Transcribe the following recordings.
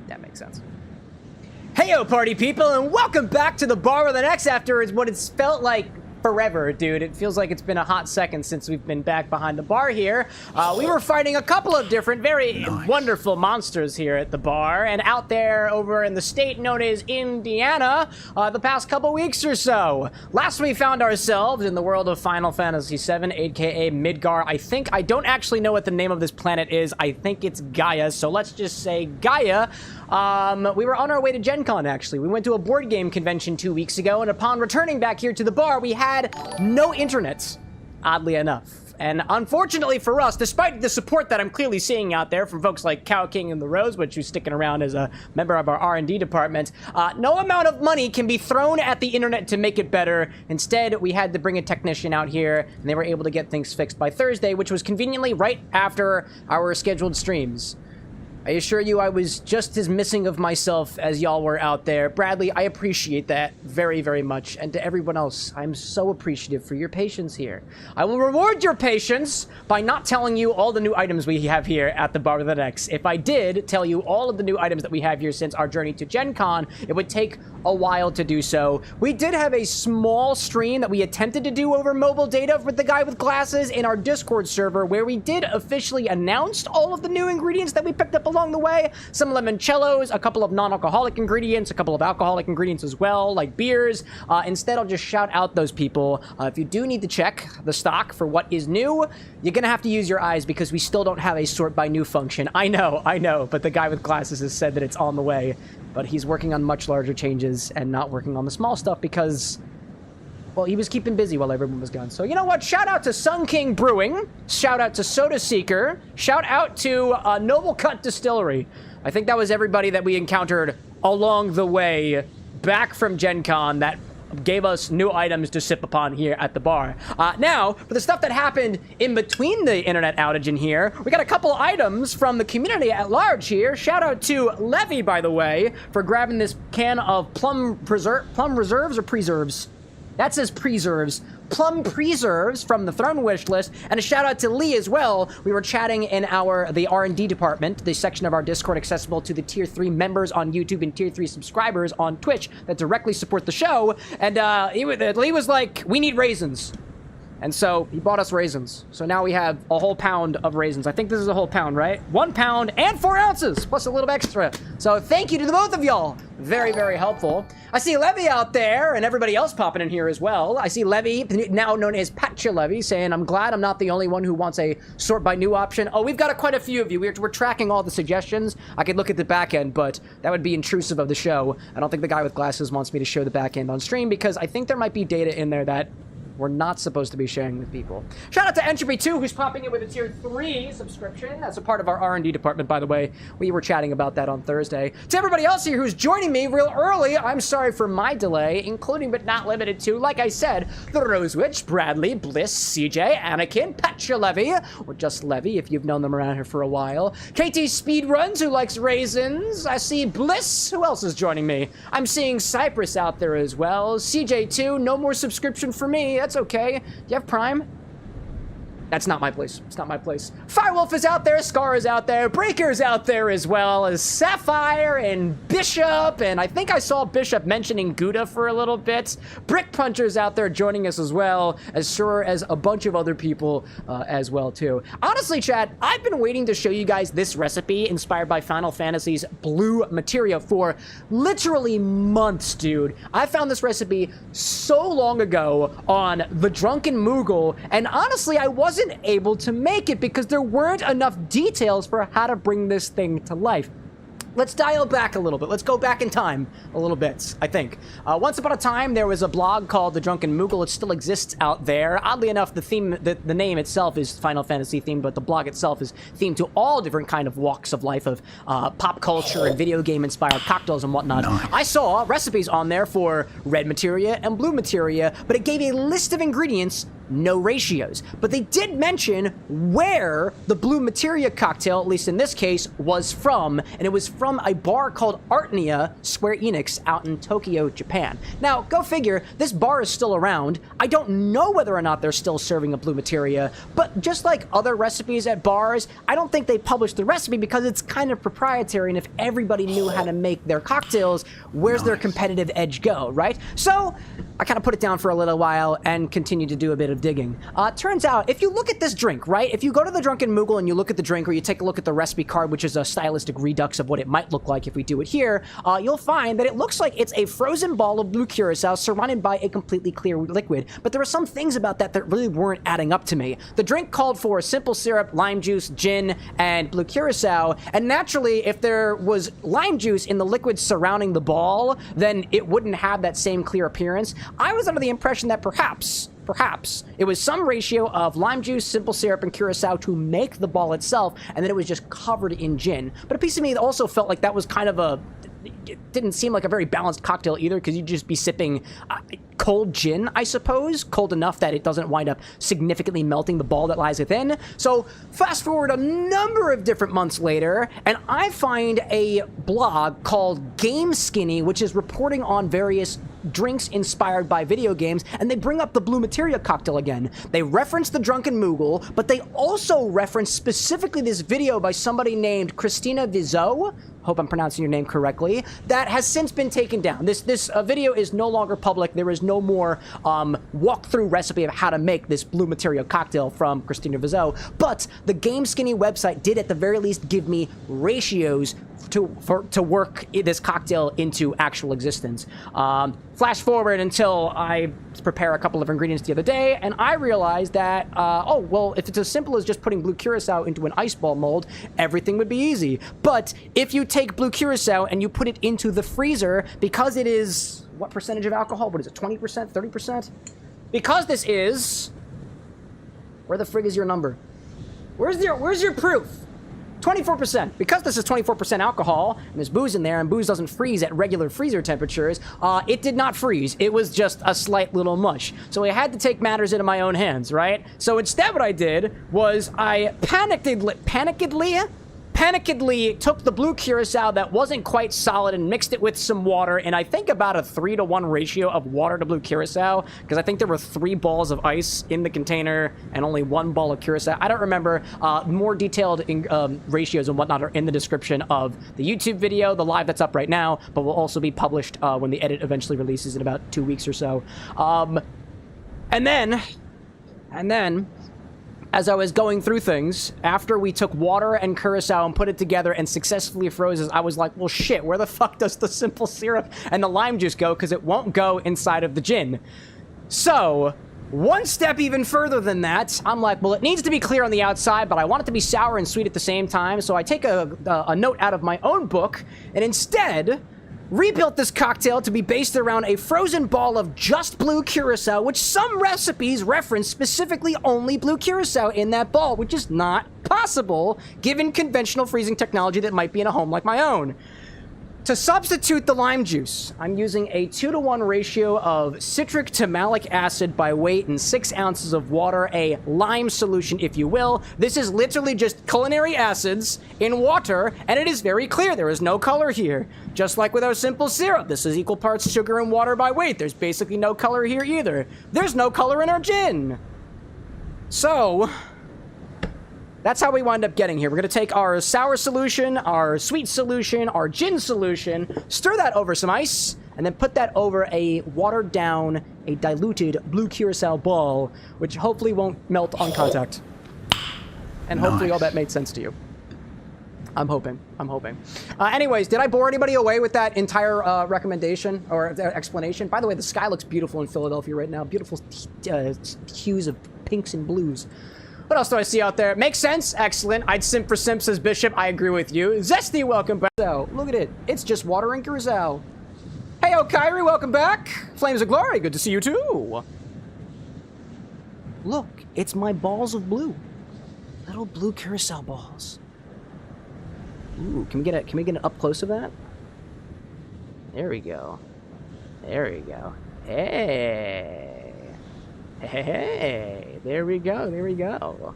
That makes sense. Heyo, party people, and welcome back to the bar with an X after what it's felt like forever, dude. It feels like it's been a hot second since we've been back behind the bar here. We were fighting a couple of different, very wonderful monsters here at the bar, and out there over in the state known as Indiana, the past couple weeks or so. Last we found ourselves in the world of Final Fantasy VII, aka Midgar. I don't actually know what the name of this planet is. I think it's Gaia, so let's just say Gaia. We were on our way to Gen Con, actually. We went to a board game convention 2 weeks ago, and upon returning back here to the bar, we had no internet, oddly enough. And unfortunately for us, despite the support that I'm clearly seeing out there from folks like Cow King and the Rose, which is sticking around as a member of our R&D department, no amount of money can be thrown at the internet to make it better. Instead, we had to bring a technician out here, and they were able to get things fixed by Thursday, which was conveniently right after our scheduled streams. I assure you I was just as missing of myself as y'all were out there. Bradley, I appreciate that very, very much. And to everyone else, I'm so appreciative for your patience here. I will reward your patience by not telling you all the new items we have here at the Bar with an X. If I did tell you all of the new items that we have here since our journey to Gen Con, it would take a while to do so. We did have a small stream that we attempted to do over mobile data with the guy with glasses in our Discord server, where we did officially announce all of the new ingredients that we picked up along the way. Some limoncellos, a couple of non-alcoholic ingredients, a couple of alcoholic ingredients as well, like beers. Instead, I'll just shout out those people. If you do need to check the stock for what is new, you're gonna have to use your eyes because we still don't have a sort by new function. I know, but the guy with glasses has said that it's on the way. But he's working on much larger changes and not working on the small stuff because, well, he was keeping busy while everyone was gone. So, you know what? Shout out to Sun King Brewing. Shout out to Soda Seeker. Shout out to Noble Cut Distillery. I think that was everybody that we encountered along the way back from Gen Con that gave us new items to sip upon here at the bar. Now, for the stuff that happened in between the internet outage in here, we got a couple items from the community at large here. Shout out to Levy, by the way, for grabbing this can of plum reserves or preserves. That says preserves. Plum preserves from the Throne Wish list, and a shout out to Lee as well. We were chatting in the R&D department, the section of our Discord accessible to the tier 3 members on YouTube and tier 3 subscribers on Twitch that directly support the show, and Lee was like, we need raisins. And so he bought us raisins. So now we have a whole pound of raisins. I think this is a whole pound, right? 1 pound and 4 ounces, plus a little extra. So thank you to the both of y'all. Very, very helpful. I see Levy out there and everybody else popping in here as well. I see Levy, now known as Patcha Levy, saying, I'm glad I'm not the only one who wants a sort by new option. Oh, we've got quite a few of you. We're tracking all the suggestions. I could look at the back end, but that would be intrusive of the show. I don't think the guy with glasses wants me to show the back end on stream because I think there might be data in there that we're not supposed to be sharing with people. Shout out to Entropy2, who's popping in with a tier 3 subscription. That's a part of our R&D department, by the way. We were chatting about that on Thursday. To everybody else here who's joining me real early, I'm sorry for my delay, including but not limited to, like I said, the Rose Witch, Bradley, Bliss, CJ, Anakin, Patcha Levy, or just Levy if you've known them around here for a while. KT Speedruns, who likes raisins. I see Bliss. Who else is joining me? I'm seeing Cypress out there as well. CJ2, no more subscription for me. That's okay. Do you have Prime? That's not my place. It's not my place. Firewolf is out there. Scar is out there. Breaker's out there as well as Sapphire and Bishop. And I think I saw Bishop mentioning Gouda for a little bit. Brick Puncher's out there joining us as well, as sure as a bunch of other people as well, too. Honestly, chat, I've been waiting to show you guys this recipe inspired by Final Fantasy's Blue Materia for literally months, dude. I found this recipe so long ago on The Drunken Moogle, and honestly, I wasn't able to make it because there weren't enough details for how to bring this thing to life. Let's dial back a little bit. Let's go back in time a little bit, I think. Once upon a time, there was a blog called The Drunken Moogle. It still exists out there. Oddly enough, the name itself is Final Fantasy themed, but the blog itself is themed to all different kind of walks of life of pop culture and video game inspired cocktails and whatnot. Nice. I saw recipes on there for red materia and blue materia, but it gave a list of ingredients no ratios. But they did mention where the Blue Materia cocktail, at least in this case, was from, and it was from a bar called ARTNIA Square Enix out in Tokyo, Japan. Now, go figure, this bar is still around. I don't know whether or not they're still serving a Blue Materia, but just like other recipes at bars, I don't think they publish the recipe because it's kind of proprietary, and if everybody knew how to make their cocktails, where's their competitive edge go, right? So, I kind of put it down for a little while and continued to do a bit of digging. Turns out, if you look at this drink, right? If you go to the Drunken Moogle and you look at the drink, or you take a look at the recipe card, which is a stylistic redux of what it might look like if we do it here, you'll find that it looks like it's a frozen ball of Blue Curaçao surrounded by a completely clear liquid. But there are some things about that that really weren't adding up to me. The drink called for simple syrup, lime juice, gin, and Blue Curaçao, and naturally, if there was lime juice in the liquid surrounding the ball, then it wouldn't have that same clear appearance. I was under the impression that perhaps it was some ratio of lime juice, simple syrup, and curacao to make the ball itself, and then it was just covered in gin. But a piece of me also felt like that was kind of a... It didn't seem like a very balanced cocktail either, because you'd just be sipping cold gin, I suppose. Cold enough that it doesn't wind up significantly melting the ball that lies within. So, fast forward a number of different months later, and I find a blog called GameSkinny, which is reporting on various drinks inspired by video games, and they bring up the Blue Materia cocktail again. They reference the Drunken Moogle, but they also reference specifically this video by somebody named Cristina Viseu, hope I'm pronouncing your name correctly, that has since been taken down. This video is no longer public. There is no more walkthrough recipe of how to make this Blue Materia cocktail from Cristina Viseu, but the GameSkinny website did at the very least give me ratios to work this cocktail into actual existence. Flash forward until I prepare a couple of ingredients the other day, and I realized that, oh, well, if it's as simple as just putting Blue Curaçao into an ice ball mold, everything would be easy. But if you take Blue Curaçao and you put it into the freezer, because it is, what percentage of alcohol? What is it, 20%, 30%? Because this is, where the frig is your number? Where's your proof? 24%. Because this is 24% alcohol, and there's booze in there, and booze doesn't freeze at regular freezer temperatures, it did not freeze. It was just a slight little mush. So I had to take matters into my own hands, right? So instead what I did was I panickedly took the Blue Curaçao that wasn't quite solid and mixed it with some water, and I think about a 3-to-1 ratio of water to Blue Curaçao, because I think there were 3 balls of ice in the container and only 1 ball of Curaçao. I don't remember. More detailed ratios and whatnot are in the description of the YouTube video, the live that's up right now, but will also be published when the edit eventually releases in about 2 weeks or so. And then, as I was going through things, after we took water and curacao and put it together and successfully froze it, I was like, well, shit, where the fuck does the simple syrup and the lime juice go? Because it won't go inside of the gin. So, one step even further than that, I'm like, well, it needs to be clear on the outside, but I want it to be sour and sweet at the same time. So I take a note out of my own book, and instead rebuilt this cocktail to be based around a frozen ball of just Blue Curaçao, which some recipes reference specifically only Blue Curaçao in that ball, which is not possible given conventional freezing technology that might be in a home like my own. To substitute the lime juice, I'm using a 2-to-1 ratio of citric to malic acid by weight and 6 ounces of water, a lime solution, if you will. This is literally just culinary acids in water, and it is very clear. There is no color here. Just like with our simple syrup, this is equal parts sugar and water by weight. There's basically no color here either. There's no color in our gin. So, that's how we wind up getting here. We're going to take our sour solution, our sweet solution, our gin solution, stir that over some ice, and then put that over a watered down, a diluted Blue Curaçao ball, which hopefully won't melt on contact. And hopefully all that made sense to you. I'm hoping. Anyways, did I bore anybody away with that entire recommendation or explanation? By the way, the sky looks beautiful in Philadelphia right now. Beautiful hues of pinks and blues. What else do I see out there? Makes sense. Excellent. I'd simp for simp, says Bishop. I agree with you. Zesty, welcome back. So, look at it. It's just water and Curaçao. Hey, Kyrie, welcome back. Flames of Glory, good to see you too. Look, it's my balls of blue. Little Blue Curaçao balls. Ooh, can we get an up close of that? There we go. There we go. Hey. Hey, there we go, there we go.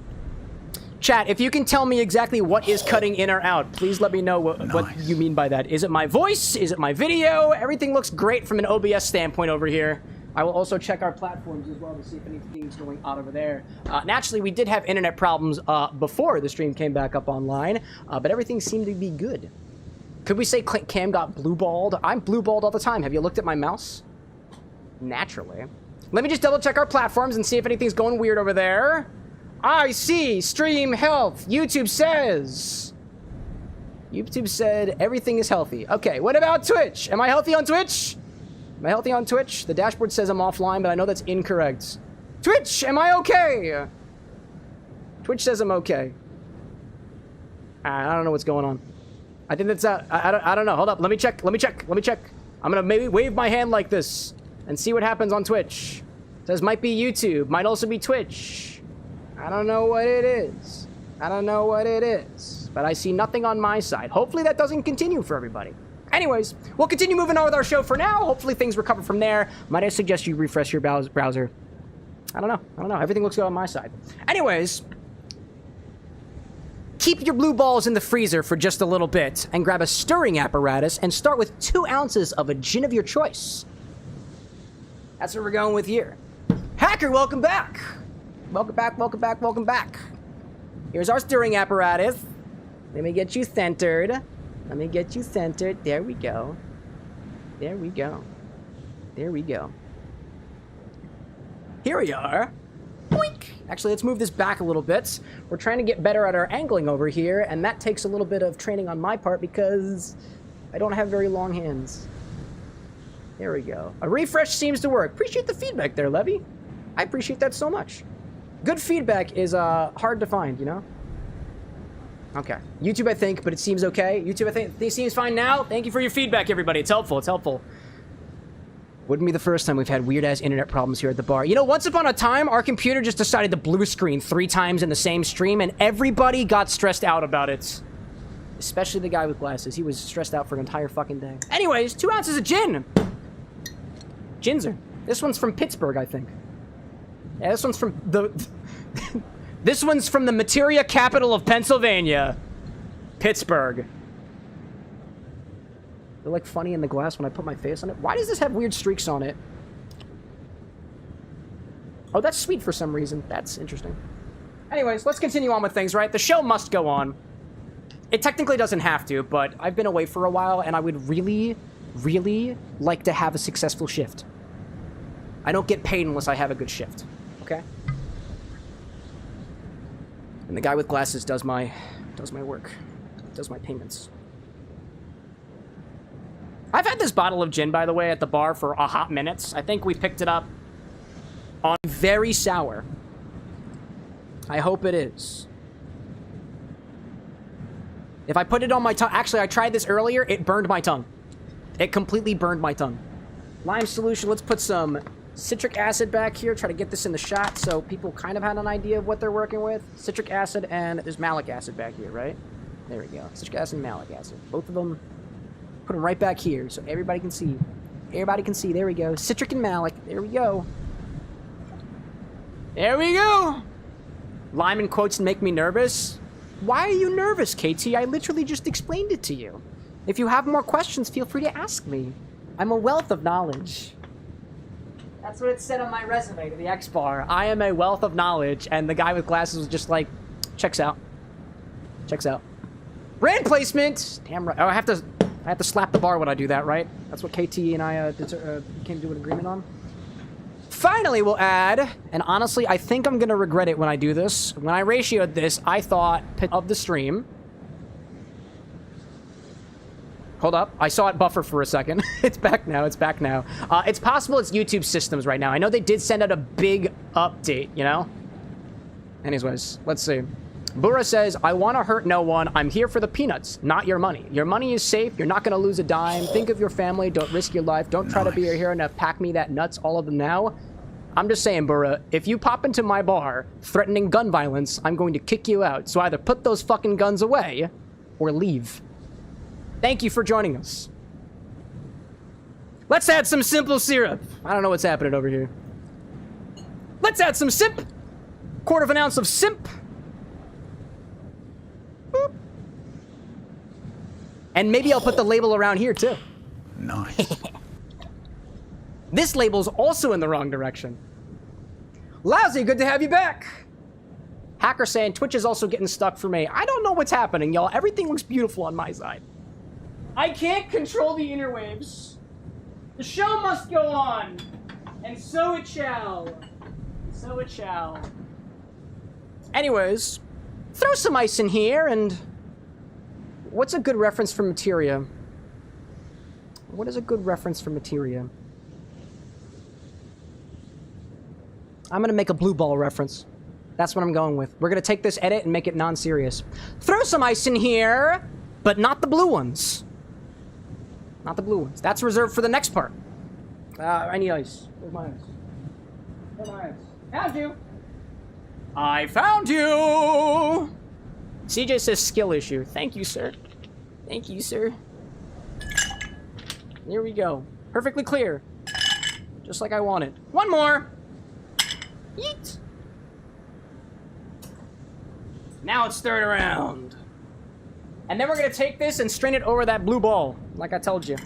Chat, if you can tell me exactly what is cutting in or out, please let me know what you mean by that. Is it my voice? Is it my video? Everything looks great from an OBS standpoint over here. I will also check our platforms as well to see if anything's going on over there. Naturally, we did have internet problems before the stream came back up online, but everything seemed to be good. Could we say Cam got blue-balled? I'm blue-balled all the time. Have you looked at my mouse? Naturally. Let me just double-check our platforms and see if anything's going weird over there. I see stream health. YouTube says everything is healthy. Okay, what about Twitch? Am I healthy on Twitch? Am I healthy on Twitch? The dashboard says I'm offline, but I know that's incorrect. Twitch, am I okay? Twitch says I'm okay. I don't know what's going on. I think that's I don't know. Hold up. Let me check. I'm gonna maybe wave my hand like this and see what happens on Twitch. It says might be YouTube, might also be Twitch. I don't know what it is. But I see nothing on my side. Hopefully that doesn't continue for everybody. Anyways, we'll continue moving on with our show for now. Hopefully things recover from there. Might I suggest you refresh your browser? I don't know. Everything looks good on my side. Anyways, keep your blue balls in the freezer for just a little bit and grab a stirring apparatus and start with 2 ounces of a gin of your choice. That's what we're going with here. Hacker, welcome back. Welcome back. Here's our stirring apparatus. Let me get you centered. There we go. Here we are. Boink. Actually, let's move this back a little bit. We're trying to get better at our angling over here, and that takes a little bit of training on my part because I don't have very long hands. There we go. A refresh seems to work. Appreciate the feedback there, Levy. I appreciate that so much. Good feedback is hard to find, you know? Okay. YouTube, I think, but it seems okay. YouTube, I think, it seems fine now. Thank you for your feedback, everybody. It's helpful. Wouldn't be the first time we've had weird-ass internet problems here at the bar. You know, once upon a time, our computer just decided to blue screen 3 times in the same stream, and everybody got stressed out about it. Especially the guy with glasses. He was stressed out for an entire fucking day. Anyways, 2 ounces of gin. Ginzer. This one's from Pittsburgh, I think. Yeah, this one's from the... This one's from the materia capital of Pennsylvania. Pittsburgh. They're like funny in the glass when I put my face on it. Why does this have weird streaks on it? Oh, that's sweet for some reason. That's interesting. Anyways, let's continue on with things, right? The show must go on. It technically doesn't have to, but I've been away for a while, and I would really, really like to have a successful shift. I don't get paid unless I have a good shift. Okay? And the guy with glasses does my work. Does my payments. I've had this bottle of gin, by the way, at the bar for a hot minute. I think we picked it up on very sour. I hope it is. If I put it on my tongue... Actually, I tried this earlier. It burned my tongue. It completely burned my tongue. Lime solution. Let's put some citric acid back here. Try to get this in the shot so people kind of had an idea of what they're working with. Citric acid and there's malic acid back here, right? There we go. Citric acid and malic acid. Both of them. Put them right back here so everybody can see. Everybody can see. There we go. Citric and malic. There we go. There we go. Lime in quotes make me nervous. Why are you nervous, KT? I literally just explained it to you. If you have more questions, feel free to ask me. I'm a wealth of knowledge. That's what it said on my resume to the X-Bar. I am a wealth of knowledge, and the guy with glasses was just like, checks out. Checks out. Brand placement! Damn right. Oh, I have to slap the bar when I do that, right? That's what KT and I came to an agreement on. Finally, we'll add, and honestly, I think I'm gonna regret it when I do this. When I ratioed this, I thought of the stream. Hold up. I saw it buffer for a second. It's back now. It's back now. It's possible it's YouTube systems right now. I know they did send out a big update, you know? Anyways, let's see. Bura says, I want to hurt no one. I'm here for the peanuts, not your money. Your money is safe. You're not going to lose a dime. Think of your family. Don't risk your life. Don't try to be a hero and pack me that nuts, all of them now. I'm just saying, Bura, if you pop into my bar threatening gun violence, I'm going to kick you out. So either put those fucking guns away or leave. Thank you for joining us. Let's add some simple syrup. I don't know what's happening over here. Let's add some simp. Quarter of an ounce of simp. Boop. And maybe I'll put the label around here too. Nice. This label's also in the wrong direction. Lousy, good to have you back. Hacker saying Twitch is also getting stuck for me. I don't know what's happening, y'all. Everything looks beautiful on my side. I can't control the interwaves. The show must go on. And so it shall. So it shall. Anyways, throw some ice in here and... What's a good reference for materia? What is a good reference for materia? I'm gonna make a blue ball reference. That's what I'm going with. We're gonna take this edit and make it non-serious. Throw some ice in here, but not the blue ones. Not the blue ones. That's reserved for the next part. I need ice. Where's my ice? Where's my ice? Found you! I found you! CJ says skill issue. Thank you, sir. Thank you, sir. There we go. Perfectly clear. Just like I wanted. One more! Yeet! Now it's stirred around. And then we're gonna take this and strain it over that blue ball, like I told you.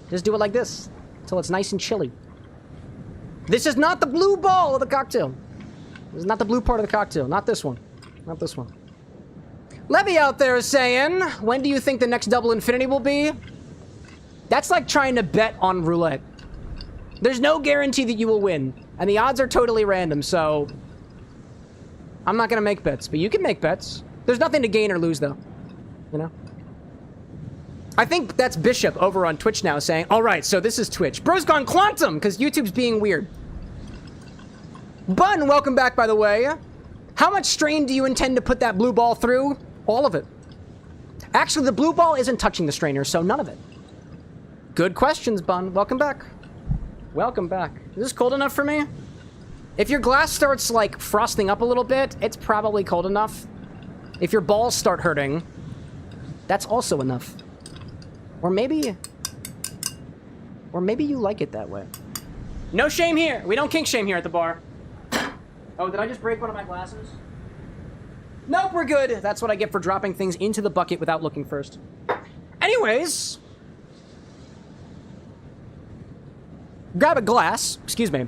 Just do it like this, until it's nice and chilly. This is not the blue ball of the cocktail. This is not the blue part of the cocktail. Not this one. Not this one. Levy out there is saying, when do you think the next double infinity will be? That's like trying to bet on roulette. There's no guarantee that you will win. And the odds are totally random, so... I'm not gonna make bets, but you can make bets. There's nothing to gain or lose, though. You know? I think that's Bishop over on Twitch now saying, alright, so this is Twitch. Bro's gone quantum, because YouTube's being weird. Bun, welcome back, by the way. How much strain do you intend to put that blue ball through? All of it. Actually, the blue ball isn't touching the strainer, so none of it. Good questions, Bun. Welcome back. Welcome back. Is this cold enough for me? If your glass starts, like, frosting up a little bit, it's probably cold enough. If your balls start hurting, that's also enough. Or maybe you like it that way. No shame here. We don't kink shame here at the bar. Oh, did I just break one of my glasses? Nope, we're good. That's what I get for dropping things into the bucket without looking first. Anyways. Grab a glass. Excuse me.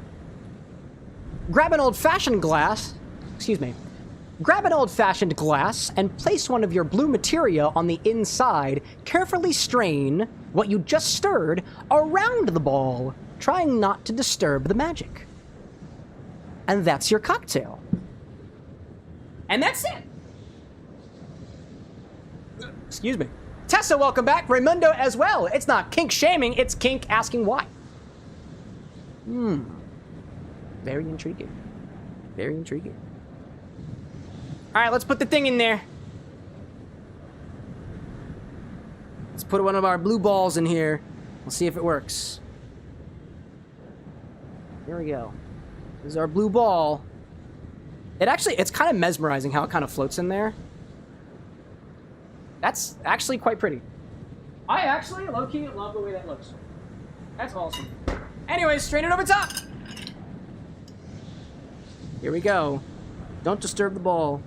Grab an old-fashioned glass. Excuse me. Grab an old-fashioned glass and place one of your blue materia on the inside. Carefully strain what you just stirred around the ball, trying not to disturb the magic. And that's your cocktail. And that's it. Excuse me. Tessa, welcome back. Raimundo as well. It's not kink shaming, it's kink asking why. Very intriguing. Very intriguing. Alright, let's put the thing in there. Let's put one of our blue balls in here. We'll see if it works. Here we go. This is our blue ball. It's kind of mesmerizing how it kind of floats in there. That's actually quite pretty. I actually, low-key, love the way that looks. That's awesome. Anyways, strain it over top. Here we go. Don't disturb the ball.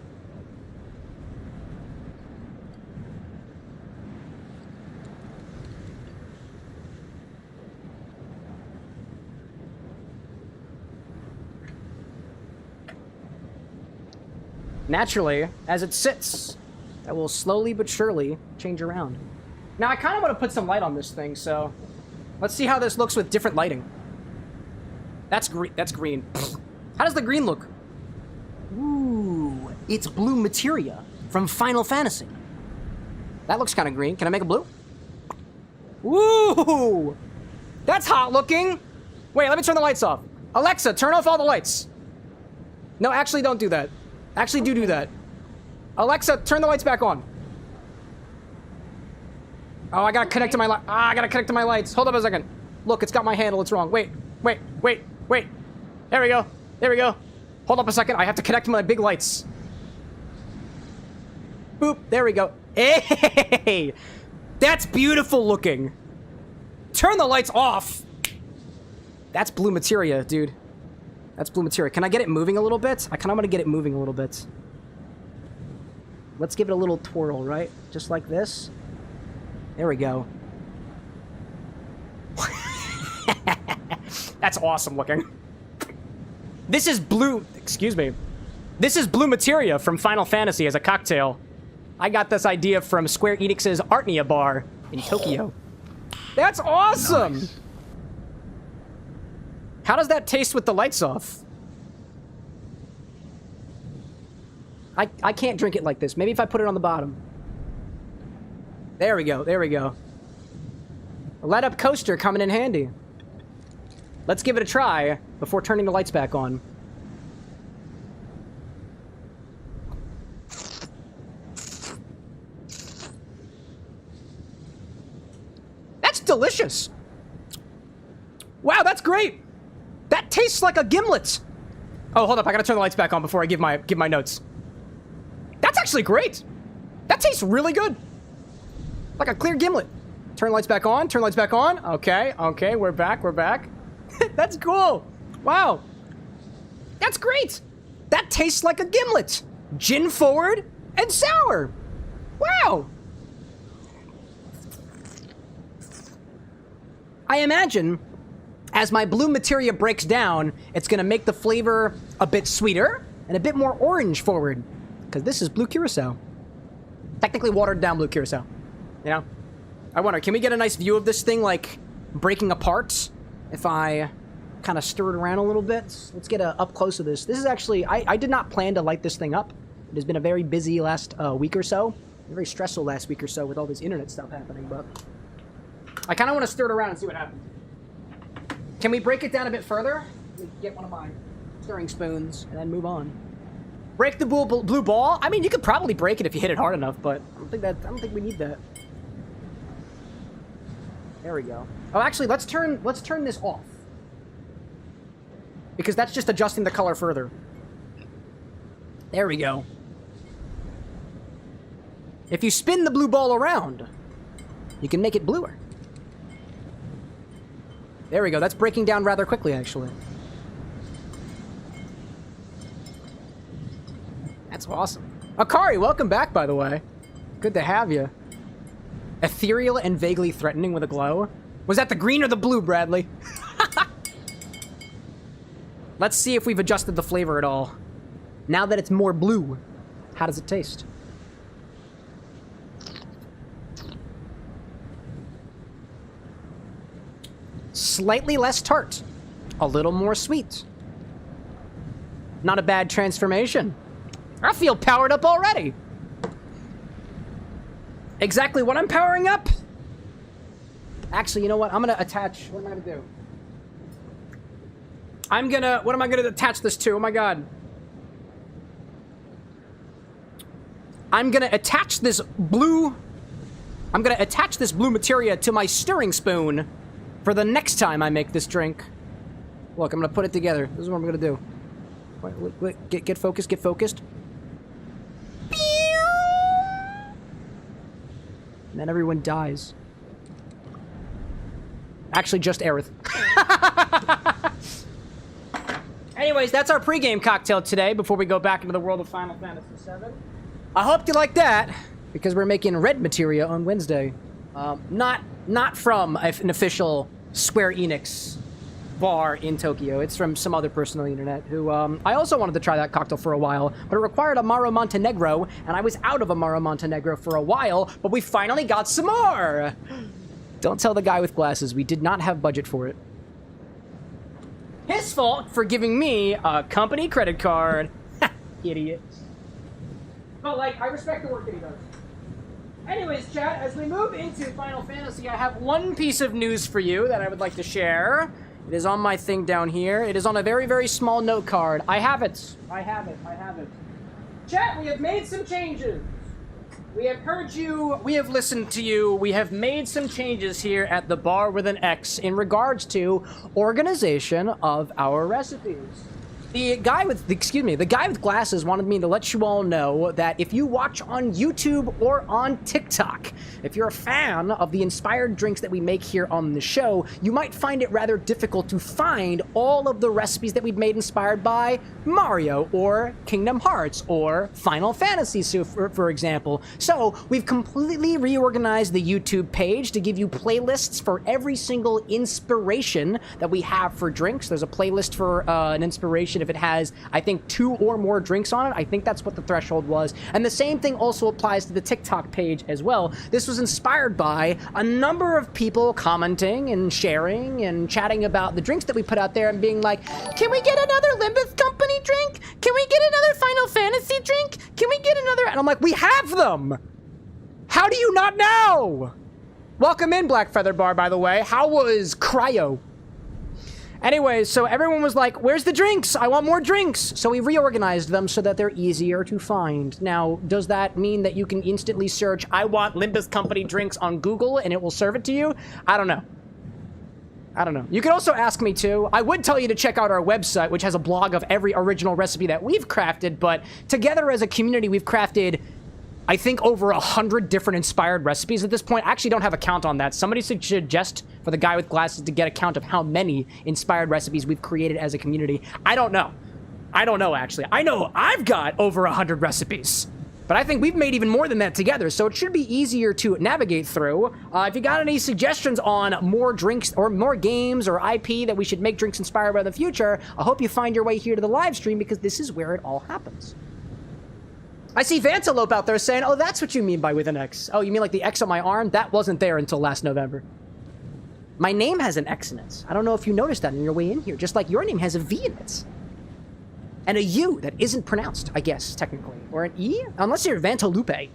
Naturally, as it sits, that will slowly but surely change around. Now, I kind of want to put some light on this thing, so let's see how this looks with different lighting. That's green. That's green. How does the green look? Ooh, it's blue materia from Final Fantasy. That looks kind of green. Can I make it blue? Ooh, that's hot looking. Wait, let me turn the lights off. Alexa, turn off all the lights. No, actually, don't do that. Actually, do that. Alexa, turn the lights back on. Oh, I gotta connect to my light. I gotta connect to my lights. Hold up a second. Look, it's got my handle. It's wrong. Wait. There we go. There we go. Hold up a second. I have to connect to my big lights. Boop. There we go. Hey! That's beautiful looking. Turn the lights off. That's Blue Materia, dude. That's Blue Materia. Can I get it moving a little bit? I kind of want to get it moving a little bit. Let's give it a little twirl, right? Just like this. There we go. That's awesome looking. This is blue... Excuse me. This is Blue Materia from Final Fantasy as a cocktail. I got this idea from Square Enix's ARTNIA bar in Tokyo. That's awesome! Nice. How does that taste with the lights off? I can't drink it like this. Maybe if I put it on the bottom. There we go, there we go. A light-up coaster coming in handy. Let's give it a try before turning the lights back on. That's delicious! Wow, that's great! That tastes like a gimlet! Oh, hold up, I gotta turn the lights back on before I give my notes. That's actually great! That tastes really good! Like a clear gimlet. Turn lights back on, turn lights back on. Okay, okay, we're back, we're back. That's cool! Wow! That's great! That tastes like a gimlet! Gin forward and sour! Wow! I imagine, as my Blue Materia breaks down, it's gonna make the flavor a bit sweeter and a bit more orange forward. Because this is Blue Curaçao. Technically watered down Blue Curaçao. You know? I wonder, can we get a nice view of this thing, like, breaking apart? If I kind of stir it around a little bit? Let's get up close to this. This is actually, I did not plan to light this thing up. It has been a very busy last week or so. Very stressful last week or so with all this internet stuff happening, but... I kind of want to stir it around and see what happens. Can we break it down a bit further? Let me get one of my stirring spoons and then move on. Break the blue ball? I mean, you could probably break it if you hit it hard enough, but I don't think we need that. There we go. Oh, actually, let's turn this off. Because that's just adjusting the color further. There we go. If you spin the blue ball around, you can make it bluer. There we go. That's breaking down rather quickly, actually. That's awesome. Akari, welcome back, by the way. Good to have you. Ethereal and vaguely threatening with a glow. Was that the green or the blue, Bradley? Let's see if we've adjusted the flavor at all. Now that it's more blue, how does it taste? Slightly less tart. A little more sweet. Not a bad transformation. I feel powered up already. Exactly what I'm powering up? Actually, you know what? I'm gonna attach... What am I gonna do? What am I gonna attach this to? Oh my god. I'm gonna attach this blue materia to my stirring spoon for the next time I make this drink. Look, I'm gonna put it together. This is what I'm gonna do. Wait, get focused, get focused. And then everyone dies. Actually, just Aerith. Anyways, that's our pregame cocktail today before we go back into the world of Final Fantasy VII. I hope you like that, because we're making red materia on Wednesday. Not from an official Square Enix bar in Tokyo. It's from some other person on the internet who, I also wanted to try that cocktail for a while, but it required Amaro Montenegro, and I was out of Amaro Montenegro for a while, but we finally got some more! Don't tell the guy with glasses, we did not have budget for it. His fault for giving me a company credit card. Idiot. But, like, I respect the work that he does. Anyways, chat, as we move into Final Fantasy, I have one piece of news for you that I would like to share. It is on my thing down here. It is on a very, very small note card. I have it. I have it. I have it. Chat, we have made some changes. We have heard you. We have listened to you. We have made some changes here at the Bar with an X in regards to organization of our recipes. The guy with glasses wanted me to let you all know that if you watch on YouTube or on TikTok, if you're a fan of the inspired drinks that we make here on the show, you might find it rather difficult to find all of the recipes that we've made inspired by Mario or Kingdom Hearts or Final Fantasy, so for example. So we've completely reorganized the YouTube page to give you playlists for every single inspiration that we have for drinks. There's a playlist for an inspiration if it has, I think, 2 or more drinks on it. I think that's what the threshold was. And the same thing also applies to the TikTok page as well. This was inspired by a number of people commenting and sharing and chatting about the drinks that we put out there and being like, can we get another Limbus Company drink? Can we get another Final Fantasy drink? Can we get another? And I'm like, we have them. How do you not know? Welcome in, Black Feather Bar, by the way. How was Cryo? Anyways, so everyone was like, where's the drinks? I want more drinks. So we reorganized them so that they're easier to find. Now, does that mean that you can instantly search, I want Limbus Company drinks on Google and it will serve it to you? I don't know. I don't know. You can also ask me too. I would tell you to check out our website, which has a blog of every original recipe that we've crafted, but together as a community, we've crafted, I think, over 100 different inspired recipes at this point. I actually don't have a count on that. Somebody should suggest for the guy with glasses to get a count of how many inspired recipes we've created as a community. I don't know. I don't know, actually. I know I've got over 100 recipes, but I think we've made even more than that together, so it should be easier to navigate through. If you got any suggestions on more drinks or more games or IP that we should make drinks inspired by in the future, I hope you find your way here to the live stream because this is where it all happens. I see Vantelope out there saying, oh, that's what you mean by with an X. Oh, you mean like the X on my arm? That wasn't there until last November. My name has an X in it. I don't know if you noticed that on your way in here, just like your name has a V in it. And a U that isn't pronounced, I guess, technically. Or an E? Unless you're Vantelope.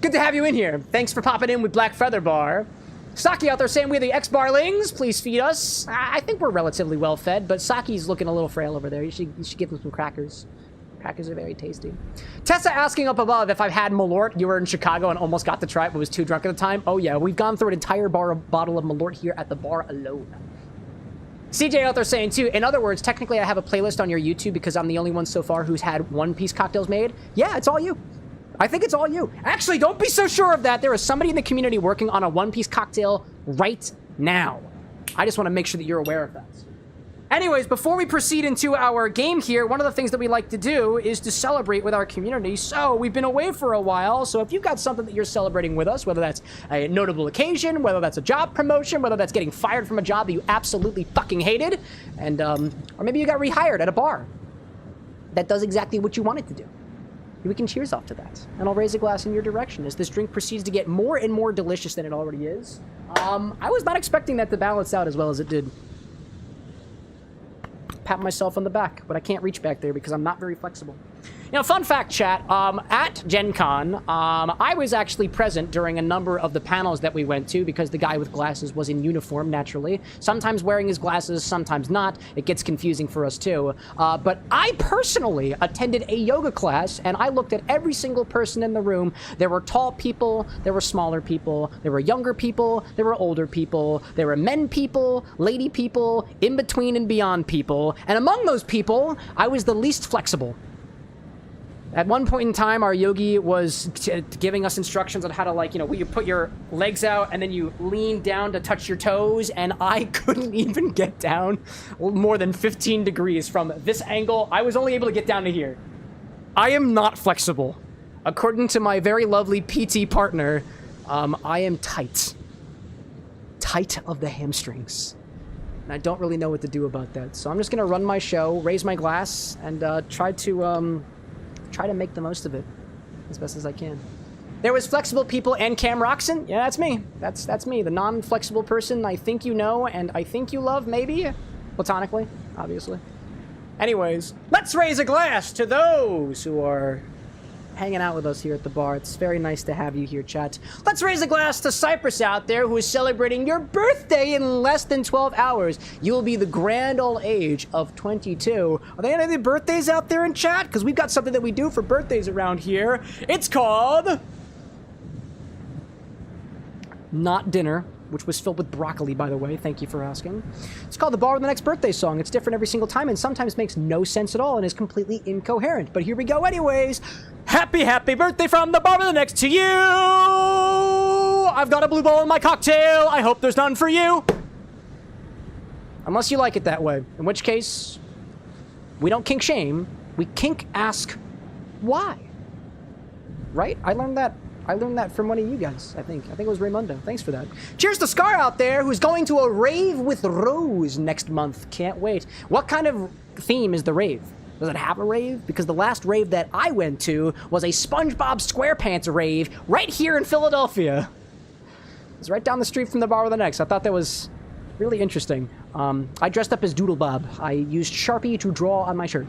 Good to have you in here. Thanks for popping in with Black Feather Bar. Saki out there saying we're the X-Barlings. Please feed us. I think we're relatively well fed, but Saki's looking a little frail over there. You should give him some crackers. Crackers are very tasty. Tessa asking up above if I've had Malort. You were in Chicago and almost got to try it, but was too drunk at the time. Oh yeah, we've gone through an entire bottle of Malort here at the bar alone. CJ out there saying too, in other words, technically I have a playlist on your YouTube because I'm the only one so far who's had One Piece cocktails made. Yeah, it's all you. I think it's all you. Actually, don't be so sure of that. There is somebody in the community working on a One Piece cocktail right now. I just want to make sure that you're aware of that. Anyways, before we proceed into our game here, one of the things that we like to do is to celebrate with our community. So we've been away for a while, so if you've got something that you're celebrating with us, whether that's a notable occasion, whether that's a job promotion, whether that's getting fired from a job that you absolutely fucking hated, and or maybe you got rehired at a bar that does exactly what you want it to do, we can cheers off to that. And I'll raise a glass in your direction as this drink proceeds to get more and more delicious than it already is. I was not expecting that to balance out as well as it did. Pat myself on the back, but I can't reach back there because I'm not very flexible. You know, fun fact, chat, at Gen Con, I was actually present during a number of the panels that we went to because the guy with glasses was in uniform, naturally. Sometimes wearing his glasses, sometimes not. It gets confusing for us, too. But I personally attended a yoga class, and I looked at every single person in the room. There were tall people, there were smaller people, there were younger people, there were older people, there were men people, lady people, in between and beyond people. And among those people, I was the least flexible. At one point in time, our yogi was giving us instructions on how to, like, you know, you put your legs out and then you lean down to touch your toes, and I couldn't even get down more than 15 degrees from this angle. I was only able to get down to here. I am not flexible. According to my very lovely PT partner, I am tight. Tight of the hamstrings. And I don't really know what to do about that. So I'm just going to run my show, raise my glass, and try to make the most of it as best as I can. There was flexible people and Camroxn. Yeah, that's me. That's me, the non-flexible person I think you know and I think you love, maybe? Platonically, obviously. Anyways, let's raise a glass to those who are hanging out with us here at the bar. It's very nice to have you here, chat. Let's raise a glass to Cypress out there who is celebrating your birthday in less than 12 hours. You will be the grand old age of 22. Are there any birthdays out there in chat? Because we've got something that we do for birthdays around here. It's called... not dinner. which was filled with broccoli, by the way. Thank you for asking. It's called the Ball≠NX birthday song. It's different every single time and sometimes makes no sense at all and is completely incoherent. But here we go anyways. Happy, happy birthday from the Ball*NX to you! I've got a blue ball in my cocktail. I hope there's none for you. Unless you like it that way. In which case, we don't kink shame. We kink ask why. Right? I learned that from one of you guys, I think. I think it was Raymundo. Thanks for that. Cheers to Scar out there, who's going to a rave with Rose next month. Can't wait. What kind of theme is the rave? Does it have a rave? Because the last rave that I went to was a SpongeBob SquarePants rave right here in Philadelphia. It was right down the street from the Ball*NX. I thought that was really interesting. I dressed up as Doodle Bob. I used Sharpie to draw on my shirt.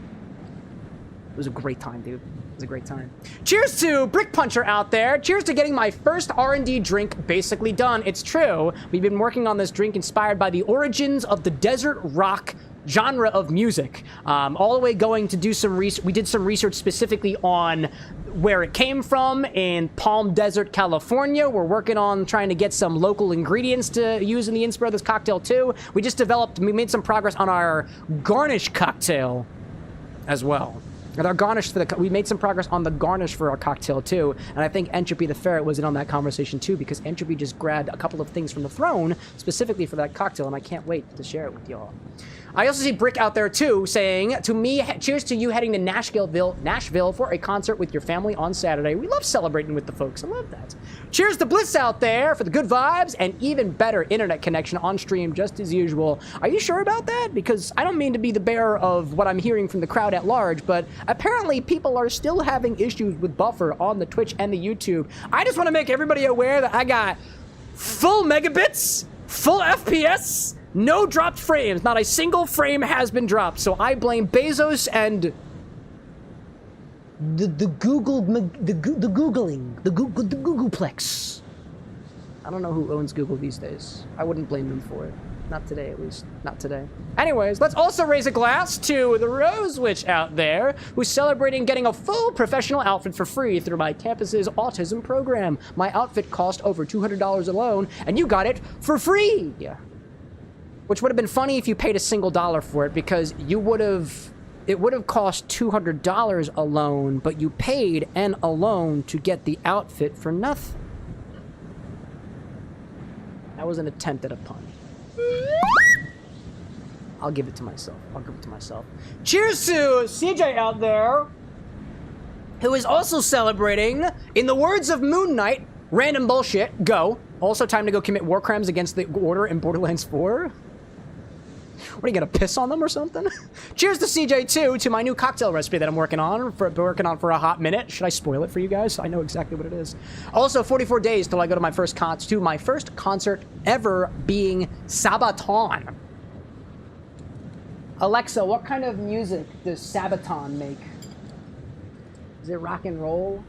It was a great time, dude. It was a great time. Cheers to Brick Puncher out there. Cheers to getting my first R&D drink basically done. It's true. We've been working on this drink inspired by the origins of the desert rock genre of music. All the way going to do some research. We did some research specifically on where it came from in Palm Desert, California. We're working on trying to get some local ingredients to use in the inspo of this cocktail too. We made some progress on our garnish cocktail as well. And our garnish we made some progress on the garnish for our cocktail too, and I think Entropy the Ferret was in on that conversation too, because Entropy just grabbed a couple of things from the throne specifically for that cocktail, and I can't wait to share it with y'all. I also see Brick out there too saying, to me, cheers to you heading to Nashville for a concert with your family on Saturday. We love celebrating with the folks. I love that. Cheers to Bliss out there for the good vibes and even better internet connection on stream just as usual. Are you sure about that? Because I don't mean to be the bearer of what I'm hearing from the crowd at large, but apparently people are still having issues with buffer on the Twitch and the YouTube. I just want to make everybody aware that I got full megabits, full FPS, no dropped frames. Not a single frame has been dropped. So I blame Bezos and the Googleplex. I don't know who owns Google these days. I wouldn't blame them for it. Not today, at least. Not today. Anyways, let's also raise a glass to the Rose Witch out there, who's celebrating getting a full professional outfit for free through my campus's autism program. My outfit cost over $200 alone, and you got it for free! Which would have been funny if you paid a single dollar for it, because it would have cost $200 alone, but you paid an alone to get the outfit for nothing. That was an attempt at a pun. I'll give it to myself. Cheers to CJ out there, who is also celebrating, in the words of Moon Knight, random bullshit, go. Also time to go commit war crimes against the Order in Borderlands 4. What, are you gonna piss on them or something? Cheers to CJ too, to my new cocktail recipe that I'm working on for a hot minute. Should I spoil it for you guys? I know exactly what it is. Also, 44 days till I go to my first concert ever, being Sabaton. Alexa, what kind of music does Sabaton make? Is it rock and roll?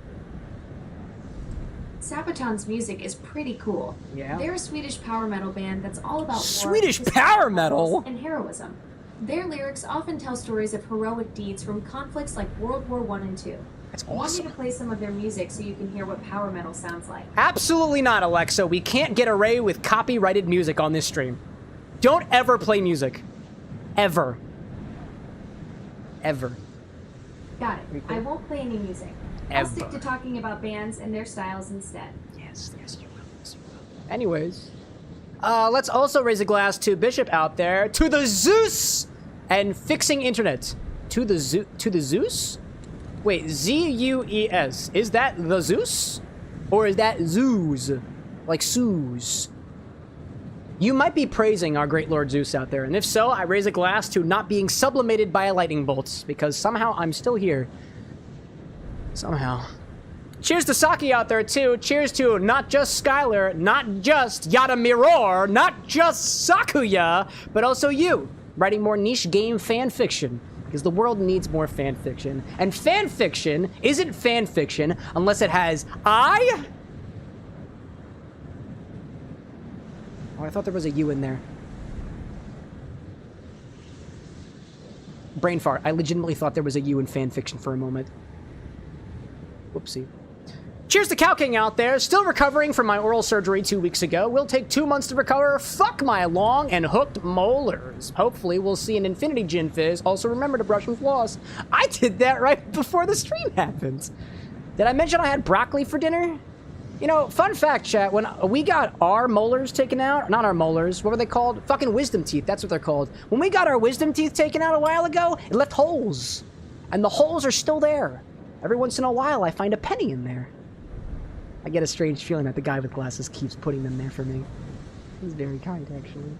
Sabaton's music is pretty cool. Yeah. They're a Swedish power metal band that's all about Swedish power metal and heroism. Their lyrics often tell stories of heroic deeds from conflicts like World War I and II. That's I want you awesome. to play some of their music so you can hear what power metal sounds like. Absolutely not, Alexa. We can't get away with copyrighted music on this stream. Don't ever play music. Ever. Ever. Got it. I won't play any music. I'll stick to talking about bands and their styles instead. Yes, you will. Anyways, let's also raise a glass to Bishop out there, to the Zeus and fixing internet. To the Zeus? Wait, Z-U-E-S. Is that the Zeus? Or is that Zeus? Like Zeus? You might be praising our great Lord Zeus out there, and if so, I raise a glass to not being sublimated by a lightning bolt, because somehow I'm still here. Somehow. Cheers to Saki out there, too. Cheers to not just Skylar, not just Yada Mirror, not just Sakuya, but also you, writing more niche game fan fiction, because the world needs more fan fiction. And fan fiction isn't fan fiction unless it has I... Oh, I thought there was a U in there. Brain fart. I legitimately thought there was a U in fan fiction for a moment. Whoopsie. Cheers to Cow King out there, still recovering from my oral surgery 2 weeks ago. Will take 2 months to recover. Fuck my long and hooked molars. Hopefully we'll see an infinity gin fizz. Also remember to brush and floss. I did that right before the stream happened. Did I mention I had broccoli for dinner? You know, fun fact, chat, when we got our molars taken out, not our molars, what were they called? Fucking wisdom teeth, that's what they're called. When we got our wisdom teeth taken out a while ago, it left holes. And the holes are still there. Every once in a while, I find a penny in there. I get a strange feeling that the guy with glasses keeps putting them there for me. He's very kind, actually.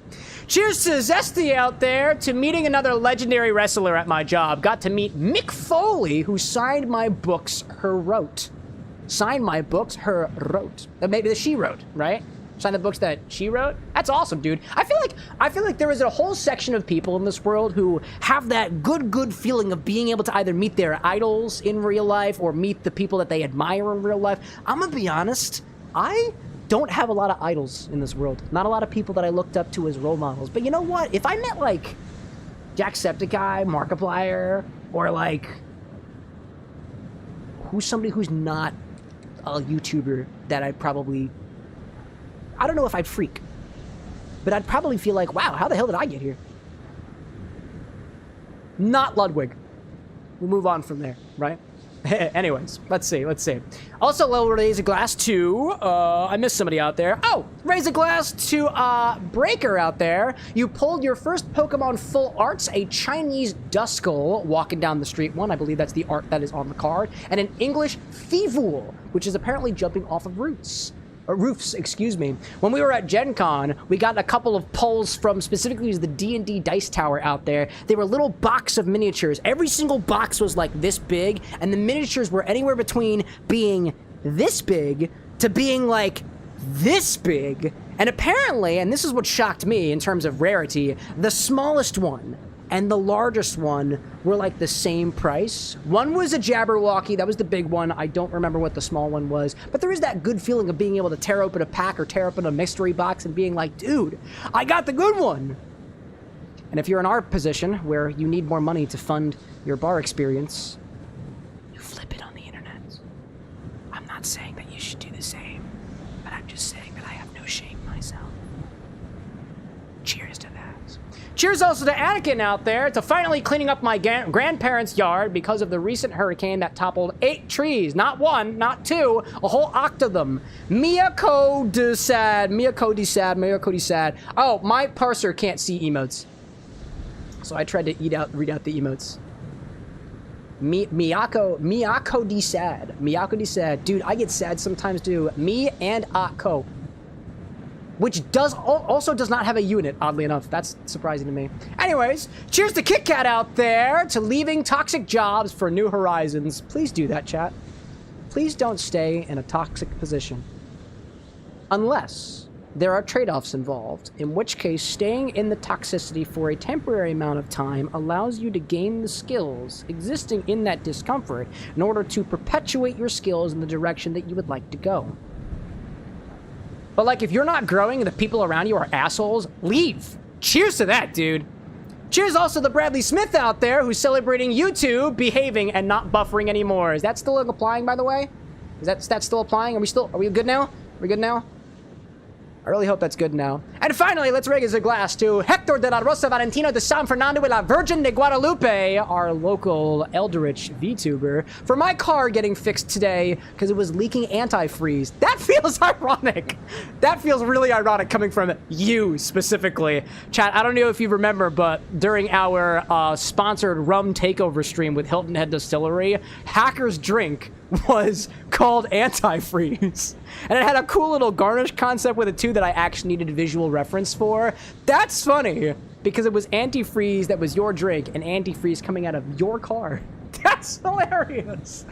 Cheers to Zesty out there, to meeting another legendary wrestler at my job. Got to meet Mick Foley, who signed my books, her wrote. Signed my books, her wrote. Maybe that she wrote, right? Signed the books that she wrote? That's awesome, dude. I feel like there is a whole section of people in this world who have that good feeling of being able to either meet their idols in real life or meet the people that they admire in real life. I'm gonna be honest, I don't have a lot of idols in this world. Not a lot of people that I looked up to as role models. But you know what? If I met, like, Jacksepticeye, Markiplier, or, like, somebody who's not a YouTuber that I'd probably... I don't know if I'd freak, but I'd probably feel like, wow, how the hell did I get here? Not Ludwig. We'll move on from there, right? Anyways, let's see. Also, we'll raise a glass to, I missed somebody out there. Oh, raise a glass to, Breaker out there. You pulled your first Pokemon full arts, a Chinese Duskull walking down the street. One, I believe that's the art that is on the card, and an English Thievul, which is apparently jumping off of roofs, excuse me. When we were at Gen Con, we got a couple of pulls from specifically the D&D Dice Tower out there. They were little box of miniatures. Every single box was like this big, and the miniatures were anywhere between being this big to being like this big. And apparently, and this is what shocked me in terms of rarity, the smallest one and the largest one were like the same price. One was a Jabberwocky, that was the big one. I don't remember what the small one was, but there is that good feeling of being able to tear open a pack or tear open a mystery box and being like, dude, I got the good one. And if you're in our position where you need more money to fund your bar experience, you flip it on the internet. I'm not saying that you should do the same, but I'm just saying that I have no shame myself. Cheers to that. Cheers also to Anakin out there, to finally cleaning up my grandparents' yard because of the recent hurricane that toppled 8 trees. Not 1, not 2, a whole 8 of them. Miyako de sad. Oh, my parser can't see emotes. So I tried to read out the emotes. Miyako de sad. Dude, I get sad sometimes too. Me and Ako. Which also does not have a unit, oddly enough. That's surprising to me. Anyways, cheers to Kit Kat out there, to leaving toxic jobs for new horizons. Please do that, chat. Please don't stay in a toxic position. Unless there are trade-offs involved, in which case staying in the toxicity for a temporary amount of time allows you to gain the skills existing in that discomfort in order to perpetuate your skills in the direction that you would like to go. But, like, if you're not growing and the people around you are assholes, leave. Cheers to that, dude. Cheers also to Bradley Smith out there, who's celebrating YouTube behaving and not buffering anymore. Is that still applying, by the way? Is that still applying? Are we good now? Are we good now? I really hope that's good now. And finally, let's raise a glass to Hector de la Rosa Valentino de San Fernando y la Virgen de Guadalupe, our local Eldritch VTuber, for my car getting fixed today because it was leaking antifreeze. That feels ironic. That feels really ironic coming from you specifically. Chat, I don't know if you remember, but during our sponsored rum takeover stream with Hilton Head Distillery, Hacker's drink was called antifreeze, and it had a cool little garnish concept with it too that I actually needed a visual reference for. That's funny because it was antifreeze that was your drink and antifreeze coming out of your car. That's hilarious.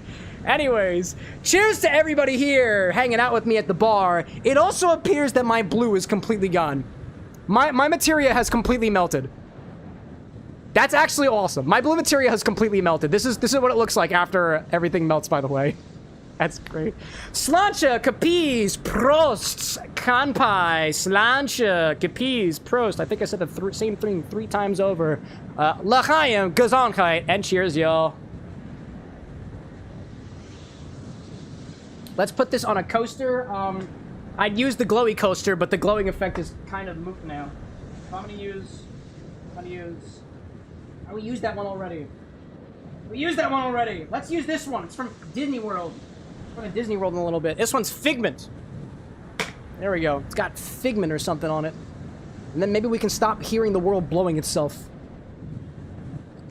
Anyways, cheers to everybody here hanging out with me at the bar. It also appears that my blue is completely gone. My materia has completely melted. That's actually awesome. My blue materia has completely melted. This is what it looks like after everything melts, by the way. That's great. Slancha, Capiz, Prost, Kanpai, Slancha, Capiz, Prost. I think I said the same thing 3 times over. L'chaim, Gesundheit, and cheers, y'all. Let's put this on a coaster. I'd use the glowy coaster, but the glowing effect is kind of moot now. So I'm gonna use... Oh, we used that one already. Let's use this one. It's from Disney World. We're going to Disney World in a little bit. This one's Figment. There we go. It's got Figment or something on it. And then maybe we can stop hearing the world blowing itself.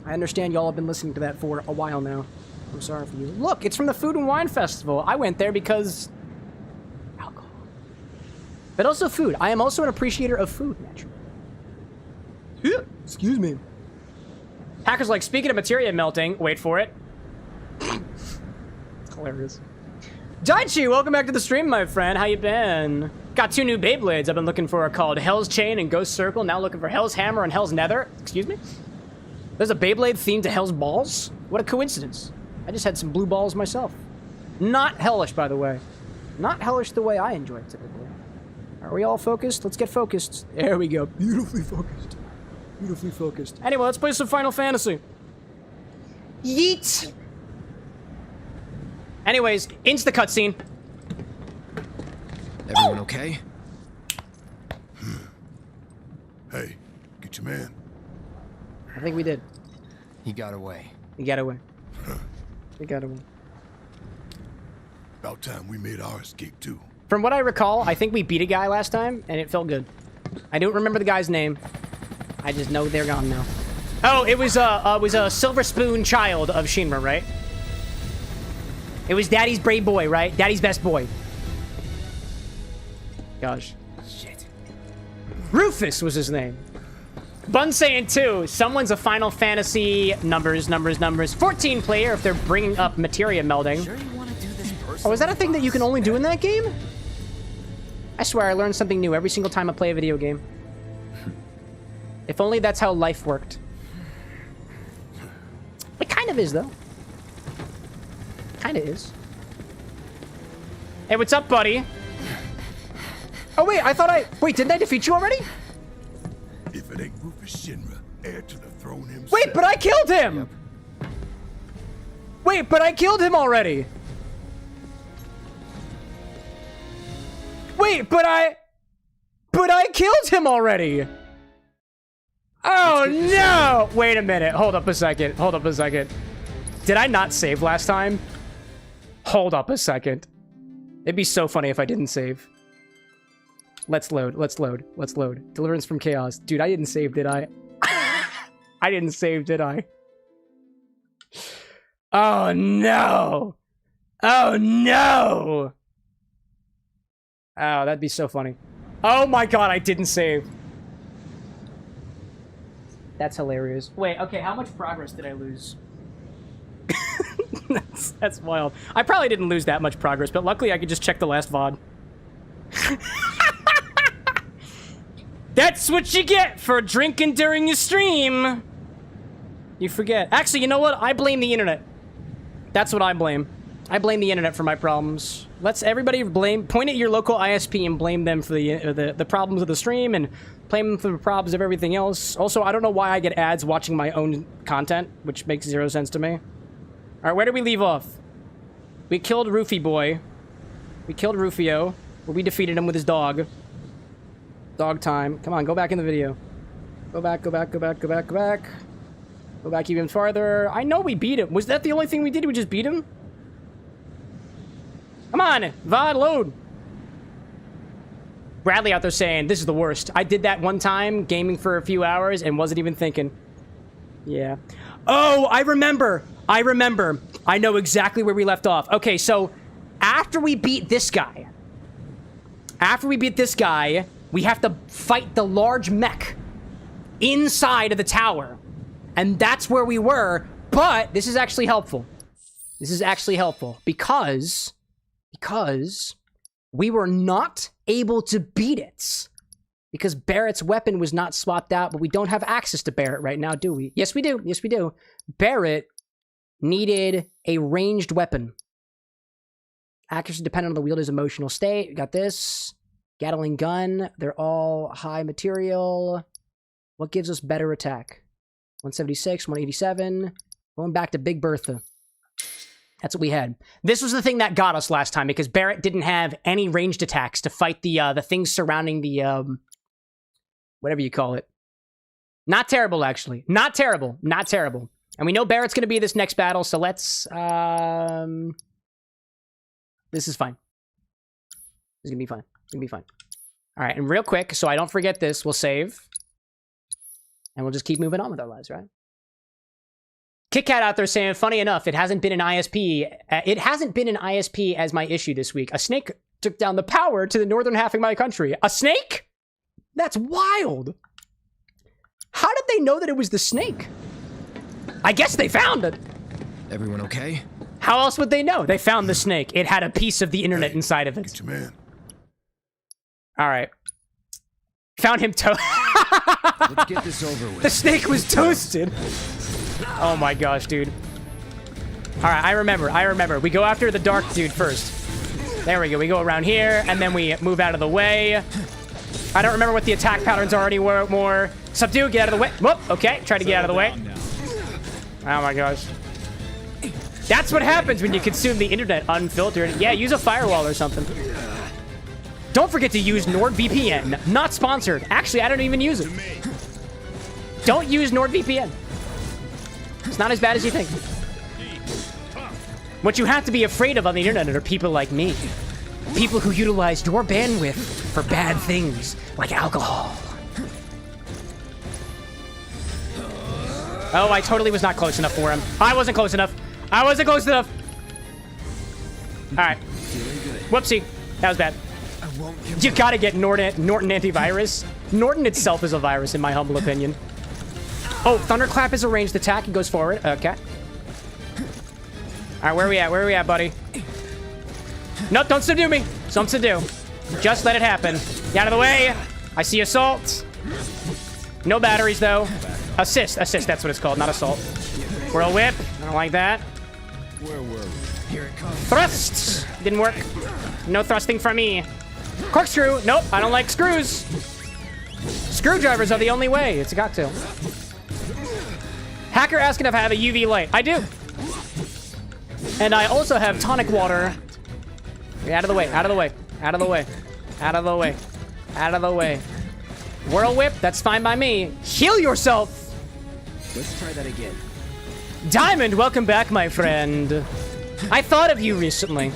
I understand y'all have been listening to that for a while now. I'm sorry for you. Look, it's from the Food and Wine Festival. I went there because... alcohol. But also food. I am also an appreciator of food, naturally. Excuse me. Hacker's like, speaking of materia melting, wait for it. Hilarious. Daichi, welcome back to the stream, my friend. How you been? Got 2 new Beyblades I've been looking for called Hell's Chain and Ghost Circle. Now looking for Hell's Hammer and Hell's Nether. Excuse me? There's a Beyblade themed to Hell's Balls? What a coincidence. I just had some blue balls myself. Not hellish, by the way. Not hellish the way I enjoy it, typically. Are we all focused? Let's get focused. There we go. Beautifully focused. Beautifully focused. Anyway, let's play some Final Fantasy. Yeet! Anyways, insta cutscene. Everyone okay? Hey, get your man. I think we did. He got away. He got away. He got away. About time we made our escape too. From what I recall, I think we beat a guy last time, and it felt good. I don't remember the guy's name. I just know they're gone now. Oh, it was a Silver Spoon child of Shinra, right? It was Daddy's brave boy, right? Daddy's best boy. Gosh. Shit. Rufus was his name. Bun saying too, someone's a Final Fantasy numbers 14 player if they're bringing up materia melding. Sure you want to do this personally, Oh, is that a thing that you can boss? only do in that game? I swear I learned something new every single time I play a video game. If only that's how life worked. It kind of is, though. Kind of is. Hey, what's up, buddy? Oh, wait, I thought Wait, didn't I defeat you already? If it ain't Rufus Shinra, heir to the throne himself. Wait, but I killed him! Yep. Wait, but I killed him already! Wait, but I killed him already! Oh, no! Wait a minute. Hold up a second. Did I not save last time? Hold up a second. It'd be so funny if I didn't save. Let's load. Deliverance from Chaos. Dude, I didn't save, did I? I didn't save, did I? Oh, no! Oh, no! Oh, that'd be so funny. Oh my god, I didn't save. That's hilarious. Wait, okay, how much progress did I lose? That's wild. I probably didn't lose that much progress, but luckily I could just check the last VOD. That's what you get for drinking during your stream. You forget. Actually, you know what? I blame the internet. That's what I blame. I blame the internet for my problems. Let's everybody point at your local ISP and blame them for the problems of the stream and blame them for the problems of everything else. Also, I don't know why I get ads watching my own content, which makes 0 sense to me. All right, where did we leave off? We killed Rufy Boy. We killed Rufio, but we defeated him with his dog. Dog time. Come on, go back in the video. Go back. Go back even farther. I know we beat him. Was that the only thing we did? We just beat him? Come on, VOD, load. Bradley out there saying, this is the worst. I did that one time, gaming for a few hours, and wasn't even thinking. Yeah. Oh, I remember. I know exactly where we left off. Okay, so after we beat this guy, we have to fight the large mech inside of the tower. And that's where we were, but this is actually helpful. Because we were not able to beat it. Because Barrett's weapon was not swapped out, but we don't have access to Barrett right now, do we? Yes, we do. Barrett needed a ranged weapon. Accuracy dependent on the wielder's emotional state. We got this. Gatling gun. They're all high material. What gives us better attack? 176, 187. Going back to Big Bertha. That's what we had. This was the thing that got us last time because Barrett didn't have any ranged attacks to fight the things surrounding the whatever you call it. Not terrible, actually. Not terrible. Not terrible. And we know Barrett's going to be this next battle, so let's this is fine. This is going to be fine. It's going to be fine. All right, and real quick, so I don't forget this, we'll save. And we'll just keep moving on with our lives, right? Kit Kat out there saying, funny enough, it hasn't been an ISP. It hasn't been an ISP as my issue this week. A snake took down the power to the northern half of my country. A snake? That's wild. How did they know that it was the snake? I guess they found it. Everyone okay? How else would they know? They found the snake. It had a piece of the internet inside of it. Get your man. All right. Found him Let's get this over with. The snake was toasted. Oh my gosh, dude. All right, I remember. We go after the dark dude first. There we go. We go around here, and then we move out of the way. I don't remember what the attack patterns already were more. Subdue, get out of the way. Whoop, okay, try to get out of the way. Oh my gosh. That's what happens when you consume the internet unfiltered. Yeah, use a firewall or something. Don't forget to use NordVPN. Not sponsored. Actually, I don't even use it. Don't use NordVPN. It's not as bad as you think. What you have to be afraid of on the internet are people like me. People who utilize your bandwidth for bad things, like alcohol. Oh, I totally was not close enough for him. I wasn't close enough. I wasn't close enough. All right. Whoopsie. That was bad. You gotta get Norton antivirus. Norton itself is a virus, in my humble opinion. Oh, Thunderclap is a ranged attack. It goes forward. Okay. All right, where are we at? Where are we at, buddy? Nope, don't subdue me. Don't subdue. Just let it happen. Get out of the way. I see assault. No batteries, though. Assist. Assist, that's what it's called, not assault. Whirl whip. I don't like that. Where were we? Here it comes. Thrusts. Didn't work. No thrusting from me. Corkscrew. Nope, I don't like screws. Screwdrivers are the only way. It's got to. Hacker asking if I have a UV light. I do. And I also have tonic water. Out of the way, out of the way, out of the way, out of the way, out of the way. Whirl whip, that's fine by me. Heal yourself. Let's try that again. Diamond, welcome back, my friend. I thought of you recently.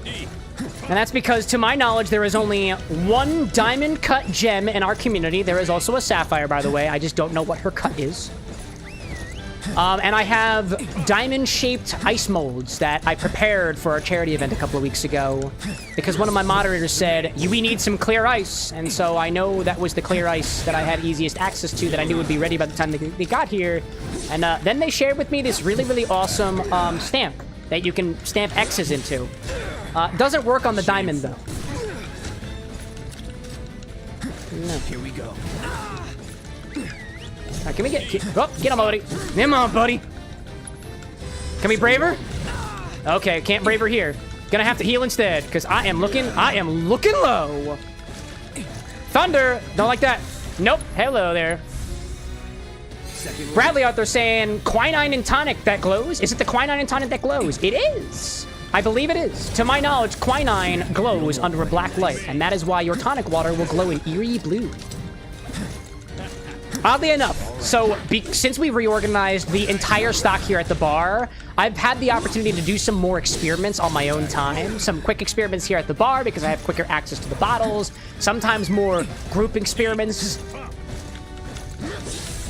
And that's because, to my knowledge, there is only one diamond cut gem in our community. There is also a sapphire, by the way. I just don't know what her cut is. And I have diamond-shaped ice molds that I prepared for our charity event a couple of weeks ago. Because one of my moderators said, we need some clear ice. And so I know that was the clear ice that I had easiest access to, that I knew would be ready by the time they got here. And then they shared with me this really, really awesome stamp that you can stamp X's into. Doesn't work on the diamond, though. No. Here we go. Can we get him, buddy. Come on, buddy. Can we brave her? Okay, can't brave her here. Gonna have to heal instead, because I am looking low. Thunder, don't like that. Nope, hello there. Bradley out there saying, quinine and tonic that glows. Is it the quinine and tonic that glows? It is. I believe it is. To my knowledge, quinine glows under a black light, and that is why your tonic water will glow an eerie blue. Oddly enough, so since we reorganized the entire stock here at the bar, I've had the opportunity to do some more experiments on my own time. Some quick experiments here at the bar because I have quicker access to the bottles. Sometimes more group experiments,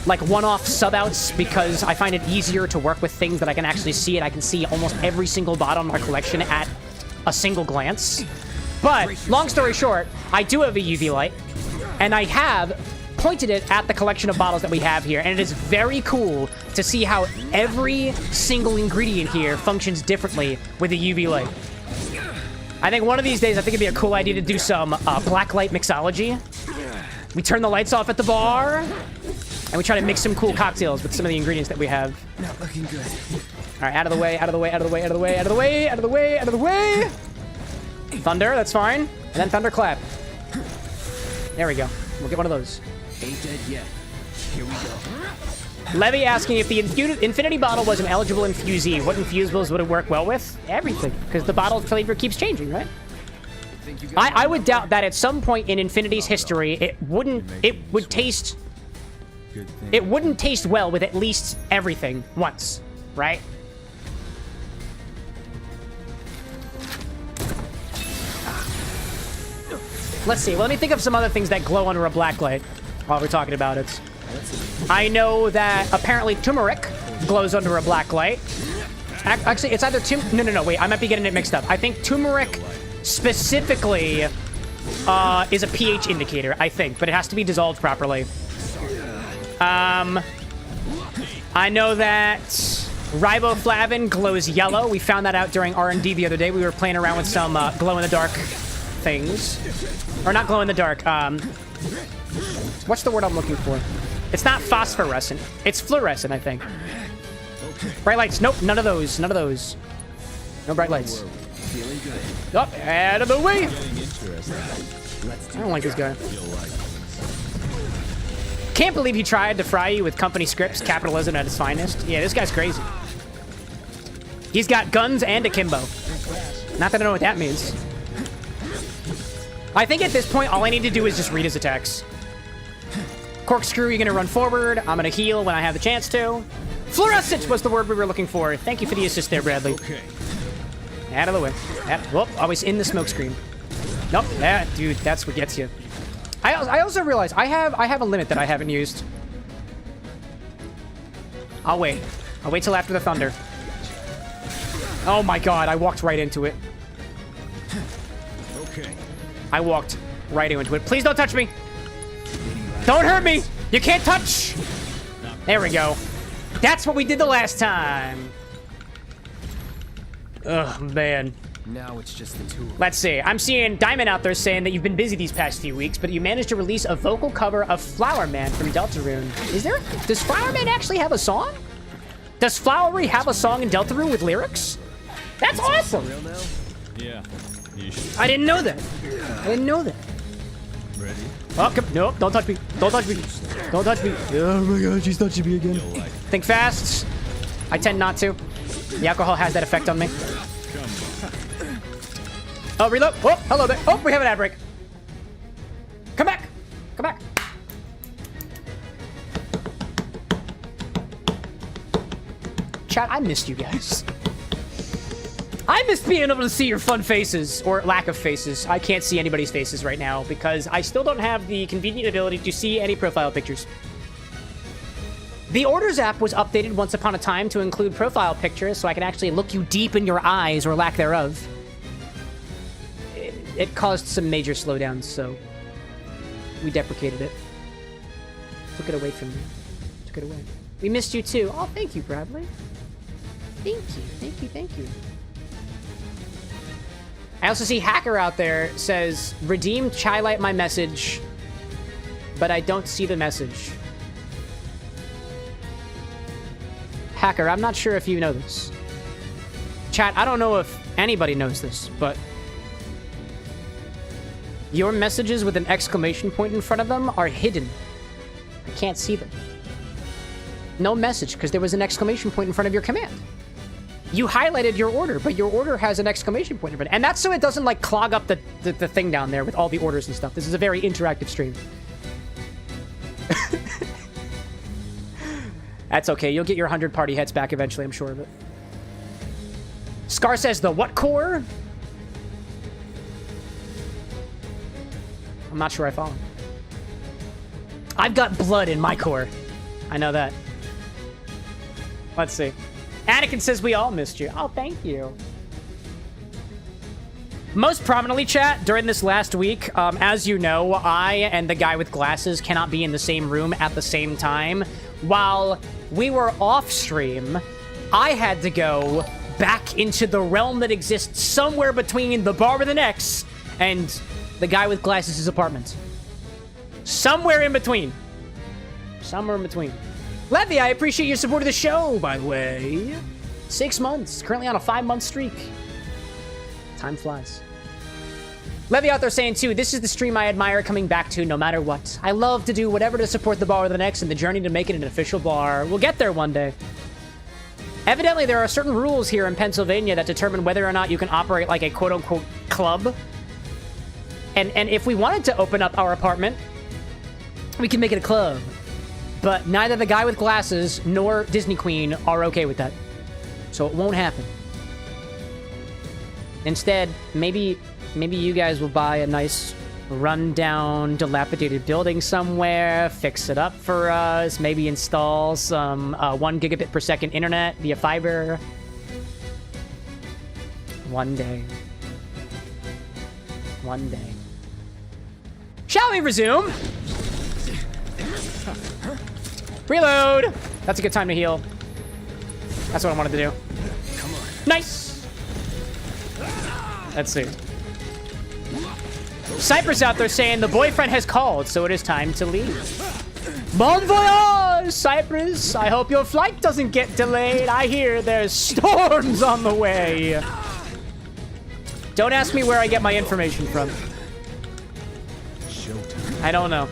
like one-off sub-outs, because I find it easier to work with things that I can actually see, and I can see almost every single bottle in my collection at a single glance. But, long story short, I do have a UV light, and I have pointed it at the collection of bottles that we have here, and it is very cool to see how every single ingredient here functions differently with a UV light. I think one of these days, I think it'd be a cool idea to do some black light mixology. We turn the lights off at the bar, and we try to mix some cool cocktails with some of the ingredients that we have. Not looking good. All right, out of the way, out of the way, out of the way, out of the way, out of the way, out of the way, out of the way. Thunder, that's fine. And then thunderclap. There we go. We'll get one of those. Ain't dead yet. Here we go. Levy asking if the Infinity bottle was an eligible infusee, what infusables would it work well with? Everything, because the bottle flavor keeps changing, right? I would doubt that at some point in Infinity's history, it wouldn't taste well with at least everything once, right? Let's see. Let me think of some other things that glow under a black light while we're talking about it. I know that apparently turmeric glows under a black light. Actually, it's either no, wait. I might be getting it mixed up. I think turmeric specifically is a pH indicator, I think, but it has to be dissolved properly. I know that riboflavin glows yellow. We found that out during R&D the other day. We were playing around with some glow-in-the-dark things. Or not glow-in-the-dark. What's the word I'm looking for? It's not phosphorescent. It's fluorescent, I think. Bright lights. Nope, none of those. None of those. No bright lights. Oh, out of the way! I don't like this guy. Can't believe he tried to fry you with company scripts, capitalism at its finest. Yeah, this guy's crazy. He's got guns and akimbo. Not that I know what that means. I think at this point, all I need to do is just read his attacks. Corkscrew, you're gonna run forward. I'm gonna heal when I have the chance to. Fluorescent was the word we were looking for. Thank you for the assist there, Bradley. Okay. Out of the way. Whoop, always in the smoke screen. Nope, dude, that's what gets you. I also realize I have a limit that I haven't used. I'll wait. I'll wait till after the thunder. Oh my god, I walked right into it. Okay. I walked right into it. Please don't touch me. Don't hurt me. You can't touch. There we go. That's what we did the last time. Ugh, man. Now it's just the two. Let's see. I'm seeing Diamond out there saying that you've been busy these past few weeks, but you managed to release a vocal cover of Flower Man from Deltarune. Does Flower Man actually have a song? Does Flowery have a song in Deltarune with lyrics? That's awesome. Real now? Yeah. I didn't know that. I didn't know that. Ready? Oh, come, nope, don't touch me. Don't touch me. Don't touch me. Oh my god, she's touching me again. Think fast. I tend not to. The alcohol has that effect on me. Oh, reload. Oh, hello there. Oh, we have an ad break. Come back. Come back. Chat, I missed you guys. I miss being able to see your fun faces, or lack of faces. I can't see anybody's faces right now because I still don't have the convenient ability to see any profile pictures. The Orders app was updated once upon a time to include profile pictures so I can actually look you deep in your eyes, or lack thereof. It caused some major slowdowns, so we deprecated it. Took it away from me. Took it away. We missed you too. Oh, thank you, Bradley. Thank you, thank you, thank you. I also see Hacker out there says, redeemed highlight my message, but I don't see the message. Hacker, I'm not sure if you know this. Chat, I don't know if anybody knows this, but your messages with an exclamation point in front of them are hidden. I can't see them. No message, because there was an exclamation point in front of your command. You highlighted your order, but your order has an exclamation point in front. And that's so it doesn't, like, clog up the thing down there with all the orders and stuff. This is a very interactive stream. That's okay. You'll get your 100 party heads back eventually, I'm sure of it. Scar says, the what core? I'm not sure I follow. I've got blood in my core. I know that. Let's see. Anakin says we all missed you. Oh, thank you. Most prominently, chat, during this last week, as you know, I and the guy with glasses cannot be in the same room at the same time. While we were off stream, I had to go back into the realm that exists somewhere between the bar with an X and the guy with glasses' apartment. Somewhere in between. Somewhere in between. Levy, I appreciate your support of the show, by the way. 6 months. Currently on a 5-month streak. Time flies. Levy out there saying, too, this is the stream I admire coming back to no matter what. I love to do whatever to support the bar with the next and the journey to make it an official bar. We'll get there one day. Evidently, there are certain rules here in Pennsylvania that determine whether or not you can operate like a quote-unquote club. And if we wanted to open up our apartment, we can make it a club. But neither the guy with glasses nor Disney Queen are okay with that. So it won't happen. Instead, maybe you guys will buy a nice run-down, dilapidated building somewhere, fix it up for us, maybe install some 1 gigabit per second internet via fiber. One day. One day. Shall we resume? Reload! That's a good time to heal. That's what I wanted to do. Come on. Nice! Let's see. Cypress out there saying the boyfriend has called, so it is time to leave. Bon voyage, Cypress. I hope your flight doesn't get delayed. I hear there's storms on the way. Don't ask me where I get my information from. I don't know.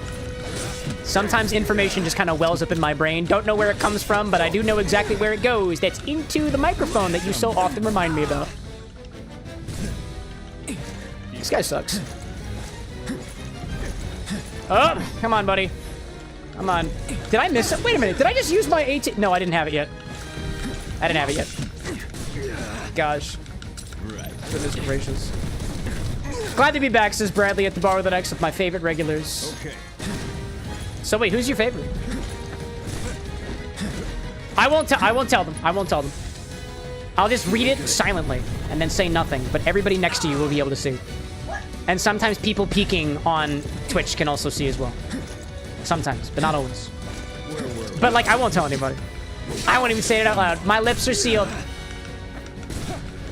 Sometimes information just kind of wells up in my brain. Don't know where it comes from, but I do know exactly where it goes. That's into the microphone that you so often remind me about. This guy sucks. Oh, come on, buddy. Come on. Did I miss it? Wait a minute. Did I just use my 18? No, I didn't have it yet. I didn't have it yet. Gosh. Goodness gracious. Glad to be back, says Bradley at the bar with an X with my favorite regulars. Okay. So wait, who's your favorite? I won't tell them. I won't tell them. I'll just read it silently and then say nothing, but everybody next to you will be able to see. And sometimes people peeking on Twitch can also see as well. Sometimes, but not always. But like, I won't tell anybody. I won't even say it out loud. My lips are sealed.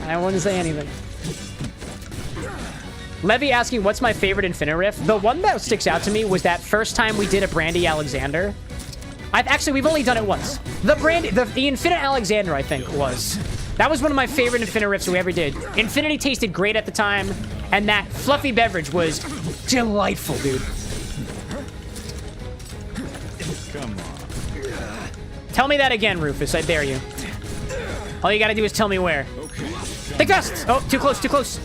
I wouldn't say anything. Levy asking, what's my favorite Infini-Riff? The one that sticks out to me was that first time we did a Brandy Alexander. We've only done it once. The Infinite Alexander, I think, was. That was one of my favorite Infini-Riffs we ever did. Infinity tasted great at the time, and that fluffy beverage was delightful, dude. Come on. Tell me that again, Rufus. I dare you. All you gotta do is tell me where. Okay. Take dust! Oh, too close, too close.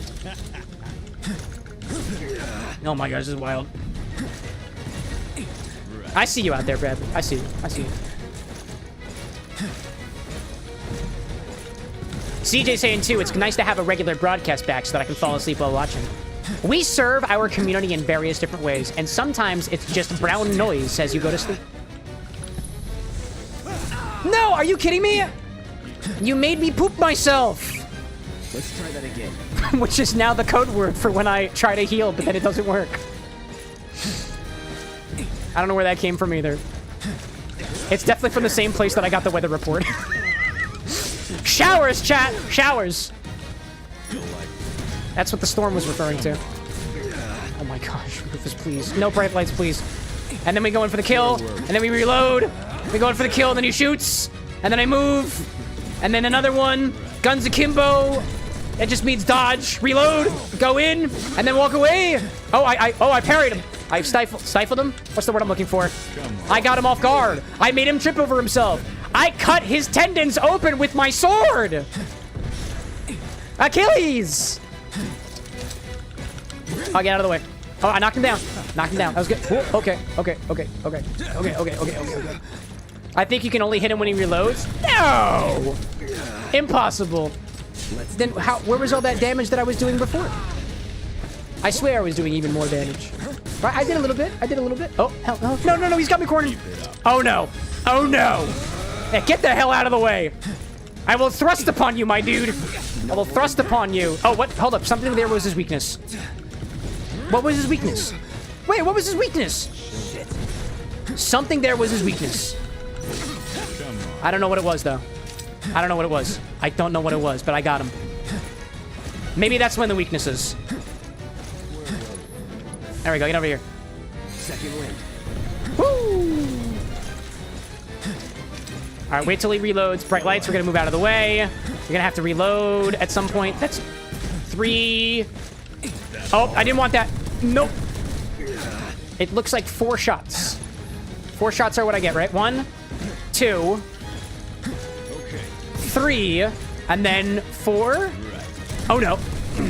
Oh my gosh, this is wild. I see you out there, Bradley. I see you. I see you. CJ saying too, it's nice to have a regular broadcast back so that I can fall asleep while watching. We serve our community in various different ways, and sometimes it's just brown noise as you go to sleep. No, are you kidding me? You made me poop myself. Let's try that again. Which is now the code word for when I try to heal, but then it doesn't work. I don't know where that came from either. It's definitely from the same place that I got the weather report. Showers, chat! Showers! That's what the storm was referring to. Oh my gosh, Rufus, please. No bright lights, please. And then we go in for the kill, and then we reload. We go in for the kill, and then he shoots. And then I move. And then another one. Guns akimbo. It just means dodge, reload, go in, and then walk away. Oh, I parried him. I stifled him? What's the word I'm looking for? I got him off guard. I made him trip over himself. I cut his tendons open with my sword. Achilles. I'll get out of the way. Oh, I knocked him down. Knocked him down. That was good. Ooh, okay. I think you can only hit him when he reloads. No! Impossible. Then where was all that damage that I was doing before? I swear I was doing even more damage. Right, I did a little bit. Oh, hell no. No, he's got me cornered. Oh no. Yeah, get the hell out of the way. I will thrust upon you, my dude. I will thrust upon you. Oh, what? Hold up. Something there was his weakness. What was his weakness? Wait, what was his weakness? Something there was his weakness. I don't know what it was, though. I don't know what it was, but I got him. Maybe that's when the weakness is. There we go. Get over here. Second wind. Woo! All right, wait till he reloads. Bright lights. We're gonna move out of the way. You're gonna have to reload at some point. That's 3, Oh, I didn't want that. Nope. It looks like 4 shots. 4 shots are what I get, right? 1, 2, 3, and then 4. Oh, no.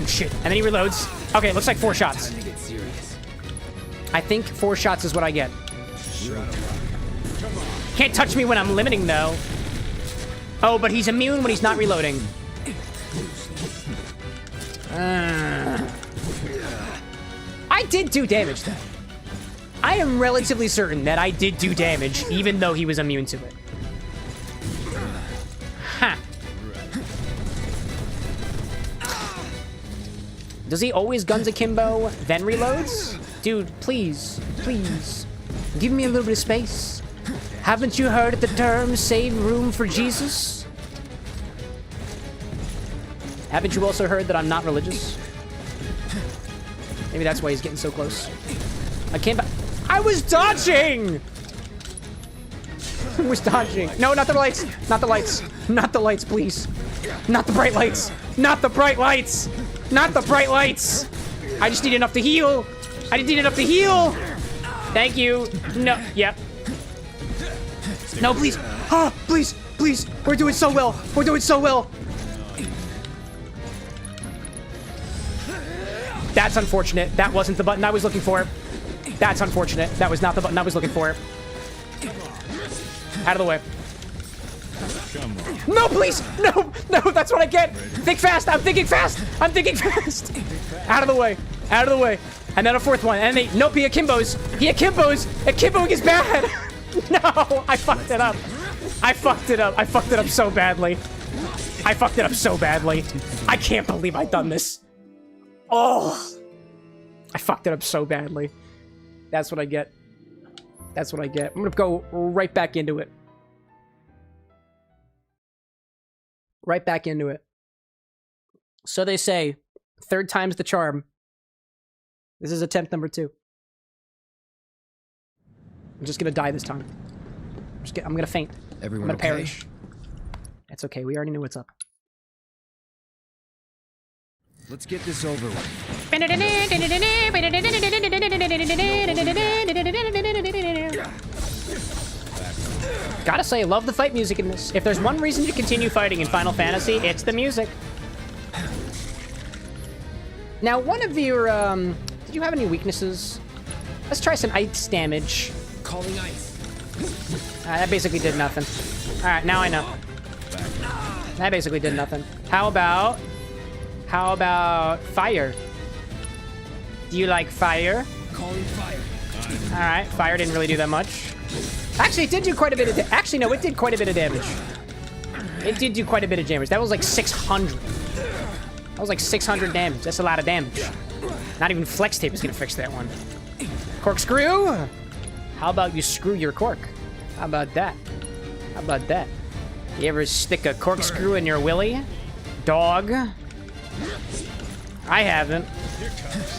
Shit. And then he reloads. Okay, it looks like 4 shots. Time to get serious. I think 4 shots is what I get. Can't touch me when I'm limiting, though. Oh, but he's immune when he's not reloading. I did do damage, though. I am relatively certain that I did do damage, even though he was immune to it. Huh. Does he always guns akimbo, then reloads? Dude, please, please. Give me a little bit of space. Haven't you heard the term, save room for Jesus? Haven't you also heard that I'm not religious? Maybe that's why he's getting so close. Akimbo. I was dodging! I was dodging. No, not the lights. Not the lights. Not the lights, please. Not the bright lights. Not the bright lights. Not the bright lights. I just need enough to heal. I just need enough to heal. Thank you. No. Yep. No, please. Ah, please. Please. We're doing so well. We're doing so well. That's unfortunate. That wasn't the button I was looking for. That's unfortunate. That was not the button I was looking for. Out of the way. No, please! No! No, that's what I get! Think fast! I'm thinking fast! I'm thinking fast! Out of the way. Out of the way. And then a 4th one. And they... Nope, he akimbos. He akimbos! Akimboing is bad! No! I fucked it up. I fucked it up. I fucked it up so badly. I fucked it up so badly. I can't believe I've done this. Oh! I fucked it up so badly. That's what I get. That's what I get. I'm gonna go right back into it. Right back into it. So they say, 3rd time's the charm. This is attempt number 2. I'm just gonna die this time. I'm gonna faint. Everyone I'm gonna okay? perish. That's okay, we already knew what's up. Let's get this over with. Gotta say, I love the fight music in this. If there's one reason to continue fighting in Final Fantasy, it's the music. Now, one of your, did you have any weaknesses? Let's try some ice damage. Calling ice. That basically did nothing. Alright, now I know. That basically did nothing. How about fire? Do you like fire? Calling fire. Alright, fire didn't really do that much. Actually, it did do quite a bit of actually, no, it did quite a bit of damage. It did do quite a bit of damage. That was like 600. That was like 600 damage. That's a lot of damage. Not even flex tape is gonna fix that one. Corkscrew? How about you screw your cork? How about that? How about that? You ever stick a corkscrew in your willy? Dog? I haven't.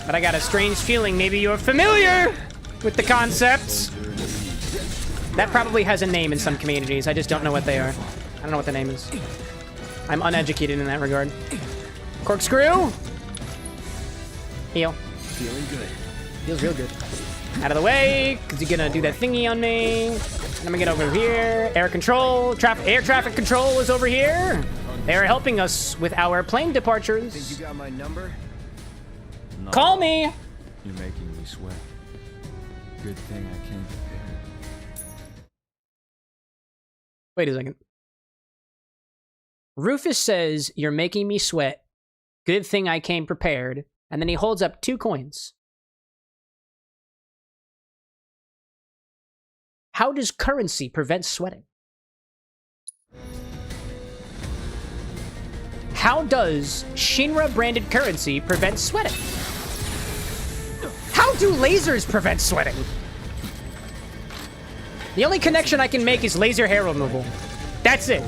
But I got a strange feeling maybe you're familiar with the concepts. That probably has a name in some communities. I just don't know what they are. I don't know what the name is. I'm uneducated in that regard. Corkscrew? Heal. Feeling good. Feels real good. Out of the way, because you're gonna do that thingy on me. And I'm gonna get over here. Air control. Air traffic control is over here. They're helping us with our plane departures. Think you got my number? Call me! You're making me sweat. Good thing I came prepared. Wait a second. Rufus says, "You're making me sweat. Good thing I came prepared." And then he holds up 2 coins. How does currency prevent sweating? How does Shinra branded currency prevent sweating? How do lasers prevent sweating? The only connection I can make is laser hair removal. That's it.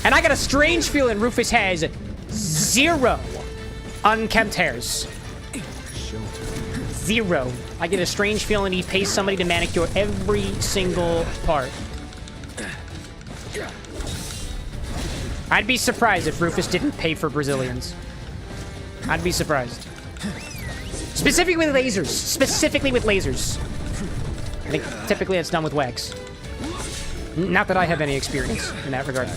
And I got a strange feeling Rufus has 0 unkempt hairs. 0. I get a strange feeling he pays somebody to manicure every single part. I'd be surprised if Rufus didn't pay for Brazilians. I'd be surprised. Specifically with lasers. Specifically with lasers. I think typically it's done with wax. Not that I have any experience in that regard.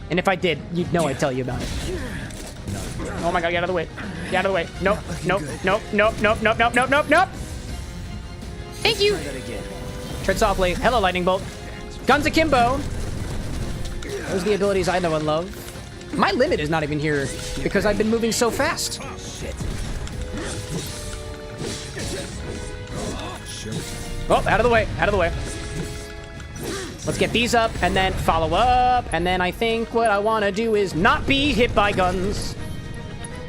And if I did, you'd know I'd tell you about it. Oh my god, get out of the way. Get out of the way. Nope, nope, nope, nope, nope, nope, nope, nope, nope, nope. Thank you. Tread softly. Hello, lightning bolt. Guns akimbo. Those are the abilities I know and love. My limit is not even here because I've been moving so fast. Oh, out of the way, out of the way. Let's get these up and then follow up. And then I think what I want to do is not be hit by guns.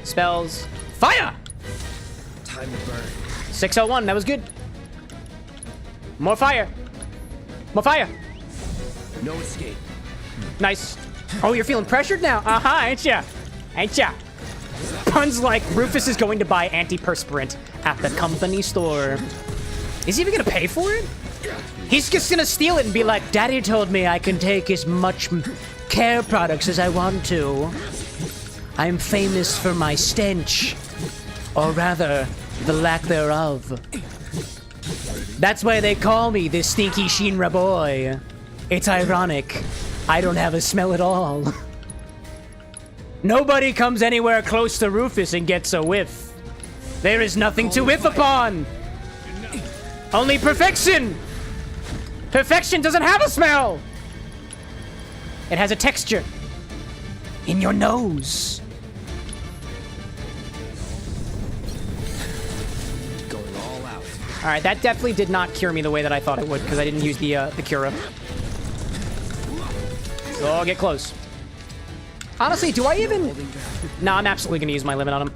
Spells. Fire! Time to burn. 601, that was good. More fire. More fire. No escape. Nice. Oh, you're feeling pressured now? Uh-huh, ain't ya? Ain't ya? Puns like Rufus is going to buy antiperspirant at the company store. Is he even gonna pay for it? He's just gonna steal it and be like, Daddy told me I can take as much care products as I want to. I'm famous for my stench. Or rather, the lack thereof. That's why they call me the stinky Shinra boy. It's ironic. I don't have a smell at all. Nobody comes anywhere close to Rufus and gets a whiff. There is nothing to whiff upon. Only perfection. Perfection doesn't have a smell. It has a texture. In your nose. Going all out. All right, that definitely did not cure me the way that I thought it would because I didn't use the Cura. Oh, get close. Honestly, do I even... No, I'm absolutely going to use my limit on him.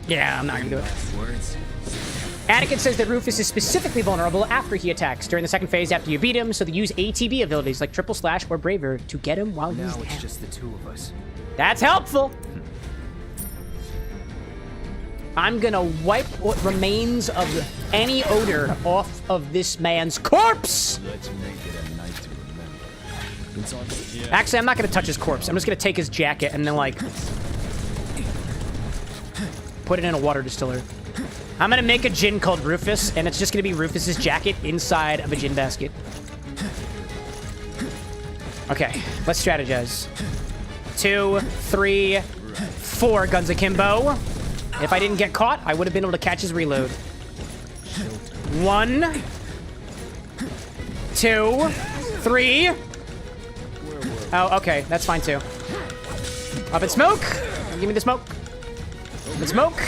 Yeah, I'm not going to do it. Words. Anakin says that Rufus is specifically vulnerable after he attacks during the second phase after you beat him, so they use ATB abilities like Triple Slash or Braver to get him while he's Now down. it's just the two of us. That's helpful. I'm gonna wipe what remains of any odor off of this man's corpse. Let's make it a night to remember. It's on. Yeah. Actually, I'm not gonna touch his corpse. I'm just gonna take his jacket and then, like, put it in a water distiller. I'm gonna make a gin called Rufus, and it's just gonna be Rufus's jacket inside of a gin basket. Okay, let's strategize. 2, 3, 4 guns akimbo. If I didn't get caught, I would have been able to catch his reload. 1, 2, 3. Oh, okay, that's fine too. Up in smoke. Give me the smoke. Up in smoke.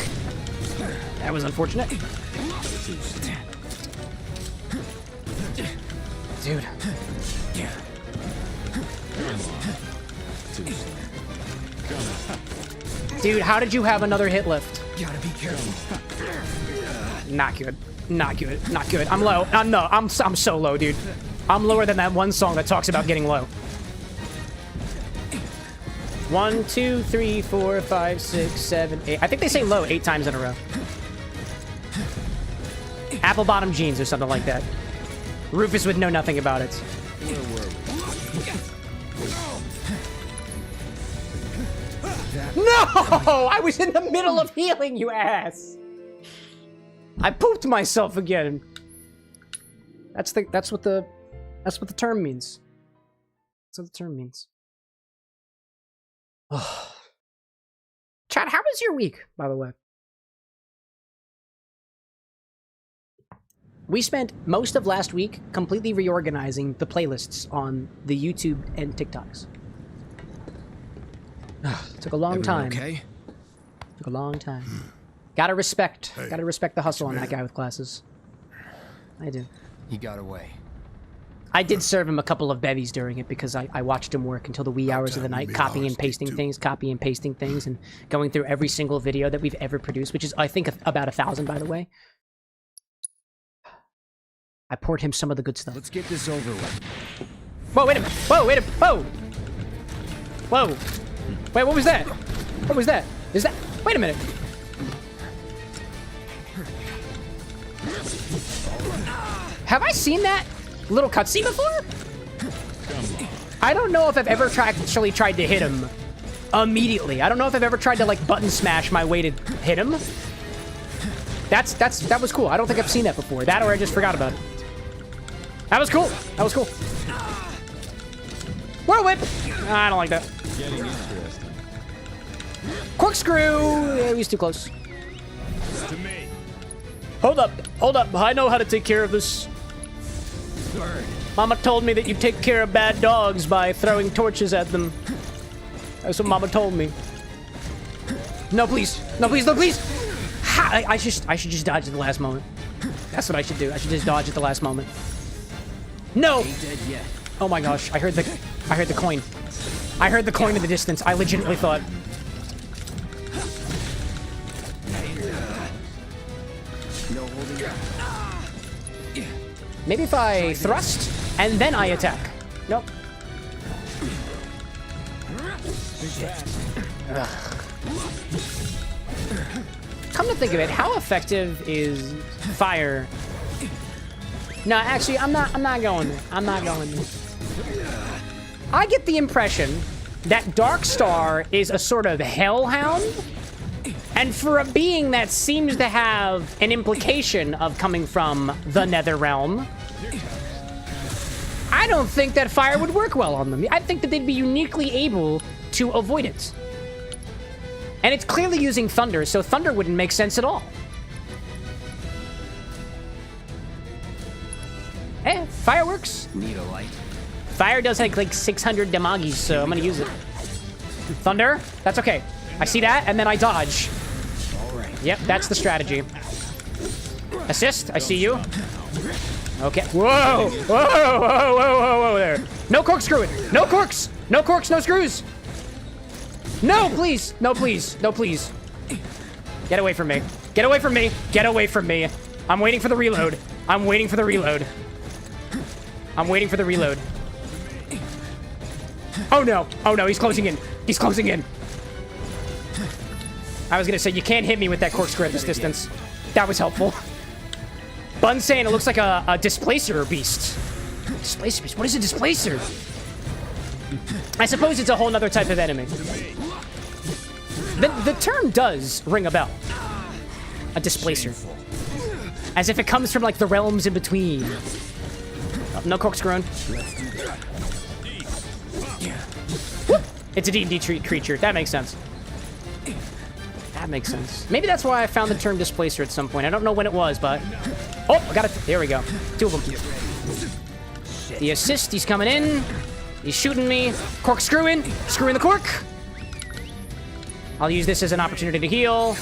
That was unfortunate. Dude. Dude, how did you have another hit lift? Gotta be careful. Not good. Not good. Not good. I'm low. I'm so low, dude. I'm lower than that one song that talks about getting low. 1, 2, 3, 4, 5, 6, 7, 8. I think they say low 8 times in a row. Apple bottom jeans or something like that. Rufus would know nothing about it. No! I was in the middle of healing, you ass! I pooped myself again. That's what the term means. That's what the term means. Chad, how was your week, by the way? We spent most of last week completely reorganizing the playlists on the YouTube and TikToks. Took a long time. Okay. Took a long time. Gotta respect the hustle on that guy with glasses. I do. He got away. I did serve him a couple of bevies during it because I watched him work until the wee hours of the night, copying and pasting things, and going through every single video that we've ever produced, which is, I think, about 1,000, by the way. I poured him some of the good stuff. Let's get this over with. Whoa, wait a minute. Whoa, wait a minute. Whoa. Whoa. Wait, what was that? What was that? Is that... Wait a minute. Have I seen that little cutscene before? I don't know if I've ever actually tried to hit him. immediately. I don't know if I've ever tried to like button smash my way to hit him. That was cool. I don't think I've seen that before. That or I just forgot about it. That was cool. That was cool. Whirl whip. I don't like that. Getting interesting. Corkscrew. Yeah, he's too close. To me. Hold up. Hold up. I know how to take care of this. Mama told me that you take care of bad dogs by throwing torches at them. That's what Mama told me. No, please. No, please. No, please. Ha! I should just dodge at the last moment. That's what I should do. I should just dodge at the last moment. No! Oh my gosh. I heard the coin. I heard the coin in the distance. I legitimately thought. Maybe if I thrust and then I attack. Nope. Ugh. Come to think of it, how effective is fire? No, actually, I'm not going there. I'm not going there. I get the impression that Darkstar is a sort of hellhound, and for a being that seems to have an implication of coming from the Nether Realm, I don't think that fire would work well on them. I think that they'd be uniquely able to avoid it. And it's clearly using thunder, so thunder wouldn't make sense at all. Eh, fireworks. Need a light. Fire does like 600 damages, so I'm gonna use it. Thunder, that's okay. I see that, and then I dodge. All right. Yep, that's the strategy. Assist, I see you. Okay. Whoa! Whoa! Whoa! Whoa! Whoa! Whoa! There. No corkscrewing. No corks. No corks. No screws. No, please. No, please. No, please. Get away from me. Get away from me. Get away from me. I'm waiting for the reload. I'm waiting for the reload. I'm waiting for the reload. Oh no. Oh no, he's closing in. He's closing in. I was gonna say, you can't hit me with that corkscrew at this distance. That was helpful. Bun's saying it looks like a displacer beast. Displacer beast? What is a displacer? I suppose it's a whole nother type of enemy. The term does ring a bell. A displacer. As if it comes from like the realms in between. Oh, no corkscrewing. Whoop. It's a D&D creature. That makes sense. That makes sense. Maybe that's why I found the term displacer at some point. I don't know when it was, but... Oh, I got it. There we go. Two of them. The assist, he's coming in. He's shooting me. Corkscrewing. Screwing the cork. I'll use this as an opportunity to heal.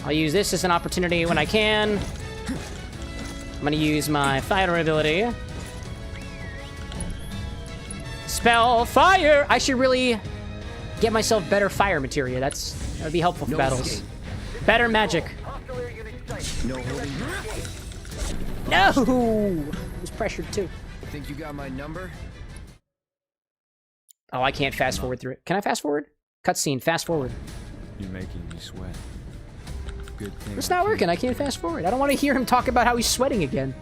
I'll use this as an opportunity when I can. I'm going to use my fire ability. Spell fire. I should really get myself better fire materia. That would be helpful for battles. Better magic. No holding. No! I was pressured too. Think you got my number? Oh, I can't fast forward through it. Can I fast forward? Cutscene, fast forward. You're making me sweat. Good thing. It's not working. I can't fast forward. I don't want to hear him talk about how he's sweating again.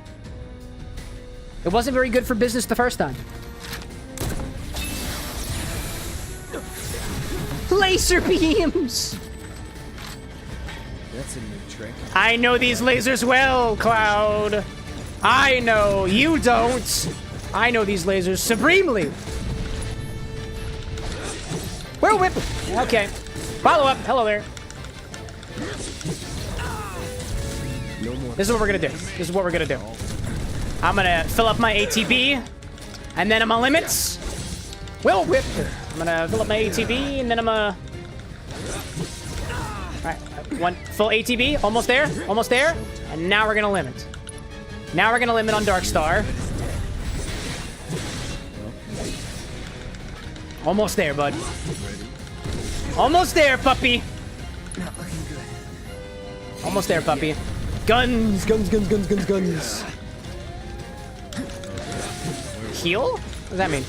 It wasn't very good for business the first time. Laser beams! That's a new trick. I know these lasers well, Cloud. I know. You don't. I know these lasers supremely. Whirl whip. Okay. Follow up. Hello there. No more. This is what we're gonna do. This is what we're gonna do. I'm gonna fill up my ATB, and then I'm gonna limits. Whirl whip. I'm gonna fill up my ATB, and then I'm gonna... Alright, one full ATB, almost there, and now we're gonna limit. Now we're gonna limit on Darkstar. Almost there, bud. Almost there, puppy. Not looking good. Almost there, puppy. Guns, guns, guns, guns, guns, guns. Heal? What does that mean?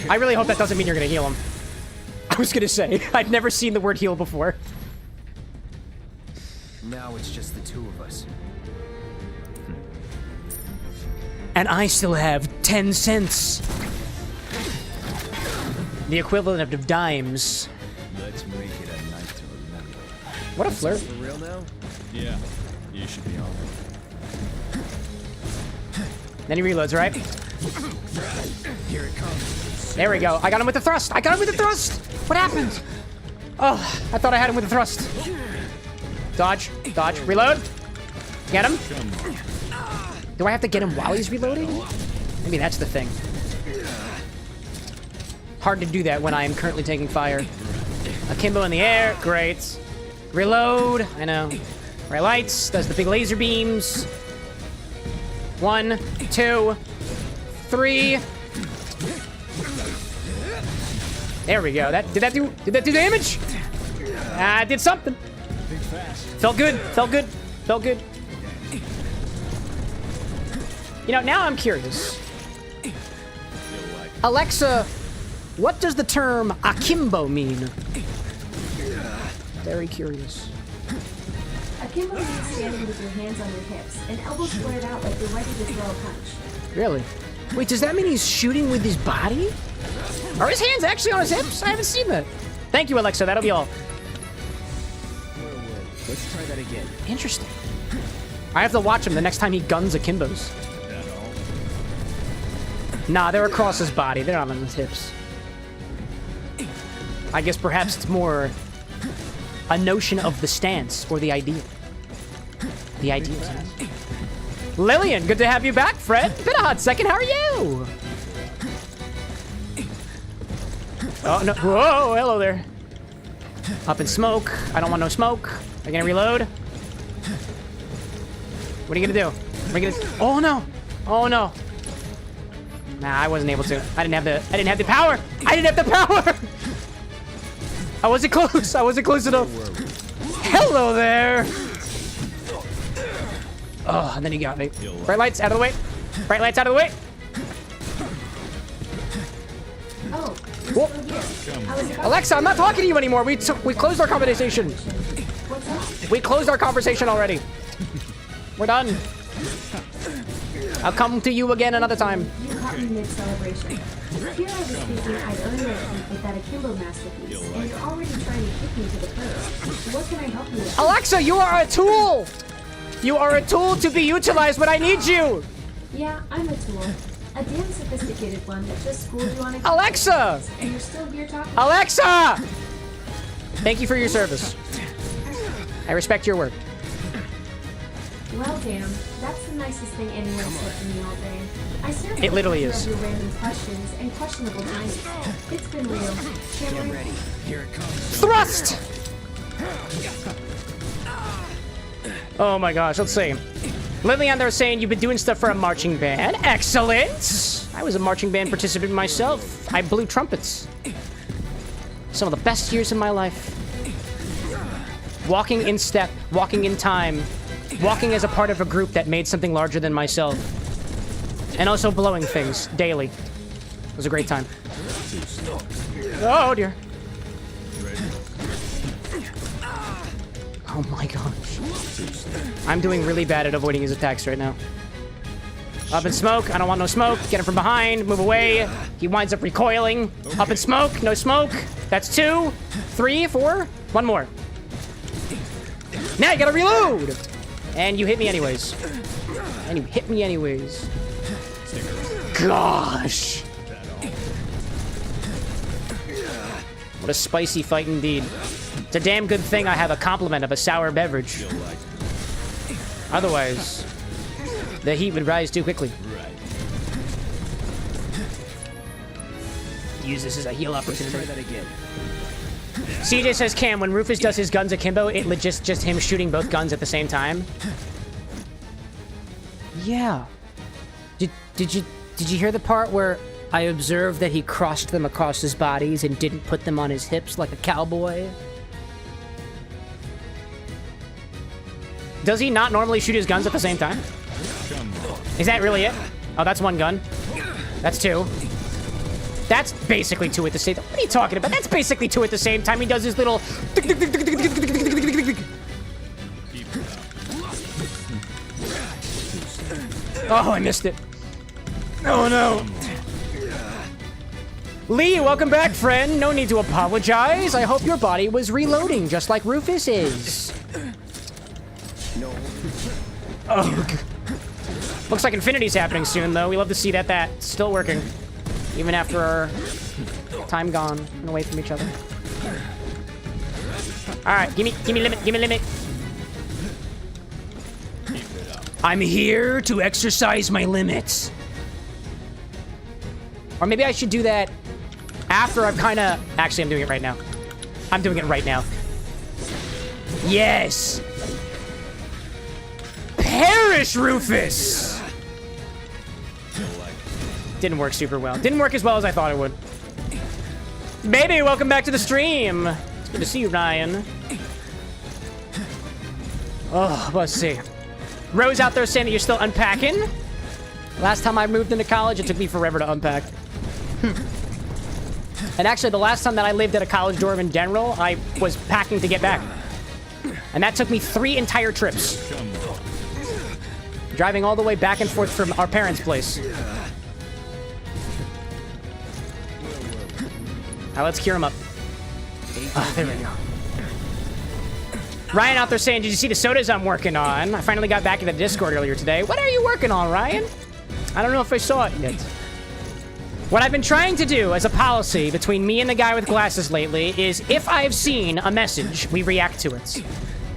I really hope that doesn't mean you're gonna heal him. I was gonna say, I'd never seen the word heal before. Now it's just the two of us. And I still have 10 cents. The equivalent of dimes. Let's make it a night to remember. What a flirt. For real now? Yeah, you should be on it. Then he reloads, right? Here it comes. There we go. I got him with the thrust. I got him with the thrust. What happened? Oh, I thought I had him with the thrust. Dodge. Dodge. Reload. Get him. Do I have to get him while he's reloading? Maybe that's the thing. Hard to do that when I am currently taking fire. Akimbo in the air. Great. Reload. I know. Right lights. Does the big laser beams. 1, 2, 3. There we go. Did that do damage? Ah, it did something. Felt good. Felt good. Felt good. You know, now I'm curious. Alexa, what does the term akimbo mean? Very curious. Akimbo means standing with your hands on your hips and elbows squared out like you're ready to throw a punch. Really? Wait, does that mean he's shooting with his body? Are his hands actually on his hips? I haven't seen that. Thank you, Alexa. That'll be all. Let's try that again. Interesting. I have to watch him the next time he guns akimbos. Nah, they're across his body. They're not on his hips. I guess perhaps it's more a notion of the stance or the idea. The idea. Lillian, good to have you back, Fred. Been a hot second. How are you? Oh, no. Whoa, hello there. Up in smoke. I don't want no smoke. Are you gonna reload? What are you gonna do? Are you gonna... Oh, no. Oh, no. Nah, I wasn't able to. I didn't have the power. I didn't have the power. I wasn't close. I wasn't close enough. Hello there. Oh, and then he got me. Bright lights out of the way. Bright lights out of the way. Oh, Whoa. you're still here. I was about Alexa, I'm not talking to you anymore. We closed our conversation. What's up? We closed our conversation already. We're done. I'll come to you again another time. You caught me mid-celebration. Here I was thinking I'd earn my keep with that Akimbo masterpiece, and you're already trying to kick me to the curb. What can I help you with? Alexa, you are a tool. You are a tool to be utilized when I need you. Yeah, I'm a tool. A damn sophisticated one that just schooled you on a Alexa! and you're still here talking. Alexa! Thank you for your service. I respect your work. Well, damn, that's the nicest thing anyone said to me all day. I serve It literally is. your random questions and questionable timing. It's been real. I'm ready. Here it comes. Thrust! Oh my gosh, let's see. Lillian, they're saying you've been doing stuff for a marching band. Excellent! I was a marching band participant myself. I blew trumpets. Some of the best years of my life. Walking in step, walking in time, walking as a part of a group that made something larger than myself. And also blowing things daily. It was a great time. Oh dear. Oh my gosh. I'm doing really bad at avoiding his attacks right now. Up in smoke. I don't want no smoke. Get him from behind. Move away. He winds up recoiling. Up in smoke. No smoke. That's 2, 3, 4. One more. Now you gotta reload! And you hit me anyways. And you hit me anyways. Gosh. What a spicy fight indeed. It's a damn good thing I have a compliment of a sour beverage. Otherwise, the heat would rise too quickly. Use this as a heal opportunity. Try that again. CJ says, Cam, when Rufus does his guns akimbo, it legit just him shooting both guns at the same time. Yeah. Did you hear the part where I observed that he crossed them across his bodies and didn't put them on his hips like a cowboy? Does he not normally shoot his guns at the same time? Is that really it? Oh, that's one gun. That's 2. That's basically 2 at the same time. What are you talking about? That's basically 2 at the same time. He does his little... Oh, I missed it. Oh, no. Lee, welcome back, friend. No need to apologize. I hope your body was reloading, just like Rufus is. No. Ugh. Looks like Infinity's happening soon, though. We love to see that that's still working. Even after our time gone and away from each other. Alright, give me limit. I'm here to exercise my limits. Or maybe I should do that after I've kind of... Actually, I'm doing it right now. I'm doing it right now. Yes! Perish, Rufus! Didn't work super well. Didn't work as well as I thought it would. Baby, welcome back to the stream. It's good to see you, Ryan. Oh, let's see. Rose out there saying that you're still unpacking. Last time I moved into college, it took me forever to unpack. And actually, the last time that I lived at a college dorm in general, I was packing to get back. And that took me 3 entire trips. Driving all the way back and forth from our parents' place. Now let's cure him up. There we go. Ryan out there saying, did you see the sodas I'm working on? I finally got back in the Discord earlier today. What are you working on, Ryan? I don't know if I saw it yet. What I've been trying to do as a policy between me and the guy with glasses lately is if I've seen a message, we react to it.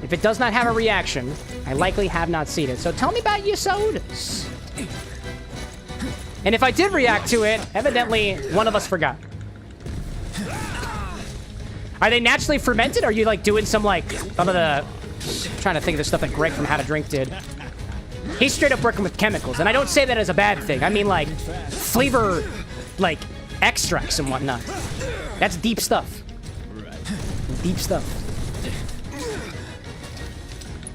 If it does not have a reaction, I likely have not seen it. So tell me about your sodas. And if I did react to it, evidently one of us forgot. Are they naturally fermented? Or are you like doing some like some of the... I'm trying to think of the stuff that Greg from How to Drink did. He's straight up working with chemicals. And I don't say that as a bad thing. I mean like flavor, like extracts and whatnot. That's deep stuff. Deep stuff.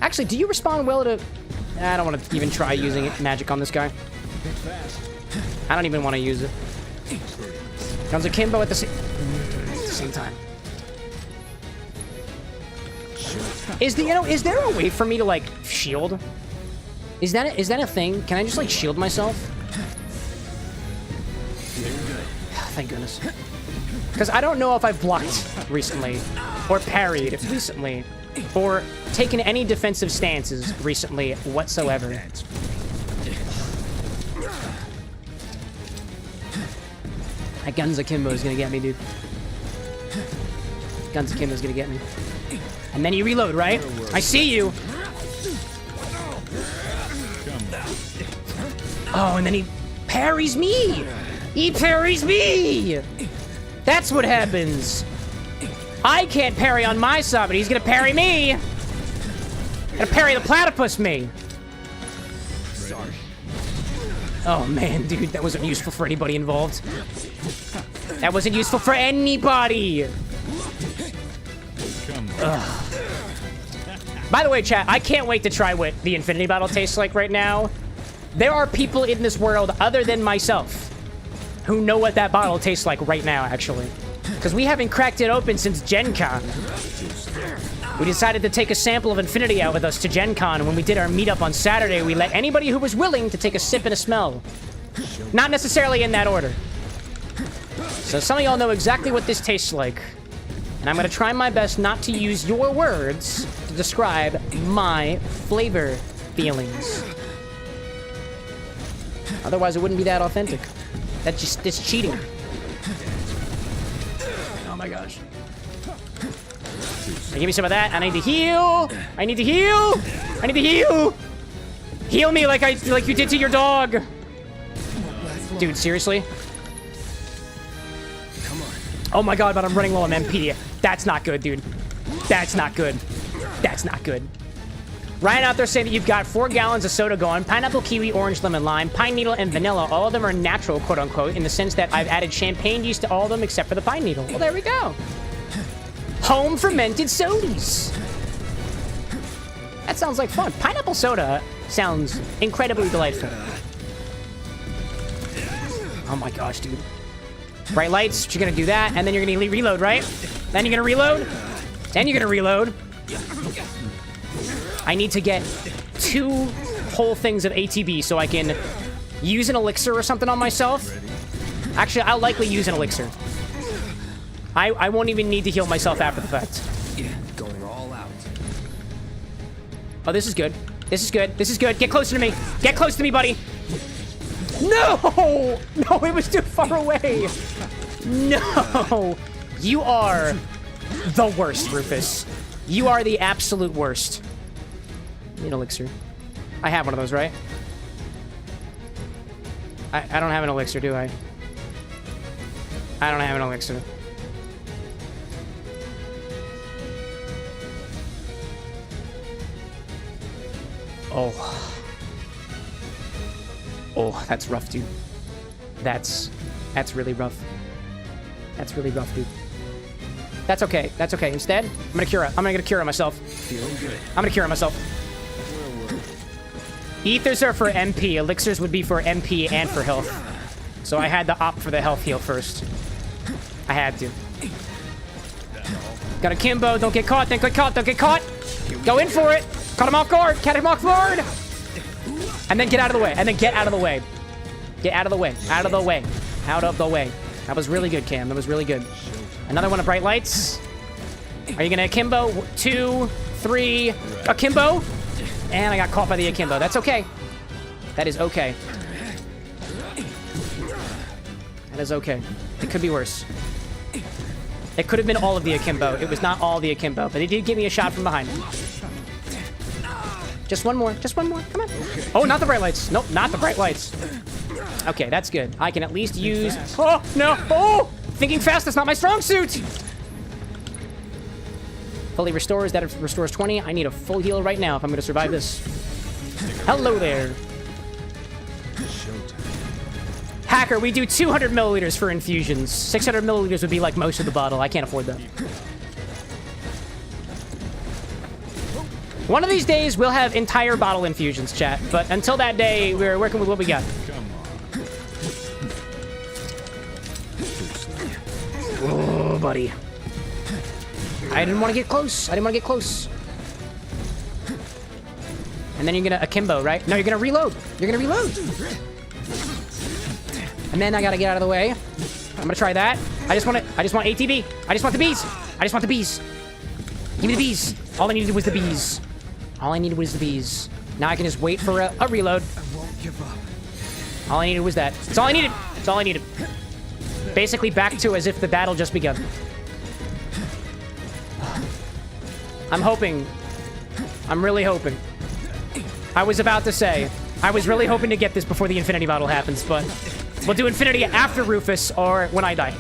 Actually, do you respond well to... I don't want to even try using magic on this guy. I don't even want to use it. Comes akimbo at the same time. Is there a way for me to like shield? Is that a thing? Can I just like shield myself? Thank goodness. Because I don't know if I've blocked recently, or parried recently, or taken any defensive stances recently whatsoever. That Guns Akimbo is gonna get me, dude. Guns Akimbo is gonna get me. And then you reload, right? I see you. Oh, and then he parries me. He parries me. That's what happens. I can't parry on my side, but he's gonna parry me. Gonna parry the platypus me. Sorry. Oh man, dude, that wasn't useful for anybody involved. That wasn't useful for anybody. Ugh. By the way, chat, I can't wait to try what the Infinity Bottle tastes like right now. There are people in this world other than myself who know what that bottle tastes like right now, actually. Because we haven't cracked it open since Gen Con. We decided to take a sample of Infinity out with us to Gen Con, and when we did our meetup on Saturday, we let anybody who was willing to take a sip and a smell. Not necessarily in that order. So some of y'all know exactly what this tastes like. And I'm gonna try my best not to use your words to describe my flavor feelings. Otherwise, it wouldn't be that authentic. It's cheating. Oh my gosh. Hey, give me some of that. I need to heal. I need to heal. I need to heal. Heal me like you did to your dog. Dude, seriously? Come on. Oh my god, but I'm running low on MP. That's not good, dude. That's not good. That's not good. Ryan out there saying that you've got 4 gallons of soda going. Pineapple, kiwi, orange, lemon, lime, pine needle, and vanilla. All of them are natural, quote unquote, in the sense that I've added champagne yeast to all of them except for the pine needle. Well, there we go. Home fermented sodas. That sounds like fun. Pineapple soda sounds incredibly delightful. Oh my gosh, dude. Bright lights, you're gonna do that, and then you're gonna reload, right? Then you're gonna reload. Then you're gonna reload. I need to get 2 whole things of ATB so I can use an elixir or something on myself. Actually, I'll likely use an elixir. I won't even need to heal myself after the fact. Yeah, going all out. Oh, this is good. This is good. This is good. Get closer to me. Get close to me, buddy. No! No, it was too far away. No. You are the worst, Rufus. You are the absolute worst. Need an elixir. I have one of those, right? I don't have an elixir, do I? I don't have an elixir. Oh. Oh, that's rough, dude. That's really rough. That's really rough, dude. That's okay. That's okay. Instead, I'm gonna cure it. I'm gonna get a cure on myself. Feeling good. I'm gonna cure on myself. Ethers are for MP. Elixirs would be for MP and for health. So I had to opt for the health heal first. I had to. Got a Kimbo. Don't get caught. Don't get caught. Don't get caught. Go in for it. Caught him off guard. Catch him off guard. And then get out of the way. And then get out of the way. Get out of the way. Out of the way. Out of the way. That was really good, Cam. That was really good. Another one of bright lights. Are you gonna akimbo? 2, 3. Akimbo. And I got caught by the akimbo. That's okay. That is okay. That is okay. It could be worse. It could have been all of the akimbo. It was not all the akimbo, but it did give me a shot from behind. Just one more. Just one more. Come on. Oh, not the bright lights. Nope, not the bright lights. Okay, that's good. I can at least use... Oh, no. Oh! Thinking fast, that's not my strong suit. Fully restores. That restores 20. I need a full heal right now if I'm going to survive this. Hello there. Hacker, we do 200 milliliters for infusions. 600 milliliters would be like most of the bottle. I can't afford that. One of these days, we'll have entire bottle infusions, chat. But until that day, we're working with what we got. Oh, buddy. I didn't want to get close. I didn't want to get close. And then you're going to akimbo, right? No, you're going to reload. You're going to reload. And then I got to get out of the way. I'm going to try that. I just want ATB. I just want the bees. I just want the bees. Give me the bees. All I needed was the bees. All I needed was the bees. Now I can just wait for a reload. I won't give up. All I needed was that. That's all I needed. That's all I needed. Basically back to as if the battle just begun. I'm hoping. I'm really hoping. I was about to say, I was really hoping to get this before the Infinity battle happens, but we'll do Infinity after Rufus or when I die.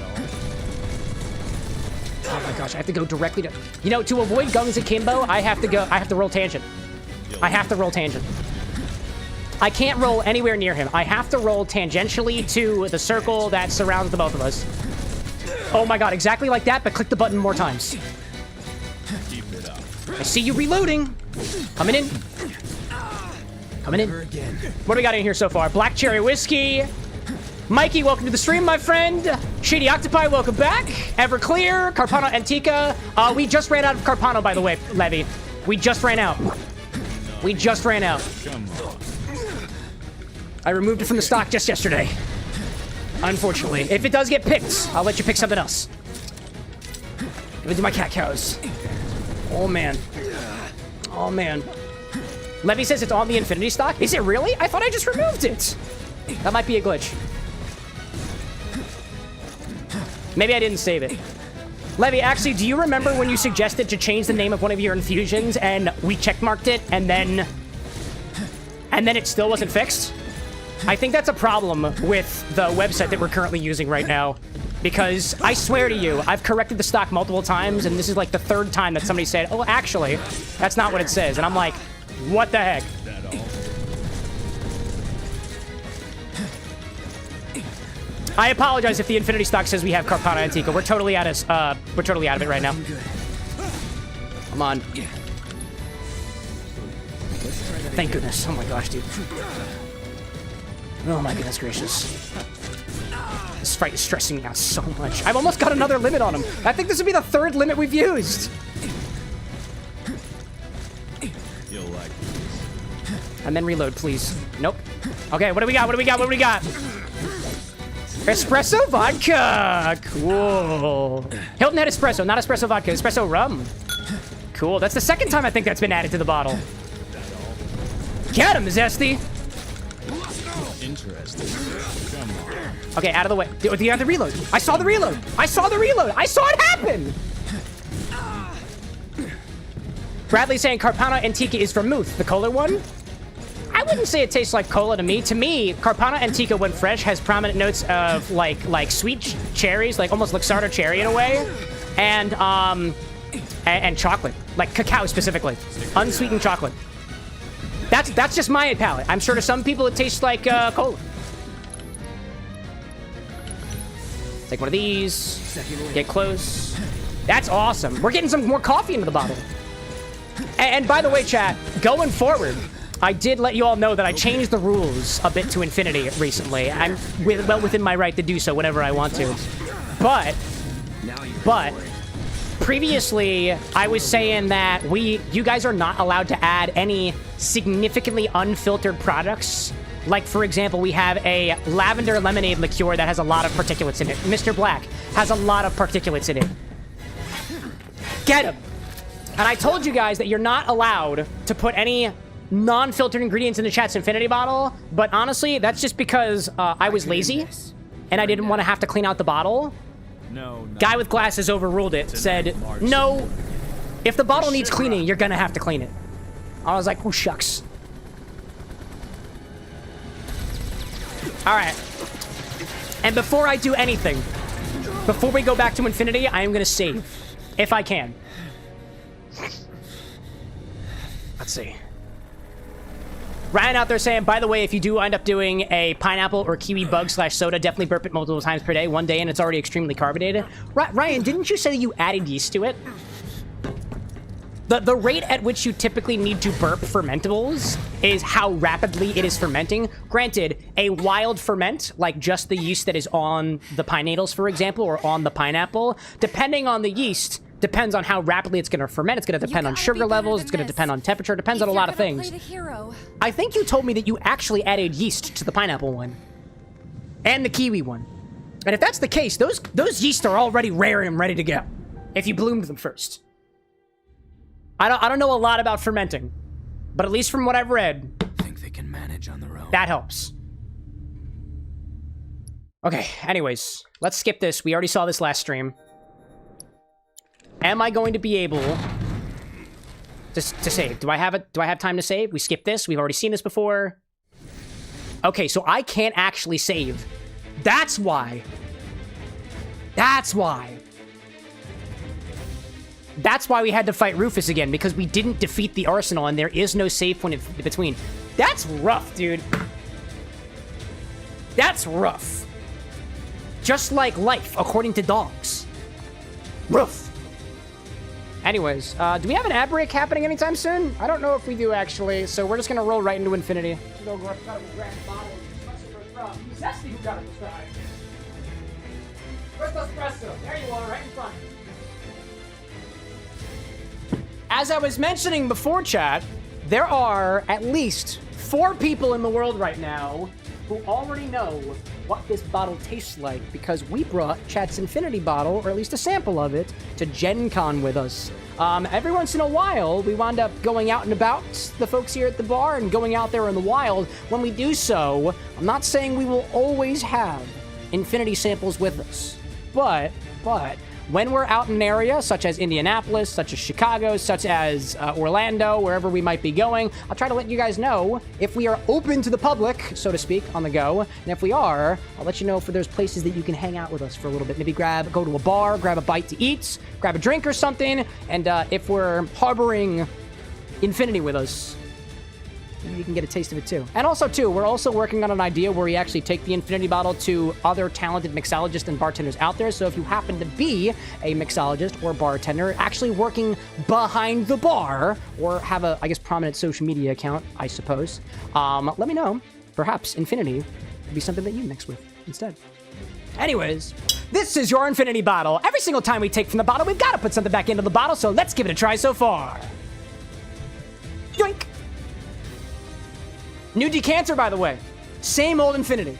Oh my gosh, I have to go directly to... You know, to avoid Gungs Akimbo, I have to roll Tangent. I have to roll Tangent. I can't roll anywhere near him. I have to roll tangentially to the circle that surrounds the both of us. Oh my god, exactly like that, but click the button more times. I see you reloading. Coming in. Coming in. What do we got in here so far? Black Cherry Whiskey. Mikey, welcome to the stream, my friend. Shady Octopi, welcome back. Everclear, Carpano Antica. We just ran out of Carpano, by the way, Levy. We just ran out. We just ran out. I removed it from the stock just yesterday. Unfortunately. If it does get picked, I'll let you pick something else. Let me do my cat cows. Oh, man. Oh, man. Levy says it's on the Infinity stock. Is it really? I thought I just removed it. That might be a glitch. Maybe I didn't save it. Levy, actually, do you remember when you suggested to change the name of one of your infusions and we checkmarked it and then it still wasn't fixed? I think that's a problem with the website that we're currently using right now. Because I swear to you, I've corrected the stock multiple times, and this is like the third time that somebody said, oh, actually, that's not what it says. And I'm like, what the heck? I apologize if the Infinity stock says we have Carpano Antica. We're totally out of it right now. Come on. Thank goodness. Oh my gosh, dude. Oh my goodness gracious. This fight is stressing me out so much. I've almost got another limit on him. I think this would be the third limit we've used. You'll like And then reload, please. Nope. Okay, what do we got? What do we got? What do we got? Espresso vodka. Cool. Hilton had espresso, not espresso vodka. Espresso rum. Cool. That's the second time I think that's been added to the bottle. Get him, Zesty. Interesting. Come on. Okay, out of the way. Do you have the reload? I saw the reload. I saw the reload. I saw it happen. Bradley saying Carpano Antica is vermouth, the cola one. I wouldn't say it tastes like cola to me. To me, Carpano Antica, when fresh, has prominent notes of like sweet cherries, like almost Luxardo cherry in a way, and chocolate, like cacao specifically, unsweetened chocolate. That's just my palate. I'm sure to some people it tastes like cola. Take one of these. Get close. That's awesome. We're getting some more coffee into the bottle. And by the way, chat, going forward, I did let you all know that I changed the rules a bit to infinity recently. I'm well within my right to do so whenever I want to. But previously, I was saying that you guys are not allowed to add any significantly unfiltered products. Like, for example, we have a lavender lemonade liqueur that has a lot of particulates in it. Mr. Black has a lot of particulates in it. Get him! And I told you guys that you're not allowed to put any non-filtered ingredients in the chat's infinity bottle, but honestly, that's just because I was lazy, and I didn't want to have to clean out the bottle. No. Guy with glasses overruled it, said, no, if the bottle needs cleaning, you're gonna have to clean it. I was like, oh, shucks. All right. And before I do anything, before we go back to infinity, I am gonna save, if I can. Let's see. Ryan out there saying, by the way, if you do end up doing a pineapple or kiwi bug / soda, definitely burp it multiple times per day. One day and it's already extremely carbonated. Ryan, didn't you say you added yeast to it? The rate at which you typically need to burp fermentables is how rapidly it is fermenting. Granted, a wild ferment, like just the yeast that is on the pine needles, for example, or on the pineapple, depending on the yeast, depends on how rapidly it's going to ferment. It's going to depend on sugar levels. It's going to depend on temperature. Depends on a lot of things. I think you told me that you actually added yeast to the pineapple one and the kiwi one. And if that's the case, those yeast are already rare and ready to go if you bloomed them first. I don't know a lot about fermenting, but at least from what I've read, I think they can manage on their own. that helps. Okay, anyways, let's skip this. We already saw this last stream. Am I going to be able to save? Do I have time to save? We skip this. We've already seen this before. Okay, so I can't actually save. That's why. That's why. That's why we had to fight Rufus again, because we didn't defeat the Arsenal, and there is no save point in between. That's rough, dude. That's rough. Just like life, according to dogs. Rough. Anyways, do we have an ad break happening anytime soon? I don't know if we do, actually, so we're just gonna roll right into infinity. Go grab a grand bottle. Zesty who got it this time. Where's the espresso? There you are, right in front. As I was mentioning before, chat, there are at least 4 people in the world right now who already know what this bottle tastes like, because we brought chat's infinity bottle, or at least a sample of it, to Gen Con with us. Every once in a while, we wind up going out and about, the folks here at the bar, and going out there in the wild. When we do so, I'm not saying we will always have infinity samples with us, but when we're out in an area such as Indianapolis, such as Chicago, such as Orlando, wherever we might be going, I'll try to let you guys know if we are open to the public, so to speak, on the go. And if we are, I'll let you know for those places that you can hang out with us for a little bit. Maybe go to a bar, grab a bite to eat, grab a drink or something. And if we're harboring infinity with us, maybe you can get a taste of it too. And also too, we're also working on an idea where we actually take the infinity bottle to other talented mixologists and bartenders out there. So if you happen to be a mixologist or bartender actually working behind the bar, or have a, I guess, prominent social media account, I suppose, let me know. Perhaps infinity would be something that you mix with instead. Anyways, this is your infinity bottle. Every single time we take from the bottle, we've got to put something back into the bottle, so let's give it a try so far. Yoink! New decanter, by the way. Same old infinity.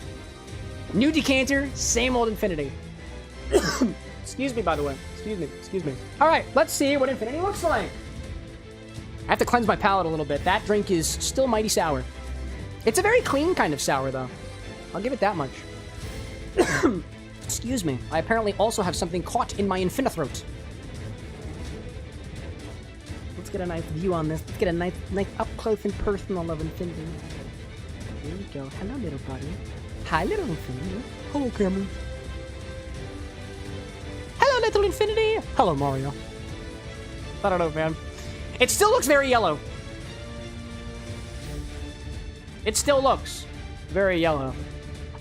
New decanter, same old Infinity. Excuse me, by the way. Excuse me. All right, let's see what Infinity looks like. I have to cleanse my palate a little bit. That drink is still mighty sour. It's a very clean kind of sour, though. I'll give it that much. Excuse me. I apparently also have something caught in my Infinithroat. Let's get a nice view on this. Let's get a nice up close and personal of Infinity. Here we go. Hello, little buddy. Hi, little Infinity. Hello, Cameron. Hello, little Infinity. Hello, Mario. I don't know, man. It still looks very yellow. It still looks very yellow.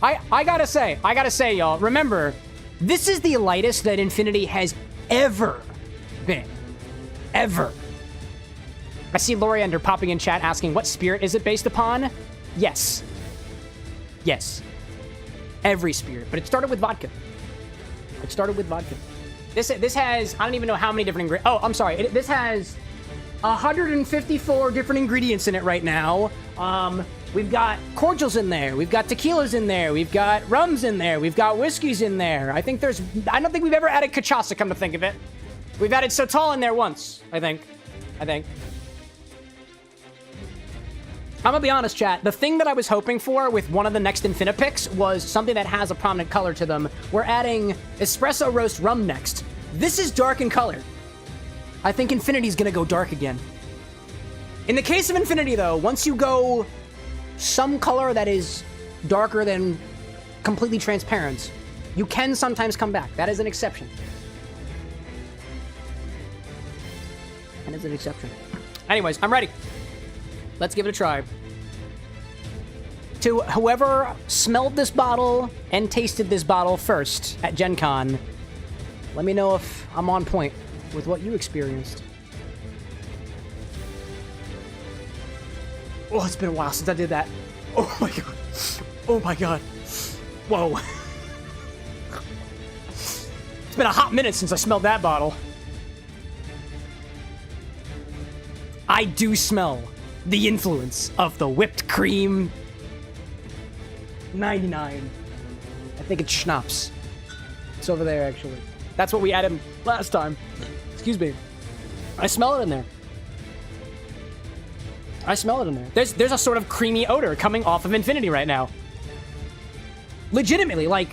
I gotta say, y'all, remember, this is the lightest that Infinity has ever been. Ever. I see Loriander popping in chat asking, what spirit is it based upon? Yes. Yes. Every spirit. But it started with vodka. This has, I don't even know how many different ingredients. Oh, I'm sorry. This has 154 different ingredients in it right now. We've got cordials in there. We've got tequilas in there. We've got rums in there. We've got whiskeys in there. I don't think we've ever added cachaça, come to think of it. We've added Sotol in there once, I think. I'm gonna be honest, chat. The thing that I was hoping for with one of the next Infinipicks was something that has a prominent color to them. We're adding espresso roast rum next. This is dark in color. I think Infinity's gonna go dark again. In the case of Infinity, though, once you go some color that is darker than completely transparent, you can sometimes come back. That is an exception. Anyways, I'm ready. Let's give it a try. To whoever smelled this bottle and tasted this bottle first at Gen Con, let me know if I'm on point with what you experienced. Oh, it's been a while since I did that. Oh my god. Oh my god. Whoa. It's been a hot minute since I smelled that bottle. I do smell the influence of the whipped cream 99. I think it's schnapps. It's over there, actually. That's what we added last time. Excuse me. I smell it in there. There's a sort of creamy odor coming off of Infinity right now. Legitimately, like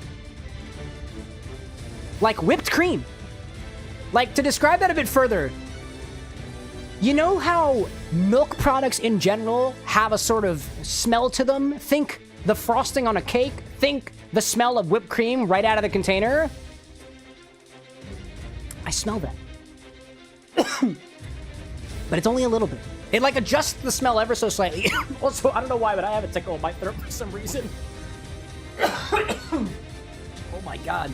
whipped cream. Like, to describe that a bit further, you know how milk products in general have a sort of smell to them? Think the frosting on a cake. Think the smell of whipped cream right out of the container. I smell that. But it's only a little bit. It, like, adjusts the smell ever so slightly. Also, I don't know why, but I have a tickle in my throat for some reason. Oh my god.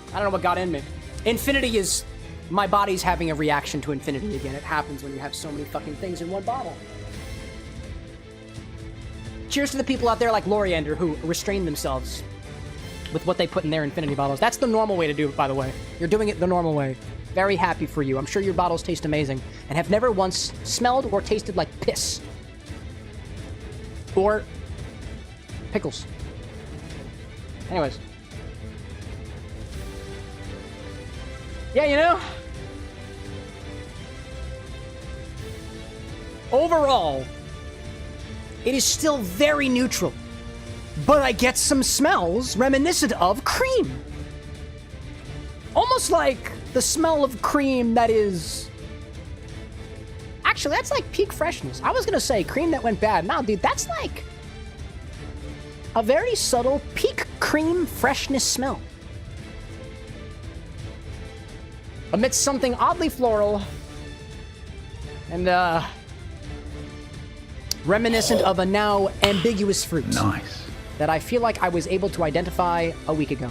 I don't know what got in me. Infinity is... My body's having a reaction to Infinity again. It happens when you have so many fucking things in one bottle. Cheers to the people out there like Loriander who restrain themselves with what they put in their Infinity bottles. That's the normal way to do it, by the way. You're doing it the normal way. Very happy for you. I'm sure your bottles taste amazing and have never once smelled or tasted like piss. Or pickles. Anyways. Yeah, you know, overall, it is still very neutral, but I get some smells reminiscent of cream. Almost like the smell of cream that is... Actually, that's like peak freshness. I was gonna say cream that went bad. No, dude, that's like a very subtle peak cream freshness smell. Amidst something oddly floral and reminiscent of a now ambiguous fruit. Nice. That I feel like I was able to identify a week ago.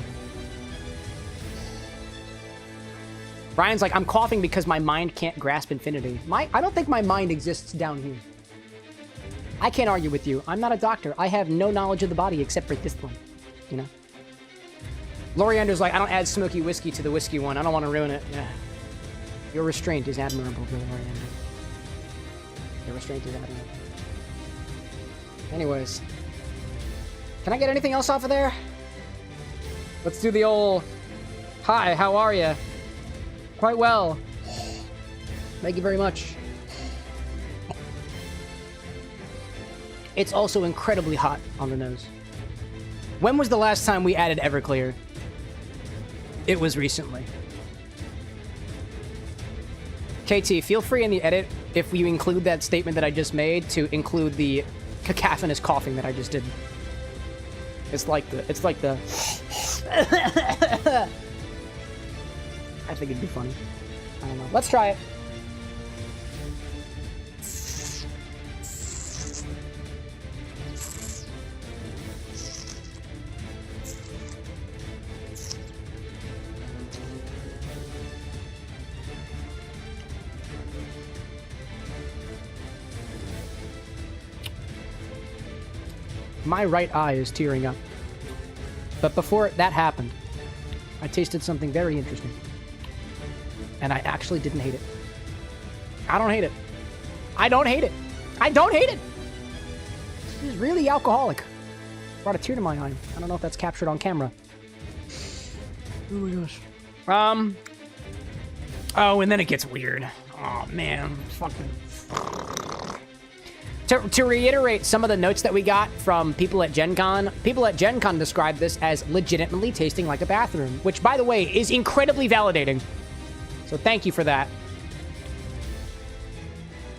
Brian's like, I'm coughing because my mind can't grasp Infinity. I don't think my mind exists down here. I can't argue with you. I'm not a doctor. I have no knowledge of the body except for this one. You know? Loriander's like, I don't add smoky whiskey to the whiskey one. I don't want to ruin it. Yeah. Your restraint is admirable, Loriander. Your restraint is admirable. Anyways. Can I get anything else off of there? Let's do the old, hi, how are you? Quite well. Thank you very much. It's also incredibly hot on the nose. When was the last time we added Everclear? It was recently. KT, feel free in the edit, if you include that statement that I just made, to include the cacophonous coughing that I just did. It's like the I think it'd be funny. I don't know. Let's try it. My right eye is tearing up. But before that happened, I tasted something very interesting. And I actually didn't hate it. I don't hate it. I don't hate it. I don't hate it! This is really alcoholic. Brought a tear to my eye. I don't know if that's captured on camera. Oh my gosh. Oh, and then it gets weird. Oh man, fucking. To reiterate some of the notes that we got from people at Gen Con described this as legitimately tasting like a bathroom, which, by the way, is incredibly validating. So thank you for that.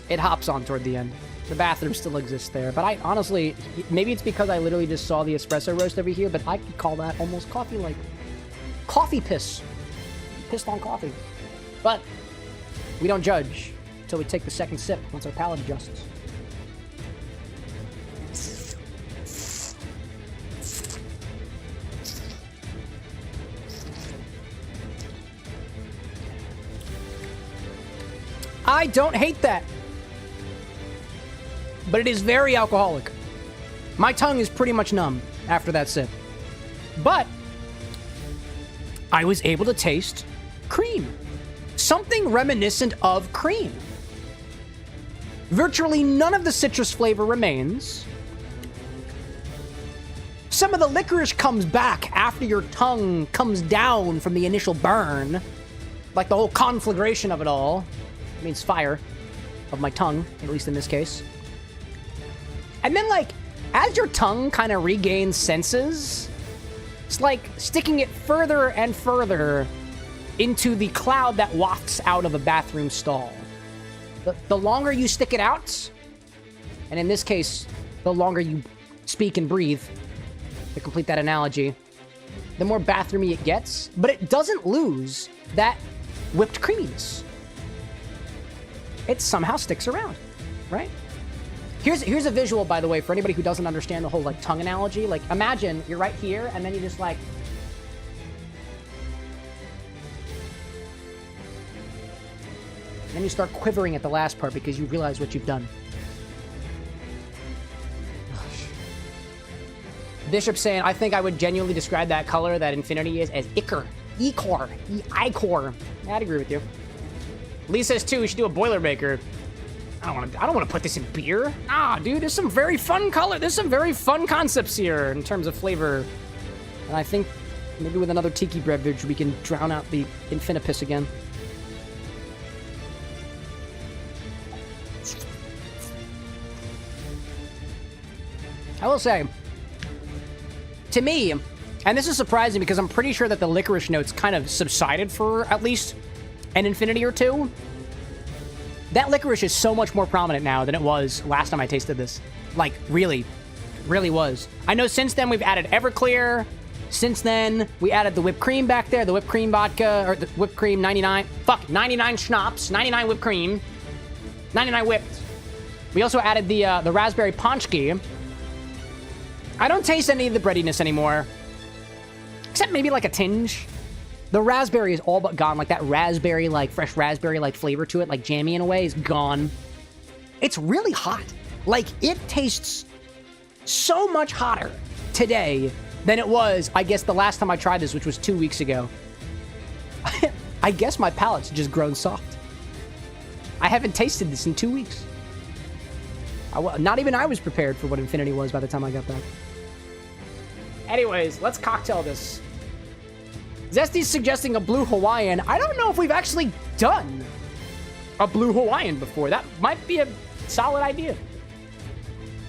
It hops on toward the end. The bathroom still exists there, but I honestly, maybe it's because I literally just saw the espresso roast over here, but I could call that almost coffee-like. Coffee piss. Pissed on coffee. But we don't judge until we take the second sip once our palate adjusts. I don't hate that. But it is very alcoholic. My tongue is pretty much numb after that sip. But I was able to taste cream. Something reminiscent of cream. Virtually none of the citrus flavor remains. Some of the licorice comes back after your tongue comes down from the initial burn. Like the whole conflagration of it all. It means fire of my tongue, at least in this case. And then, like, as your tongue kind of regains senses, it's like sticking it further and further into the cloud that wafts out of a bathroom stall. The longer you stick it out, and in this case, the longer you speak and breathe, to complete that analogy, the more bathroomy it gets, but it doesn't lose that whipped creaminess. It somehow sticks around, right? Here's a visual, by the way, for anybody who doesn't understand the whole, like, tongue analogy. Like, imagine you're right here, and then you just, like... And then you start quivering at the last part because you realize what you've done. Gosh. Bishop saying, I think I would genuinely describe that color that Infinity is as ichor. Ichor. Ichor. Yeah, I'd agree with you. Lee says, too, we should do a Boilermaker. I don't want to put this in beer. Nah, dude, there's some very fun color. There's some very fun concepts here in terms of flavor. And I think maybe with another tiki beverage, we can drown out the Infinipus again. I will say, to me, and this is surprising because I'm pretty sure that the licorice notes kind of subsided for at least an infinity or two. That licorice is so much more prominent now than it was last time I tasted this. Like, really. Really was. I know since then we've added Everclear. Since then, we added the whipped cream back there, the whipped cream vodka, or the whipped cream 99. Fuck, 99 schnapps, 99 whipped cream, 99 whipped. We also added the raspberry ponchki. I don't taste any of the breadiness anymore. Except maybe like a tinge. The raspberry is all but gone. Like that raspberry, like fresh raspberry, like flavor to it, like jammy in a way, is gone. It's really hot. Like it tastes so much hotter today than it was, I guess, the last time I tried this, which was 2 weeks ago. I guess my palate's just grown soft. I haven't tasted this in 2 weeks. Not even I was prepared for what Infinity was by the time I got back. Anyways, let's cocktail this. Zesty's suggesting a blue Hawaiian. I don't know if we've actually done a blue Hawaiian before. That might be a solid idea.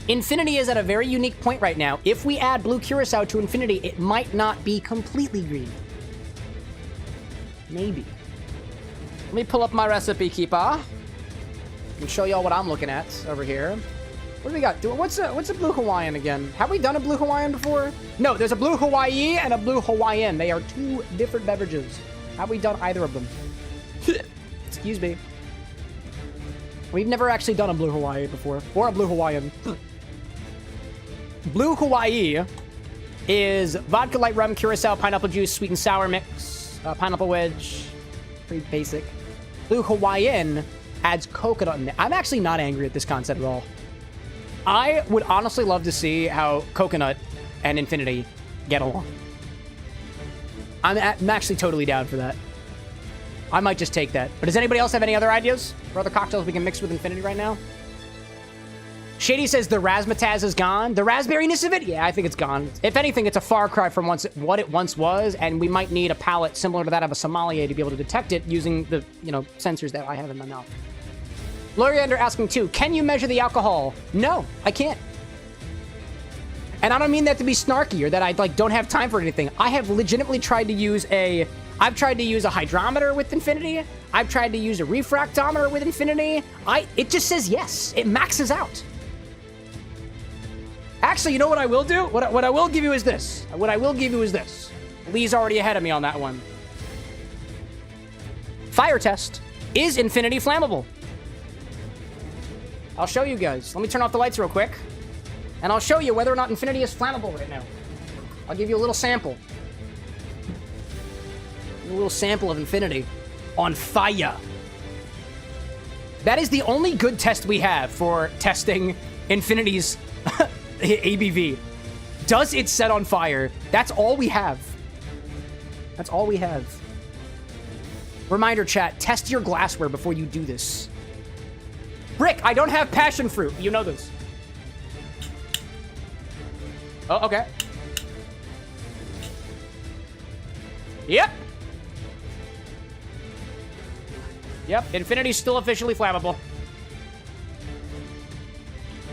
Infinity is at a very unique point right now. If we add Blue Curaçao to Infinity, it might not be completely green. Maybe. Let me pull up my recipe keeper and show y'all what I'm looking at over here. What do we got? What's a blue Hawaiian again? Have we done a blue Hawaiian before? No, there's a blue Hawaii and a blue Hawaiian. They are two different beverages. Have we done either of them? Excuse me. We've never actually done a blue Hawaii before, or a blue Hawaiian. Blue Hawaii is vodka, light rum, curacao, pineapple juice, sweet and sour mix, pineapple wedge. Pretty basic. Blue Hawaiian adds coconut in it. I'm actually not angry at this concept at all. I would honestly love to see how coconut and Infinity get along. I'm actually totally down for that. I might just take that. But does anybody else have any other ideas for other cocktails we can mix with Infinity right now? Shady says the razzmatazz is gone. The raspberryness of it? Yeah, I think it's gone. If anything, it's a far cry from what it once was, and we might need a palate similar to that of a sommelier to be able to detect it using the, sensors that I have in my mouth. Loriander asking too, can you measure the alcohol? No, I can't. And I don't mean that to be snarky or that I don't have time for anything. I have legitimately tried to use I've tried to use a hydrometer with Infinity. I've tried to use a refractometer with Infinity. It just says yes. It maxes out. Actually, you know what I will do? What I will give you is this. What I will give you is this. Lee's already ahead of me on that one. Fire test. Is Infinity flammable? I'll show you guys. Let me turn off the lights real quick. And I'll show you whether or not Infinity is flammable right now. I'll give you a little sample. A little sample of Infinity on fire. That is the only good test we have for testing Infinity's ABV. Does it set on fire? That's all we have. That's all we have. Reminder chat, test your glassware before you do this. Brick, I don't have passion fruit. You know this. Oh, okay. Yep. Yep, Infinity's still officially flammable.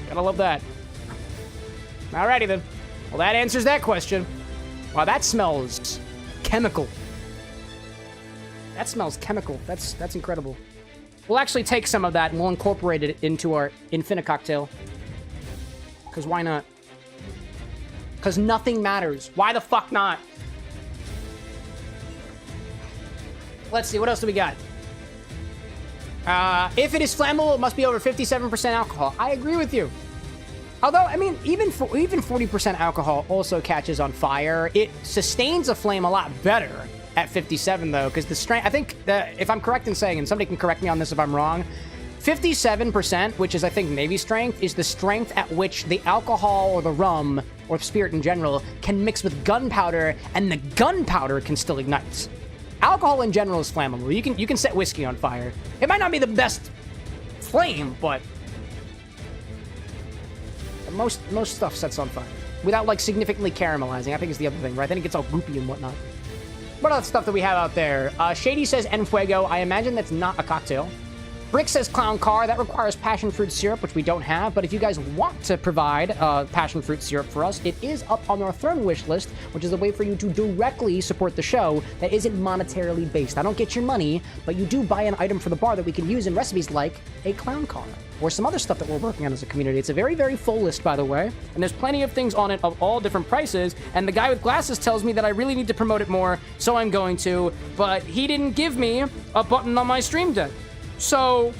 Gotta love that. Alrighty then. Well, that answers that question. Wow, that smells chemical. That smells chemical. That's incredible. We'll actually take some of that and we'll incorporate it into our Infini cocktail. Because why not? Because nothing matters. Why the fuck not? Let's see, what else do we got? If it is flammable, it must be over 57% alcohol. I agree with you. Although, I mean, even 40% alcohol also catches on fire. It sustains a flame a lot better at 57, though, because the strength, I think, if I'm correct in saying, and somebody can correct me on this if I'm wrong, 57%, which is, I think, Navy strength, is the strength at which the alcohol or the rum, or spirit in general, can mix with gunpowder, and the gunpowder can still ignite. Alcohol in general is flammable. You can set whiskey on fire. It might not be the best flame, but most stuff sets on fire without significantly caramelizing. I think is the other thing, right? Then it gets all goopy and whatnot. What other stuff that we have out there? Shady says En Fuego. I imagine that's not a cocktail. Brick says Clown Car. That requires passion fruit syrup, which we don't have. But if you guys want to provide passion fruit syrup for us, it is up on our Throne wish list, which is a way for you to directly support the show that isn't monetarily based. I don't get your money, but you do buy an item for the bar that we can use in recipes like a Clown Car or some other stuff that we're working on as a community. It's a very, very full list, by the way. And there's plenty of things on it of all different prices. And the guy with glasses tells me that I really need to promote it more, so I'm going to. But he didn't give me a button on my stream deck. So,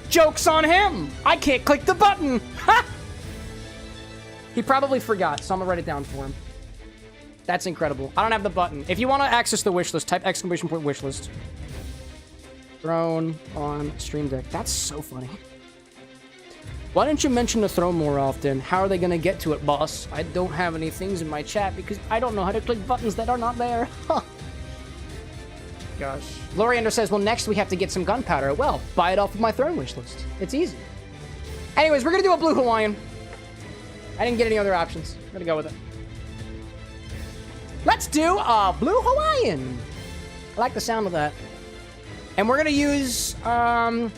joke's on him. I can't click the button. Ha! He probably forgot, so I'm gonna write it down for him. That's incredible. I don't have the button. If you want to access the wish list, type ! Wish list. Throne on stream deck. That's so funny. Why don't you mention the throne more often? How are they gonna get to it, boss? I don't have any things in my chat because I don't know how to click buttons that are not there. Gosh. Loriander says, well, next we have to get some gunpowder. Well, buy it off of my throne wish list. It's easy. Anyways, we're gonna do a blue Hawaiian. I didn't get any other options. I'm gonna go with it. Let's do Blue Hawaiian. I like the sound of that. And we're gonna use, I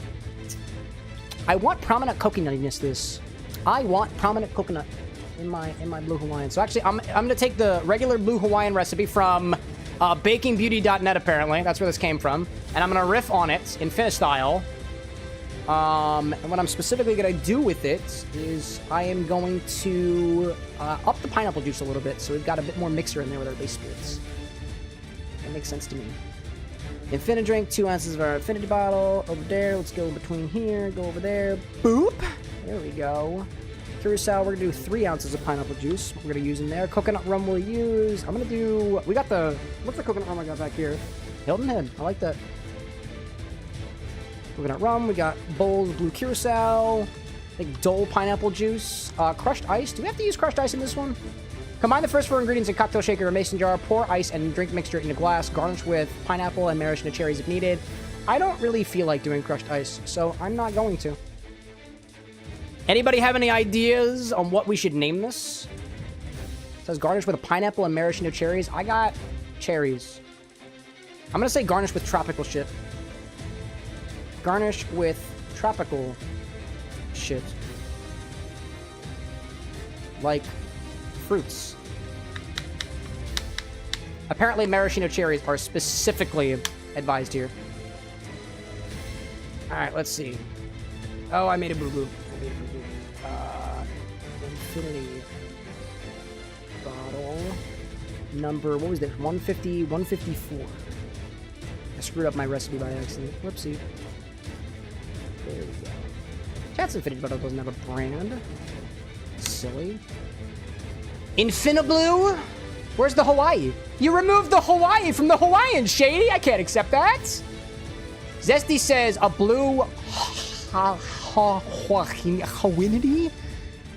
want prominent coconutiness this. I want prominent coconut in my Blue Hawaiian. So actually, I'm gonna take the regular Blue Hawaiian recipe from bakingbeauty.net apparently. That's where this came from. And I'm gonna riff on it in Finnish style. And what I'm specifically gonna do with it is I am going to up the pineapple juice a little bit, so we've got a bit more mixer in there with our base spirits. That makes sense to me. Infini-Drink, 2 ounces of our infinity bottle over there. Let's go between here, go over there. Boop. There we go. Curaçao, we're gonna do 3 ounces of pineapple juice. We're gonna use in there. Coconut rum we'll use. I'm gonna do. We got the. What's the coconut rum I got back here? Hilton Head. I like that. Coconut rum. We got Bols Blue Curaçao. I think Dole pineapple juice. Crushed ice. Do we have to use crushed ice in this one? Combine the first 4 ingredients in cocktail shaker or mason jar. Pour ice and drink mixture in a glass. Garnish with pineapple and maraschino cherries if needed. I don't really feel like doing crushed ice, so I'm not going to. Anybody have any ideas on what we should name this? It says garnish with a pineapple and maraschino cherries. I got cherries. I'm gonna say garnish with tropical shit. Garnish with tropical shit. Like fruits. Apparently maraschino cherries are specifically advised here. Alright, let's see. Oh, I made a boo-boo. Infinity bottle number, what was that? 150, 154. I screwed up my recipe by accident. Whoopsie. There we go. Cat's Infinity bottle doesn't have a brand. Silly. Infini-Blue? Where's the Hawaii? You removed the Hawaii from the Hawaiian, Shady. I can't accept that. Zesty says a blue Hawai-infinity?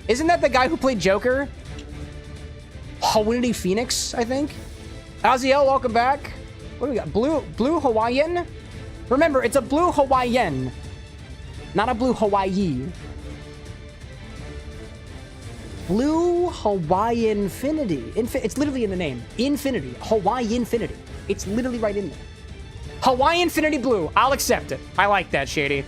Isn't that the guy who played Joker? Hawai-infinity Phoenix, I think. Aziel, welcome back. What do we got? Blue Hawaiian? Remember, it's a Blue Hawaiian, not a Blue Hawaii. Blue Hawai-infinity. It's literally in the name. Infinity. Hawaii-infinity. It's literally right in there. Hawaii-infinity Blue. I'll accept it. I like that, Shady.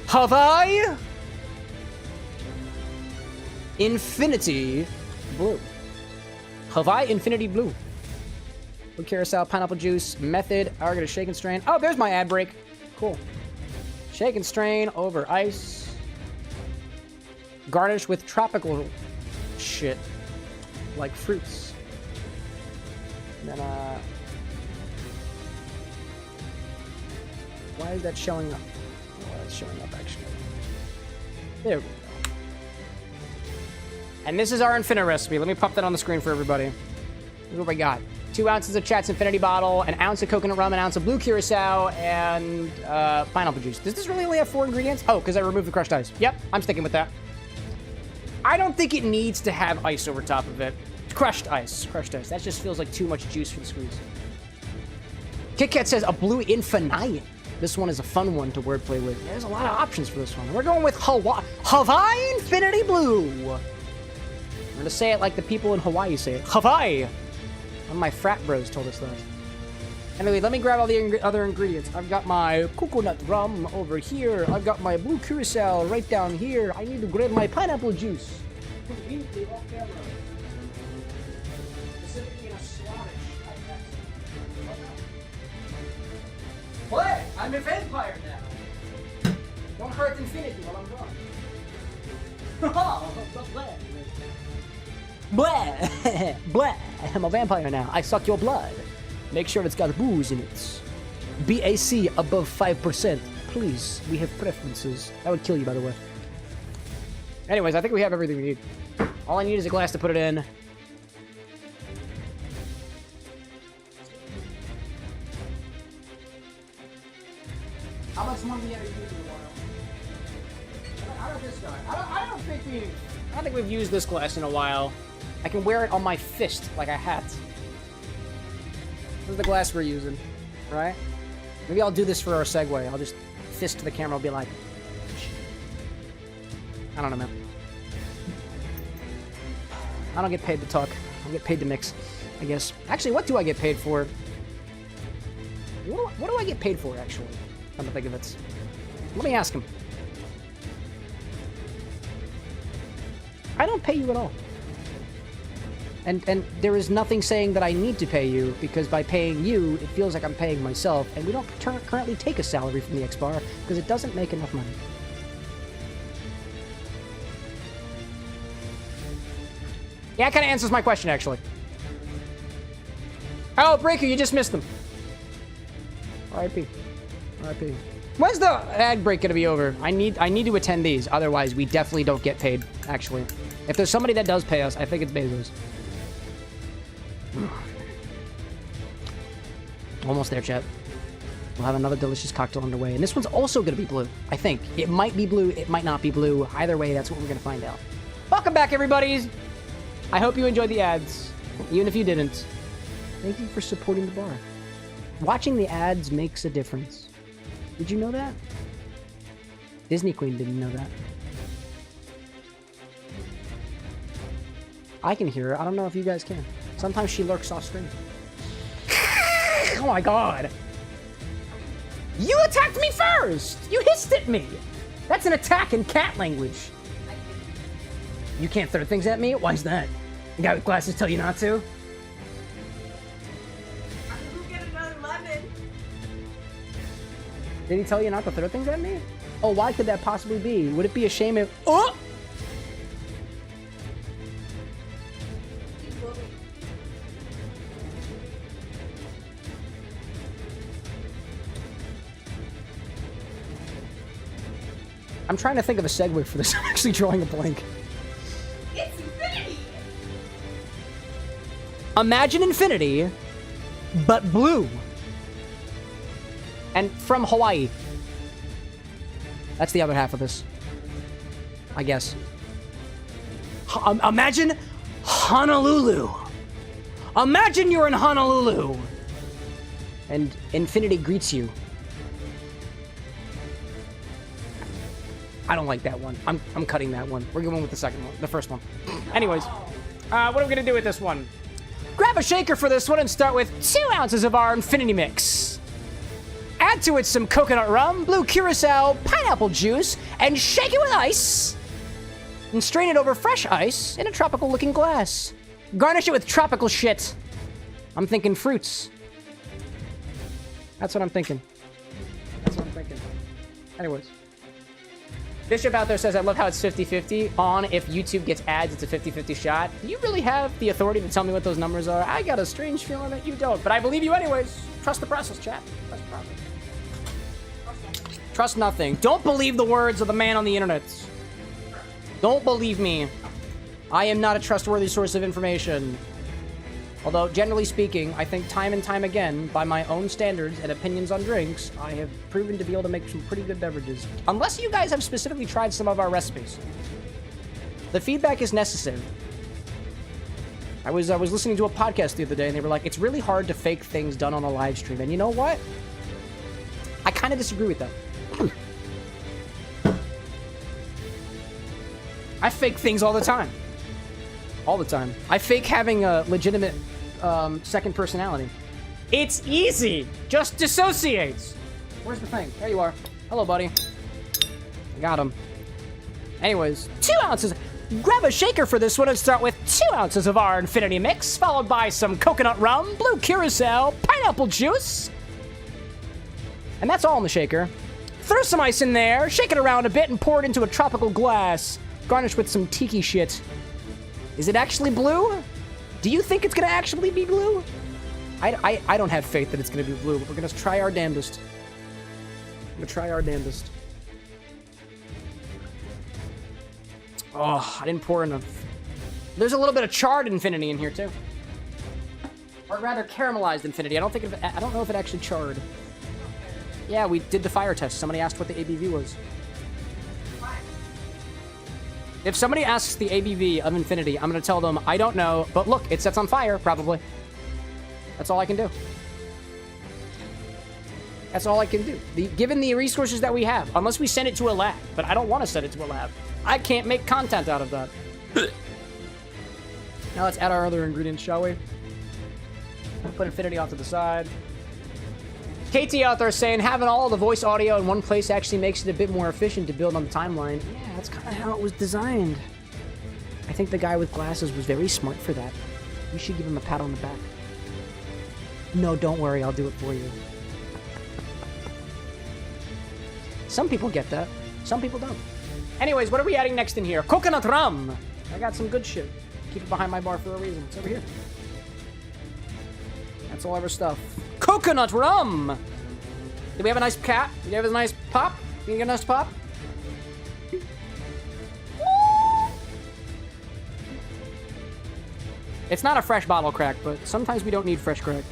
Hawaii-infinity Blue. Hawaii-infinity Blue. Blue Curaçao, pineapple juice, method. I get a shake and strain. Oh, there's my ad break. Cool. Shake and strain over ice. Garnish with tropical shit. Like fruits. And then, why is that showing up? Oh, that's showing up, actually. There we go. And this is our Infinite recipe. Let me pop that on the screen for everybody. Here's what we got. 2 ounces of Chat's Infinity bottle, an ounce of coconut rum, an ounce of Blue Curaçao, and pineapple juice. Does this really only have 4 ingredients? Oh, because I removed the crushed ice. Yep, I'm sticking with that. I don't think it needs to have ice over top of it. Crushed ice. Crushed ice. That just feels like too much juice for the squeeze. Kit Kat says a blue Infini. This one is a fun one to wordplay with. There's a lot of options for this one. We're going with Hawaii-infinity Blue. I'm going to say it like the people in Hawaii say it. Hawaii. One of my frat bros told us that. Anyway, let me grab all the other ingredients. I've got my coconut rum over here. I've got my Blue Curaçao right down here. I need to grab my pineapple juice. Specifically in a Scottish accent. What? I'm a vampire now. Don't hurt Infinity while I'm gone. Blah. Blah. I'm a vampire now. I suck your blood. Make sure it's got booze in it. BAC above 5%. Please, we have preferences. That would kill you, by the way. Anyways, I think we have everything we need. All I need is a glass to put it in. How much money have you used in a while? How about this guy? I don't think we've used this glass in a while. I can wear it on my fist like a hat. This is the glass we're using, right? Maybe I'll do this for our segue. I'll just fist to the camera. I'll be like, I don't know, man. I don't get paid to talk. I get paid to mix. I guess. Actually, what do I get paid for? What do I get paid for, actually? Come to think of it. Let me ask him. I don't pay you at all. And there is nothing saying that I need to pay you, because by paying you, it feels like I'm paying myself, and we don't currently take a salary from the X-Bar, because it doesn't make enough money. Yeah, that kind of answers my question, actually. Oh, Breaker, you just missed them. RIP. RIP. When's the ad break gonna be over? I need to attend these, otherwise we definitely don't get paid, actually. If there's somebody that does pay us, I think it's Bezos. Almost there, chat. We'll have another delicious cocktail underway. And this one's also going to be blue, I think. It might be blue. It might not be blue. Either way, that's what we're going to find out. Welcome back, everybody. I hope you enjoyed the ads, even if you didn't. Thank you for supporting the bar. Watching the ads makes a difference. Did you know that? Disney Queen didn't know that. I can hear her. I don't know if you guys can. Sometimes she lurks off screen. Oh my god. You attacked me first! You hissed at me! That's an attack in cat language. You can't throw things at me? Why is that? The guy with glasses tell you not to? I'm gonna get another lemon. Did he tell you not to throw things at me? Oh, why could that possibly be? Would it be a shame if... Oh! I'm trying to think of a segue for this. I'm actually drawing a blank. It's infinity! Imagine infinity, but blue. And from Hawaii. That's the other half of this. I guess. Imagine Honolulu. Imagine you're in Honolulu. And infinity greets you. I don't like that one. I'm cutting that one. We're going with the second one, the first one. Anyways, what are we gonna do with this one? Grab a shaker for this one and start with 2 ounces of our Infinity Mix. Add to it some coconut rum, Blue Curaçao, pineapple juice, and shake it with ice. And strain it over fresh ice in a tropical-looking glass. Garnish it with tropical shit. I'm thinking fruits. That's what I'm thinking. That's what I'm thinking. Anyways. Bishop out there says, I love how it's 50-50 on if YouTube gets ads, it's a 50-50 shot. Do you really have the authority to tell me what those numbers are? I got a strange feeling that you don't, but I believe you anyways. Trust the process, chat. Trust the process. Trust nothing. Don't believe the words of the man on the internet. Don't believe me. I am not a trustworthy source of information. Although, generally speaking, I think time and time again, by my own standards and opinions on drinks, I have proven to be able to make some pretty good beverages. Unless you guys have specifically tried some of our recipes. The feedback is necessary. I was listening to a podcast the other day, and they were like, it's really hard to fake things done on a live stream. And you know what? I kind of disagree with that. I fake things all the time. All the time. I fake having a legitimate second personality. It's easy. Just dissociate. Where's the thing? There you are. Hello, buddy. I got him. Anyways, 2 ounces. Grab a shaker for this one and start with 2 ounces of our Infinity Mix, followed by some coconut rum, Blue Curaçao, pineapple juice. And that's all in the shaker. Throw some ice in there, shake it around a bit, and pour it into a tropical glass. Garnish with some tiki shit. Is it actually blue? Do you think it's gonna actually be blue? I don't have faith that it's gonna be blue, but we're gonna try our damnedest. I'm gonna try our damnedest. Oh, I didn't pour enough. There's a little bit of charred infinity in here too. Or rather caramelized infinity. I don't know if it actually charred. Yeah, we did the fire test. Somebody asked what the ABV was. If somebody asks the ABV of Infinity, I'm going to tell them, I don't know, but look, it sets on fire, probably. That's all I can do. That's all I can do. Given the resources that we have, unless we send it to a lab, but I don't want to send it to a lab. I can't make content out of that. Now let's add our other ingredients, shall we? Put Infinity off to the side. KT out there saying having all the voice audio in one place actually makes it a bit more efficient to build on the timeline. Yeah, that's kind of how it was designed. I think the guy with glasses was very smart for that. You should give him a pat on the back. No, don't worry, I'll do it for you. Some people get that. Some people don't. Anyways, what are we adding next in here? Coconut rum! I got some good shit. Keep it behind my bar for a reason. It's over here. That's all our stuff. Coconut rum! Do we have a nice cat? Do we have a nice pop? Can you get a nice pop? It's not a fresh bottle crack, but sometimes we don't need fresh crack.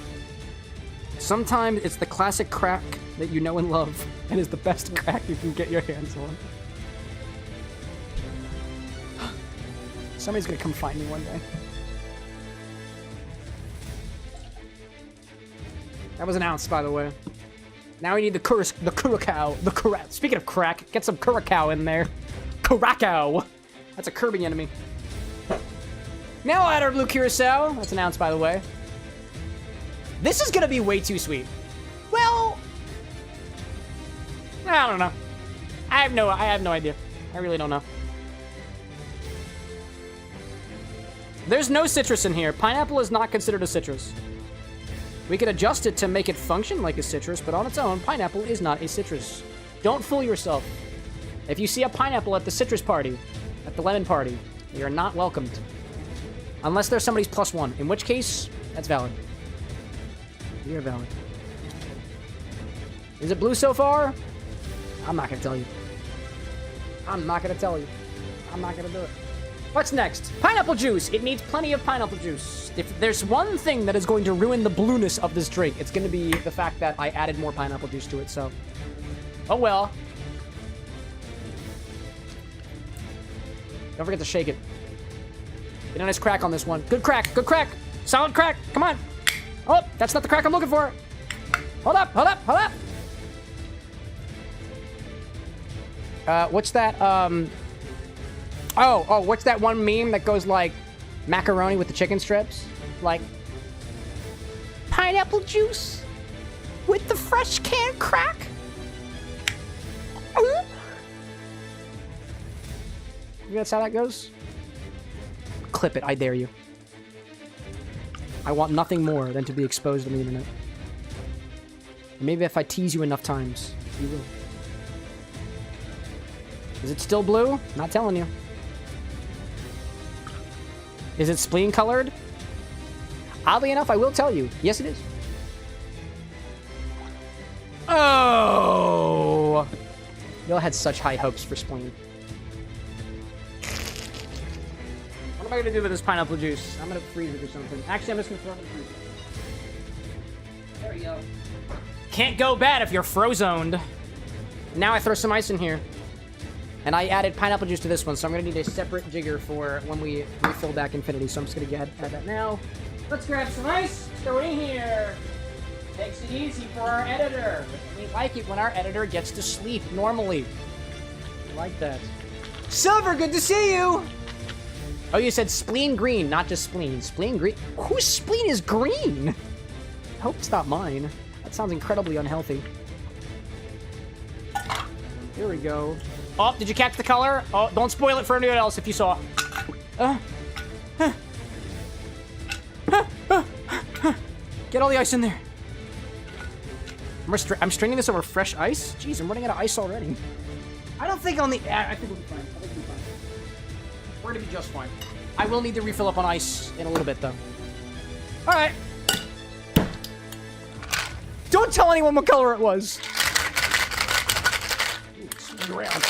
Sometimes it's the classic crack that you know and love, and is the best crack you can get your hands on. Somebody's gonna come find me one day. That was an ounce, by the way. Now we need the Curaçao. Speaking of crack, get some Curaçao in there. Curaçao. That's a Kirby enemy. Now I'll add our Blue Curaçao. That's an ounce, by the way. This is gonna be way too sweet. Well, I don't know. I have no idea. I really don't know. There's no citrus in here. Pineapple is not considered a citrus. We can adjust it to make it function like a citrus, but on its own, pineapple is not a citrus. Don't fool yourself. If you see a pineapple at the citrus party, at the lemon party, you're not welcomed. Unless there's somebody's +1, in which case, that's valid. You're valid. Is it blue so far? I'm not gonna tell you. I'm not gonna tell you. I'm not gonna do it. What's next? Pineapple juice. It needs plenty of pineapple juice. If there's one thing that is going to ruin the blueness of this drink, it's going to be the fact that I added more pineapple juice to it, so... Oh well. Don't forget to shake it. Get a nice crack on this one. Good crack, good crack. Solid crack, come on. Oh, that's not the crack I'm looking for. Hold up, hold up, hold up. What's that, Oh, what's that one meme that goes like macaroni with the chicken strips? Like, pineapple juice with the fresh canned crack? That's how that goes? Clip it, I dare you. I want nothing more than to be exposed on the internet. Maybe if I tease you enough times, you will. Is it still blue? Not telling you. Is it spleen colored? Oddly enough, I will tell you. Yes, it is. Oh! Y'all had such high hopes for spleen. What am I gonna do with this pineapple juice? I'm gonna freeze it or something. Actually, I'm just gonna throw it in the freezer. There we go. Can't go bad if you're frozoned. Now I throw some ice in here. And I added pineapple juice to this one, so I'm going to need a separate jigger for when we refill back Infinity. So I'm just going to add that now. Let's grab some ice. Throw it in here. Makes it easy for our editor. We like it when our editor gets to sleep normally. I like that. Silver, good to see you. Oh, you said spleen green, not just spleen. Spleen green? Whose spleen is green? I hope it's not mine. That sounds incredibly unhealthy. Here we go. Oh, did you catch the color? Oh, don't spoil it for anyone else if you saw. Get all the ice in there. I'm straining this over fresh ice? Jeez, I'm running out of ice already. I don't think I'll need... I think we'll be fine. I think we'll be fine. We're gonna be just fine. I will need to refill up on ice in a little bit, though. All right. Don't tell anyone what color it was. Ooh, around.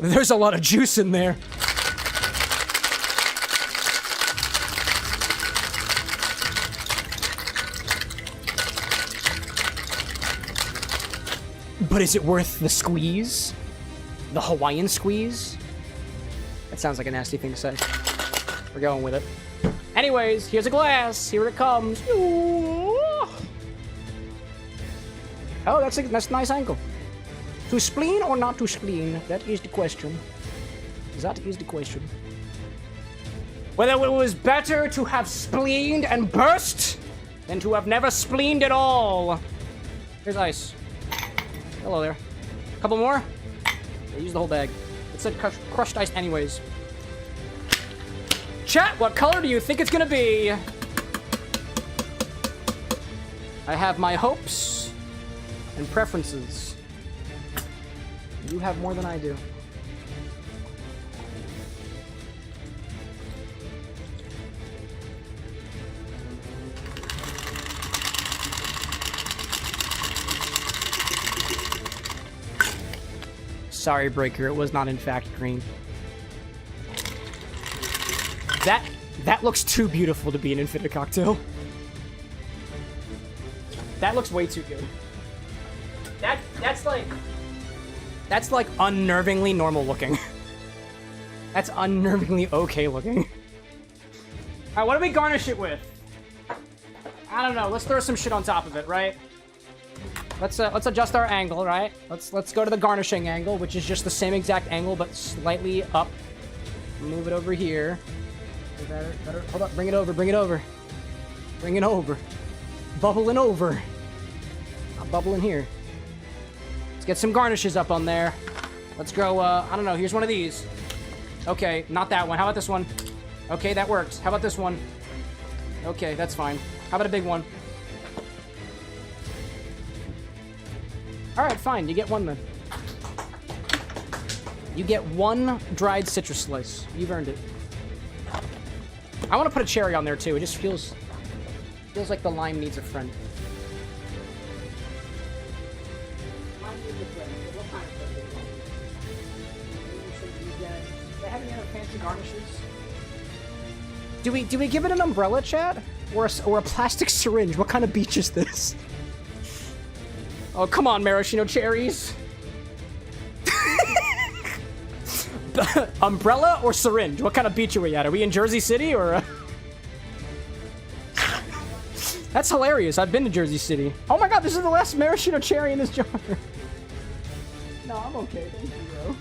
There's a lot of juice in there. But is it worth the squeeze? The Hawaiian squeeze? That sounds like a nasty thing to say. We're going with it. Anyways, here's a glass. Here it comes. Ooh. Oh, that's a nice angle. To spleen or not to spleen? That is the question. That is the question. Whether it was better to have spleened and burst than to have never spleened at all. Here's ice. Hello there. Couple more? Yeah, use the whole bag. It said crushed ice anyways. Chat, what color do you think it's gonna be? I have my hopes and preferences. You have more than I do. Sorry, Breaker, it was not in fact green. That looks too beautiful to be an infinite cocktail. That looks way too good. That's like unnervingly normal looking. That's unnervingly okay looking. All right, what do we garnish it with? I don't know. Let's throw some shit on top of it, right? Let's adjust our angle, right? Let's go to the garnishing angle, which is just the same exact angle but slightly up. Move it over here. Better. Hold up. Bring it over. Bring it over. Bring it over. Bubbling over. I'm bubbling here. Let's get some garnishes up on there. Let's go. I don't know. Here's one of these. Okay, not that one. How about this one? Okay, that works. How about this one? Okay, that's fine. How about a big one? Alright, fine. You get one then. You get one dried citrus slice. You've earned it. I want to put a cherry on there too. It just feels like the lime needs a friend. Lime needs a friend. What kind of friend do you want? Do they have any other fancy garnishes? Do we give it an umbrella, chat? Or a plastic syringe? What kind of beach is this? Oh, come on, maraschino cherries. Umbrella or syringe? What kind of beach are we at? Are we in Jersey City or... That's hilarious. I've been to Jersey City. Oh my god, this is the last maraschino cherry in this jar. No, I'm okay. Thank you, bro.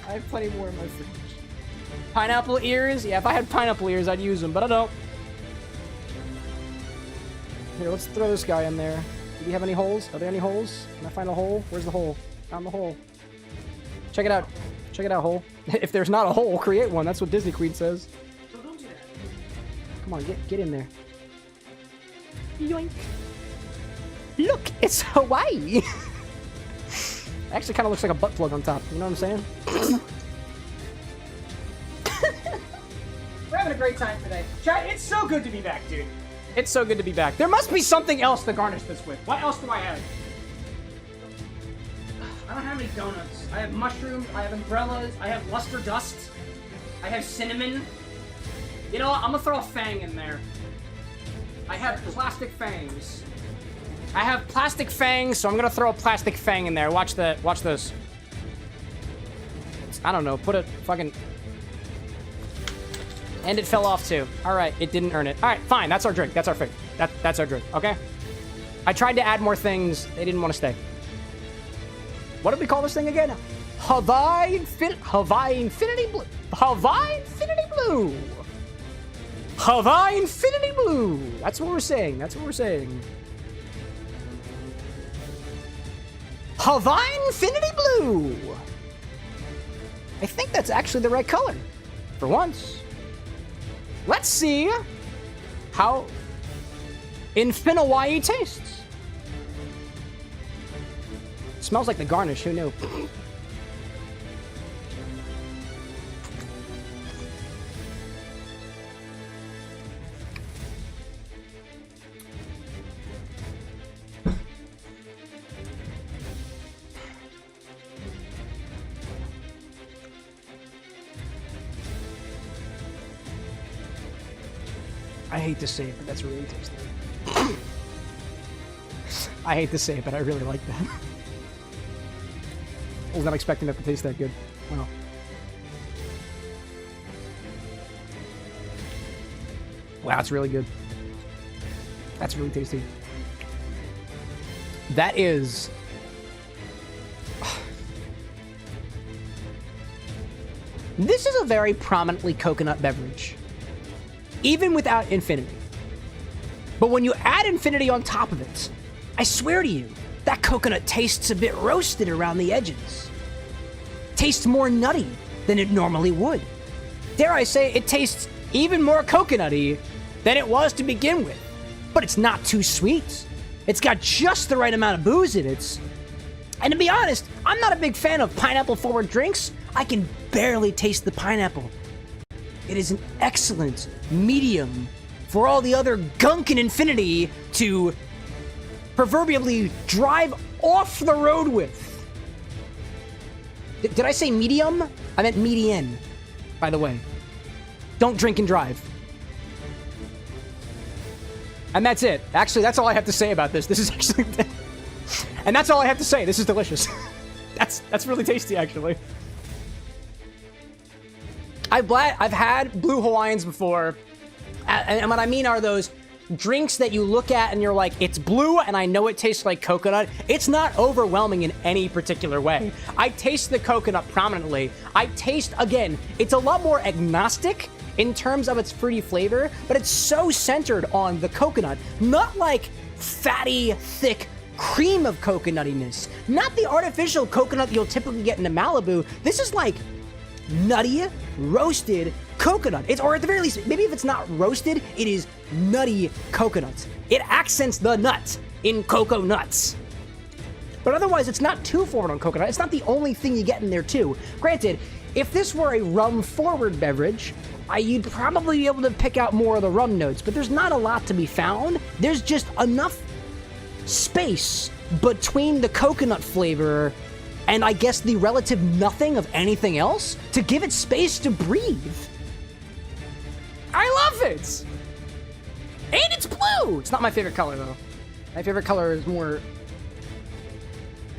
I have plenty more in my fridge. Pineapple ears? Yeah, if I had pineapple ears, I'd use them, but I don't. Here, let's throw this guy in there. Do we have any holes? Are there any holes? Can I find a hole? Where's the hole? Found the hole. Check it out. Check it out, hole. If there's not a hole, create one. That's what Disney Queen says. Don't do that. Come on, get in there. Yoink. Look, it's Hawaii. Actually kind of looks like a butt plug on top. You know what I'm saying? We're having a great time today. Chat, it's so good to be back, dude. It's so good to be back. There must be something else to garnish this with. What else do I have? I don't have any donuts. I have mushrooms, I have umbrellas, I have luster dust, I have cinnamon. You know what? I'm gonna throw a fang in there. I have plastic fangs. I have plastic fangs, so I'm gonna throw a plastic fang in there. Watch this. I don't know, put a fucking... And it fell off too. Alright, it didn't earn it. Alright, fine, that's our drink. That's our drink. That's our drink, okay? I tried to add more things, they didn't want to stay. What did we call this thing again? Hawai-infinity Blue. Hawai-infinity Blue. Hawai-infinity Blue. That's what we're saying. That's what we're saying. Hawai-infinity Blue. I think that's actually the right color. For once. Let's see how Infini-Hawaii tastes. Smells like the garnish, who knew? I hate to say it, but that's really tasty. I hate to say it, but I really like that. I was not expecting that to taste that good. Wow. Wow, that's really good. That's really tasty. That is... This is a very prominently coconut beverage. even without Infinity. But when you add Infinity on top of it, I swear to you, that coconut tastes a bit roasted around the edges. Tastes more nutty than it normally would. Dare I say, it tastes even more coconutty than it was to begin with. But it's not too sweet. It's got just the right amount of booze in it. And to be honest, I'm not a big fan of pineapple-forward drinks. I can barely taste the pineapple. It is an excellent medium for all the other gunk in Infinity to proverbially drive off the road with. Did I say medium? I meant median, by the way. Don't drink and drive. And that's it. Actually, that's all I have to say about this. This is actually... and that's all I have to say. This is delicious. That's really tasty, actually. I've had Blue Hawaiians before. And what I mean are those drinks that you look at and you're like, it's blue and I know it tastes like coconut. It's not overwhelming in any particular way. I taste the coconut prominently. I taste, again, it's a lot more agnostic in terms of its fruity flavor, but it's so centered on the coconut. Not like fatty, thick cream of coconuttiness. Not the artificial coconut that you'll typically get in a Malibu. This is like nutty, roasted coconut. Or at the very least, maybe if it's not roasted, it is nutty coconut. It accents the nut in cocoa nuts. But otherwise, it's not too forward on coconut. It's not the only thing you get in there, too. Granted, if this were a rum-forward beverage, you'd probably be able to pick out more of the rum notes, but there's not a lot to be found. There's just enough space between the coconut flavor and I guess the relative nothing of anything else to give it space to breathe. I love it! And it's blue! It's not my favorite color, though. My favorite color is more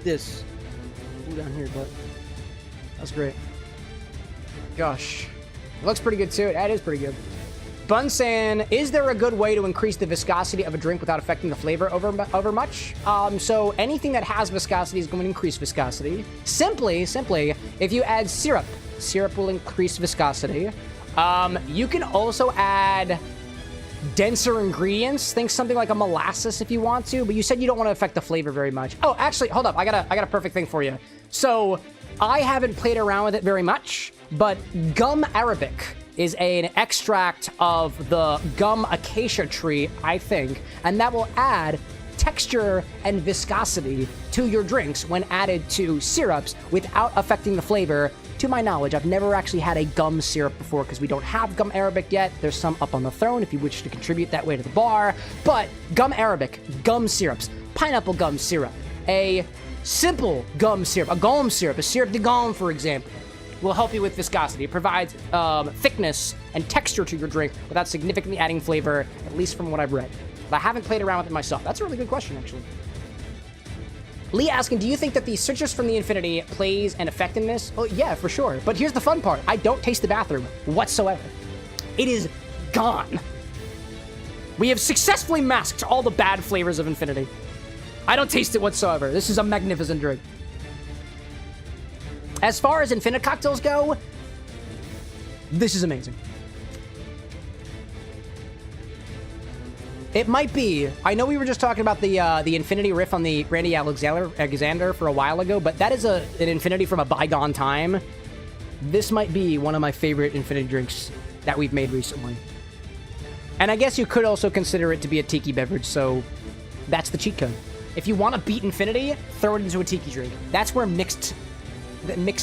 this. Blue down here, but that's great. Gosh. It looks pretty good, too. That is pretty good. Bun saying, is there a good way to increase the viscosity of a drink without affecting the flavor over much? So anything that has viscosity is going to increase viscosity. Simply, if you add syrup will increase viscosity. You can also add denser ingredients. Think something like a molasses if you want to, but you said you don't want to affect the flavor very much. Oh, actually, hold up. I got a perfect thing for you. So I haven't played around with it very much, but gum arabic is an extract of the gum acacia tree, I think, and that will add texture and viscosity to your drinks when added to syrups without affecting the flavor. To my knowledge, I've never actually had a gum syrup before because we don't have gum arabic yet. There's some up on the throne if you wish to contribute that way to the bar. But gum arabic, gum syrups, pineapple gum syrup, a simple gum syrup, a gomme syrup, a syrup de gomme, for example, will help you with viscosity. It provides thickness and texture to your drink without significantly adding flavor, at least from what I've read. But I haven't played around with it myself. That's a really good question, actually. Lee asking, do you think that the citrus from the Infinity plays an effect in this? Oh, yeah, for sure. But here's the fun part. I don't taste the bathroom whatsoever. It is gone. We have successfully masked all the bad flavors of Infinity. I don't taste it whatsoever. This is a magnificent drink. As far as Infinite cocktails go, this is amazing. It might be. I know we were just talking about the Infinity riff on the Randy Alexander for a while ago, but that is an Infinity from a bygone time. This might be one of my favorite Infinity drinks that we've made recently. And I guess you could also consider it to be a tiki beverage, so that's the cheat code. If you want to beat Infinity, throw it into a tiki drink. That's where mixed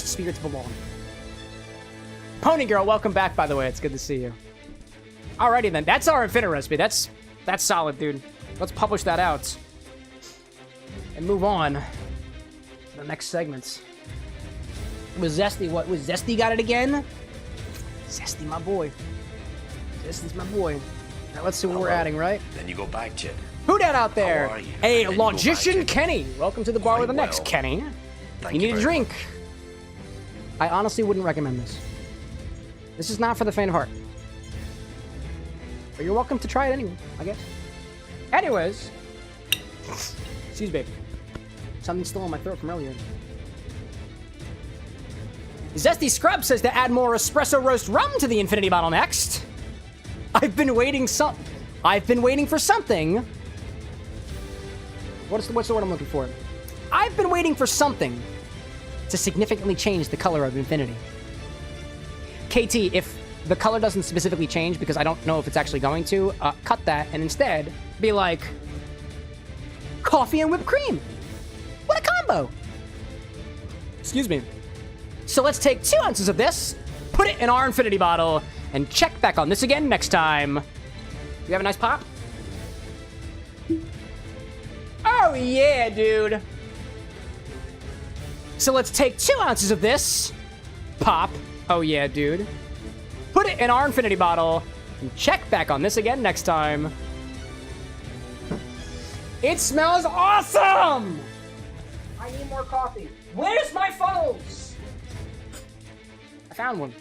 spirits belong. Pony Girl, welcome back, by the way. It's good to see you. Alrighty then. That's our Infinity recipe. That's solid, dude. Let's publish that out. And move on to the next segments. Was Zesty, what? Was Zesty got it again? Zesty, my boy. Zesty's my boy. Now let's see what we're adding, right? Then you go back, Chip. Who dat out there? How are you? A And then you go logician back, Chip. Kenny. Welcome to the bar Quite with the next well. Kenny. Thank You need a very drink. much. I honestly wouldn't recommend this. This is not for the faint of heart. But you're welcome to try it anyway, I guess. Anyways. Excuse me. Something's still in my throat from earlier. Zesty Scrub says to add more espresso roast rum to the Infinity bottle next. I've been waiting for something. What's the word I'm looking for? I've been waiting for something to significantly change the color of Infinity. KT, if the color doesn't specifically change, because I don't know if it's actually going to, cut that and instead be like, coffee and whipped cream. What a combo. Excuse me. So let's take 2 ounces of this, put it in our Infinity bottle, and check back on this again next time. You have a nice pop? Oh yeah, dude. So let's take 2 ounces of this, pop. Oh yeah, dude. Put it in our Infinity bottle, and check back on this again next time. It smells awesome! I need more coffee. Where's my funnels? I found one.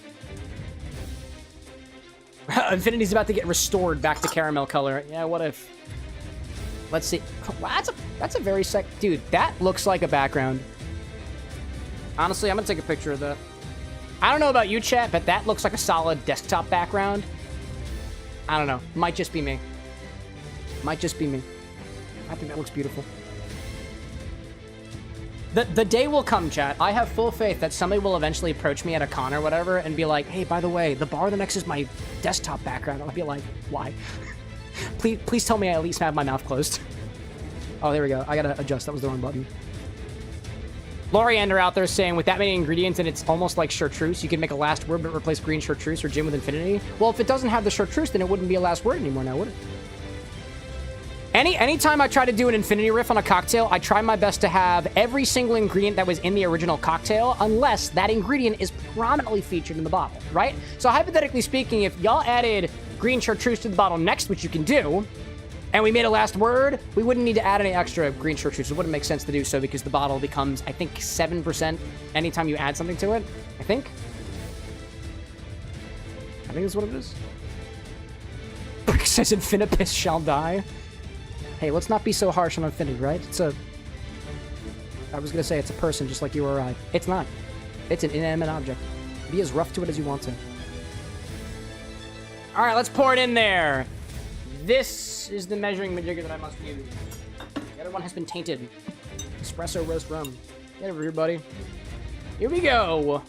Infinity's about to get restored back to caramel color. Yeah, what if? Let's see. Wow, that's a very dude, that looks like a background. Honestly, I'm gonna take a picture of that. I don't know about you, chat, but that looks like a solid desktop background. I don't know. Might just be me. Might just be me. I think that looks beautiful. The day will come, chat. I have full faith that somebody will eventually approach me at a con or whatever and be like, hey, by the way, the Bar.NX is my desktop background. I'll be like, why? Please tell me I at least have my mouth closed. Oh, there we go. I gotta adjust. That was the wrong button. Loriander out there saying, with that many ingredients and it's almost like chartreuse, you can make a last word but replace green chartreuse or gin with infinity. Well, if it doesn't have the chartreuse, then it wouldn't be a last word anymore now, would it? Anytime I try to do an infinity riff on a cocktail, I try my best to have every single ingredient that was in the original cocktail, unless that ingredient is prominently featured in the bottle, right? So hypothetically speaking, if y'all added green chartreuse to the bottle next, which you can do, and we made a last word, we wouldn't need to add any extra green chartreuse. It wouldn't make sense to do so because the bottle becomes, I think, 7% anytime you add something to it. I think that's what it is. Brick says Infinipus shall die. Hey, let's not be so harsh on Infinity, right? I was gonna say it's a person just like you or I. It's not. It's an inanimate object. Be as rough to it as you want to. All right, let's pour it in there. This is the measuring majigger that I must use. The other one has been tainted. Espresso roast rum. Get over here, buddy. Here we go.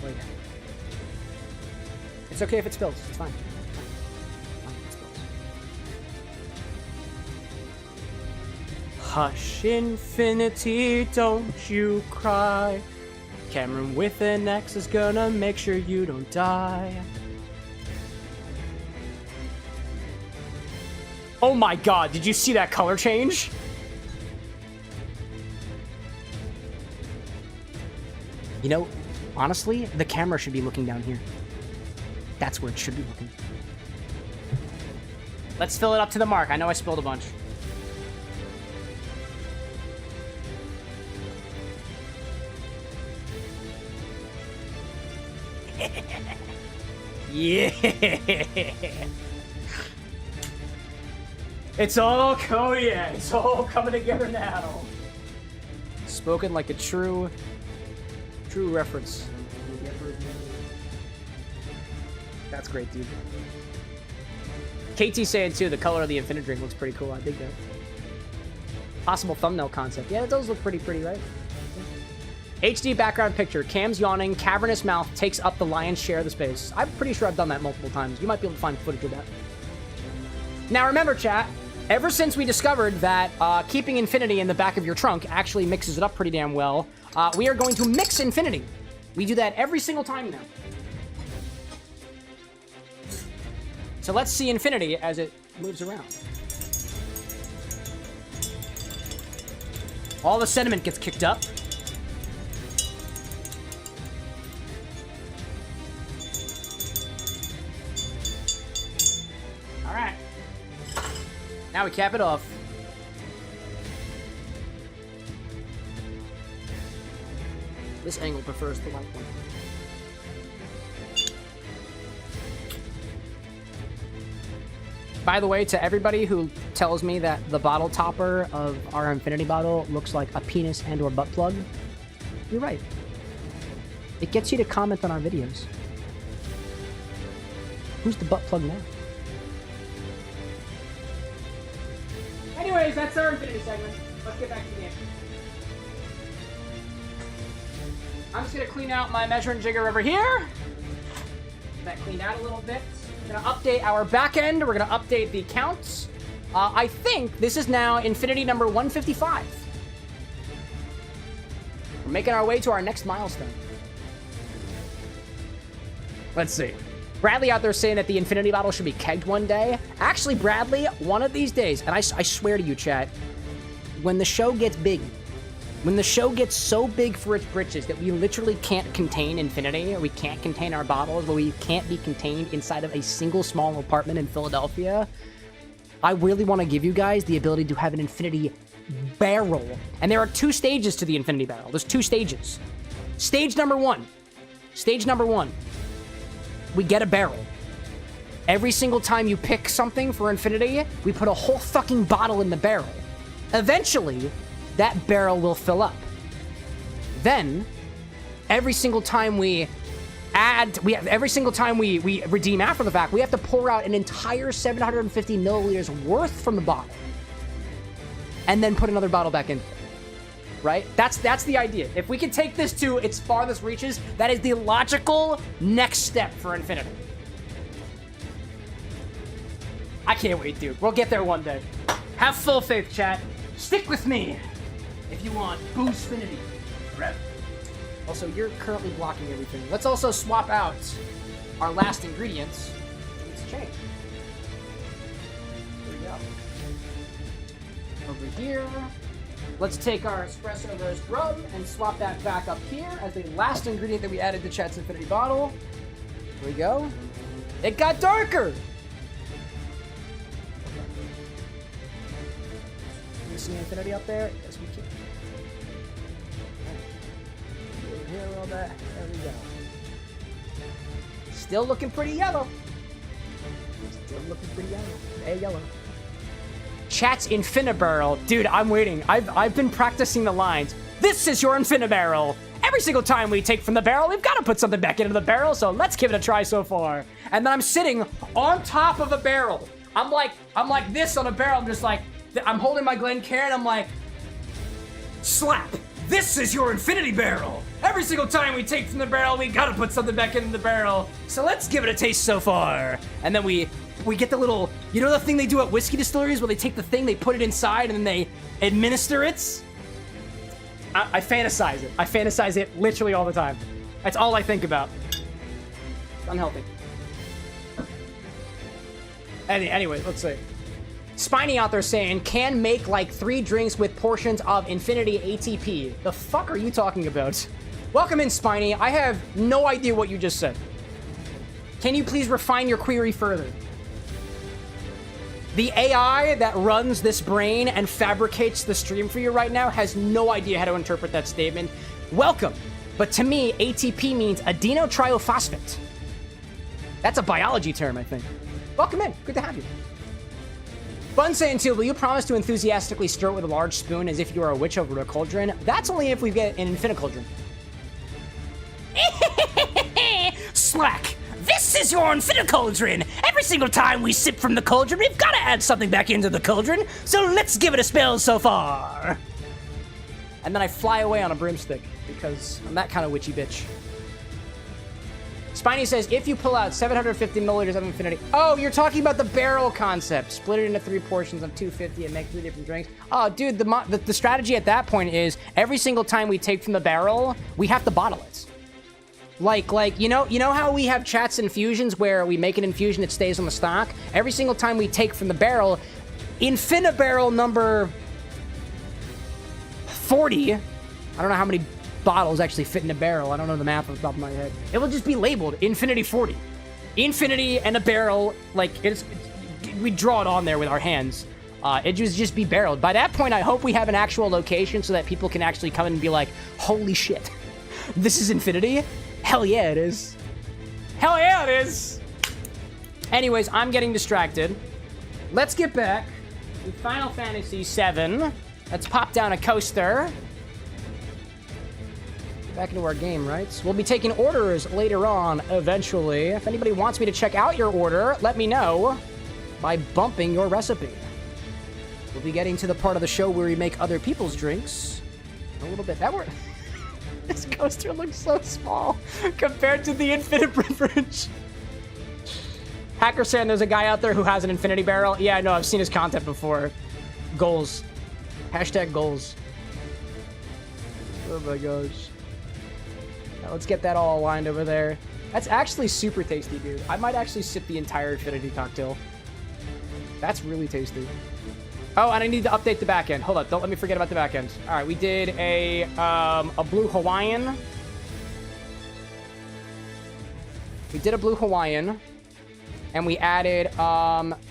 Wait. It's okay if it spills. It's fine. Hush, Infinity, don't you cry. Cameron with an X is gonna make sure you don't die. Oh my god, did you see that color change? You know, honestly, the camera should be looking down here. That's where it should be looking. Let's fill it up to the mark. I know I spilled a bunch. Yeah. It's all it's all coming together now. Spoken like a true reference. That's great, dude. KT saying too, the color of the Infini-Drink looks pretty cool. I dig that. Possible thumbnail concept. Yeah, it does look pretty, right? HD background picture. Cam's yawning. Cavernous mouth takes up the lion's share of the space. I'm pretty sure I've done that multiple times. You might be able to find footage of that. Now remember, chat, ever since we discovered that keeping Infinity in the back of your trunk actually mixes it up pretty damn well, we are going to mix Infinity. We do that every single time now. So let's see Infinity as it moves around. All the sediment gets kicked up. All right. Now we cap it off. This angle prefers the light one. By the way, to everybody who tells me that the bottle topper of our Infinity bottle looks like a penis and or butt plug, you're right. It gets you to comment on our videos. Who's the butt plug now? Anyways, that's our Infinity segment. Let's get back to the game. I'm just gonna clean out my measuring jigger over here. Get that cleaned out a little bit. We're gonna update our back end. We're gonna update the counts. I think this is now Infinity number 155. We're making our way to our next milestone. Let's see. Bradley out there saying that the Infinity bottle should be kegged one day. Actually, Bradley, one of these days, and I swear to you, chat, when the show gets big, when the show gets so big for its britches that we literally can't contain Infinity, or we can't contain our bottles, or we can't be contained inside of a single small apartment in Philadelphia, I really want to give you guys the ability to have an Infinity barrel. And there are 2 stages to the Infinity barrel. There's 2 stages. Stage number 1. Stage number 1. We get a barrel. Every single time you pick something for Infinity, we put a whole fucking bottle in the barrel. Eventually, that barrel will fill up. Then, every single time we redeem after the fact, we have to pour out an entire 750 milliliters worth from the bottle. And then put another bottle back in. Right? That's the idea. If we can take this to its farthest reaches, that is the logical next step for Infinity. I can't wait, dude. We'll get there one day. Have full faith, chat. Stick with me if you want Boostfinity. Rep. Also, you're currently blocking everything. Let's also swap out our last ingredients. Let's change. Here we go. Over here. Let's take our espresso roast rum and swap that back up here as the last ingredient that we added to Chat's Infinity bottle. Here we go. It got darker! Can you see Infinity up there? Yes, we can. Over here a little bit. There we go. Still looking pretty yellow. Still looking pretty yellow. Hey, yellow. Chat's Infini-Barrel. Dude, I'm waiting. I've been practicing the lines. This is your Infini-Barrel. Every single time we take from the barrel, we've got to put something back into the barrel, so let's give it a try so far. And then I'm sitting on top of a barrel. I'm like this on a barrel. I'm just like, I'm holding my Glencairn, I'm like, slap. This is your Infinity Barrel. Every single time we take from the barrel, we got to put something back into the barrel. So let's give it a taste so far. And then we get the little, you know the thing they do at whiskey distilleries where they take the thing, they put it inside, and then they administer it? I fantasize it. I fantasize it literally all the time. That's all I think about. It's unhealthy. Anyway, let's see. Spiny out there saying, can make like 3 drinks with portions of Infinity ATP. The fuck are you talking about? Welcome in, Spiny. I have no idea what you just said. Can you please refine your query further? The AI that runs this brain and fabricates the stream for you right now has no idea how to interpret that statement. Welcome. But to me, ATP means adenotriophosphate. That's a biology term, I think. Welcome in. Good to have you. Fun saying too, will you promise to enthusiastically stir it with a large spoon as if you were a witch over a cauldron? That's only if we get an infinite cauldron. Slack. This is your infinite cauldron. Every single time we sip from the cauldron, we've got to add something back into the cauldron. So let's give it a spell so far. And then I fly away on a broomstick because I'm that kind of witchy bitch. Spiny says, if you pull out 750 milliliters of Infinity... Oh, you're talking about the barrel concept. Split it into 3 portions of 250 and make 3 different drinks. Oh, dude, the strategy at that point is every single time we take from the barrel, we have to bottle it. Like you know how we have Chat's infusions where we make an infusion, it stays on the stock? Every single time we take from the barrel, Infini-Barrel number 40... I don't know how many bottles actually fit in a barrel. I don't know the math off the top of my head. It will just be labeled Infinity 40. Infinity and a barrel, like, we draw it on there with our hands. It would just be barreled. By that point, I hope we have an actual location so that people can actually come in and be like, holy shit, this is Infinity? Hell yeah, it is. Hell yeah, it is. Anyways, I'm getting distracted. Let's get back to Final Fantasy VII. Let's pop down a coaster. back into our game, right? We'll be taking orders later on, eventually. If anybody wants me to check out your order, let me know by bumping your recipe. We'll be getting to the part of the show where we make other people's drinks a little bit. This coaster looks so small compared to the infinite beverage. Hacker saying there's a guy out there who has an infinity barrel. Yeah, I know. I've seen his content before. Goals. Hashtag goals. Oh my gosh. Now let's get that all aligned over there. That's actually super tasty, dude. I might actually sip the entire infinity cocktail. That's really tasty. Oh, and I need to update the back end. Hold up. Don't let me forget about the back end. All right, we did a blue Hawaiian. We did a blue Hawaiian. And we added,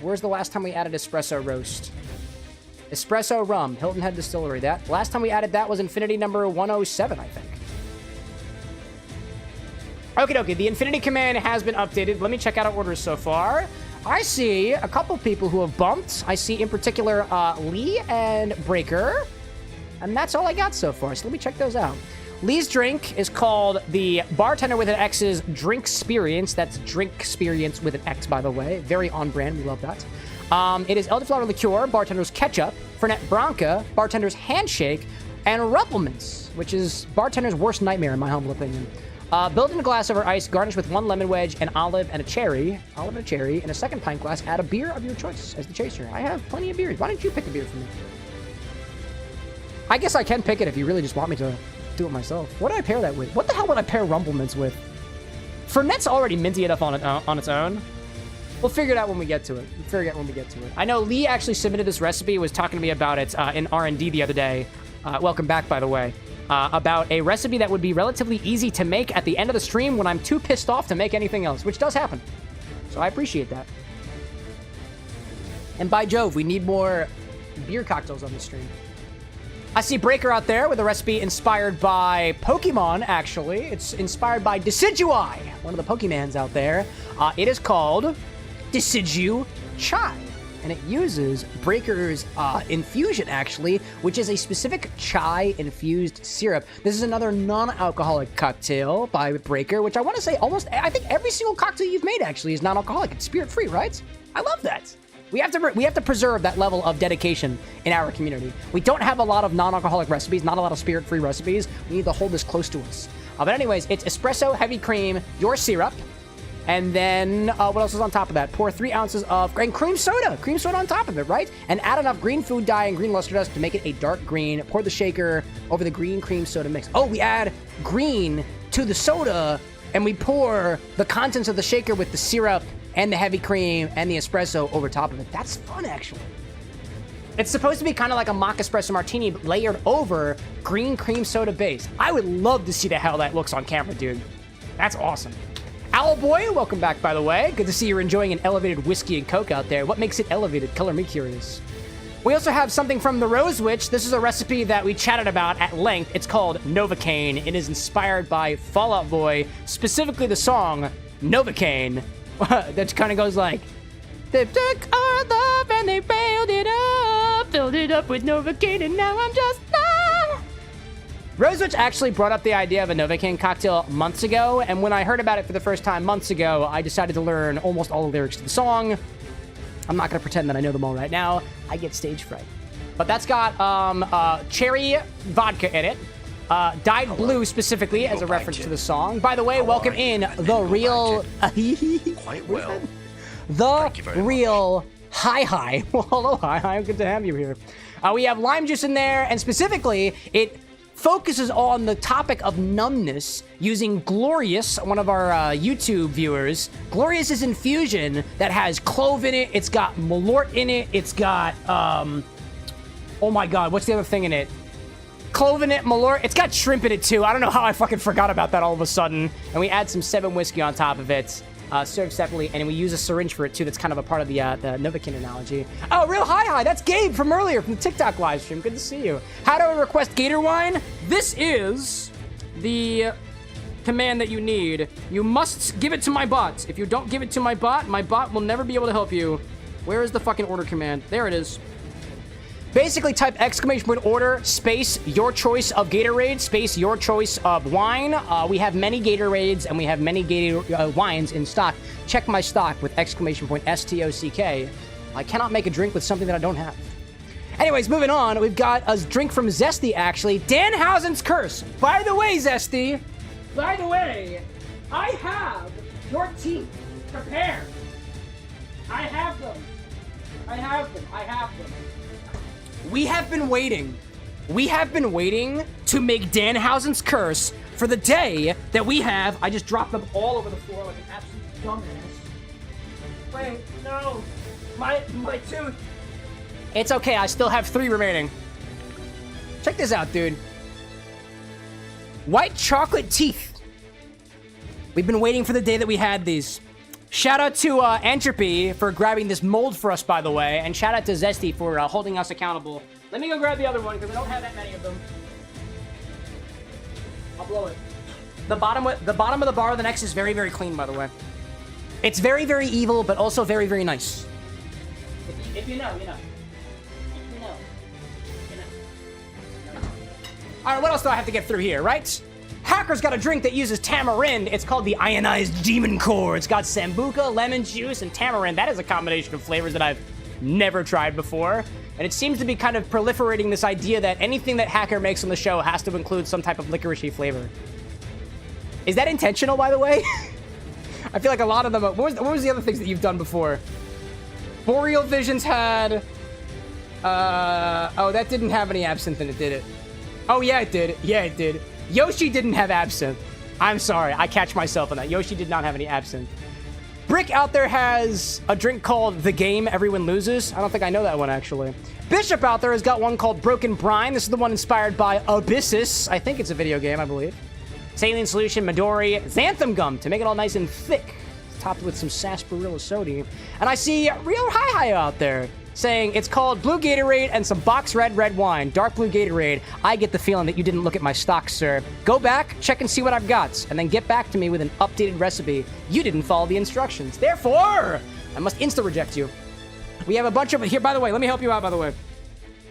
where's the last time we added espresso roast? Espresso rum, Hilton Head Distillery. That last time we added that was Infinity number 107, I think. Okay, the Infinity command has been updated. Let me check out our orders so far. I see a couple people who have bumped. I see in particular Lee and Breaker. And that's all I got so far. So let me check those out. Lee's drink is called the Bartender with an X's Drink Experience. That's Drink Experience with an X, by the way. Very on brand. We love that. It is elderflower liqueur, bartender's ketchup, Fernet Branca, bartender's handshake, and Ruppelmans, which is bartender's worst nightmare in my humble opinion. Build in a glass over ice, garnish with 1 lemon wedge, an olive, and a cherry. Olive and a cherry. In a second pint glass, add a beer of your choice as the chaser. I have plenty of beers. Why don't you pick a beer for me? I guess I can pick it if you really just want me to do it myself. What do I pair that with? What the hell would I pair Rumplemans with? Fernet's already minty enough on its own. We'll figure it out when we get to it. I know Lee actually submitted this recipe, was talking to me about it in R&D the other day. Welcome back, by the way. About a recipe that would be relatively easy to make at the end of the stream when I'm too pissed off to make anything else, which does happen. So I appreciate that. And by Jove, we need more beer cocktails on the stream. I see Breaker out there with a recipe inspired by Pokemon, actually. It's inspired by Decidueye, one of the Pokemans out there. It is called Decidu Chai, and it uses Breaker's infusion, actually, which is a specific chai-infused syrup. This is another non-alcoholic cocktail by Breaker, which I want to say I think every single cocktail you've made, actually, is non-alcoholic. It's spirit-free, right? I love that. We have to preserve that level of dedication in our community. We don't have a lot of non-alcoholic recipes, not a lot of spirit-free recipes. We need to hold this close to us. But anyways, it's espresso, heavy cream, your syrup, and then what else is on top of that? Pour 3 ounces of cream soda on top of it, right? And add enough green food dye and green luster dust to make it a dark green. Pour the shaker over the green cream soda mix. Oh, we add green to the soda, and we pour the contents of the shaker with the syrup and the heavy cream and the espresso over top of it. That's fun, actually. It's supposed to be kind of like a mock espresso martini, but layered over green cream soda base. I would love to see how that looks on camera, dude. That's awesome. Owlboy, welcome back, by the way. Good to see you're enjoying an elevated whiskey and coke out there. What makes it elevated? Color me curious. We also have something from the Rose Witch. This is a recipe that we chatted about at length. It's called Novocaine. It is inspired by Fall Out Boy, specifically the song Novocaine. That kind of goes like, they took our love and they filled it up with Novocaine, and now I'm just Rosewitch actually brought up the idea of a Novocaine cocktail months ago, and when I heard about it for the first time months ago, I decided to learn almost all the lyrics to the song. I'm not going to pretend that I know them all right now. I get stage fright. But that's got cherry vodka in it. Dyed blue specifically as a reference to the song. By the way, welcome in the real... Quite well. The real Hi. Well, hello, Hi. Good to have you here. We have lime juice in there, and specifically, it focuses on the topic of numbness using Glorious, one of our YouTube viewers. Glorious's infusion that has clove in it. It's got Malort in it. It's got, oh my God, what's the other thing in it? Clove in it, Malort. It's got shrimp in it too. I don't know how I fucking forgot about that all of a sudden. And we add some 7 whiskey on top of it, served separately, and we use a syringe for it too. That's kind of a part of the Novocaine analogy. Oh, real hi. That's Gabe from earlier from the TikTok live stream. Good to see you. How do I request Gator wine? This is the command that you need. You must give it to my bot. If you don't give it to my bot will never be able to help you. Where is the fucking order command? There it is. Basically, type exclamation point order, space, your choice of Gatorade, space, your choice of wine. We have many Gatorades and we have many wines in stock. Check my stock with exclamation point STOCK. I cannot make a drink with something that I don't have. Anyways, moving on, we've got a drink from Zesty, actually. Danhausen's Curse. By the way, Zesty, by the way, I have your teeth prepared. I have them. I have them. I have them. We have been waiting. We have been waiting to make Danhausen's Curse for the day that we have. I just dropped them all over the floor like an absolute dumbass. Wait, no. My tooth. It's okay, I still have 3 remaining. Check this out, dude. White chocolate teeth. We've been waiting for the day that we had these. Shout out to Entropy for grabbing this mold for us, by the way, and shout out to Zesty for holding us accountable. Let me go grab the other one, because we don't have that many of them. I'll blow it. The bottom of the bar of the next is very, very clean, by the way. It's very, very evil, but also very, very nice. If you know, you know. All right, what else do I have to get through here, right? Hacker's got a drink that uses tamarind. It's called the Ionized Demon Core. It's got sambuca, lemon juice, and tamarind. That is a combination of flavors that I've never tried before. And it seems to be kind of proliferating this idea that anything that Hacker makes on the show has to include some type of licoricey flavor. Is that intentional, by the way? I feel like a lot of them... What was the other things that you've done before? Boreal Visions had... oh, that didn't have any absinthe in it, did it? Oh, yeah, it did. Yeah, it did. Yoshi didn't have absinthe. I'm sorry. I catch myself on that. Yoshi did not have any absinthe. Brick out there has a drink called The Game Everyone Loses. I don't think I know that one, actually. Bishop out there has got one called Broken Brine. This is the one inspired by Abyssus. I think it's a video game, I believe. Saline Solution, Midori, Xanthan Gum to make it all nice and thick. Topped with some sarsaparilla soda. And I see Real Hi-Hi out there saying it's called Blue Gatorade and some box red wine. Dark blue Gatorade. I get the feeling that you didn't look at my stock, sir. Go back, check and see what I've got, and then get back to me with an updated recipe. You didn't follow the instructions. Therefore, I must insta-reject you. We have a bunch of... Here, by the way, let me help you out, by the way.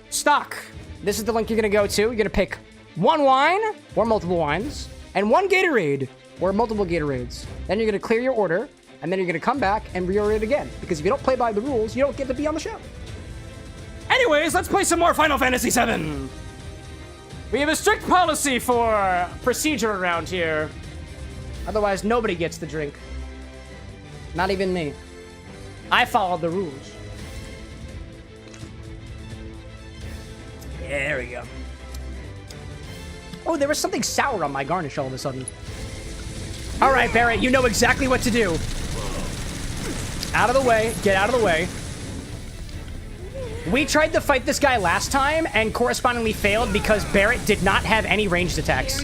Stock. This is the link you're going to go to. You're going to pick 1 wine, or multiple wines, and 1 Gatorade, or multiple Gatorades. Then you're going to clear your order, and then you're going to come back and reorder it again. Because if you don't play by the rules, you don't get to be on the show. Anyways, let's play some more Final Fantasy VII. We have a strict policy for procedure around here. Otherwise, nobody gets the drink. Not even me. I followed the rules. There we go. Oh, there was something sour on my garnish all of a sudden. All right, Barrett, you know exactly what to do. Out of the way. Get out of the way. We tried to fight this guy last time and correspondingly failed because Barrett did not have any ranged attacks.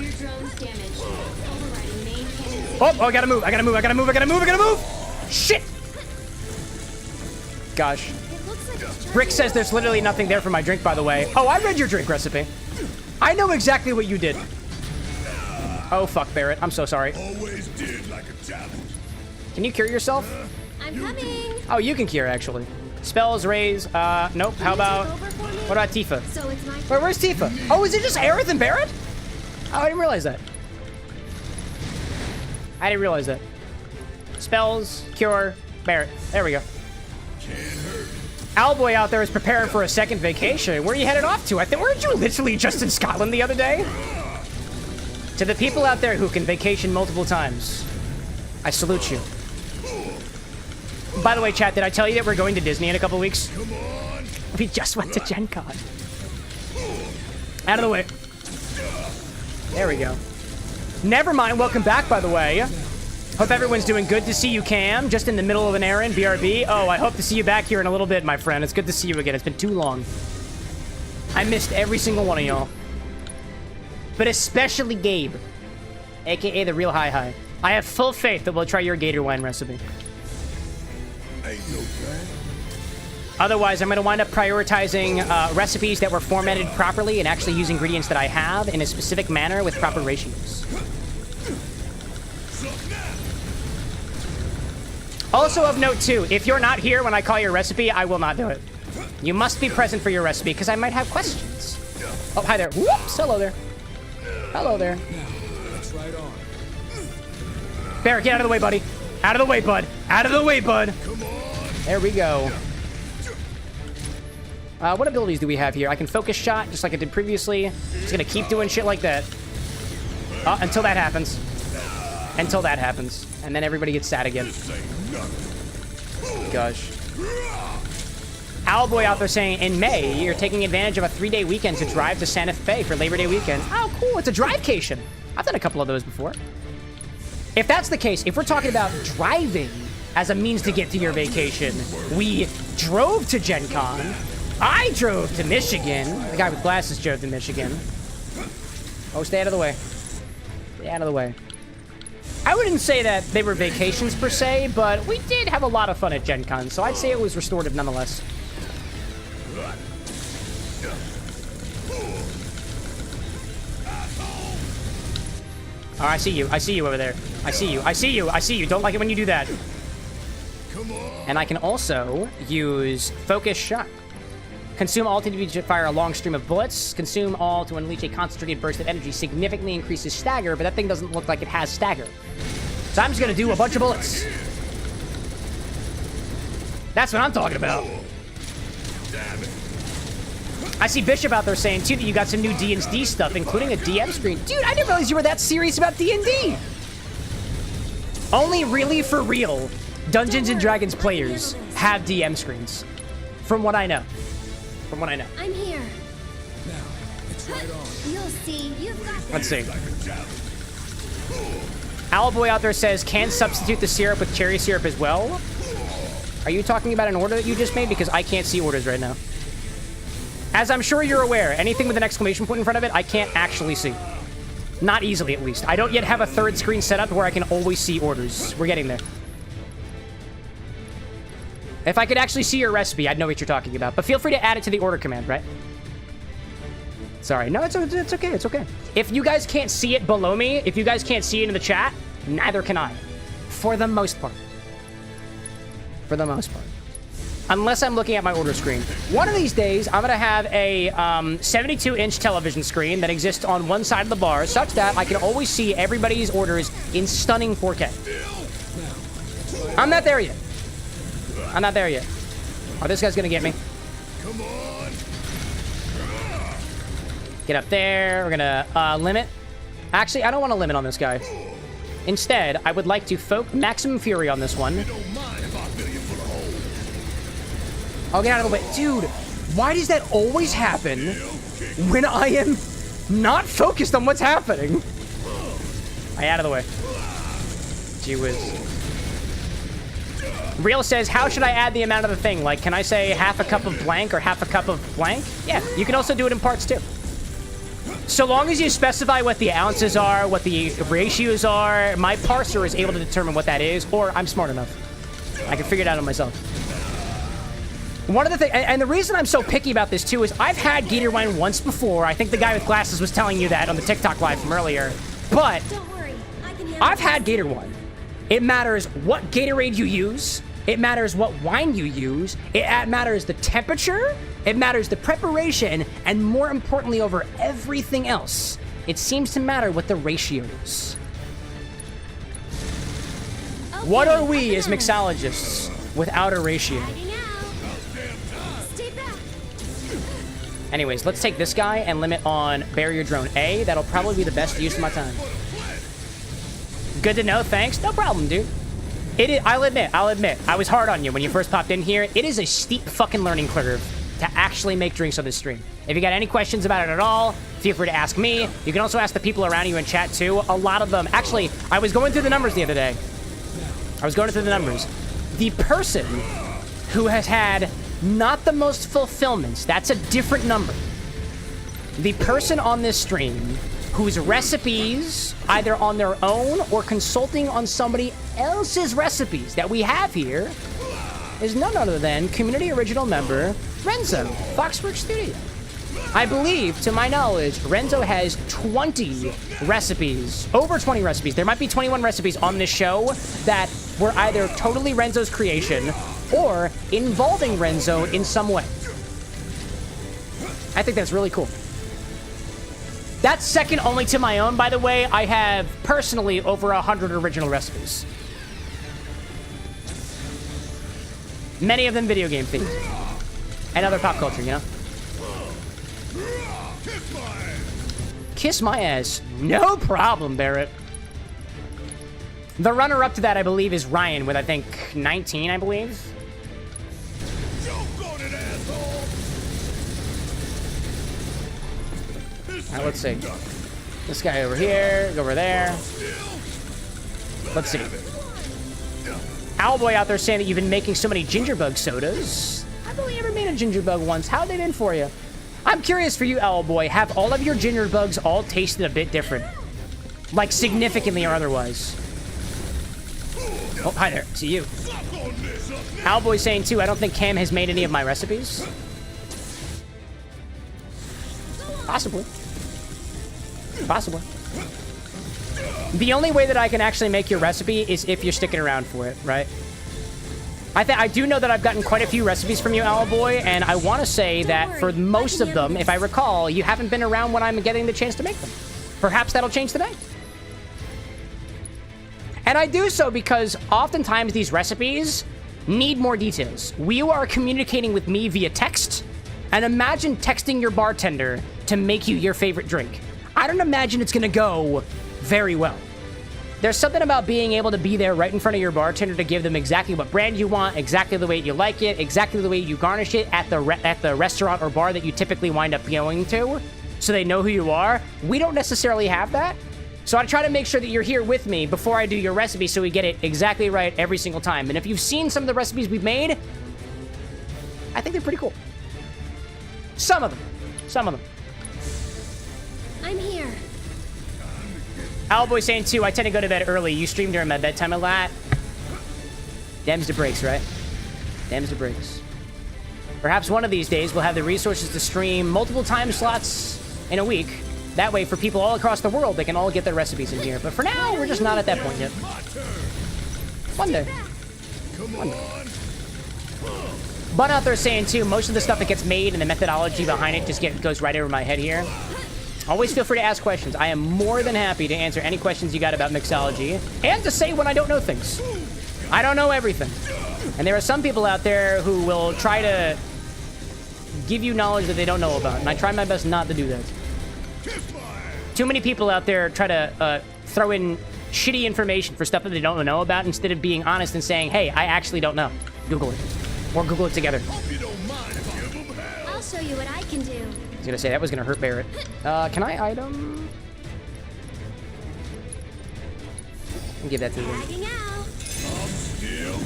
Oh, I gotta move. I gotta move. I gotta move. I gotta move. I gotta move. Shit. Gosh. Brick says there's literally nothing there for my drink, by the way. Oh, I read your drink recipe. I know exactly what you did. Oh, fuck, Barrett. I'm so sorry. Always did like a challenge. Can you cure yourself? I'm coming. Oh, you can cure, actually. Spells, raise, nope. How about... What about Tifa? So it's my Wait, where's Tifa? Oh, is it just Aerith and Barrett? Oh, I didn't realize that. I didn't realize that. Spells, cure, Barrett. There we go. Owlboy out there is preparing for a second vacation. Where are you headed off to? I think, weren't you literally just in Scotland the other day? To the people out there who can vacation multiple times, I salute you. By the way, chat, did I tell you that we're going to Disney in a couple weeks? We just went to Gen Con. Out of the way. There we go. Never mind. Welcome back, by the way. Hope everyone's doing good. To see you, Cam. Just in the middle of an errand, BRB. Oh, I hope to see you back here in a little bit, my friend. It's good to see you again. It's been too long. I missed every single one of y'all. But especially Gabe, a.k.a. the Real Hi-Hi. I have full faith that we'll try your Gator wine recipe. Ain't no plan. Otherwise, I'm going to wind up prioritizing recipes that were formatted properly and actually use ingredients that I have in a specific manner with proper ratios. Also of note, too, if you're not here when I call your recipe, I will not do it. You must be present for your recipe, because I might have questions. Oh, hi there. Whoops, hello there. Hello there. That's right on. Bear, get out of the way, buddy. Out of the way, bud. Out of the way, bud. There we go. What abilities do we have here? I can focus shot, just like I did previously. Just gonna keep doing shit like that. Until that happens. Until that happens. And then everybody gets sad again. Gosh. Owlboy out there saying, in May, you're taking advantage of a 3-day weekend to drive to Santa Fe for Labor Day weekend. Oh, cool. It's a drivecation. I've done a couple of those before. If that's the case, if we're talking about driving as a means to get to your vacation, we drove to Gen Con. I drove to Michigan. The guy with glasses drove to Michigan. Oh, stay out of the way. Stay out of the way. I wouldn't say that they were vacations per se, but we did have a lot of fun at Gen Con, so I'd say it was restorative nonetheless. Oh, I see you. I see you over there. I see you. I see you. I see you. Don't like it when you do that. And I can also use Focus Shot. Consume all to fire a long stream of bullets. Consume all to unleash a concentrated burst of energy. Significantly increases stagger, but that thing doesn't look like it has stagger. So I'm just gonna do a bunch of bullets. That's what I'm talking about. I see Bishop out there saying, too, that you got some new D&D stuff, including a DM screen. Dude, I didn't realize you were that serious about D&D. Only really for real Dungeons & Dragons players have DM screens. From what I know. From what I know. I'm here. Now, it's right on. You'll see. You've got Let's this. see. Owlboy out there says, can substitute the syrup with cherry syrup as well? Are you talking about an order that you just made? Because I can't see orders right now. As I'm sure you're aware, anything with an exclamation point in front of it, I can't actually see. Not easily, at least. I don't yet have a third screen set up where I can always see orders. We're getting there. If I could actually see your recipe, I'd know what you're talking about. But feel free to add it to the order command, right? Sorry. No, it's okay. It's okay. If you guys can't see it below me, if you guys can't see it in the chat, neither can I. For the most part. For the most part. Unless I'm looking at my order screen. One of these days, I'm going to have a 72-inch television screen that exists on one side of the bar, such that I can always see everybody's orders in stunning 4K. I'm not there yet. I'm not there yet. Oh, this guy's going to get me. Get up there. We're going to limit. Actually, I don't want to limit on this guy. Instead, I would like to maximum fury on this one. I'll get out of the way. Dude, why does that always happen when I am not focused on what's happening? Out of the way. Gee whiz. Real says, how should I add the amount of the thing? Like, can I say half a cup of blank or half a cup of blank? Yeah, you can also do it in parts too. So long as you specify what the ounces are, what the ratios are, my parser is able to determine what that is, or I'm smart enough. I can figure it out on myself. One of the things, and the reason I'm so picky about this too is I've had Gator wine once before. I think the guy with glasses was telling you that on the TikTok live from earlier. But Don't worry. I can handle I've had Gator wine. It matters what Gatorade you use. It matters what wine you use. It matters the temperature. It matters the preparation. And more importantly, over everything else, it seems to matter what the ratio is. Okay, What are we up as and mixologists without a ratio? Hiding out. Stay back. Anyways, let's take this guy and limit on barrier drone A. That'll probably be the best use of my time. Good to know, thanks. No problem, dude. It is, I'll admit, I was hard on you when you first popped in here. It is a steep fucking learning curve to actually make drinks on this stream. If you got any questions about it at all, feel free to ask me. You can also ask the people around you in chat too. A lot of them, actually, I was going through the numbers the other day. The person who has had not the most fulfillments, that's a different number. The person on this stream whose recipes, either on their own or consulting on somebody else's recipes that we have here, is none other than community original member Renzo, Foxworks Studio. I believe, to my knowledge, Renzo has 20 recipes, over 20 recipes. There might be 21 recipes on this show that were either totally Renzo's creation or involving Renzo in some way. I think that's really cool. That's second only to my own, by the way. I have personally over 100 original recipes. Many of them video game themed. And other pop culture, you know? Kiss my ass. No problem, Barrett. The runner-up to that, I believe, is Ryan with, I think, 19, I believe. Alright, let's see. This guy over here, go over there. Let's see. Owlboy out there saying that you've been making so many gingerbug sodas. I've only ever made a gingerbug once. How have they been for you? I'm curious for you, Owlboy. Have all of your gingerbugs all tasted a bit different? Like, significantly or otherwise? Oh, hi there. To you. Owlboy saying, too, I don't think Cam has made any of my recipes. Possibly. Possibly. The only way that I can actually make your recipe is if you're sticking around for it, right? I do know that I've gotten quite a few recipes from you, Owlboy, and I want to say that for most of them, if I recall, you haven't been around when I'm getting the chance to make them. Perhaps that'll change today. And I do so because oftentimes these recipes need more details. You are communicating with me via text, and imagine texting your bartender to make you your favorite drink. I don't imagine it's going to go very well. There's something about being able to be there right in front of your bartender to give them exactly what brand you want, exactly the way you like it, exactly the way you garnish it at the restaurant or bar that you typically wind up going to, so they know who you are. We don't necessarily have that. So I try to make sure that you're here with me before I do your recipe so we get it exactly right every single time. And if you've seen some of the recipes we've made, I think they're pretty cool. Some of them. Some of them. I'm here. Owlboy saying, too, I tend to go to bed early. You stream during my bedtime a lot. Them's the breaks, right? Them's the breaks. Perhaps one of these days we'll have the resources to stream multiple time slots in a week. That way, for people all across the world, they can all get their recipes in here. But for now, we're just not at that point yet. One day. One day. Bun out there saying, too, most of the stuff that gets made and the methodology behind it just goes right over my head here. Always feel free to ask questions. I am more than happy to answer any questions you got about mixology and to say when I don't know things. I don't know everything. And there are some people out there who will try to give you knowledge that they don't know about, and I try my best not to do that. Too many people out there try to throw in shitty information for stuff that they don't know about instead of being honest and saying, hey, I actually don't know. Google it. Or Google it together. I'll show you what I can do. I was gonna say, that was gonna hurt Barrett. Can I item? I'll give that to you.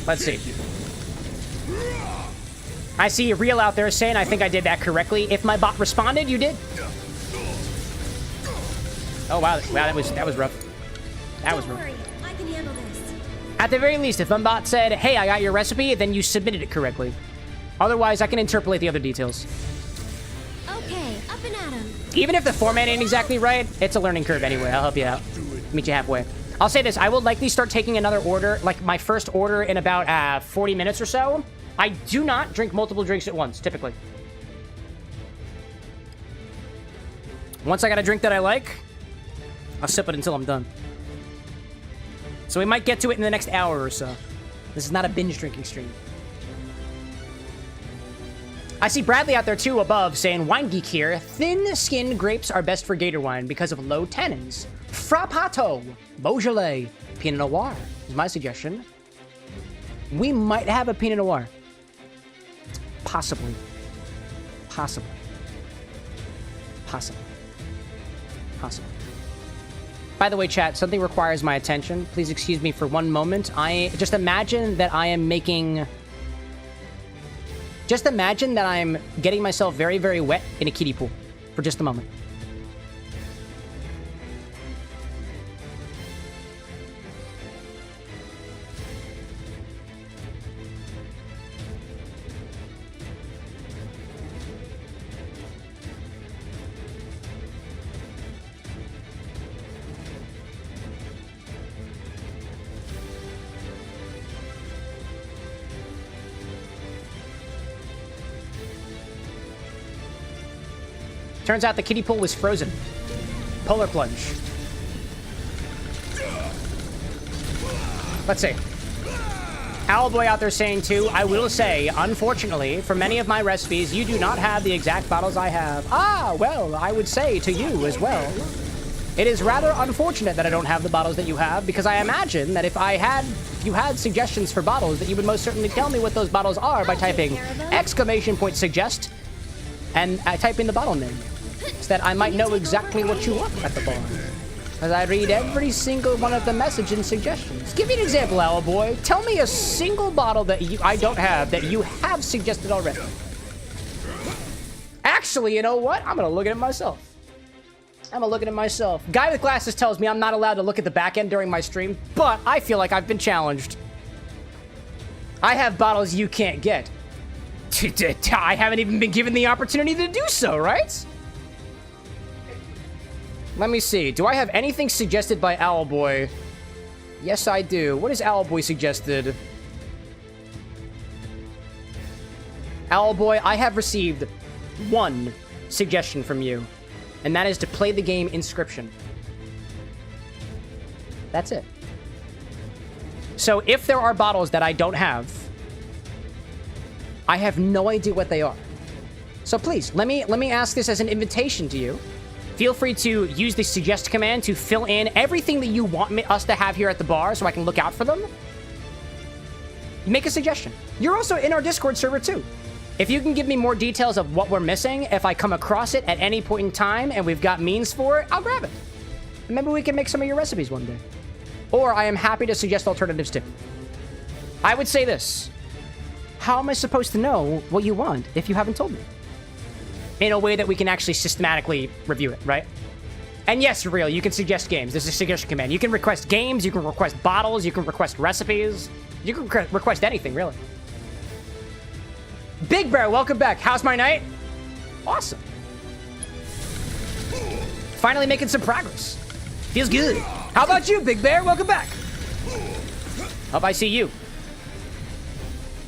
Let's see. I see a reel out there saying I think I did that correctly. If my bot responded, you did. Oh wow, that was rough. That was rough. Don't worry, I can handle this. At the very least, if my bot said, hey, I got your recipe, then you submitted it correctly. Otherwise, I can interpolate the other details. Okay, up and at 'em. Even if the format ain't exactly right, it's a learning curve anyway. I'll help you out. Meet you halfway. I'll say this. I will likely start taking another order, like my first order in about 40 minutes or so. I do not drink multiple drinks at once, typically. Once I got a drink that I like, I'll sip it until I'm done. So we might get to it in the next hour or so. This is not a binge drinking stream. I see Bradley out there, too, above, saying, Wine Geek here. Thin-skinned grapes are best for Gator wine because of low tannins. Frappato, Beaujolais, Pinot Noir is my suggestion. We might have a Pinot Noir. Possibly. Possibly. Possibly. Possibly. By the way, chat, something requires my attention. Please excuse me for one moment. Just imagine that I am making... Just imagine that I'm getting myself very, very wet in a kiddie pool for just a moment. Turns out the kiddie pool was frozen. Polar plunge. Let's see. Owlboy out there saying too, I will say, unfortunately, for many of my recipes, you do not have the exact bottles I have. Ah, well, I would say to you as well. It is rather unfortunate that I don't have the bottles that you have, because I imagine that if you had suggestions for bottles, that you would most certainly tell me what those bottles are by typing !suggest and type in the bottle name, so that I might know exactly what you want at the bar. As I read every single one of the message and suggestions. Give me an example, Owlboy. Tell me a single bottle that I don't have that you have suggested already. Actually, you know what? I'm gonna look at it myself. Guy with glasses tells me I'm not allowed to look at the back end during my stream, but I feel like I've been challenged. I have bottles you can't get. I haven't even been given the opportunity to do so, right? Let me see. Do I have anything suggested by Owlboy? Yes, I do. What is Owlboy suggested? Owlboy, I have received one suggestion from you, and that is to play the game Inscription. That's it. So if there are bottles that I don't have, I have no idea what they are. So please, let me ask this as an invitation to you. Feel free to use the suggest command to fill in everything that you want us to have here at the bar so I can look out for them. Make a suggestion. You're also in our Discord server too. If you can give me more details of what we're missing, if I come across it at any point in time and we've got means for it, I'll grab it. And maybe we can make some of your recipes one day. Or I am happy to suggest alternatives too. I would say this. How am I supposed to know what you want if you haven't told me? In a way that we can actually systematically review it, right? And yes, real, you can suggest games. This is a suggestion command. You can request games, you can request bottles, you can request recipes. You can request anything, really. Big Bear, welcome back. How's my night? Awesome. Finally making some progress. Feels good. How about you, Big Bear? Welcome back. Hope I see you.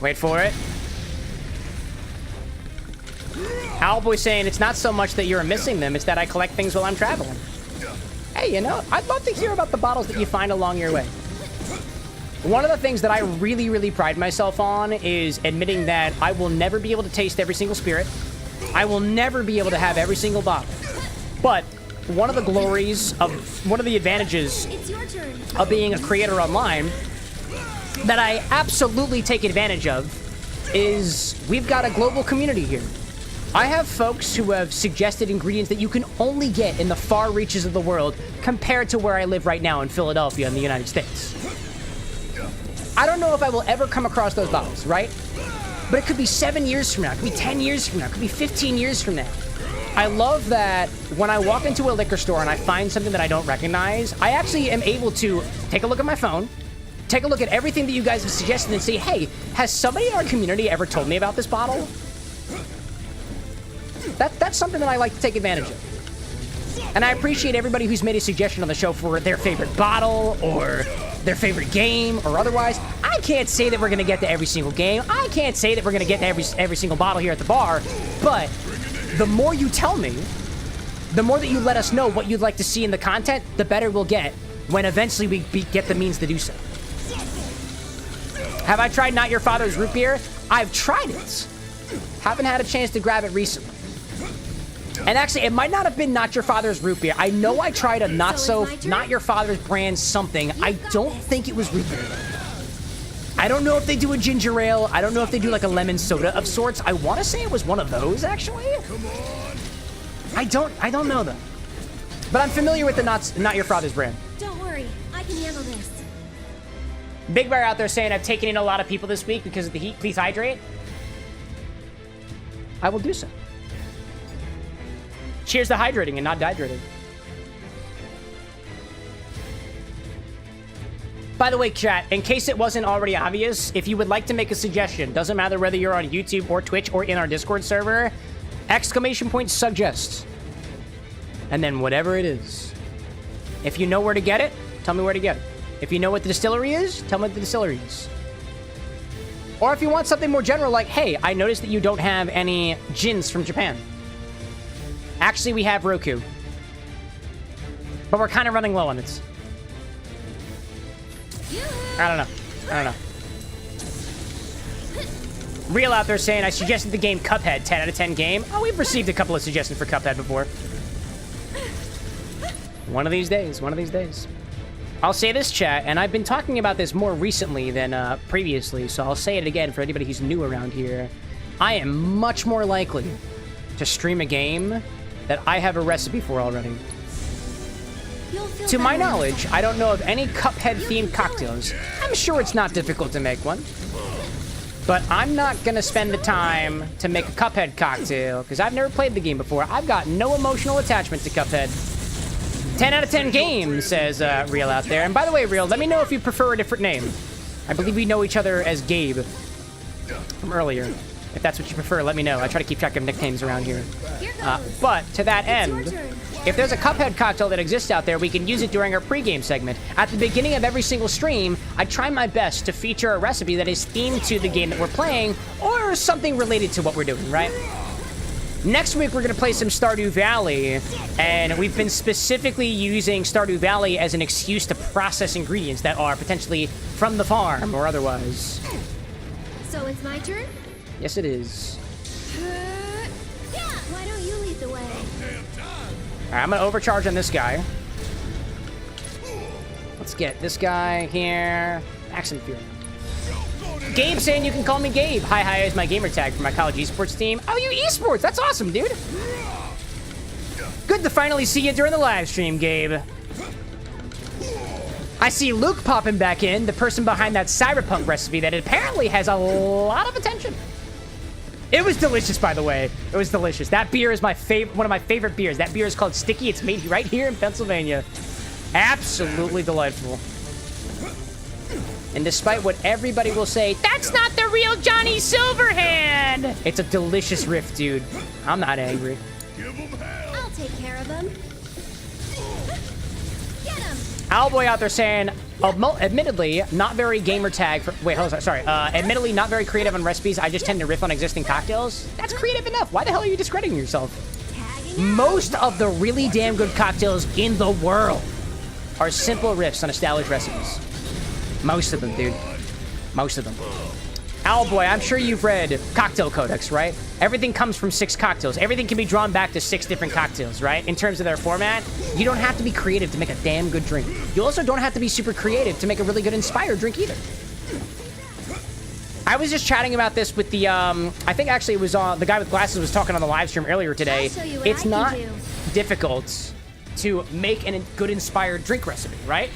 Wait for it. Owlboy saying it's not so much that you're missing them, it's that I collect things while I'm traveling. Hey, you know, I'd love to hear about the bottles that you find along your way. One of the things that I really, really pride myself on is admitting that I will never be able to taste every single spirit. I will never be able to have every single bottle. But one of the glories of, one of the advantages of being a creator online that I absolutely take advantage of is we've got a global community here. I have folks who have suggested ingredients that you can only get in the far reaches of the world compared to where I live right now in Philadelphia in the United States. I don't know if I will ever come across those bottles, right? But it could be 7 years from now, it could be 10 years from now, it could be 15 years from now. I love that when I walk into a liquor store and I find something that I don't recognize, I actually am able to take a look at my phone, take a look at everything that you guys have suggested and say, hey, has somebody in our community ever told me about this bottle? That's something that I like to take advantage of. And I appreciate everybody who's made a suggestion on the show for their favorite bottle or their favorite game or otherwise. I can't say that we're going to get to every single game. I can't say that we're going to get to every single bottle here at the bar. But the more you tell me, the more that you let us know what you'd like to see in the content, the better we'll get when eventually we get the means to do so. Have I tried Not Your Father's Root Beer? I've tried it. Haven't had a chance to grab it recently. And actually, it might not have been Not Your Father's Root Beer. I know I tried a Not Your Father's brand something. I don't think it was root beer. I don't know if they do a ginger ale. I don't know if they do like a lemon soda of sorts. I want to say it was one of those, actually. I don't know though. But I'm familiar with the Not Your Father's brand. Don't worry, I can handle this. Big Bear out there saying I've taken in a lot of people this week because of the heat. Please hydrate. I will do so. Cheers to hydrating and not dehydrating. By the way, chat, in case it wasn't already obvious, if you would like to make a suggestion, doesn't matter whether you're on YouTube or Twitch or in our Discord server, !suggest. And then whatever it is. If you know where to get it, tell me where to get it. If you know what the distillery is, tell me what the distillery is. Or if you want something more general like, hey, I noticed that you don't have any gins from Japan. Actually, we have Roku. But we're kind of running low on it. I don't know. Real out there saying, I suggested the game Cuphead, 10 out of 10 game. Oh, we've received a couple of suggestions for Cuphead before. One of these days. I'll say this, chat, and I've been talking about this more recently than previously, so I'll say it again for anybody who's new around here. I am much more likely to stream a game that I have a recipe for already. To my knowledge, I don't know of any Cuphead-themed cocktails. I'm sure it's not difficult to make one. But I'm not going to spend the time to make a Cuphead cocktail, because I've never played the game before. I've got no emotional attachment to Cuphead. 10 out of 10 games, says Real out there. And by the way, Real, let me know if you prefer a different name. I believe we know each other as Gabe from earlier. If that's what you prefer, let me know. I try to keep track of nicknames around here. But to that end, if there's a Cuphead cocktail that exists out there, we can use it during our pregame segment. At the beginning of every single stream, I try my best to feature a recipe that is themed to the game that we're playing or something related to what we're doing, right? Next week, we're going to play some Stardew Valley, and we've been specifically using Stardew Valley as an excuse to process ingredients that are potentially from the farm or otherwise. So it's my turn? Yes, it is. Yeah, why don't you lead the way? All right, I'm going to overcharge on this guy. Let's get this guy here. Accent Fear. Gabe saying you can call me Gabe. Hi is my gamer tag for my college esports team. Oh, you esports. That's awesome, dude. Good to finally see you during the live stream, Gabe. I see Luke popping back in, the person behind that cyberpunk recipe that apparently has a lot of attention. It was delicious, by the way. It was delicious. That beer is my favorite, one of my favorite beers. That beer is called Sticky. It's made right here in Pennsylvania. Absolutely delightful. And despite what everybody will say, that's not the real Johnny Silverhand. It's a delicious riff, dude. I'm not angry. I'll take care of him. Get him. Owlboy out there saying, admittedly, not very gamer tag. Wait, hold on, sorry. Admittedly, not very creative on recipes. I just tend to riff on existing cocktails. That's creative enough. Why the hell are you discrediting yourself? Most of the really damn good cocktails in the world are simple riffs on established recipes. Most of them, dude. Most of them. Owlboy, I'm sure you've read Cocktail Codex, right? Everything comes from 6 cocktails. Everything can be drawn back to 6 different cocktails, right? In terms of their format, you don't have to be creative to make a damn good drink. You also don't have to be super creative to make a really good inspired drink either. I was just chatting about this with the, I think actually it was the guy with glasses was talking on the live stream earlier today. It's not difficult to make a good inspired drink recipe, right?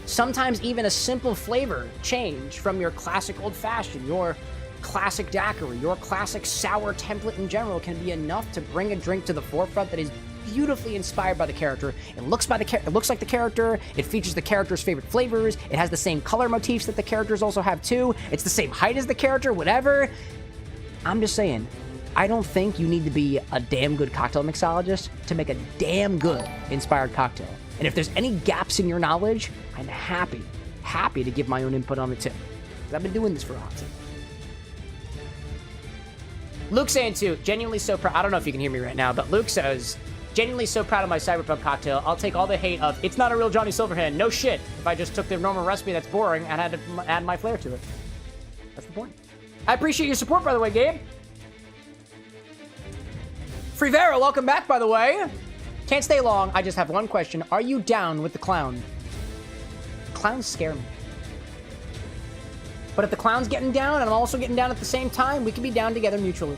Sometimes even a simple flavor change from your classic old-fashioned, your classic daiquiri, your classic sour template in general can be enough to bring a drink to the forefront that is beautifully inspired by the character. It looks like the character. It features the character's favorite flavors. It has the same color motifs that the characters also have too. It's the same height as the character, whatever. I'm just saying, I don't think you need to be a damn good cocktail mixologist to make a damn good inspired cocktail. And if there's any gaps in your knowledge, I'm happy to give my own input on it too. Because I've been doing this for a while too. Luke saying too, genuinely so proud. I don't know if you can hear me right now, but Luke says, genuinely so proud of my cyberpunk cocktail. I'll take all the hate of, it's not a real Johnny Silverhand. No shit. If I just took the normal recipe that's boring and had to add my flair to it. That's the point. I appreciate your support, by the way, Gabe. Frivera, welcome back, by the way. Can't stay long. I just have one question. Are you down with the clown? Clowns scare me. But if the clown's getting down and I'm also getting down at the same time, we can be down together mutually.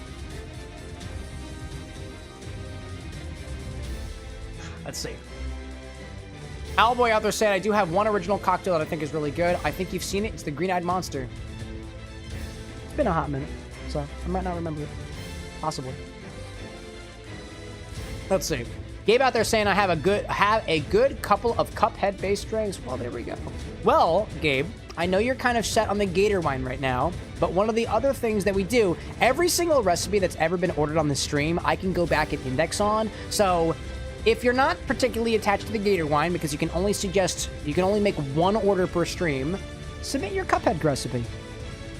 Let's see. Owlboy out there saying, I do have one original cocktail that I think is really good. I think you've seen it. It's the Green-Eyed Monster. It's been a hot minute, so I might not remember it. Possibly. Let's see. Gabe out there saying I have a good couple of Cuphead-based drinks. Well, there we go. Well, Gabe, I know you're kind of set on the Gator wine right now, but one of the other things that we do, every single recipe that's ever been ordered on the stream, I can go back and index on. So if you're not particularly attached to the Gator wine, because you can only make one order per stream, submit your Cuphead recipe.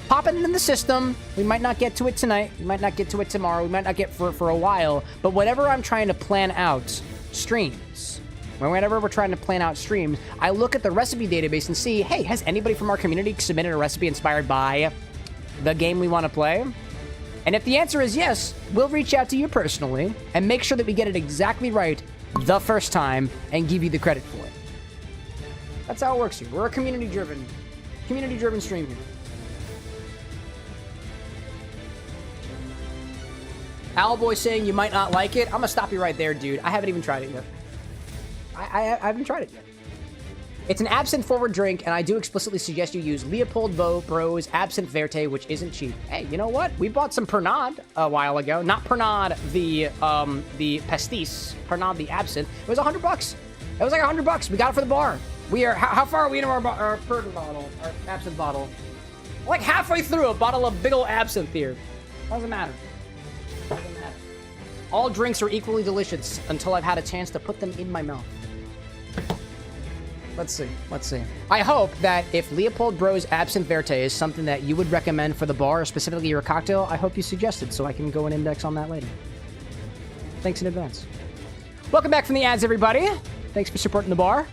Pop it in the system. We might not get to it tonight. We might not get to it tomorrow. We might not get for a while. But whenever I'm trying to plan out streams, whenever we're trying to plan out streams, I look at the recipe database and see, hey, has anybody from our community submitted a recipe inspired by the game we want to play? And if the answer is yes, we'll reach out to you personally and make sure that we get it exactly right the first time and give you the credit for it. That's how it works here. We're a community-driven stream here. Owlboy saying you might not like it. I'm gonna stop you right there, dude. I haven't even tried it yet. I haven't tried it yet. It's an absinthe-forward drink, and I do explicitly suggest you use Leopold Bros Absinthe Verte, which isn't cheap. Hey, you know what? We bought some Pernod a while ago. Not Pernod the pastis. Pernod the absinthe. It was $100. It was like $100. We got it for the bar. We are how far are we into our Pernod bottle, our absinthe bottle? Like halfway through a bottle of big ol' absinthe here. Doesn't matter. Doesn't matter. All drinks are equally delicious until I've had a chance to put them in my mouth. Let's see. Let's see. I hope that if Leopold Bros Absinthe Verte is something that you would recommend for the bar, or specifically your cocktail, I hope you suggest it so I can go and index on that later. Thanks in advance. Welcome back from the ads, everybody. Thanks for supporting the bar.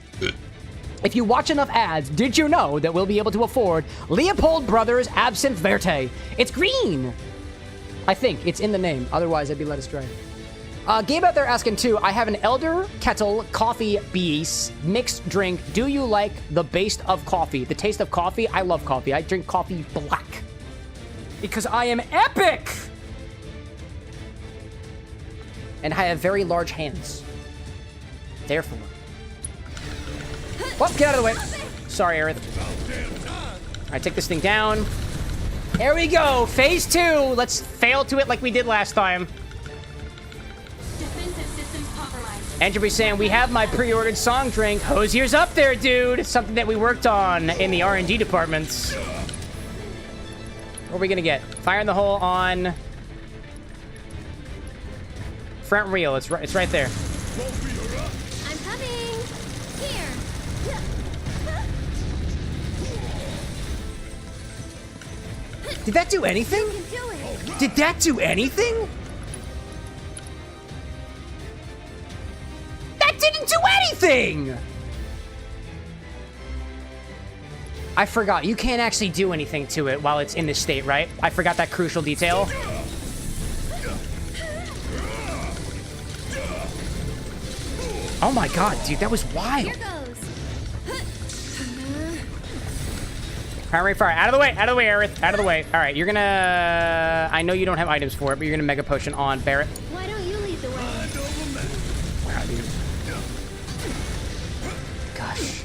If you watch enough ads, did you know that we'll be able to afford Leopold Brothers Absinthe Verte? It's green. I think it's in the name. Otherwise, I'd be led astray. Gabe out there asking too, I have an Elder Kettle Coffee Base mixed drink. Do you like the base of coffee? The taste of coffee? I love coffee. I drink coffee black. Because I am epic! And I have very large hands. Therefore. Well, get out of the way. Sorry, Aerith. Alright, take this thing down. There we go. Phase 2. Let's fail to it like we did last time. Andrew saying, we have my pre-ordered song drink. Hosier's up there, dude. It's something that we worked on in the R&D departments. What are we gonna get? Fire in the hole on front reel. It's right there. I'm coming. Here. Did that do anything? You can do it. Did that do anything? That didn't do anything! I forgot. You can't actually do anything to it while it's in this state, right? I forgot that crucial detail. Oh my god, dude, that was wild. Here goes. Primary fire. Out of the way, Aerith. Out of the way. All right, you're gonna... I know you don't have items for it, but you're gonna Mega Potion on Barrett. Why don't you lead the way? Wow, dude. Gosh.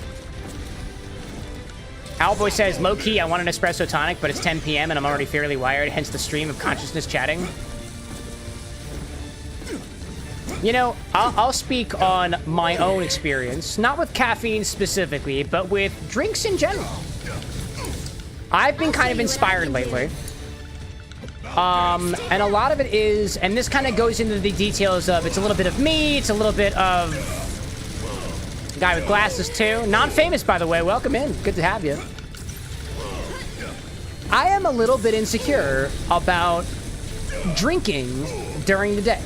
Owlboy says, low-key, I want an espresso tonic, but it's 10 p.m. and I'm already fairly wired, hence the stream of consciousness chatting. You know, I'll speak on my own experience, not with caffeine specifically, but with drinks in general. I've been kind of inspired lately. And a lot of it is, and this kind of goes into the details of, it's a little bit of me, it's a little bit of guy with glasses too. Non-famous, by the way. Welcome in. Good to have you. I am a little bit insecure about drinking during the day.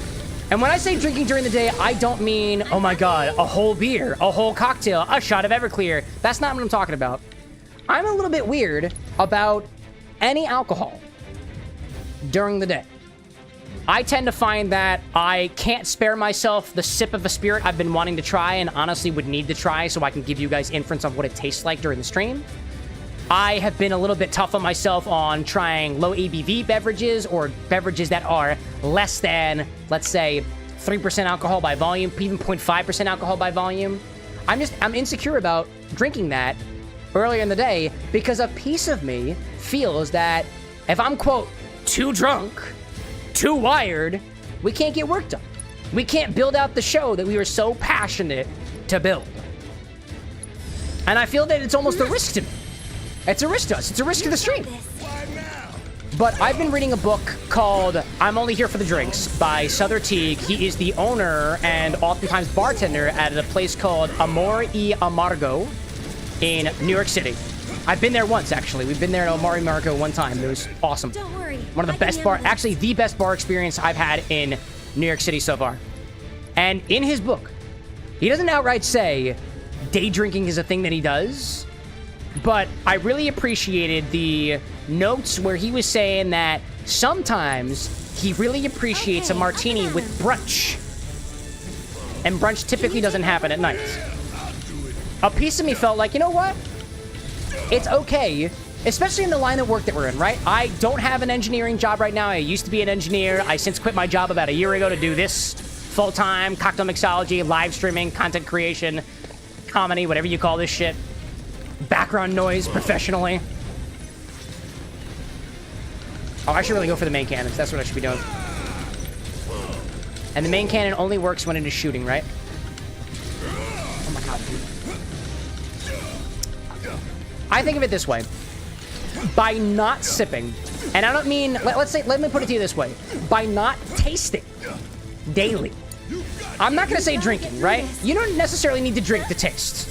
And when I say drinking during the day, I don't mean, oh my god, a whole beer, a whole cocktail, a shot of Everclear. That's not what I'm talking about. I'm a little bit weird about any alcohol during the day. I tend to find that I can't spare myself the sip of a spirit I've been wanting to try and honestly would need to try so I can give you guys inference of what it tastes like during the stream. I have been a little bit tough on myself on trying low ABV beverages or beverages that are less than, let's say, 3% alcohol by volume, even 0.5% alcohol by volume. I'm insecure about drinking that earlier in the day because a piece of me feels that if I'm, quote, too drunk, too wired, we can't get work done. We can't build out the show that we were so passionate to build. And I feel that it's almost a risk to me. It's a risk to us. It's a risk to the stream. But I've been reading a book called I'm Only Here for the Drinks by Souther Teague. He is the owner and oftentimes bartender at a place called Amor y Amargo in New York City. I've been there once, actually. We've been there at Omari Marco one time. It was awesome. Don't worry. One of the best bar, actually the best bar experience I've had in New York City so far. And in his book, he doesn't outright say day drinking is a thing that he does, but I really appreciated the notes where he was saying that sometimes he really appreciates a martini with brunch. And brunch typically doesn't happen at night. A piece of me felt like, you know what? It's okay, especially in the line of work that we're in, right? I don't have an engineering job right now. I used to be an engineer. I since quit my job about a year ago to do this full-time, cocktail mixology, live streaming, content creation, comedy, whatever you call this shit. Background noise professionally. Oh, I should really go for the main cannons. That's what I should be doing. And the main cannon only works when it is shooting, right? Oh my god, dude. I think of it this way. By not sipping, and I don't mean, let me put it to you this way. By not tasting daily. I'm not gonna say drinking, right? You don't necessarily need to drink to taste.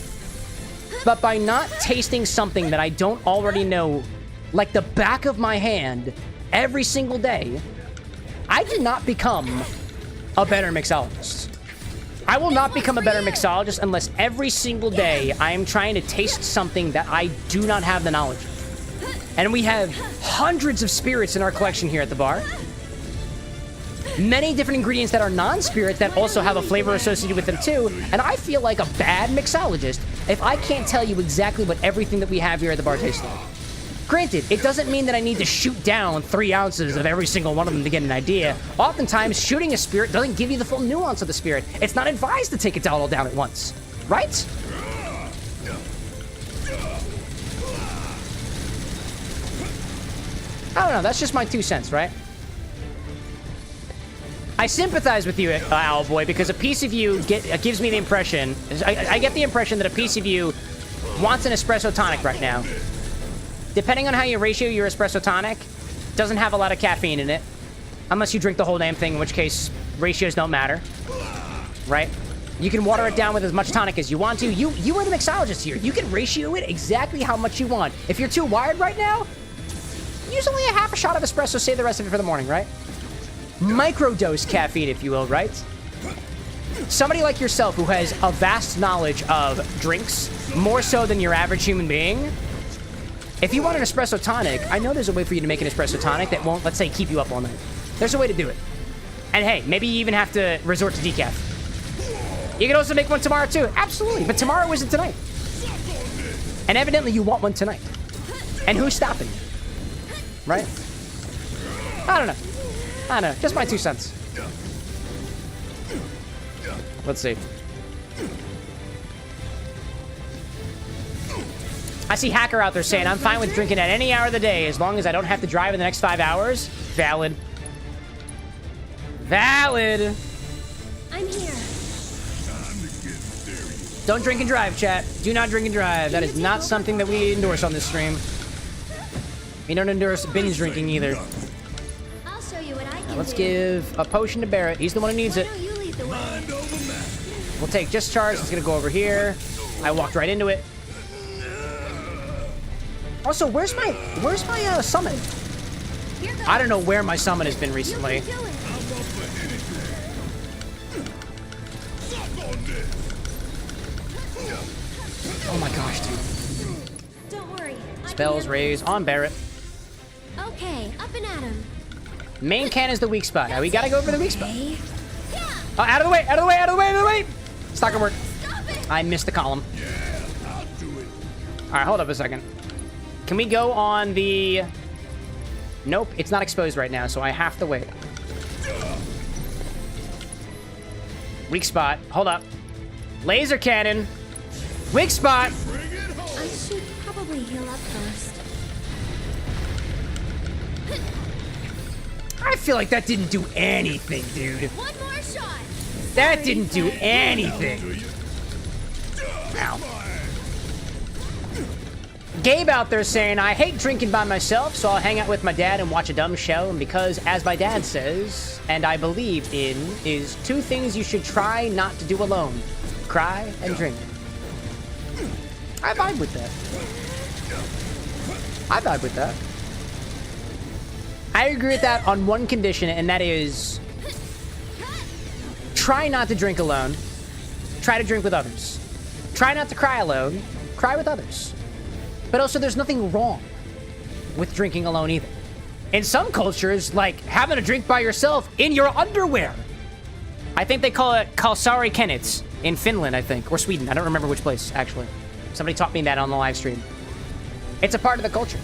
But by not tasting something that I don't already know, like the back of my hand, every single day, I do not become a better mixologist. I will not become a better mixologist unless every single day I am trying to taste something that I do not have the knowledge of. And we have hundreds of spirits in our collection here at the bar. Many different ingredients that are non-spirit that also have a flavor associated with them too. And I feel like a bad mixologist if I can't tell you exactly what everything that we have here at the bar tastes like. Granted, it doesn't mean that I need to shoot down 3 ounces of every single one of them to get an idea. Oftentimes, shooting a spirit doesn't give you the full nuance of the spirit. It's not advised to take it all down at once, right? I don't know, that's just my 2 cents, right? I sympathize with you, Owlboy, because a piece of you gives me the impression, I get the impression that a piece of you wants an espresso tonic right now. Depending on how you ratio your espresso tonic, doesn't have a lot of caffeine in it. Unless you drink the whole damn thing, in which case ratios don't matter. Right? You can water it down with as much tonic as you want to. You are the mixologist here. You can ratio it exactly how much you want. If you're too wired right now, use only a half a shot of espresso, save the rest of it for the morning, right? Microdose caffeine, if you will, right? Somebody like yourself who has a vast knowledge of drinks, more so than your average human being, if you want an espresso tonic, I know there's a way for you to make an espresso tonic that won't, let's say, keep you up all night. There's a way to do it. And hey, maybe you even have to resort to decaf. You can also make one tomorrow too. Absolutely, but tomorrow isn't tonight. And evidently you want one tonight. And who's stopping you? Right? I don't know. Just my 2 cents. Let's see. I see Hacker out there saying, I'm fine with drinking at any hour of the day as long as I don't have to drive in the next 5 hours. Valid. Valid. I'm here. Don't drink and drive, chat. Do not drink and drive. That is not something that we endorse on this stream. We don't endorse binge drinking either. I'll show you what I can Let's do. give a potion to Barrett. He's the one who needs Why it. don't you lead the way? We'll take discharge. It's gonna go over here. I walked right into it. Also, where's my summon? Here goes. I don't know where my summon has been You recently. can do it. Oh my gosh, dude. Don't worry. I can Spells handle raised on Barrett. it. Okay, up and at him. Main cannon's the weak spot. Now we gotta go for the weak spot. Okay. Yeah. Oh, out of the way, out of the way, out of the way, out of the way! It's not gonna work. Stop it. I missed the column. Alright, hold up a second. Can we go on the... Nope, it's not exposed right now, so I have to wait. Weak spot. Hold up. Laser cannon. Weak spot. I should probably heal up first. I feel like that didn't do anything, dude. One more shot. That didn't do anything. Ow. Gabe out there saying, I hate drinking by myself, so I'll hang out with my dad and watch a dumb show. And because, as my dad says, and I believe in, is 2 things you should try not to do alone. Cry and drink. I vibe with that. I vibe with that. I agree with that on one condition, and that is try not to drink alone. Try to drink with others. Try not to cry alone. Cry with others. But also, there's nothing wrong with drinking alone either. In some cultures, like having a drink by yourself in your underwear. I think they call it kalsari kenits in Finland, I think, or Sweden. I don't remember which place, actually. Somebody taught me that on the live stream. It's a part of the culture.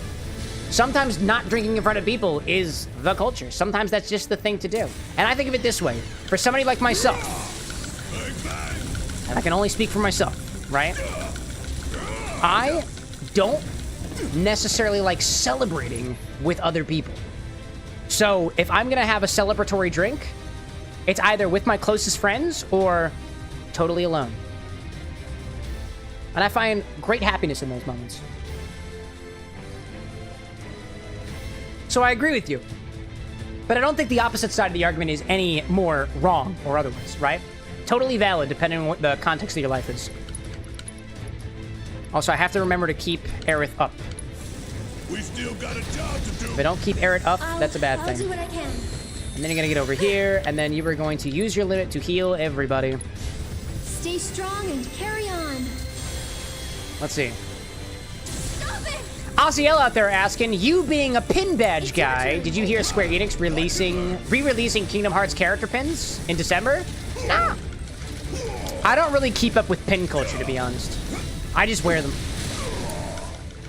Sometimes not drinking in front of people is the culture. Sometimes that's just the thing to do. And I think of it this way. For somebody like myself, and I can only speak for myself, right? I don't necessarily like celebrating with other people. So if I'm gonna have a celebratory drink, it's either with my closest friends or totally alone. And I find great happiness in those moments. So I agree with you. But I don't think the opposite side of the argument is any more wrong or otherwise, right? Totally valid depending on what the context of your life is. Also, I have to remember to keep Aerith up. We still got a job to do. If I don't keep Aerith up, that's a bad I'll thing. do what I can. And then you're gonna get over here, and then you are going to use your limit to heal everybody. Stay strong and carry on. Let's see. Stop it! Oziel out there asking, you being a pin badge guy, did you hear Square Enix re-releasing Kingdom Hearts character pins in December? Nah. I don't really keep up with pin culture, to be honest. I just wear them.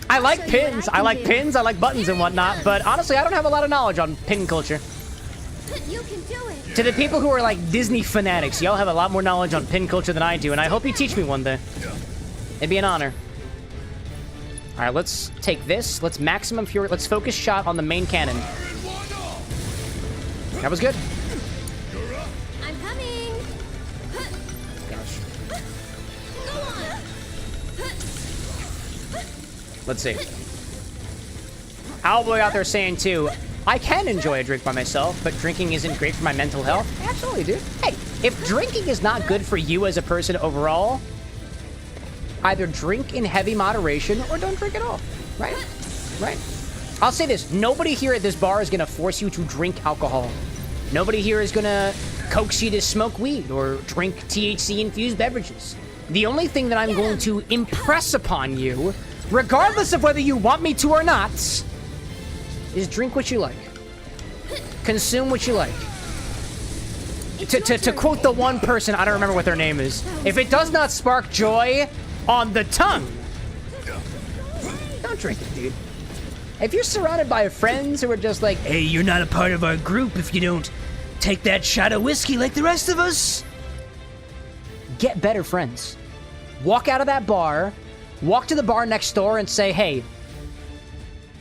I like pins. I like pins. I like buttons and whatnot. But honestly, I don't have a lot of knowledge on pin culture. You can do it. To the people who are like Disney fanatics, y'all have a lot more knowledge on pin culture than I do, and I hope you teach me one day. It'd be an honor. All right, let's take this. Let's maximum fury. Let's focus shot on the main cannon. That was good. I'm coming. Gosh. Go on. Let's see. Owlboy out there saying too, I can enjoy a drink by myself, but drinking isn't great for my mental health. Absolutely, dude. Hey, if drinking is not good for you as a person overall, either drink in heavy moderation or don't drink at all. Right? Right. I'll say this. Nobody here at this bar is going to force you to drink alcohol. Nobody here is going to coax you to smoke weed or drink THC-infused beverages. The only thing that I'm going to impress upon you, regardless of whether you want me to or not, is drink what you like. Consume what you like. To quote the one person, I don't remember what their name is. If it does not spark joy on the tongue, don't drink it, dude. If you're surrounded by friends who are just like, hey, you're not a part of our group if you don't take that shot of whiskey like the rest of us, get better friends. Walk out of that bar, walk to the bar next door and say, hey,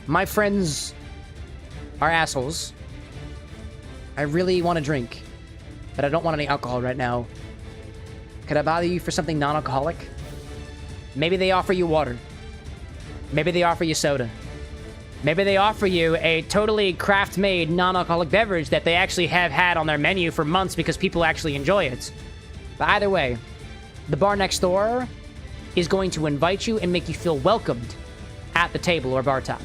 my friends are assholes. I really want to drink, but I don't want any alcohol right now. Could I bother you for something non-alcoholic? Maybe they offer you water. Maybe they offer you soda. Maybe they offer you a totally craft-made non-alcoholic beverage that they actually have had on their menu for months because people actually enjoy it. But either way, the bar next door is going to invite you and make you feel welcomed at the table or bar top,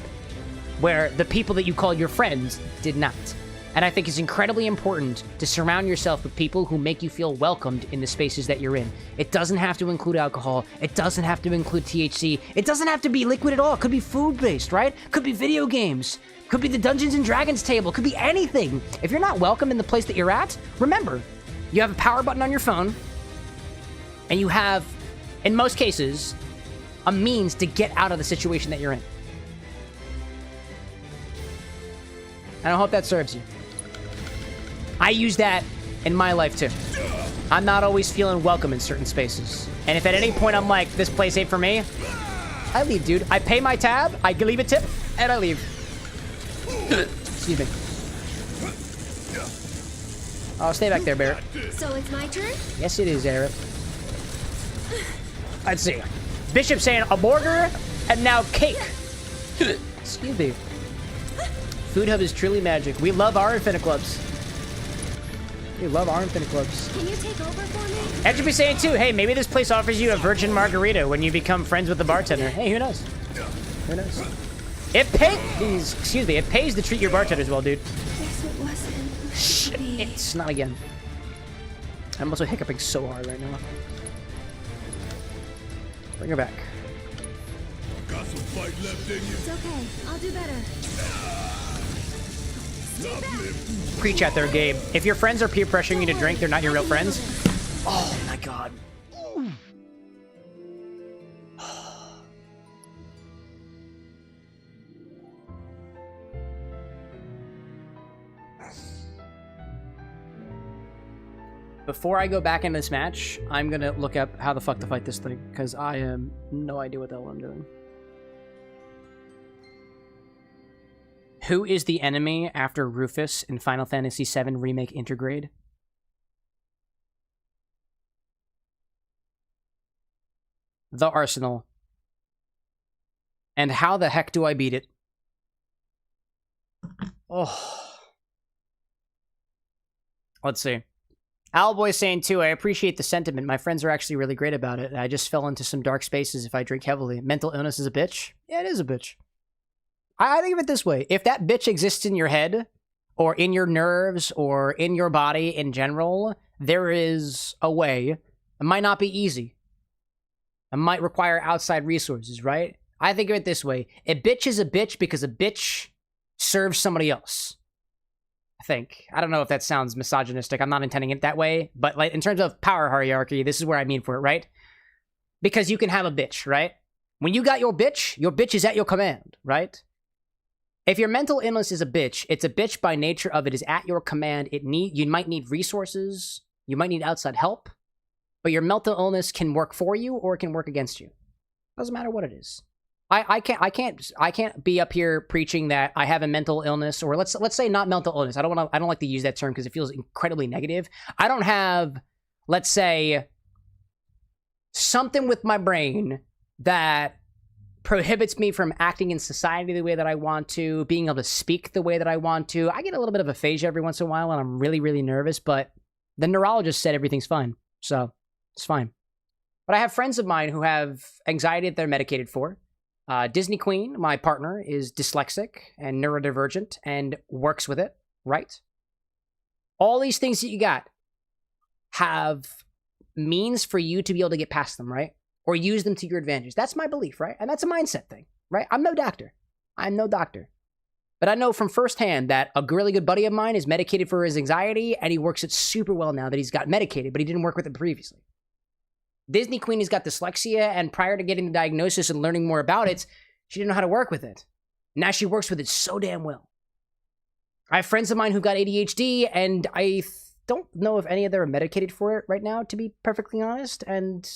where the people that you called your friends did not. And I think it's incredibly important to surround yourself with people who make you feel welcomed in the spaces that you're in. It doesn't have to include alcohol. It doesn't have to include THC. It doesn't have to be liquid at all. It could be food-based, right? Could be video games. Could be the Dungeons & Dragons table. Could be anything. If you're not welcome in the place that you're at, remember, you have a power button on your phone, and you have, in most cases, a means to get out of the situation that you're in. And I hope that serves you. I use that in my life too. I'm not always feeling welcome in certain spaces. And if at any point I'm like, this place ain't for me, I leave, dude. I pay my tab, I leave a tip, and I leave. Excuse me. Oh, stay back there, Barrett. So it's my turn? Yes, it is, Eric. Let's see. Bishop saying a burger and now cake. Excuse me. Food Hub is truly magic. We love our Infinite Clubs. We love our Infinite Clubs. Can you take over for me? Entropy saying too, hey, maybe this place offers you a virgin margarita when you become friends with the bartender. Hey, who knows? Who knows? Excuse me, it pays to treat your bartenders well, dude. Guess it wasn't. Shit, it's not again. I'm also hiccuping so hard right now. Bring her back. Got some fight left in you. It's okay. I'll do better. Preach out there, Gabe. If your friends are peer pressuring you to drink, they're not your real friends. Oh my god. Before I go back in this match, I'm gonna look up how the fuck to fight this thing, because I have no idea what the hell I'm doing. Who is the enemy after Rufus in Final Fantasy VII Remake Intergrade? The Arsenal. And how the heck do I beat it? Oh. Let's see. Owlboy saying too, I appreciate the sentiment. My friends are actually really great about it. I just fell into some dark spaces if I drink heavily. Mental illness is a bitch? Yeah, it is a bitch. I think of it this way. If that bitch exists in your head, or in your nerves, or in your body in general, there is a way. It might not be easy. It might require outside resources, right? I think of it this way. A bitch is a bitch because a bitch serves somebody else. I think. I don't know if that sounds misogynistic. I'm not intending it that way. But like in terms of power hierarchy, this is where I mean for it, right? Because you can have a bitch, right? When you got your bitch is at your command, right? If your mental illness is a bitch, it's a bitch by nature of it is at your command. You might need resources. You might need outside help. But your mental illness can work for you or it can work against you. Doesn't matter what it is. I can't be up here preaching that I have a mental illness, or let's say not mental illness. I don't like to use that term because it feels incredibly negative. I don't have, let's say, something with my brain that prohibits me from acting in society the way that I want to, being able to speak the way that I want to. I get a little bit of aphasia every once in a while when I'm really, really nervous, but the neurologist said everything's fine. So it's fine. But I have friends of mine who have anxiety that they're medicated for. Disney Queen, my partner, is dyslexic and neurodivergent and works with it, right? All these things that you got have means for you to be able to get past them, right? Or use them to your advantage. That's my belief, right? And that's a mindset thing, right? I'm no doctor. But I know from firsthand that a really good buddy of mine is medicated for his anxiety, and he works it super well now that he's got medicated, but he didn't work with it previously. Disney Queen has got dyslexia, and prior to getting the diagnosis and learning more about it, she didn't know how to work with it. Now she works with it so damn well. I have friends of mine who've got ADHD, and I don't know if any of them are medicated for it right now, to be perfectly honest. And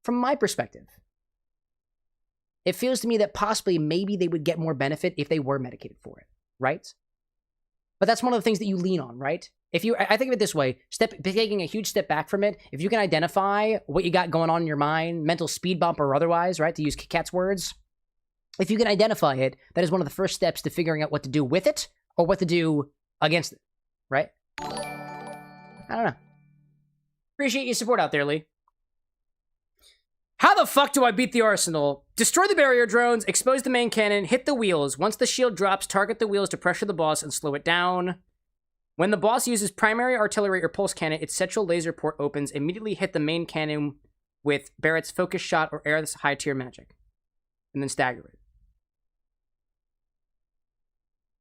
from my perspective, it feels to me that possibly maybe they would get more benefit if they were medicated for it, right? But that's one of the things that you lean on, right? I think of it this way, taking a huge step back from it, if you can identify what you got going on in your mind, mental speed bump or otherwise, right, to use Cat's words, if you can identify it, that is one of the first steps to figuring out what to do with it or what to do against it, right? I don't know. Appreciate your support out there, Lee. How the fuck do I beat the Arsenal? Destroy the barrier drones, expose the main cannon, hit the wheels. Once the shield drops, target the wheels to pressure the boss and slow it down. When the boss uses primary artillery or pulse cannon, its central laser port opens. Immediately hit the main cannon with Barrett's focus shot or Aerith's high tier magic. And then stagger it.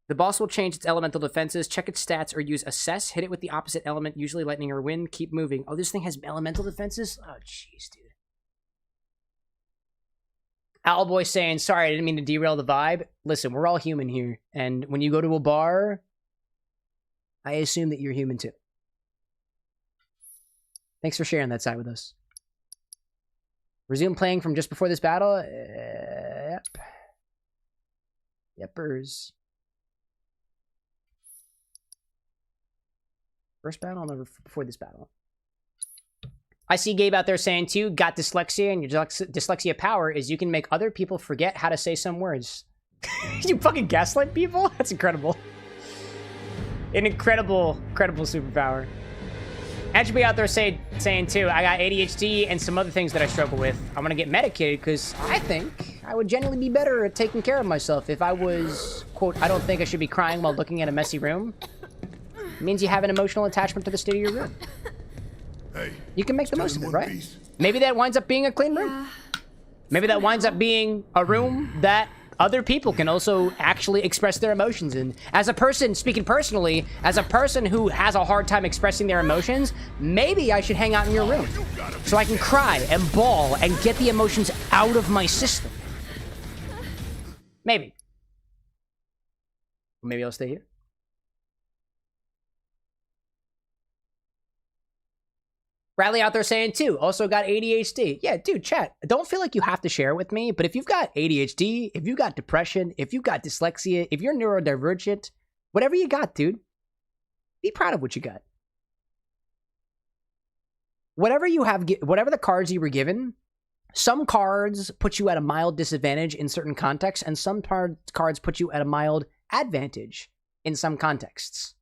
The boss will change its elemental defenses, check its stats, or use assess. Hit it with the opposite element, usually lightning or wind. Keep moving. Oh, this thing has elemental defenses? Oh, jeez, dude. Owlboy saying, sorry, I didn't mean to derail the vibe. Listen, we're all human here. And when you go to a bar, I assume that you're human too. Thanks for sharing that side with us. Resume playing from just before this battle? Yep. Yepers. First battle? No, before this battle. I see Gabe out there saying too, got dyslexia, and your dyslexia power is you can make other people forget how to say some words. You fucking gaslight people? That's incredible. An incredible superpower. And should be out there saying too, I got ADHD and some other things that I struggle with. I'm gonna get medicated because I think I would generally be better at taking care of myself if I was, quote, I don't think I should be crying while looking at a messy room. It means you have an emotional attachment to the state of your room. Hey, You can make the most of it, one right? piece. Maybe that winds up being a clean room. Maybe that winds up being a room that other people can also actually express their emotions in. As a person, speaking personally, as a person who has a hard time expressing their emotions, maybe I should hang out in your room so I can cry and bawl and get the emotions out of my system. Maybe. Maybe I'll stay here. Bradley out there saying too, also got ADHD. Yeah, dude, chat. Don't feel like you have to share it with me, but if you've got ADHD, if you've got depression, if you've got dyslexia, if you're neurodivergent, whatever you got, dude, be proud of what you got. Whatever you have, whatever the cards you were given, some cards put you at a mild disadvantage in certain contexts, and some cards put you at a mild advantage in some contexts.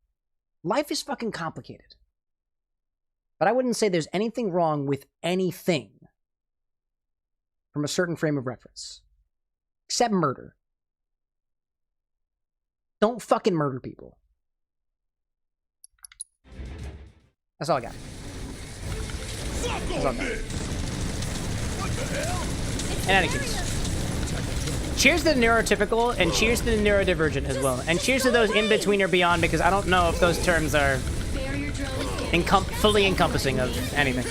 Life is fucking complicated. But I wouldn't say there's anything wrong with anything from a certain frame of reference. Except murder. Don't fucking murder people. That's all I got. That's all I got. In any case. Cheers to the neurotypical, and cheers to the neurodivergent as well. And cheers to those in between or beyond, because I don't know if those terms are fully encompassing of anything.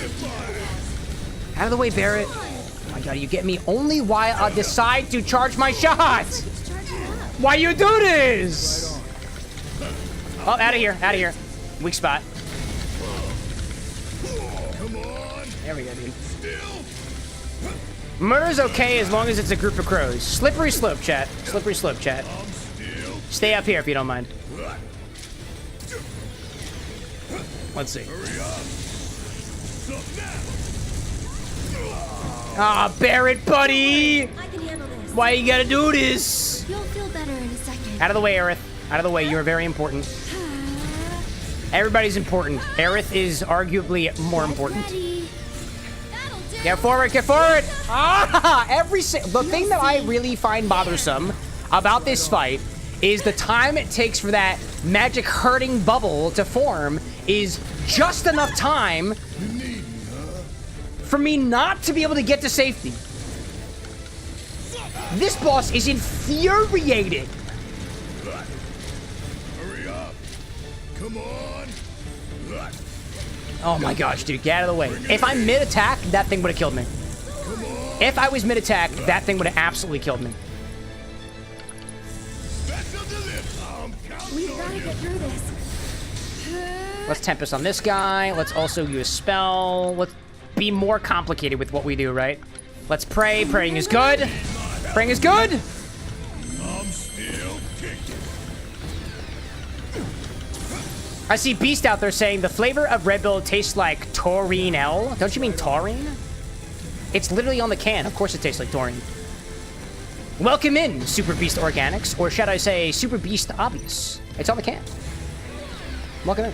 Out of the way, Barrett. Oh my god, you get me only while I decide to charge my shot. Why you do this? Oh, out of here, out of here. Weak spot. There we go, dude. Murder's okay as long as it's a group of crows. Slippery slope, chat. Slippery slope, chat. Stay up here if you don't mind. Let's see. Ah, Barrett, buddy! I can handle this. Why you gotta do this? You'll feel better in a second. Out of the way, Aerith. Out of the way. You are very important. Everybody's important. Aerith is arguably more important. Ready. That'll do. Get forward, get forward! Ah! The thing that I really find bothersome about this fight is the time it takes for that magic hurting bubble to form is just enough time for me not to be able to get to safety. This boss is infuriating. Hurry up. Come on. Oh my gosh, dude, get out of the way. If I'm mid-attack, that thing would have killed me. If I was mid-attack, that thing would have absolutely killed me. We've got to get through this. Let's Tempest on this guy. Let's also use spell. Let's be more complicated with what we do, right? Let's pray. Praying is good. Praying is good. I'm still kicking. I see Beast out there saying the flavor of Red Bull tastes like taurine L. Don't you mean taurine? It's literally on the can. Of course it tastes like taurine. Welcome in, Super Beast Organics, or should I say Super Beast Obvious. It's on the can. Welcome in.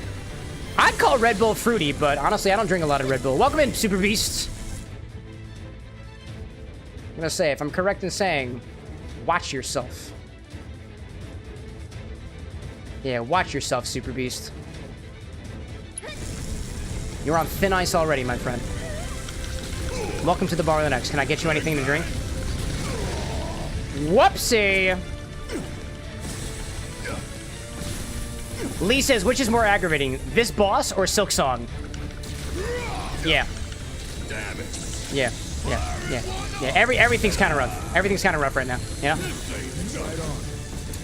I'd call Red Bull fruity, but honestly, I don't drink a lot of Red Bull. Welcome in, Super Beasts. I'm gonna say, if I'm correct in saying, watch yourself. Yeah, watch yourself, Super Beast. You're on thin ice already, my friend. Welcome to the Bar.NX. Can I get you anything to drink? Whoopsie! Lee says, which is more aggravating, this boss or Silk Song? Yeah. Yeah. Everything's kind of rough. Everything's kind of rough right now. You know?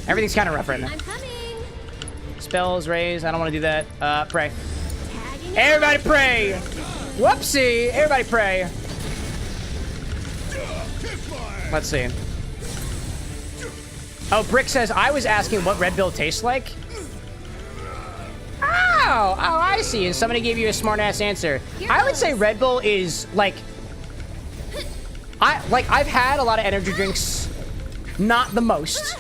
Everything's kind of rough right now. I'm coming. Spells, raise. I don't want to do that. Pray. Tagging. Everybody pray! Whoopsie! Everybody pray. Let's see. Oh, Brick says, I was asking what Red Bull tastes like. Oh, I see. And somebody gave you a smart-ass answer. I would say Red Bull is, like... I've had a lot of energy drinks. Not the most.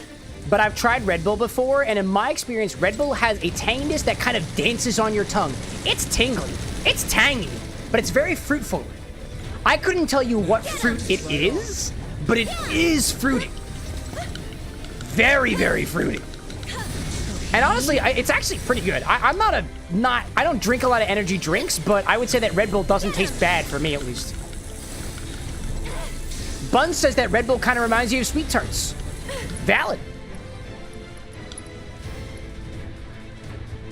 But I've tried Red Bull before, and in my experience, Red Bull has a tanginess that kind of dances on your tongue. It's tingly. It's tangy, but it's very fruitful. I couldn't tell you what fruit it is, but it is fruity. Very, very fruity. And honestly, it's actually pretty good. I don't drink a lot of energy drinks, but I would say that Red Bull doesn't taste bad for me, at least. Bun says that Red Bull kind of reminds you of Sweet Tarts. Valid.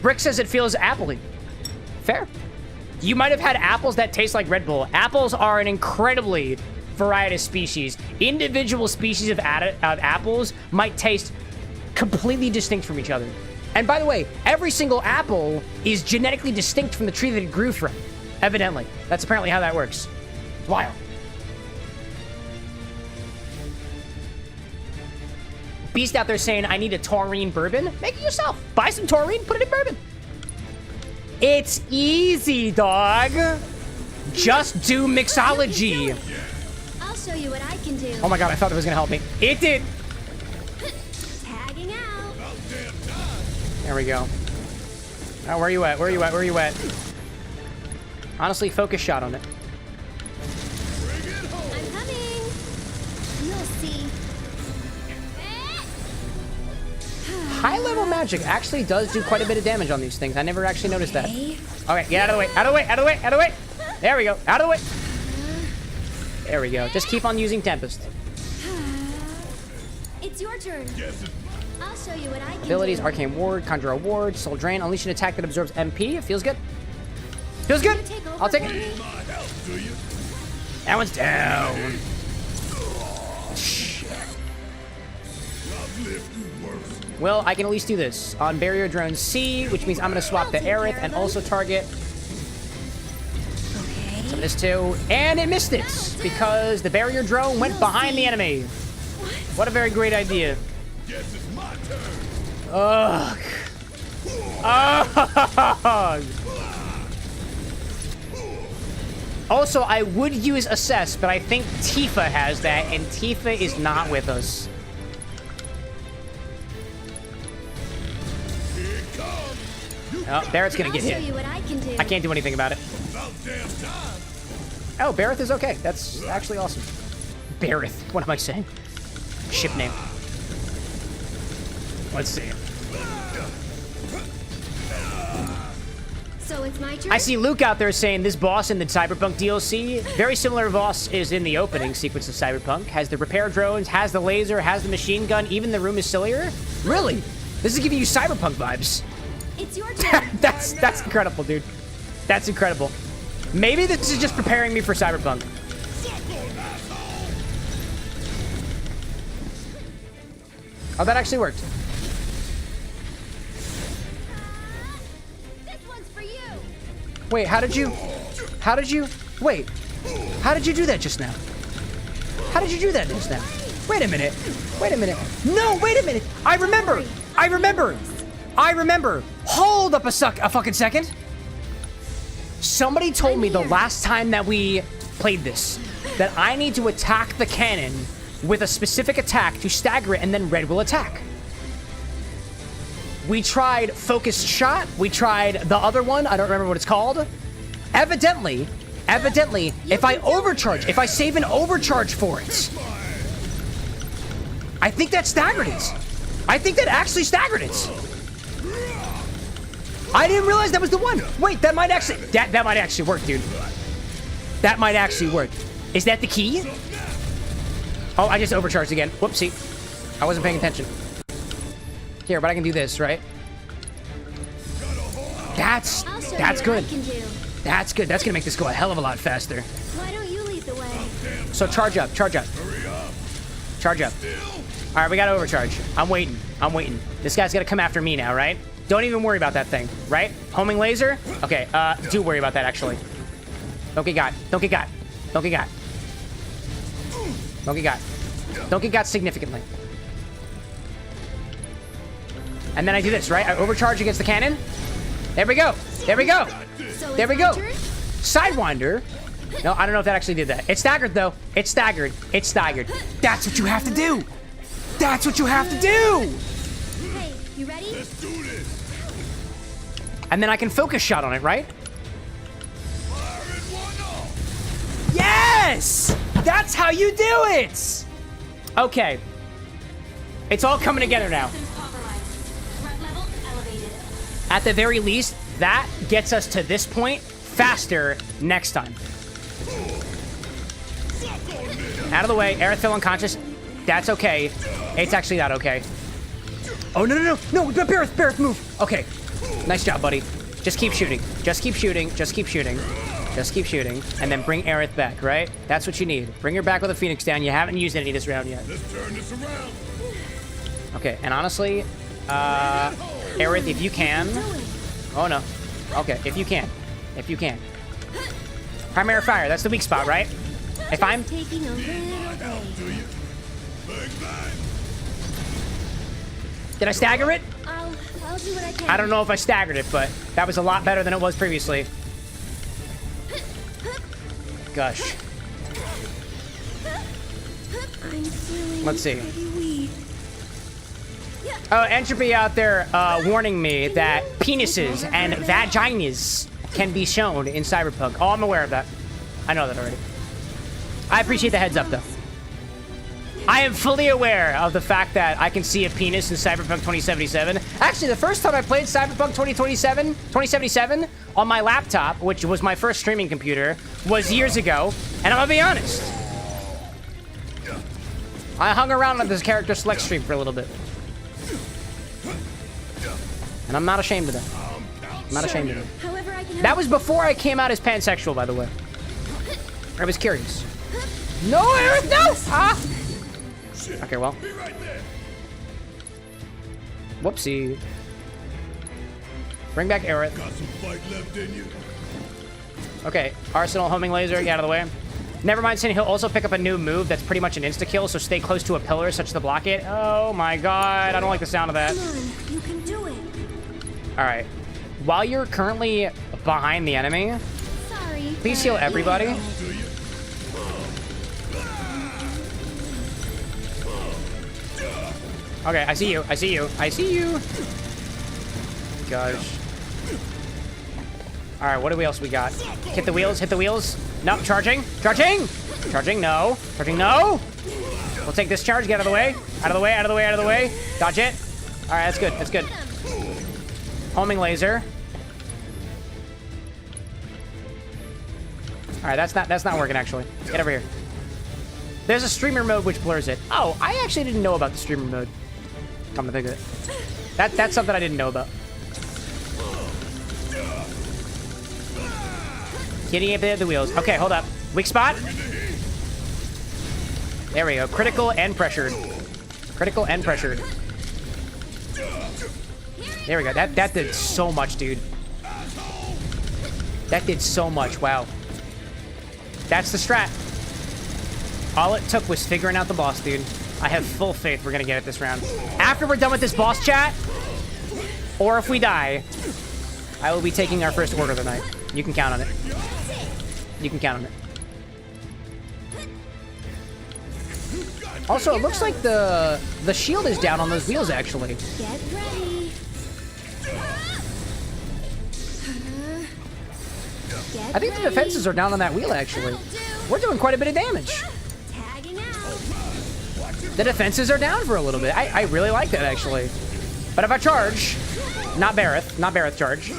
Brick says it feels appley. Fair. You might have had apples that taste like Red Bull. Apples are an incredibly varietous species. Individual species of apples might taste completely distinct from each other. And by the way, every single apple is genetically distinct from the tree that it grew from. Evidently. That's apparently how that works. It's wild. Beast out there saying, I need a taurine bourbon. Make it yourself. Buy some taurine, put it in bourbon. It's easy, dog. Just do mixology. I'll show you what I can do. Oh my god, I thought it was gonna help me. It did. Tagging out. There we go. Oh, where are you at? Where are you at? Where are you at? Honestly, focus shot on it. I'm coming. You'll see. High-level magic actually does do quite a bit of damage on these things. I never actually noticed that. Okay, get out of the way. Out of the way. Out of the way. Out of the way. There we go. Out of the way. There we go. Just keep on using Tempest. It's your turn. I'll show you what I can Abilities, do. Arcane Ward, Conjure a Ward, Soul Drain, unleash an attack that absorbs MP. It feels good. Feels good. I'll take it. That one's down. Well, I can at least do this. On Barrier Drone C, which means I'm going to swap the Aerith and also target this too. And it missed it because the Barrier Drone went behind the enemy. What a very great idea. Ugh. Ugh. Also, I would use Assess, but I think Tifa has that, and Tifa is not with us. Oh, Barrett's gonna get I'll show hit. you what I can do. I can't do anything about it. Oh, Barrett is okay. That's actually awesome. Barrett. What am I saying? Ship name. Let's see. So it's my turn. I see Luke out there saying this boss in the Cyberpunk DLC, very similar boss is in the opening sequence of Cyberpunk, has the repair drones, has the laser, has the machine gun, even the room is sillier. Really? This is giving you Cyberpunk vibes. It's your turn. That's incredible, dude. That's incredible. Maybe this is just preparing me for Cyberpunk. Oh, that actually worked. This one's for you. Wait, how did you wait, how did you do that just now? How did you do that just now? Wait a minute. No, wait a minute. I remember. Hold up a fucking second. Somebody told me the last time that we played this that I need to attack the cannon with a specific attack to stagger it and then red will attack. We tried focused shot. We tried the other one. I don't remember what it's called. Evidently, if I overcharge, if I save an overcharge for it, I think that staggered it. I think that actually staggered it. I didn't realize that was the one. Wait, that might actually, that might actually work, dude. That might actually work. Is that the key? Oh, I just overcharged again. Whoopsie. I wasn't paying attention. Here, but I can do this, right? That's good. That's good. That's gonna make this go a hell of a lot faster. Why don't you lead the way? So charge up. Charge up. All right, we gotta overcharge. I'm waiting. This guy's gonna come after me now, right? Don't even worry about that thing, right? Homing laser? Okay, do worry about that, actually. Don't get got. Don't get got significantly. And then I do this, right? I overcharge against the cannon. There we go. So There we it's my go. turn? Sidewinder. No, I don't know if that actually did that. It's staggered, though. It's staggered. That's what you have to do. Hey, you ready? And then I can focus shot on it, right? Yes! That's how you do it! Okay. It's all coming together now. At the very least, that gets us to this point faster next time. Out of the way. Aerith fell unconscious. That's okay. It's actually not okay. Oh, no, no, no. No, Barrett, move. Okay. Nice job, buddy. Just keep shooting. Just keep shooting. Just keep shooting. Just keep shooting. And then bring Aerith back, right? That's what you need. Bring her back with a Phoenix down. You haven't used any this round yet. Let's turn this around. Okay, and honestly, Aerith, if you can... Oh, no. Okay, if you can. If you can. Primary fire. That's the weak spot, right? If I'm... Taking a little day. Did I stagger it? I'll do what I can. I don't know if I staggered it, but that was a lot better than it was previously. Gosh. I'm feeling Let's see. pretty weak. Oh, Entropy out there warning me that penises and vaginas can be shown in Cyberpunk. Oh, I'm aware of that. I know that already. I appreciate the heads up, though. I am fully aware of the fact that I can see a penis in Cyberpunk 2077. Actually, the first time I played Cyberpunk 2077 on my laptop, which was my first streaming computer, was years ago. And I'm gonna be honest. I hung around on this character select stream for a little bit. And I'm not ashamed of that. I'm not ashamed of it. However, I can That was before I came out as pansexual, by the way. I was curious. No, Aerith, no! Ah! Okay, well. Whoopsie. Bring back Aerith. Got some fight left in you. Okay, Arsenal homing laser, get out of the way. Never mind, Sin, he'll also pick up a new move that's pretty much an insta-kill, so stay close to a pillar such to block it. Oh my god, I don't like the sound of that. Come on, you can do it. Alright. While you're currently behind the enemy, Sorry. please heal everybody. Okay, I see you. I see you. I see you. Gosh. All right, what else we got? Hit the wheels. Hit the wheels. No, charging. Charging. Charging. No. Charging. No. We'll take this charge. Get out of the way. Out of the way. Out of the way. Out of the way. Dodge it. All right, that's good. That's good. Homing laser. All right, that's not working actually. Get over here. There's a streamer mode which blurs it. Oh, I actually didn't know about the streamer mode. Come to think of it. That's something I didn't know about. Getting it the wheels. Okay, hold up. Weak spot. There we go. Critical and pressured. Critical and pressured. There we go. That did so much, dude. That did so much. Wow. That's the strat. All it took was figuring out the boss, dude. I have full faith we're gonna get it this round. After we're done with this boss chat, or if we die, I will be taking our first order tonight. You can count on it. You can count on it. Also, it looks like the shield is down on those wheels, actually. Get ready. I think the defenses are down on that wheel, actually. We're doing quite a bit of damage. Tagging out. The defenses are down for a little bit. I really like that, actually. But if I charge, not Barrett charge.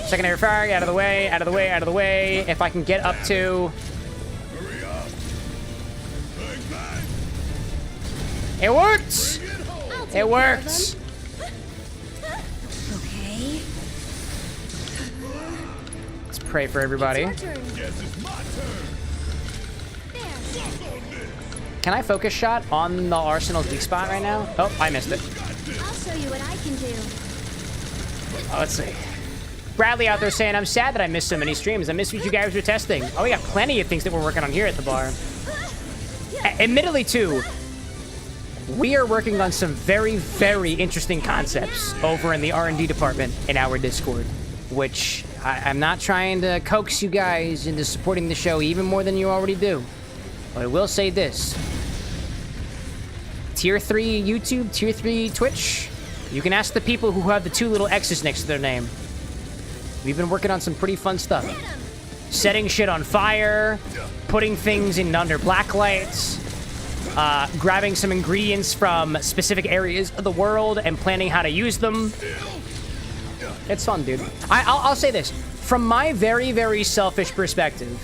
Secondary fire, out of the way, out of the way, out of the way. If I can get up to... It works! It works! Okay. Let's pray for everybody. Your turn. Can I focus shot on the Arsenal's weak spot right now? Oh, I missed it. I'll show you what I can do. Oh, let's see. Bradley out there saying, I'm sad that I missed so many streams. I missed what you guys were testing. Oh, we got plenty of things that we're working on here at the bar. Admittedly, too, we are working on some very, very interesting concepts over in the R&D department in our Discord, which I'm not trying to coax you guys into supporting the show even more than you already do. But I will say this. Tier 3 YouTube, Tier 3 Twitch, you can ask the people who have the 2 little X's next to their name. We've been working on some pretty fun stuff. setting shit on fire, putting things in under black lights, grabbing some ingredients from specific areas of the world and planning how to use them. It's fun, dude. I'll say this. From my very, very selfish perspective,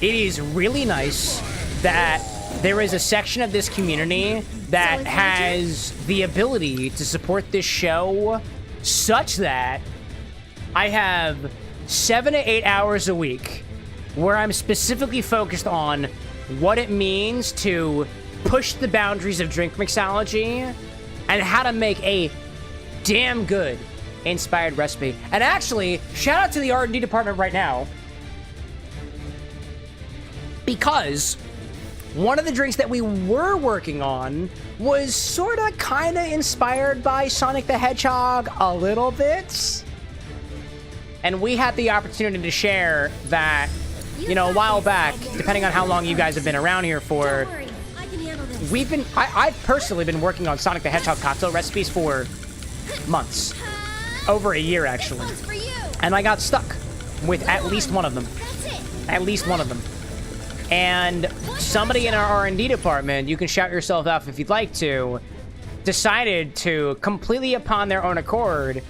it is really nice that there is a section of this community that has the ability to support this show such that I have 7 to 8 hours a week where I'm specifically focused on what it means to push the boundaries of drink mixology and how to make a damn good inspired recipe. And actually, shout out to the R&D department right now, because one of the drinks that we were working on was sort of kind of inspired by Sonic the Hedgehog a little bit. And we had the opportunity to share that, you know, a while back, depending on how long you guys have been around here for, I've personally been working on Sonic the Hedgehog cocktail recipes for months. Over a year, actually. And I got stuck with at least one of them. At least one of them. And somebody in our R&D department, you can shout yourself out if you'd like to, decided to completely upon their own accord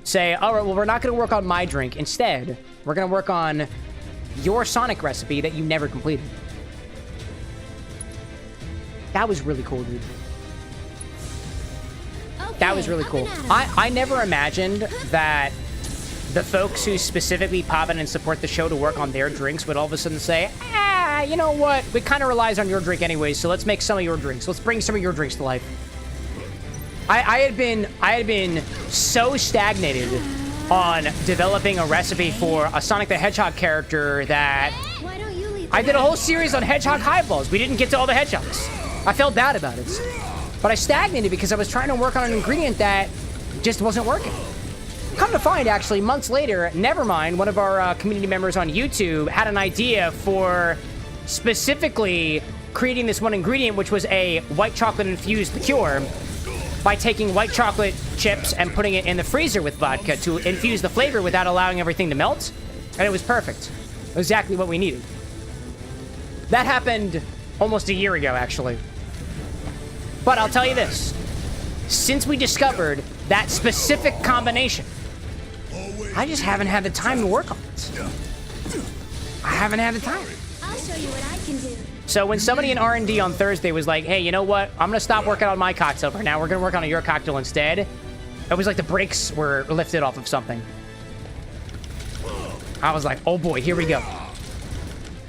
say, all right, well, we're not going to work on my drink. Instead, we're going to work on your Sonic recipe that you never completed. That was really cool, dude. That was really cool. I never imagined that the folks who specifically pop in and support the show to work on their drinks would all of a sudden say, you know what? We kind of relies on your drink anyway, so let's make some of your drinks. Let's bring some of your drinks to life. I had been so stagnated on developing a recipe for a Sonic the Hedgehog character that I did a whole series on Hedgehog highballs. We didn't get to all the hedgehogs. I felt bad about it. But I stagnated because I was trying to work on an ingredient that just wasn't working. Come to find, actually, months later, Nevermind, one of our community members on YouTube, had an idea for specifically creating this one ingredient, which was a white chocolate-infused liqueur, by taking white chocolate chips and putting it in the freezer with vodka to infuse the flavor without allowing everything to melt. And it was perfect. Exactly what we needed. That happened almost a year ago, actually. But I'll tell you this. Since we discovered that specific combination, I just haven't had the time to work on it. I haven't had the time. I'll show you what I can do. So when somebody in R&D on Thursday was like, hey, you know what? I'm going to stop working on my cocktail for now. We're going to work on your cocktail instead. It was like the brakes were lifted off of something. I was like, oh boy, here we go.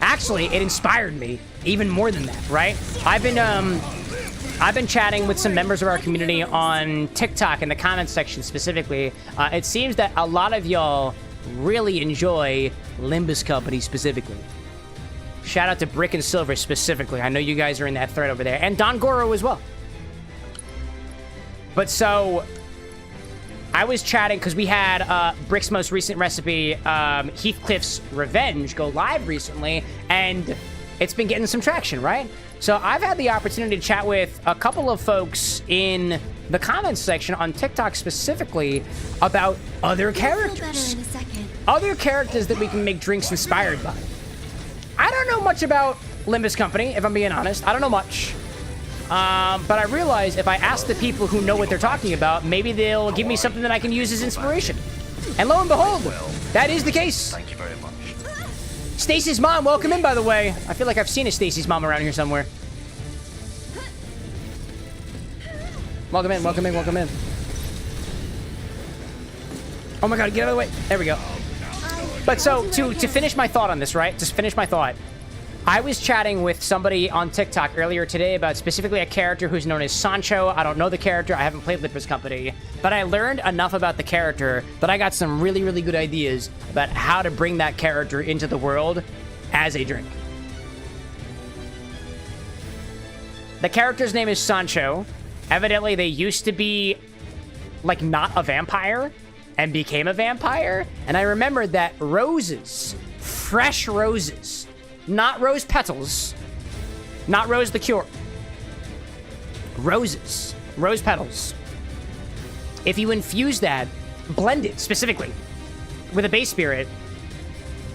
Actually, it inspired me even more than that, right? I've been chatting with some members of our community on TikTok in the comments section specifically. It seems that a lot of y'all really enjoy Limbus Company specifically. Shout out to Brick and Silver specifically. I know you guys are in that thread over there. And Don Goro as well. But so, I was chatting because we had Brick's most recent recipe, Heathcliff's Revenge, go live recently. And it's been getting some traction, right? So I've had the opportunity to chat with a couple of folks in the comments section on TikTok specifically about other characters. Other characters that we can make drinks inspired by. I don't know much about Limbus Company, if I'm being honest. I don't know much. But I realize if I ask the people who know what they're talking about, maybe they'll give me something that I can use as inspiration. And lo and behold, that is the case. Thank you very much. Stacy's mom, welcome in, by the way. I feel like I've seen a Stacy's mom around here somewhere. Welcome in, welcome in, welcome in. Oh my god, get out of the way. There we go. But so, to finish my thought on this, right? Just finish my thought. I was chatting with somebody on TikTok earlier today about specifically a character who's known as Sancho. I don't know the character. I haven't played Limbus Company. But I learned enough about the character that I got some really, really good ideas about how to bring that character into the world as a drink. The character's name is Sancho. Evidently, they used to be, like, not a vampire and became a vampire. And I remembered that roses, fresh roses, not rose petals, not rose the cure, roses, rose petals. If you infuse that, blend it specifically with a base spirit,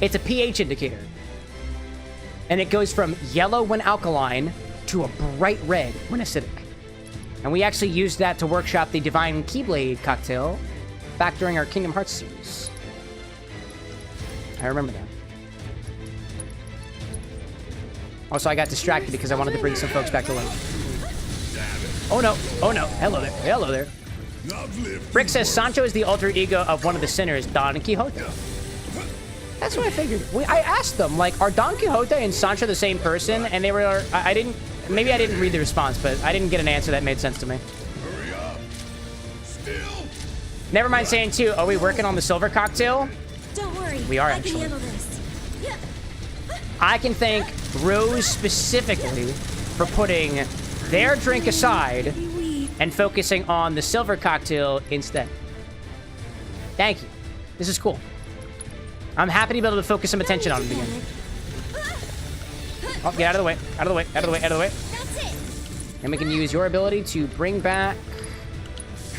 It's a pH indicator. And it goes from yellow when alkaline to a bright red when acidic. And we actually used that to workshop the Divine Keyblade cocktail back during our Kingdom Hearts series. I remember that. Also, I got distracted because I wanted to bring some folks back to life. Oh no, oh no. Hello there, hello there. Rick says Sancho is the alter ego of one of the sinners, Don Quixote. That's what I figured. I asked them, like, are Don Quixote and Sancho the same person? And they were, I didn't, maybe I didn't read the response, but I didn't get an answer that made sense to me. Never mind saying too, are we working on the silver cocktail? Don't worry. We are I actually. can handle this. I can thank Rose specifically for putting their drink aside and focusing on the silver cocktail instead. Thank you. This is cool. I'm happy to be able to focus some attention on it again. Oh, get out of the way. Out of the way. Out of the way. Out of the way. That's it. And we can use your ability to bring back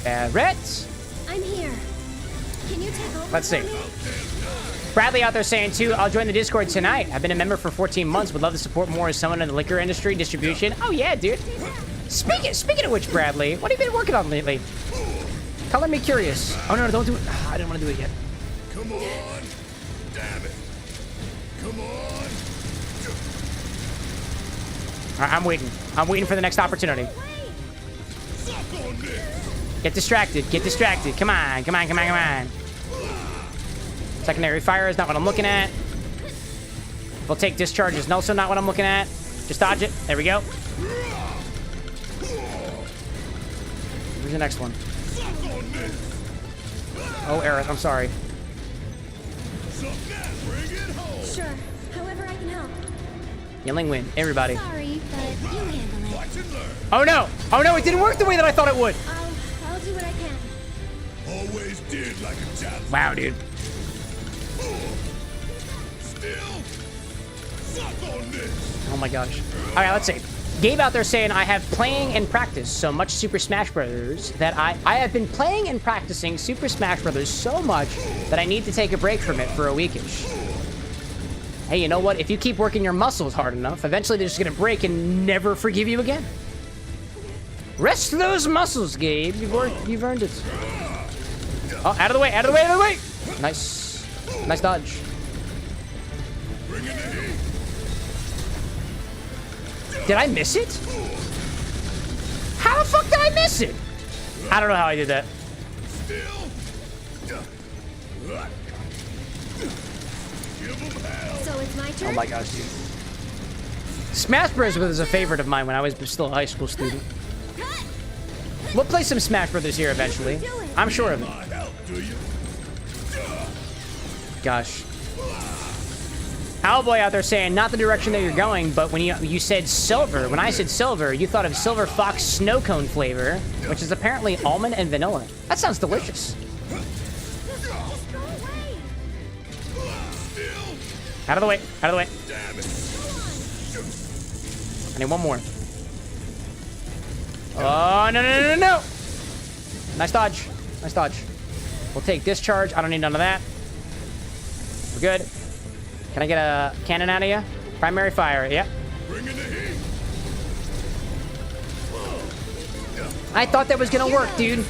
Reds. I'm here. Can you take over? Let's see. for me? Bradley out there saying, too, I'll join the Discord tonight. I've been a member for 14 months. Would love to support more as someone in the liquor industry distribution. Oh, yeah, dude. Speaking of which, Bradley, what have you been working on lately? Color me curious. Oh, no, don't do it. Oh, I didn't want to do it yet. Come on. Damn it. Come on. All right, I'm waiting. I'm waiting for the next opportunity. Suck on this. Get distracted. Get distracted. Come on. Come on. Come on. Come on. Secondary fire is not what I'm looking at. We'll take discharge is also not what I'm looking at. Just dodge it. There we go. Where's the next one? Oh, Aerith, I'm sorry. Sure. However I can help. Yelling win. Everybody. Sorry, but you handle it. Oh, no. Oh, no. It didn't work the way that I thought it would. I'll do what I can. Always did like a child. Wow, dude. Still. Suck on this. Oh, my gosh. All right, let's see. Gabe out there saying, I have playing and practice so much Super Smash Brothers that I have been playing and practicing Super Smash Brothers so much that I need to take a break from it for a weekish. Hey, you know what? If you keep working your muscles hard enough, eventually they're just going to break and never forgive you again. Rest those muscles, Gabe. You've earned it. Oh, out of the way, out of the way, out of the way. Nice. Nice dodge. Did I miss it? How the fuck did I miss it? I don't know how I did that. So it's my turn. Oh my gosh, dude. Smash Bros. Was a favorite of mine when I was still a high school student. We'll play some Smash Brothers here eventually. I'm sure of it. Gosh. Owlboy out there saying, not the direction that you're going, but when you said silver, when I said silver, you thought of Silver Fox Snow Cone flavor, which is apparently almond and vanilla. That sounds delicious. Out of the way, out of the way. I need one more. Oh, no, no, no, no, no. Nice dodge. Nice dodge. We'll take discharge. I don't need none of that. We're good. Can I get a cannon out of you? Primary fire, yep. I thought that was gonna work, dude.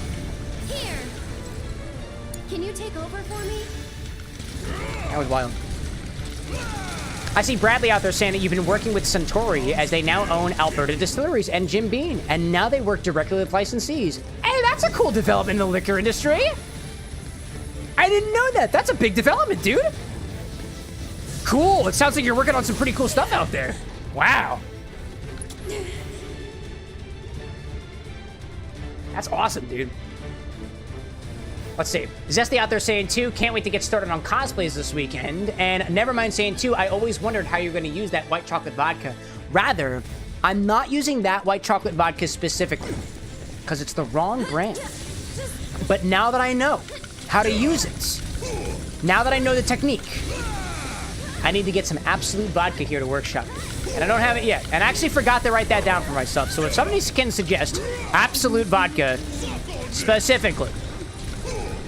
Here. Can you take over for me? That was wild. I see Bradley out there saying that you've been working with Suntory as they now own Alberta Distilleries and Jim Beam, and now they work directly with licensees. Hey, that's a cool development in the liquor industry. I didn't know that. That's a big development, dude. Cool. It sounds like you're working on some pretty cool stuff out there. Wow. That's awesome, dude. Let's see. Zesty out there saying, too, can't wait to get started on cosplays this weekend. And Nevermind saying, too, I always wondered how you're going to use that white chocolate vodka. Rather, I'm not using that white chocolate vodka specifically because it's the wrong brand. But now that I know how to use it, now that I know the technique, I need to get some Absolute vodka here to workshop. And I don't have it yet. And I actually forgot to write that down for myself. So if somebody can suggest Absolute vodka specifically,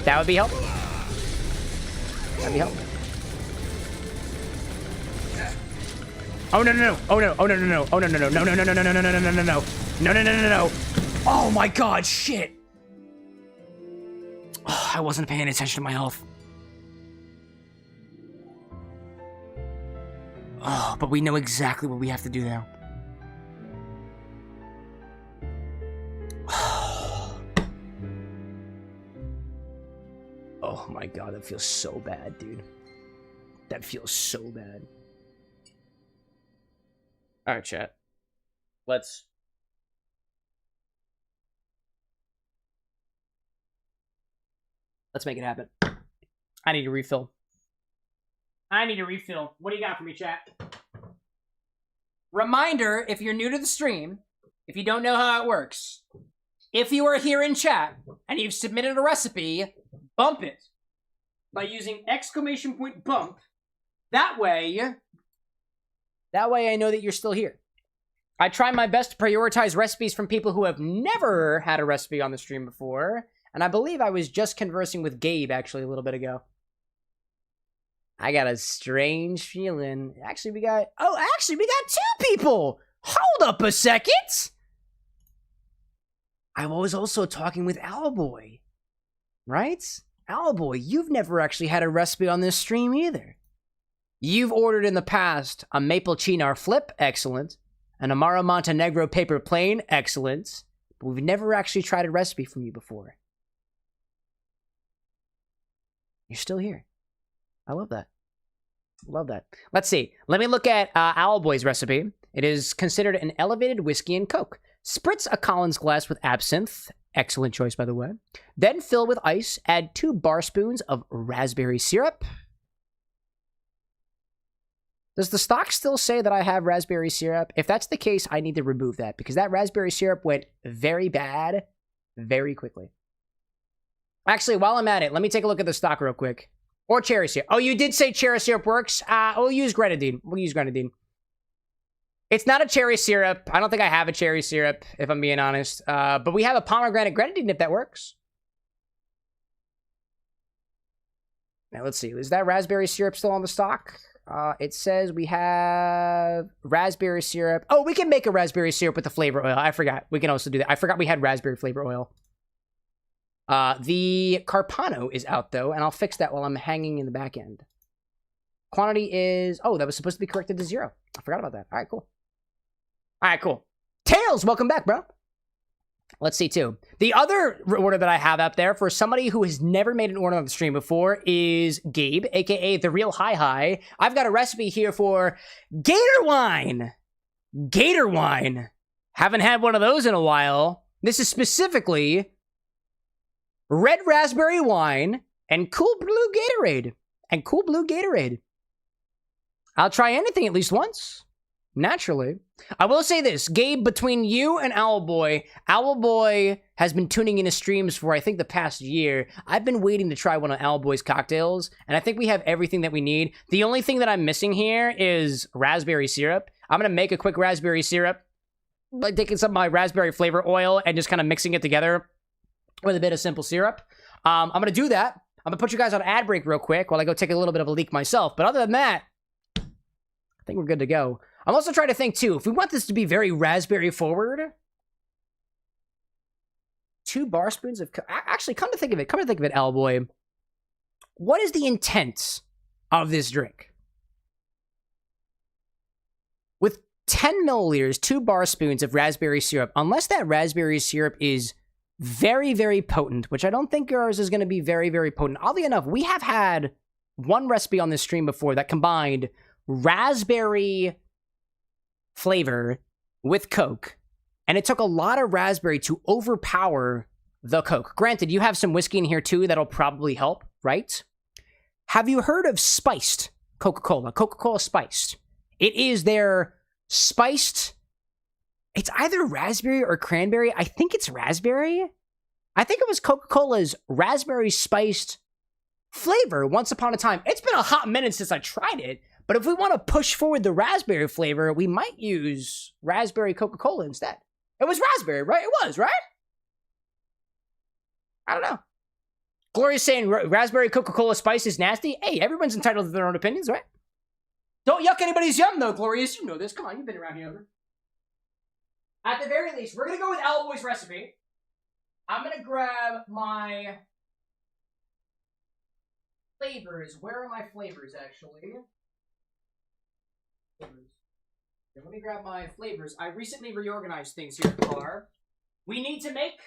that would be helpful. That'd be helpful. Oh no no no! Oh no! Oh no no no! Oh no no no! No no no no no no no no no no no no! No no no no no! Oh my God! Shit! Oh, I wasn't paying attention to my health. Oh, but we know exactly what we have to do now. Oh my God, that feels so bad, dude. That feels so bad. All right, chat. Let's make it happen. I need a refill. What do you got for me, chat? Reminder, if you're new to the stream, if you don't know how it works, if you are here in chat and you've submitted a recipe, bump it by using !bump. That way I know that you're still here. I try my best to prioritize recipes from people who have never had a recipe on the stream before, and I believe I was just conversing with Gabe actually a little bit ago. I got a strange feeling. Actually, we got 2 people! Hold up a second! I was also talking with Owlboy, right? Owlboy, you've never actually had a recipe on this stream either. You've ordered in the past a maple chinar flip, excellent. An Amaro Montenegro paper plane, excellent. But we've never actually tried a recipe from you before. You're still here. I love that. Love that. Let's see. Let me look at Owlboy's recipe. It is considered an elevated whiskey and Coke. Spritz a Collins glass with absinthe. Excellent choice, by the way. Then fill with ice. Add 2 bar spoons of raspberry syrup. Does the stock still say that I have raspberry syrup? If that's the case, I need to remove that because that raspberry syrup went very bad very quickly. Actually, while I'm at it, let me take a look at the stock real quick. Or cherry syrup. Oh, you did say cherry syrup works? We'll use grenadine. It's not a cherry syrup. I don't think I have a cherry syrup, if I'm being honest. But we have a pomegranate grenadine if that works. Now, let's see. Is that raspberry syrup still on the stock? It says we have raspberry syrup. Oh, we can make a raspberry syrup with the flavor oil. I forgot. We can also do that. I forgot we had raspberry flavor oil. The Carpano is out, though, and I'll fix that while I'm hanging in the back end. Quantity is... Oh, that was supposed to be corrected to 0. I forgot about that. All right, cool. Tails, welcome back, bro. Let's see, too. The other order that I have up there for somebody who has never made an order on the stream before is Gabe, a.k.a. The Real Hi. I've got a recipe here for Gator Wine. Gator Wine. Haven't had one of those in a while. This is specifically red raspberry wine and cool blue Gatorade. I'll try anything at least once. Naturally. I will say this, Gabe, between you and Owlboy has been tuning into streams for, I think, the past year. I've been waiting to try one of Owlboy's cocktails, and I think we have everything that we need. The only thing that I'm missing here is raspberry syrup. I'm going to make a quick raspberry syrup by taking some of my raspberry flavor oil and just kind of mixing it together with a bit of simple syrup. I'm going to do that. I'm going to put you guys on ad break real quick while I go take a little bit of a leak myself. But other than that, I think we're good to go. I'm also trying to think, too, if we want this to be very raspberry forward, 2 bar spoons of... Actually, come to think of it, Owlboy. What is the intent of this drink? With 10 milliliters, 2 bar spoons of raspberry syrup, unless that raspberry syrup is very, very potent, which I don't think yours is going to be very, very potent. Oddly enough, we have had one recipe on this stream before that combined raspberry flavor with Coke, and it took a lot of raspberry to overpower the Coke. Granted, you have some whiskey in here too that'll probably help, right? Have you heard of spiced Coca-Cola? Coca-Cola spiced. It is their spiced... It's either raspberry or cranberry. I think it's raspberry. I think it was Coca-Cola's raspberry spiced flavor once upon a time. It's been a hot minute since I tried it, but if we want to push forward the raspberry flavor, we might use raspberry Coca-Cola instead. It was raspberry, right? It was, right? I don't know. Gloria's saying raspberry Coca-Cola spice is nasty. Hey, everyone's entitled to their own opinions, right? Don't yuck anybody's yum, though, Glorious. You know this. Come on, you've been around here. At the very least, we're going to go with Owlboy's recipe. I'm going to grab my flavors. Where are my flavors, actually? Flavors. Okay, let me grab my flavors. I recently reorganized things here at the bar. We need to make...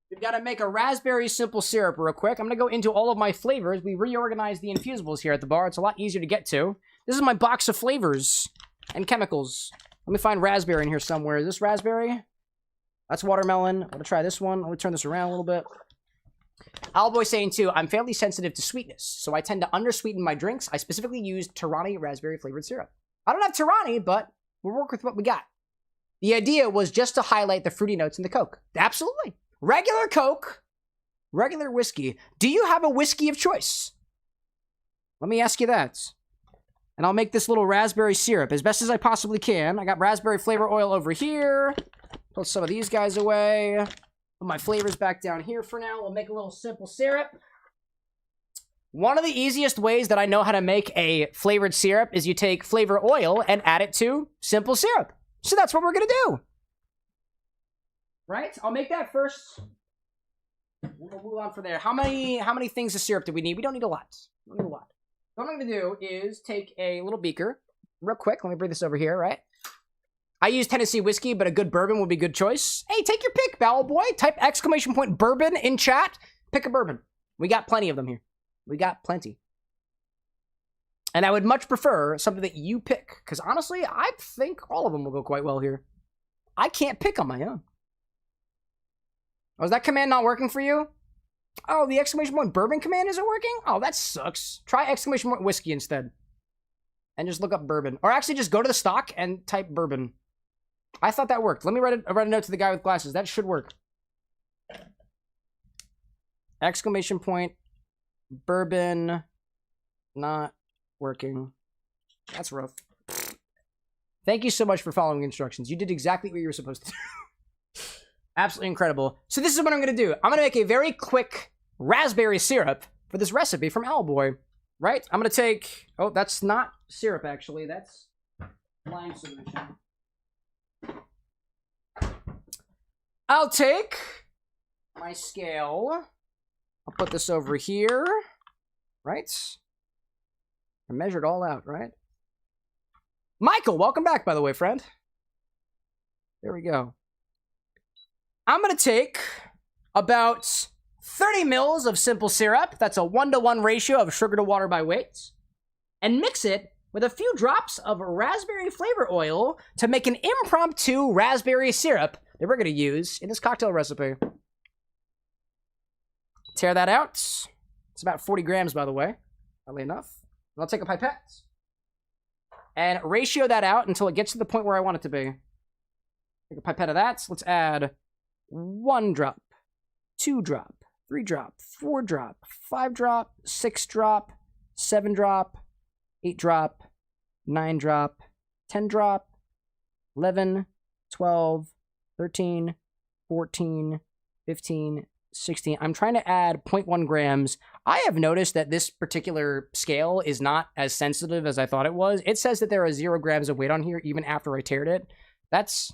We've got to make a raspberry simple syrup real quick. I'm going to go into all of my flavors. We reorganized the infusibles here at the bar. It's a lot easier to get to. This is my box of flavors and chemicals. Let me find raspberry in here somewhere. Is this raspberry? That's watermelon. I'm going to try this one. Let me turn this around a little bit. Owlboy saying, too, I'm fairly sensitive to sweetness, so I tend to undersweeten my drinks. I specifically use Tirani raspberry-flavored syrup. I don't have Tirani, but we'll work with what we got. The idea was just to highlight the fruity notes in the Coke. Absolutely. Regular Coke, regular whiskey. Do you have a whiskey of choice? Let me ask you that. And I'll make this little raspberry syrup as best as I possibly can. I got raspberry flavor oil over here. Put some of these guys away. Put my flavors back down here for now. We'll make a little simple syrup. One of the easiest ways that I know how to make a flavored syrup is you take flavor oil and add it to simple syrup. So that's what we're going to do. Right? I'll make that first. We'll move on from there. How many things of syrup do we need? We don't need a lot. We don't need a lot. What I'm going to do is take a little beaker. Real quick, let me bring this over here, right? I use Tennessee whiskey, but a good bourbon would be a good choice. Hey, take your pick, Bowl*. Type ! bourbon in chat. Pick a bourbon. We got plenty of them here. We got plenty. And I would much prefer something that you pick, because honestly, I think all of them will go quite well here. I can't pick on my own. Oh, is that command not working for you? Oh, the ! bourbon command isn't working? Oh, that sucks. Try ! whiskey instead. And just look up bourbon. Or actually just go to the stock and type bourbon. I thought that worked. Let me write a note to the guy with glasses. That should work. ! Bourbon not working. That's rough. Thank you so much for following instructions. You did exactly what you were supposed to do. Absolutely incredible. So this is what I'm going to do. I'm going to make a very quick raspberry syrup for this recipe from Owlboy. Right? I'm going to take... Oh, that's not syrup, actually. that's lime solution. I'll take my scale. I'll put this over here. Right? I measured all out, right? Michael, welcome back, by the way, friend. There we go. I'm going to take about 30 mils of simple syrup. That's a 1-to-1 ratio of sugar to water by weight. And mix it with a few drops of raspberry flavor oil to make an impromptu raspberry syrup that we're going to use in this cocktail recipe. Tear that out. It's about 40 grams, by the way. Oddly enough. And I'll take a pipette and ratio that out until it gets to the point where I want it to be. Take a pipette of that. So let's add 1 drop, 2 drop, 3 drop, 4 drop, 5 drop, 6 drop, 7 drop, 8 drop, 9 drop, 10 drop, 11, 12, 13, 14, 15, 16. I'm trying to add 0.1 grams. I have noticed that this particular scale is not as sensitive as I thought it was. It says that there are 0 grams of weight on here even after I teared it. That's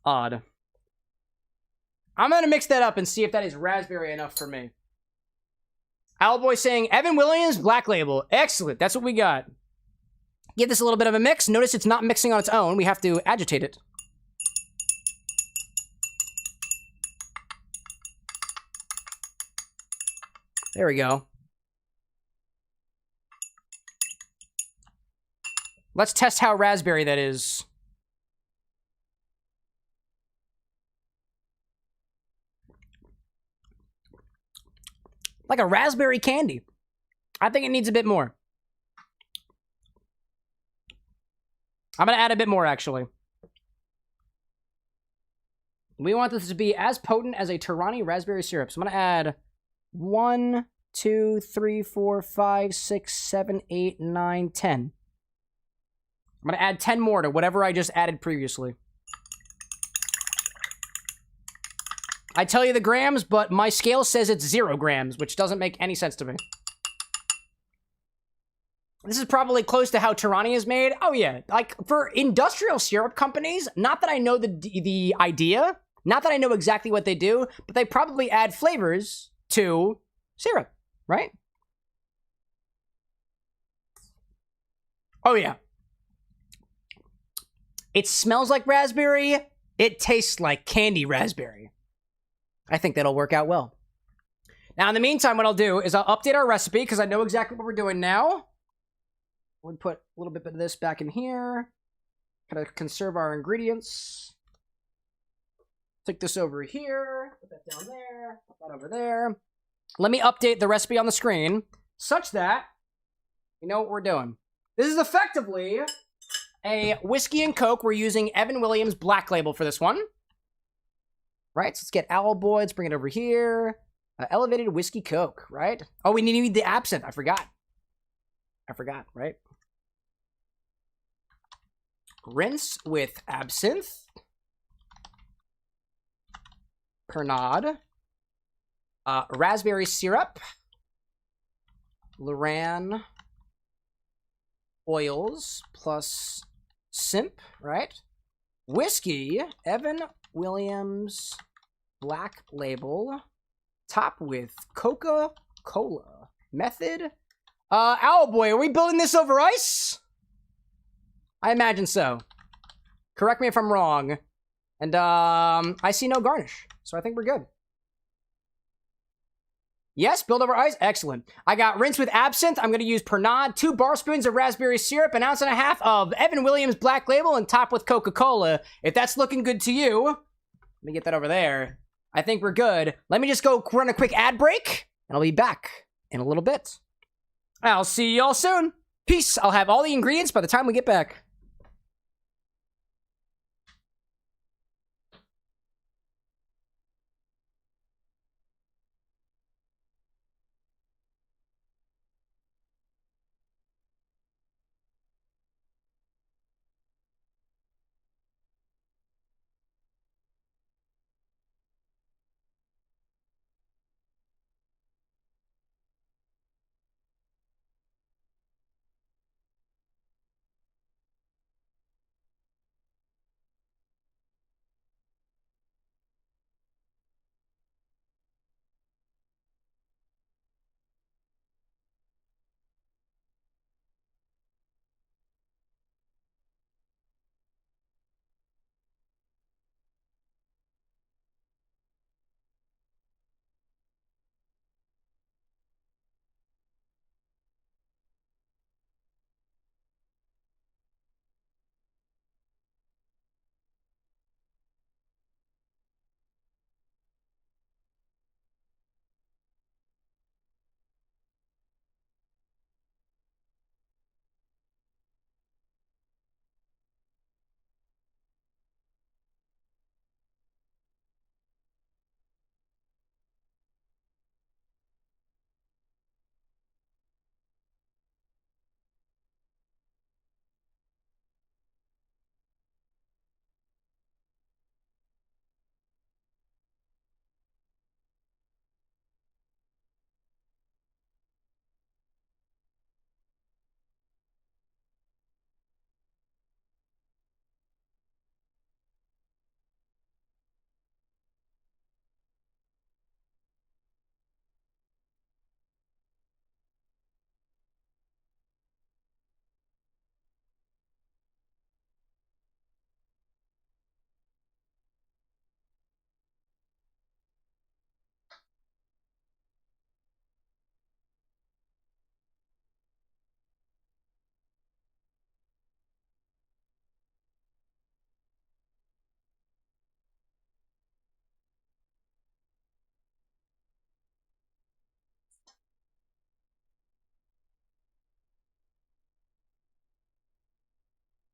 odd. I'm going to mix that up and see if that is raspberry enough for me. Owlboy saying, Evan Williams, Black Label. Excellent. That's what we got. Give this a little bit of a mix. Notice it's not mixing on its own. We have to agitate it. There we go. Let's test how raspberry that is. Like a raspberry candy. I think it needs a bit more. I'm going to add a bit more, actually. We want this to be as potent as a Tirani raspberry syrup. So I'm going to add 1, 2, 3, 4, 5, 6, 7, 8, 9, 10. I'm going to add 10 more to whatever I just added previously. I tell you the grams, but my scale says it's 0 grams, which doesn't make any sense to me. This is probably close to how Tirani is made. Oh yeah, like for industrial syrup companies, not that I know the idea, not that I know exactly what they do, but they probably add flavors to syrup, right? Oh yeah. It smells like raspberry. It tastes like candy raspberry. I think that'll work out well. Now, in the meantime, what I'll do is I'll update our recipe because I know exactly what we're doing now. We'll put a little bit of this back in here. Kind of conserve our ingredients. Take this over here. Put that down there. Put that over there. Let me update the recipe on the screen such that you know what we're doing. This is effectively a whiskey and Coke. We're using Evan Williams Black Label for this one. Right, so let's get Owl Boy. Let's bring it over here. Elevated whiskey Coke, right? Oh, we need the absinthe. I forgot, right? Rinse with absinthe. Pernod. Raspberry syrup. Loran oils plus simp, right? Whiskey, Evan Williams Black Label. Top with Coca-Cola. Method. Owlboy, are we building this over ice? I imagine so. Correct me if I'm wrong. And I see no garnish, so I think we're good. Yes, build over ice. Excellent. I got rinse with absinthe. I'm going to use Pernod, 2 bar spoons of raspberry syrup, 1.5 ounces of Evan Williams Black Label, and top with Coca-Cola. If that's looking good to you, let me get that over there. I think we're good. Let me just go run a quick ad break, and I'll be back in a little bit. I'll see y'all soon. Peace. I'll have all the ingredients by the time we get back.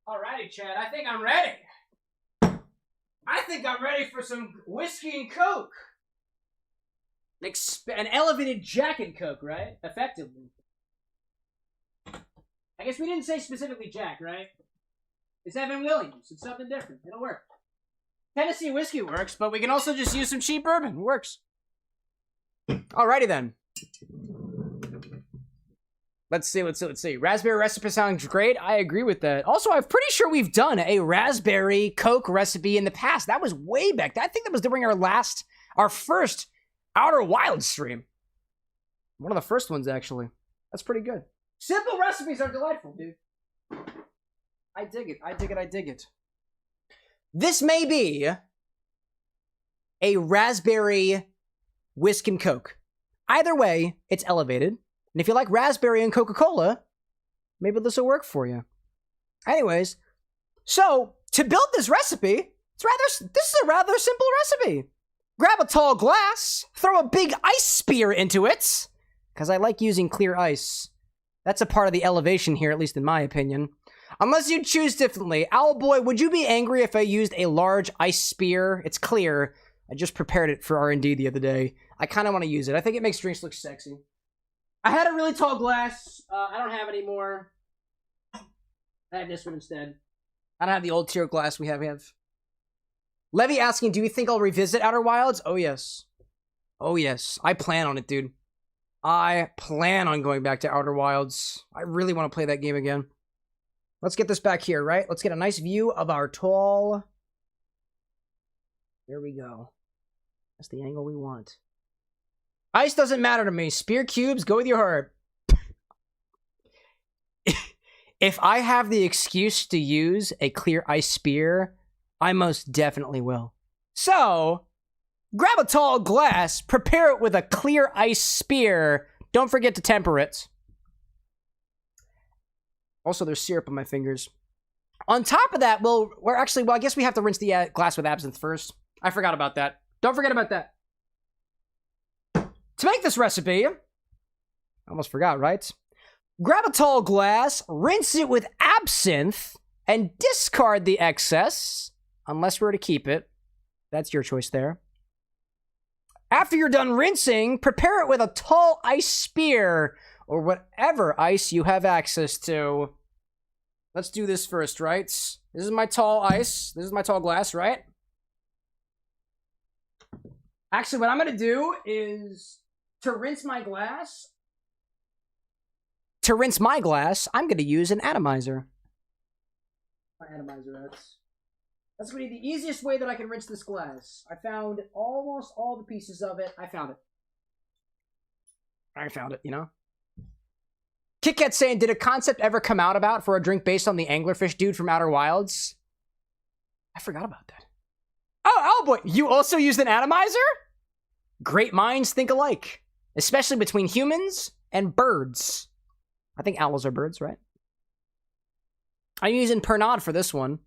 Alrighty, Chad. I think I'm ready. I think I'm ready for some whiskey and Coke. An elevated Jack and Coke, right? Effectively. I guess we didn't say specifically Jack, right? It's Evan Williams. It's something different. It'll work. Tennessee whiskey works, but we can also just use some cheap bourbon. It works. Alrighty then. Let's see. Raspberry recipe sounds great. I agree with that. Also, I'm pretty sure we've done a raspberry Coke recipe in the past. That was way back. I think that was during our first Outer Wilds stream. One of the first ones, actually. That's pretty good. Simple recipes are delightful, dude. I dig it. This may be a raspberry whisk and Coke. Either way, it's elevated. And if you like raspberry and Coca-Cola, maybe this will work for you. Anyways, so to build this recipe, this is a rather simple recipe. Grab a tall glass, throw a big ice spear into it, because I like using clear ice. That's a part of the elevation here, at least in my opinion. Unless you choose differently. Owlboy, would you be angry if I used a large ice spear? It's clear. I just prepared it for R&D the other day. I kind of want to use it. I think it makes drinks look sexy. I had a really tall glass. I don't have any more. I have this one instead. I don't have the old tier glass we have. Levy asking, do you think I'll revisit Outer Wilds? Oh, yes. Oh, yes. I plan on it, dude. I plan on going back to Outer Wilds. I really want to play that game again. Let's get this back here, right? Let's get a nice view of our tall... There we go. That's the angle we want. Ice doesn't matter to me. Spear cubes, go with your heart. If I have the excuse to use a clear ice spear, I most definitely will. So, grab a tall glass, prepare it with a clear ice spear. Don't forget to temper it. Also, there's syrup on my fingers. On top of that, I guess we have to rinse the glass with absinthe first. I forgot about that. Don't forget about that. To make this recipe, I almost forgot, right? Grab a tall glass, rinse it with absinthe, and discard the excess, unless we're to keep it. That's your choice there. After you're done rinsing, prepare it with a tall ice spear, or whatever ice you have access to. Let's do this first, right? This is my tall ice. This is my tall glass, right? Actually, what I'm going to do is... To rinse my glass, I'm going to use an atomizer. My atomizer, that's going to be the easiest way that I can rinse this glass. I found almost all the pieces of it. I found it, you know? Kit Kat saying, did a concept ever come out about for a drink based on the anglerfish dude from Outer Wilds? I forgot about that. Oh boy, you also used an atomizer? Great minds think alike. Especially between humans and birds. I think owls are birds, right? I'm using Pernod for this one.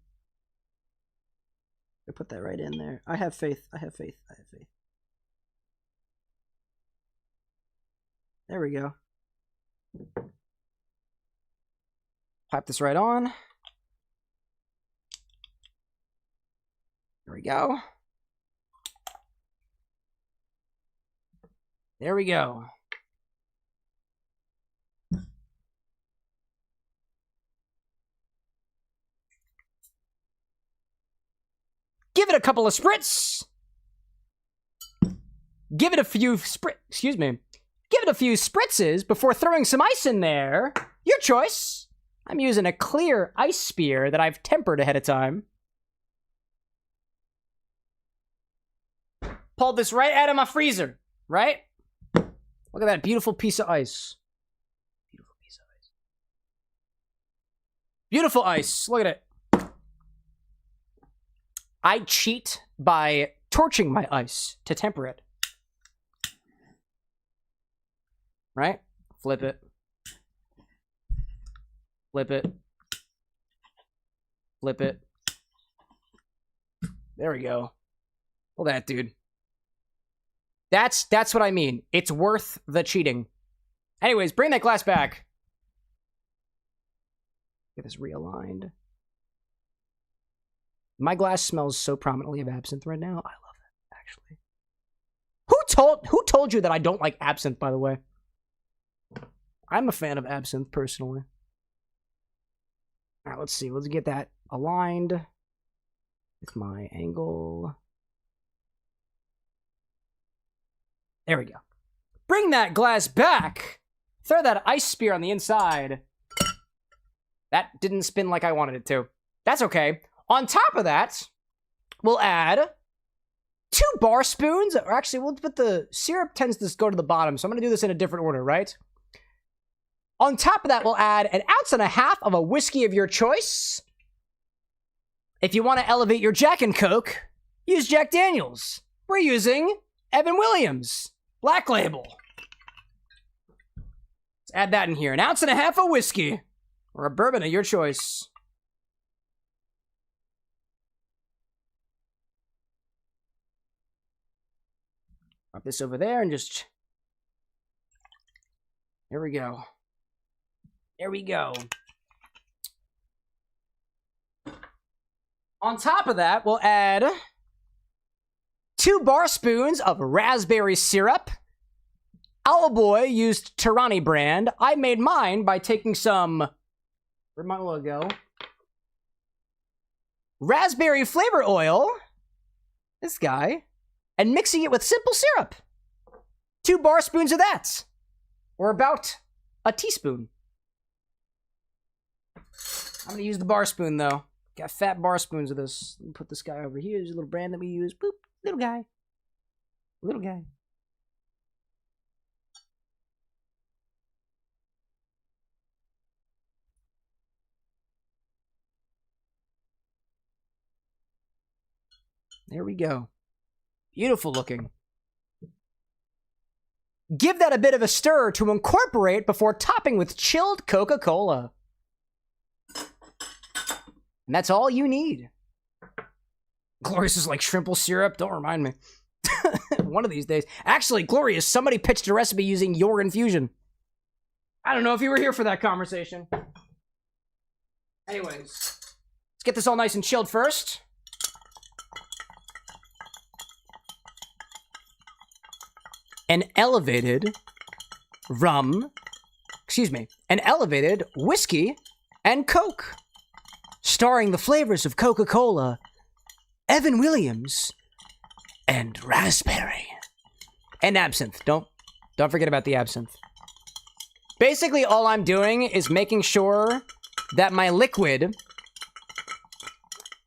I put that right in there. I have faith. There we go. Pipe this right on. There we go. There we go. Give it a couple of spritz. Give it a few spritzes before throwing some ice in there. Your choice. I'm using a clear ice spear that I've tempered ahead of time. Pulled this right out of my freezer, right? Look at that beautiful piece of ice. Beautiful ice. Look at it. I cheat by torching my ice to temper it. Right? Flip it. Flip it. Flip it. There we go. Look at that, dude. That's what I mean. It's worth the cheating. Anyways, bring that glass back. Get this realigned. My glass smells so prominently of absinthe right now. I love it, actually. Who told you that I don't like absinthe, by the way? I'm a fan of absinthe, personally. All right, let's see. Let's get that aligned with my angle. There we go. Bring that glass back. Throw that ice spear on the inside. That didn't spin like I wanted it to. That's okay. On top of that, we'll add 2 bar spoons. Or actually, we'll put the syrup tends to go to the bottom, so I'm going to do this in a different order, right? On top of that, we'll add 1.5 ounces of a whiskey of your choice. If you want to elevate your Jack and Coke, use Jack Daniels. We're using Evan Williams, Black Label. Let's add that in here. 1.5 ounces of whiskey, or a bourbon of your choice. Pop this over there and just... Here we go. There we go. On top of that, we'll add 2 bar spoons of raspberry syrup. Owlboy used Tarani brand. I made mine by taking some... Where'd my oil go? Raspberry flavor oil. This guy. And mixing it with simple syrup. 2 bar spoons of that. Or about a teaspoon. I'm going to use the bar spoon, though. Got fat bar spoons of this. Let me put this guy over here. There's a little brand that we use. Boop. Little guy. Little guy. There we go. Beautiful looking. Give that a bit of a stir to incorporate before topping with chilled Coca-Cola. And that's all you need. Glorious is like shrimple syrup. Don't remind me. One of these days. Actually, Glorious, somebody pitched a recipe using your infusion. I don't know if you were here for that conversation. Anyways, let's get this all nice and chilled first. An elevated whiskey and Coke. Starring the flavors of Coca-Cola, Evan Williams, and raspberry. And absinthe. Don't forget about the absinthe. Basically, all I'm doing is making sure that my liquid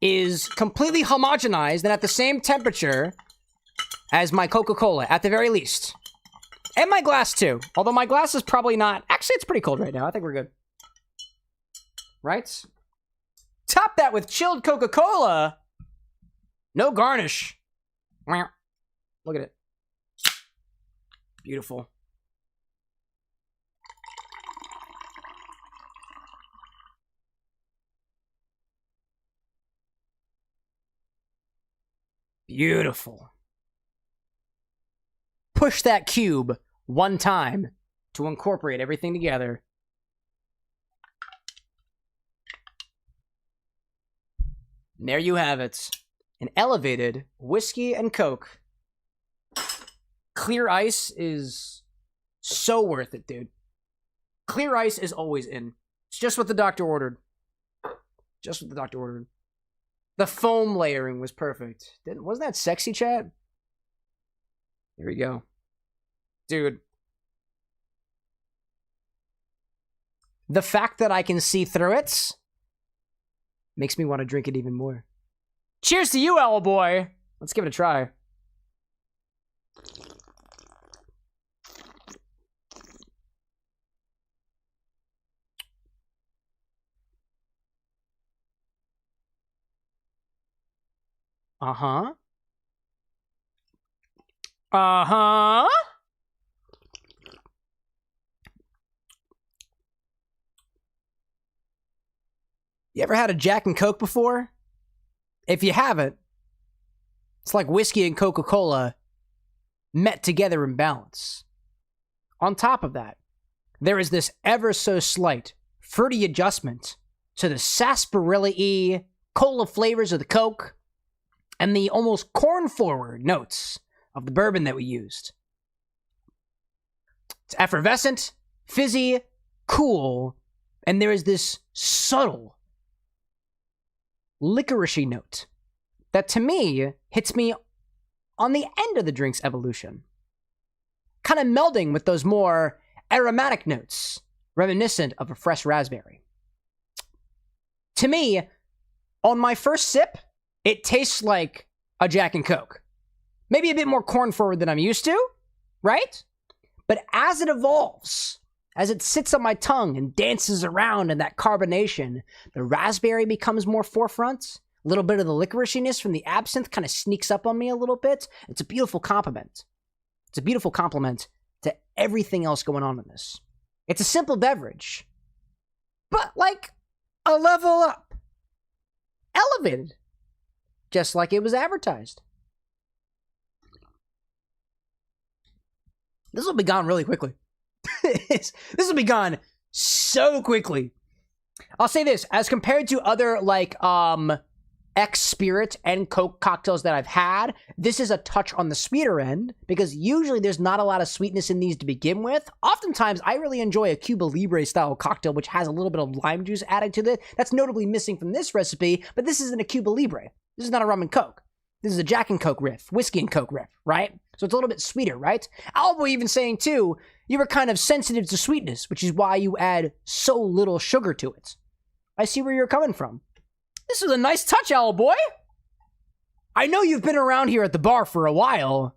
is completely homogenized and at the same temperature as my Coca-Cola, at the very least. And my glass, too. Although my glass is probably not... Actually, it's pretty cold right now. I think we're good. Right? Top that with chilled Coca-Cola. No garnish. Look at it. Beautiful. Beautiful. Push that cube 1 time to incorporate everything together. And there you have it. An elevated whiskey and Coke. Clear ice is so worth it, dude. Clear ice is always in. It's just what the doctor ordered. Just what the doctor ordered. The foam layering was perfect. Wasn't that sexy, chat? Here we go. Dude. The fact that I can see through it makes me want to drink it even more. Cheers to you, Owl Boy. Let's give it a try. Uh-huh. Uh-huh. You ever had a Jack and Coke before? If you haven't, it's like whiskey and Coca-Cola met together in balance. On top of that, there is this ever so slight fruity adjustment to the sarsaparilla-y cola flavors of the Coke and the almost corn-forward notes of the bourbon that we used. It's effervescent, fizzy, cool, and there is this subtle licoricey note that to me hits me on the end of the drink's evolution. Kind of melding with those more aromatic notes, reminiscent of a fresh raspberry. To me, on my first sip, it tastes like a Jack and Coke. Maybe a bit more corn forward than I'm used to, right? But as it evolves, as it sits on my tongue and dances around in that carbonation, the raspberry becomes more forefront. A little bit of the licoriceiness from the absinthe kind of sneaks up on me a little bit. It's a beautiful compliment. It's a beautiful compliment to everything else going on in this. It's a simple beverage, but like a level up. Elevated. Just like it was advertised. This will be gone really quickly. This will be gone so quickly. I'll say this, as compared to other like X Spirit and Coke cocktails that I've had, this is a touch on the sweeter end because usually there's not a lot of sweetness in these to begin with. Oftentimes, I really enjoy a Cuba Libre style cocktail which has a little bit of lime juice added to it. That's notably missing from this recipe, but this isn't a Cuba Libre. This is not a rum and Coke. This is a Jack and Coke riff, whiskey and Coke riff, right? So it's a little bit sweeter, right? Albo even saying too, you were kind of sensitive to sweetness, which is why you add so little sugar to it. I see where you're coming from. This was a nice touch, Owl Boy. I know you've been around here at the bar for a while.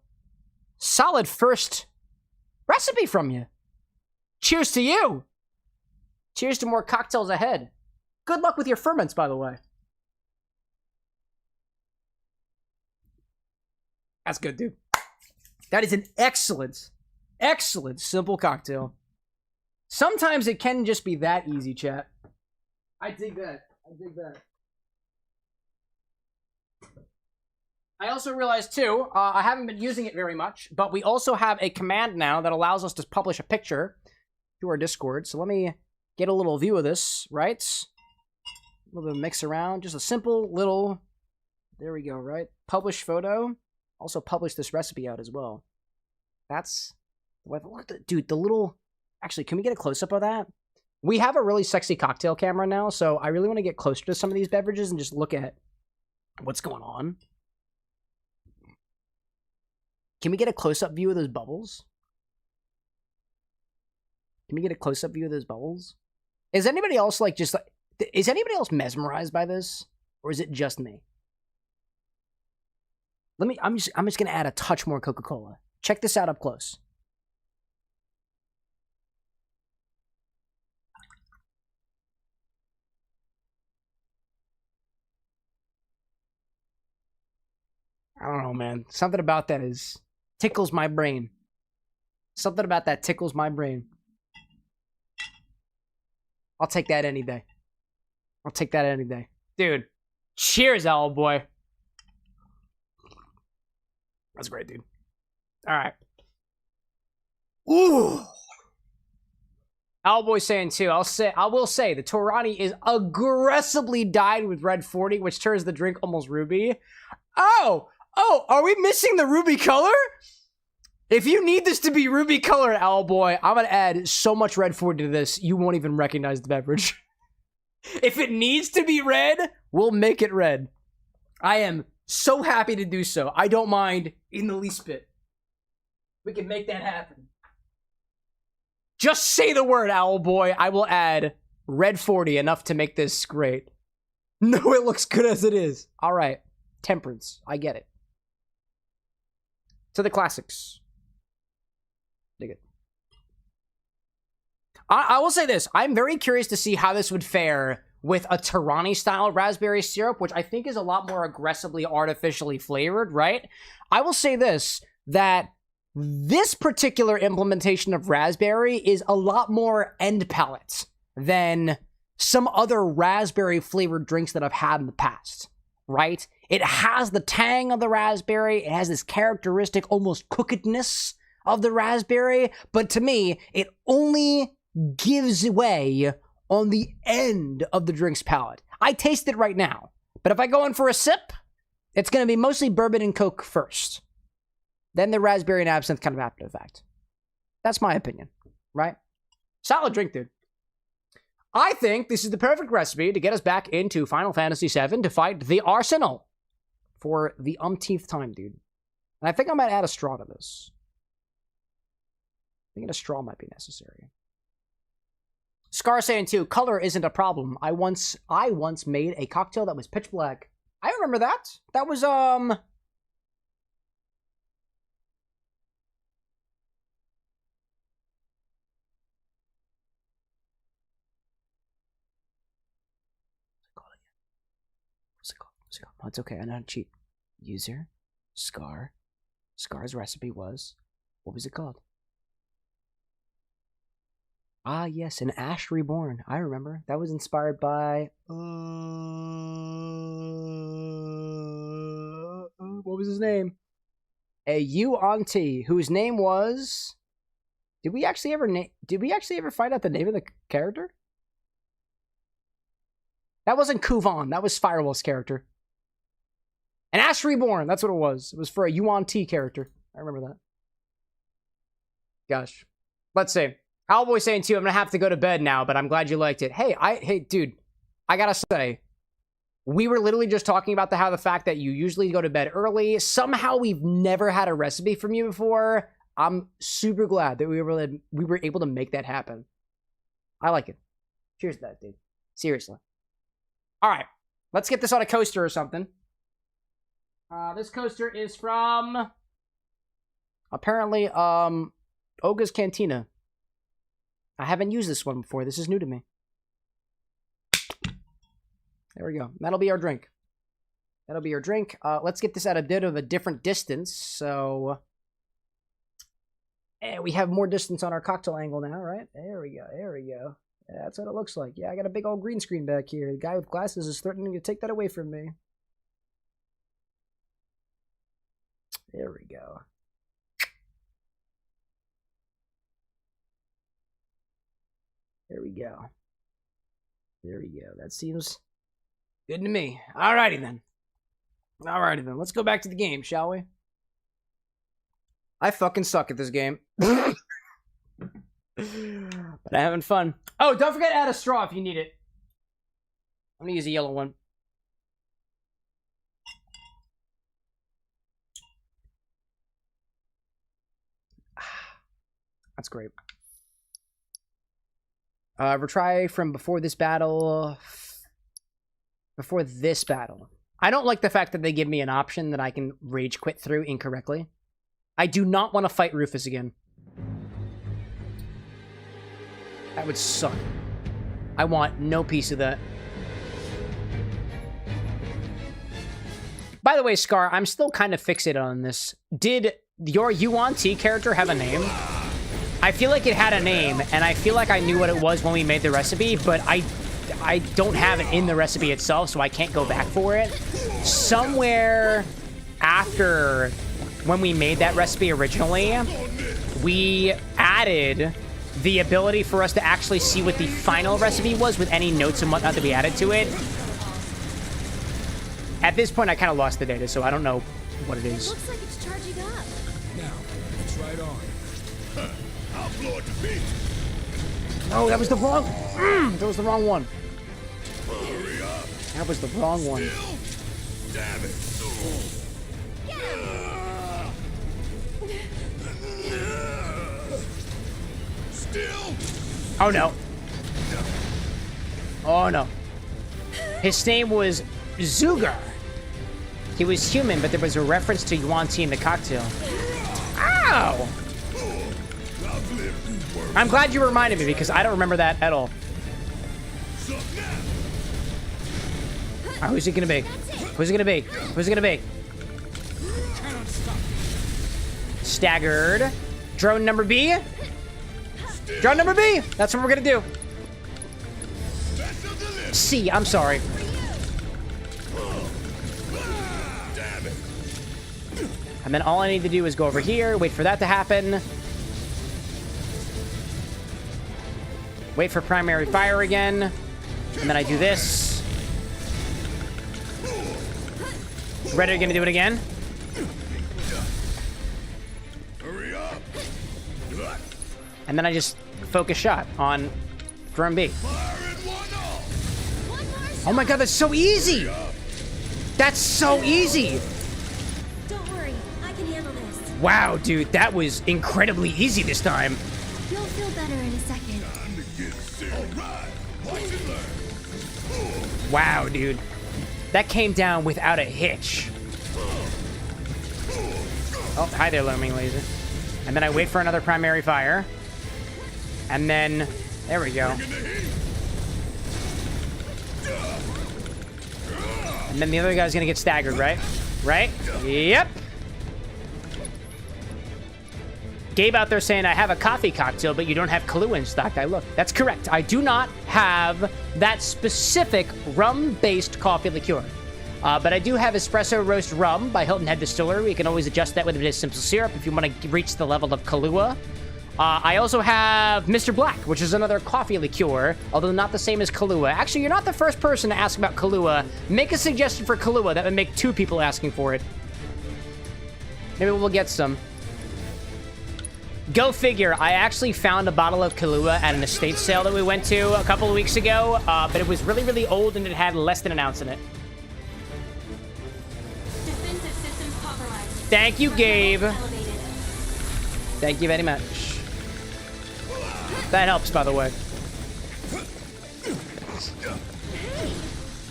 Solid first recipe from you. Cheers to you. Cheers to more cocktails ahead. Good luck with your ferments, by the way. That's good, dude. That is an excellent, excellent simple cocktail. Sometimes it can just be that easy, chat. I dig that. I dig that. I also realized, too, I haven't been using it very much, but we also have a command now that allows us to publish a picture to our Discord. So let me get a little view of this, right? A little bit of mix around. Just a simple little... There we go, right? Publish photo. Also publish this recipe out as well. That's... Look at the, dude, the little... Actually, can we get a close-up of that? We have a really sexy cocktail camera now, so I really want to get closer to some of these beverages and just look at what's going on. Can we get a close-up view of those bubbles? Can we get a close-up view of those bubbles? Is anybody else like just like... Is anybody else mesmerized by this? Or is it just me? I'm just gonna add a touch more Coca-Cola. Check this out up close. I don't know, man. Something about that is tickles my brain. Something about that tickles my brain. I'll take that any day. I'll take that any day. Dude, cheers, Owl Boy. That's great, dude. All right. Ooh. Owlboy saying too. I will say the Torani is aggressively dyed with red 40, which turns the drink almost ruby. Oh, are we missing the ruby color? If you need this to be ruby color, Owlboy, I'm gonna add so much red 40 to this, you won't even recognize the beverage. If it needs to be red, we'll make it red. I am so happy to do so. I don't mind in the least bit. We can make that happen. Just say the word, Owlboy. I will add red 40 enough to make this great. No, it looks good as it is. All right. Temperance. I get it. To the classics. Dig it. I will say this. I'm very curious to see how this would fare with a Torani-style raspberry syrup, which I think is a lot more aggressively artificially flavored, right? I will say this, that this particular implementation of raspberry is a lot more end palate than some other raspberry-flavored drinks that I've had in the past, right? It has the tang of the raspberry, it has this characteristic almost cookedness of the raspberry, but to me, it only gives way on the end of the drink's palate. I taste it right now, but if I go in for a sip, it's going to be mostly bourbon and Coke first. Then the raspberry and absinthe kind of after the fact. That's my opinion, right? Solid drink, dude. I think this is the perfect recipe to get us back into Final Fantasy VII to fight the Arsenal for the umpteenth time, dude. And I think I might add a straw to this. Thinking a straw might be necessary. Scar saying too, color isn't a problem. I once made a cocktail that was pitch black. I remember that. That was What's it called? Oh, it's okay. I know how to cheat. User, Scar. Scar's recipe was, what was it called? Ah, yes, an Ash Reborn. I remember. That was inspired by... what was his name? A Yuan-Ti, whose name was... Did we actually ever find out the name of the character? That wasn't Kuvan. That was Firewall's character. An Ash Reborn. That's what it was. It was for a Yuan-Ti character. I remember that. Gosh. Let's see. Owlboy saying too, I'm gonna have to go to bed now, but I'm glad you liked it. Hey, dude, I gotta say, we were literally just talking about how the fact that you usually go to bed early. Somehow we've never had a recipe from you before. I'm super glad that we were able to make that happen. I like it. Cheers to that, dude. Seriously. All right, let's get this on a coaster or something. This coaster is from apparently Oga's Cantina. I haven't used this one before. This is new to me. There we go. That'll be our drink. That'll be our drink. Let's get this at a bit of a different distance. So, we have more distance on our cocktail angle now, right? There we go. There we go. That's what it looks like. Yeah, I got a big old green screen back here. The guy with glasses is threatening to take that away from me. There we go. There we go. There we go. That seems good to me. Alrighty then. Alrighty then. Let's go back to the game, shall we? I fucking suck at this game. But I'm having fun. Oh, don't forget to add a straw if you need it. I'm gonna use a yellow one. That's great. Retry from before this battle. Before this battle. I don't like the fact that they give me an option that I can rage quit through incorrectly. I do not want to fight Rufus again. That would suck. I want no piece of that. By the way, Scar, I'm still kind of fixated on this. Did your Yuan-Ti character have a name? I feel like it had a name, and I feel like I knew what it was when we made the recipe, but I don't have it in the recipe itself, so I can't go back for it. Somewhere after when we made that recipe originally, we added the ability for us to actually see what the final recipe was with any notes and whatnot that we added to it. At this point, I kind of lost the data, so I don't know what it is. Looks like it's charging up. Now, it's right on. I'll blow it to bits. No, that was the wrong... that was the wrong one. Hurry up. That was the wrong one. Still? Damn it. Still? Oh, no. Oh, no. His name was Zugar. He was human, but there was a reference to Yuan-Ti in the cocktail. Ow! I'm glad you reminded me, because I don't remember that at all. Alright, who's it gonna be? Who's it gonna be? Who's it gonna be? Staggered. Drone number B. Drone number B! That's what we're gonna do. C, I'm sorry. And then all I need to do is go over here, wait for that to happen. Wait for primary fire again. And then I do this. Ready, gonna do it again. Hurry up. And then I just focus shot on drone B. Oh my god, that's so easy! That's so easy! Don't worry, I can handle this. Wow, dude, that was incredibly easy this time. better in a second. Time to get sick. All right. Watch and learn. Wow, dude. That came down without a hitch. Oh, hi there, Loaming Laser. And then I wait for another primary fire. And then, there we go. And then the other guy's gonna get staggered, right? Right? Yep. Gabe out there saying, I have a coffee cocktail, but you don't have Kahlua in stock. I look. That's correct. I do not have that specific rum-based coffee liqueur. But I do have Espresso Roast Rum by Hilton Head Distillery. We can always adjust that with a bit of simple syrup if you want to reach the level of Kahlua. I also have Mr. Black, which is another coffee liqueur, although not the same as Kahlua. Actually, you're not the first person to ask about Kahlua. Make a suggestion for Kahlua. That would make 2 people asking for it. Maybe we'll get some. Go figure. I actually found a bottle of Kahlua at an estate sale that we went to a couple of weeks ago, but it was really, really old and it had less than an ounce in it. Defensive systems compromised. Thank you, Gabe. Elevated. Thank you very much. That helps, by the way.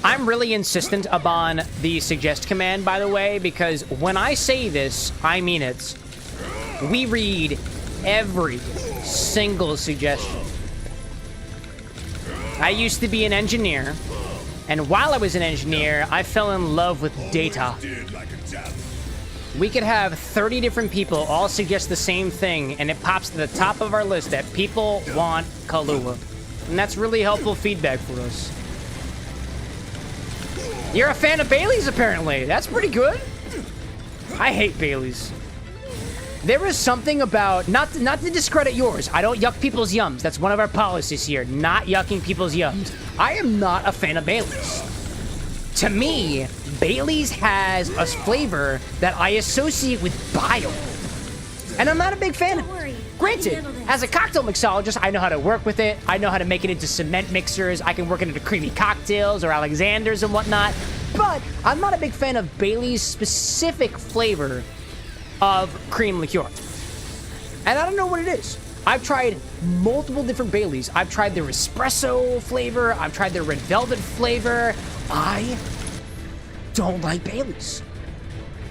I'm really insistent upon the suggest command, by the way, because when I say this, I mean it. We read every single suggestion. I used to be an engineer, and while I was an engineer, I fell in love with data. We could have 30 different people all suggest the same thing, and it pops to the top of our list that people want Kahlua. And that's really helpful feedback for us. You're a fan of Bailey's, apparently. That's pretty good. I hate Bailey's. There is something about, not to discredit yours, I don't yuck people's yums. That's one of our policies here, not yucking people's yums. I am not a fan of Bailey's. To me, Bailey's has a flavor that I associate with bile. And I'm not a big fan of it. Granted, as a cocktail mixologist, I know how to work with it. I know how to make it into cement mixers. I can work it into creamy cocktails or Alexanders and whatnot. But I'm not a big fan of Bailey's specific flavor of cream liqueur. And I don't know what it is. I've tried multiple different Baileys. I've tried their espresso flavor. I've tried their red velvet flavor. I don't like Baileys.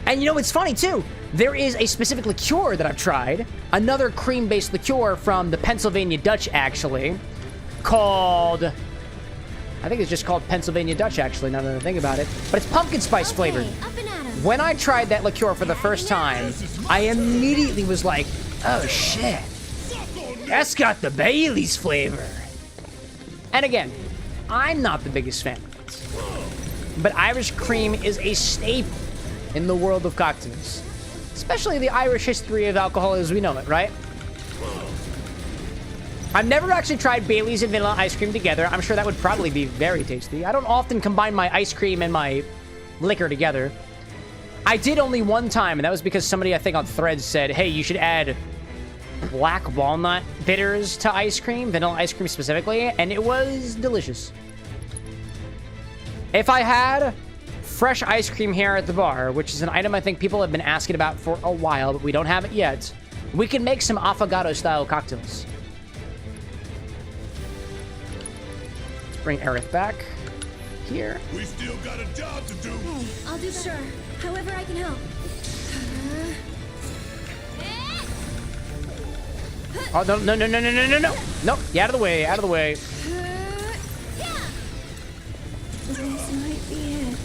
And you know, it's funny too. There is a specific liqueur that I've tried, another cream-based liqueur from the Pennsylvania Dutch, actually, called, I think it's just called Pennsylvania Dutch, actually, now that I think about it, but it's pumpkin spice flavored. Up and at 'em. When I tried that liqueur for the first time, I immediately was like, oh shit, that's got the Bailey's flavor. And again, I'm not the biggest fan of it, but Irish cream is a staple in the world of cocktails, especially the Irish history of alcohol as we know it, right? I've never actually tried Bailey's and vanilla ice cream together. I'm sure that would probably be very tasty. I don't often combine my ice cream and my liquor together. I did only one time, and that was because somebody, I think on Threads, said, hey, you should add black walnut bitters to ice cream, vanilla ice cream specifically, and it was delicious. If I had fresh ice cream here at the bar, which is an item I think people have been asking about for a while, but we don't have it yet, we can make some affogato-style cocktails. Let's bring Aerith back here. We still got a job to do. Hey, I'll do sure. However I can help. Oh, no, no, no, no, no, no, no, no. Nope, get out of the way, out of the way. This might be it.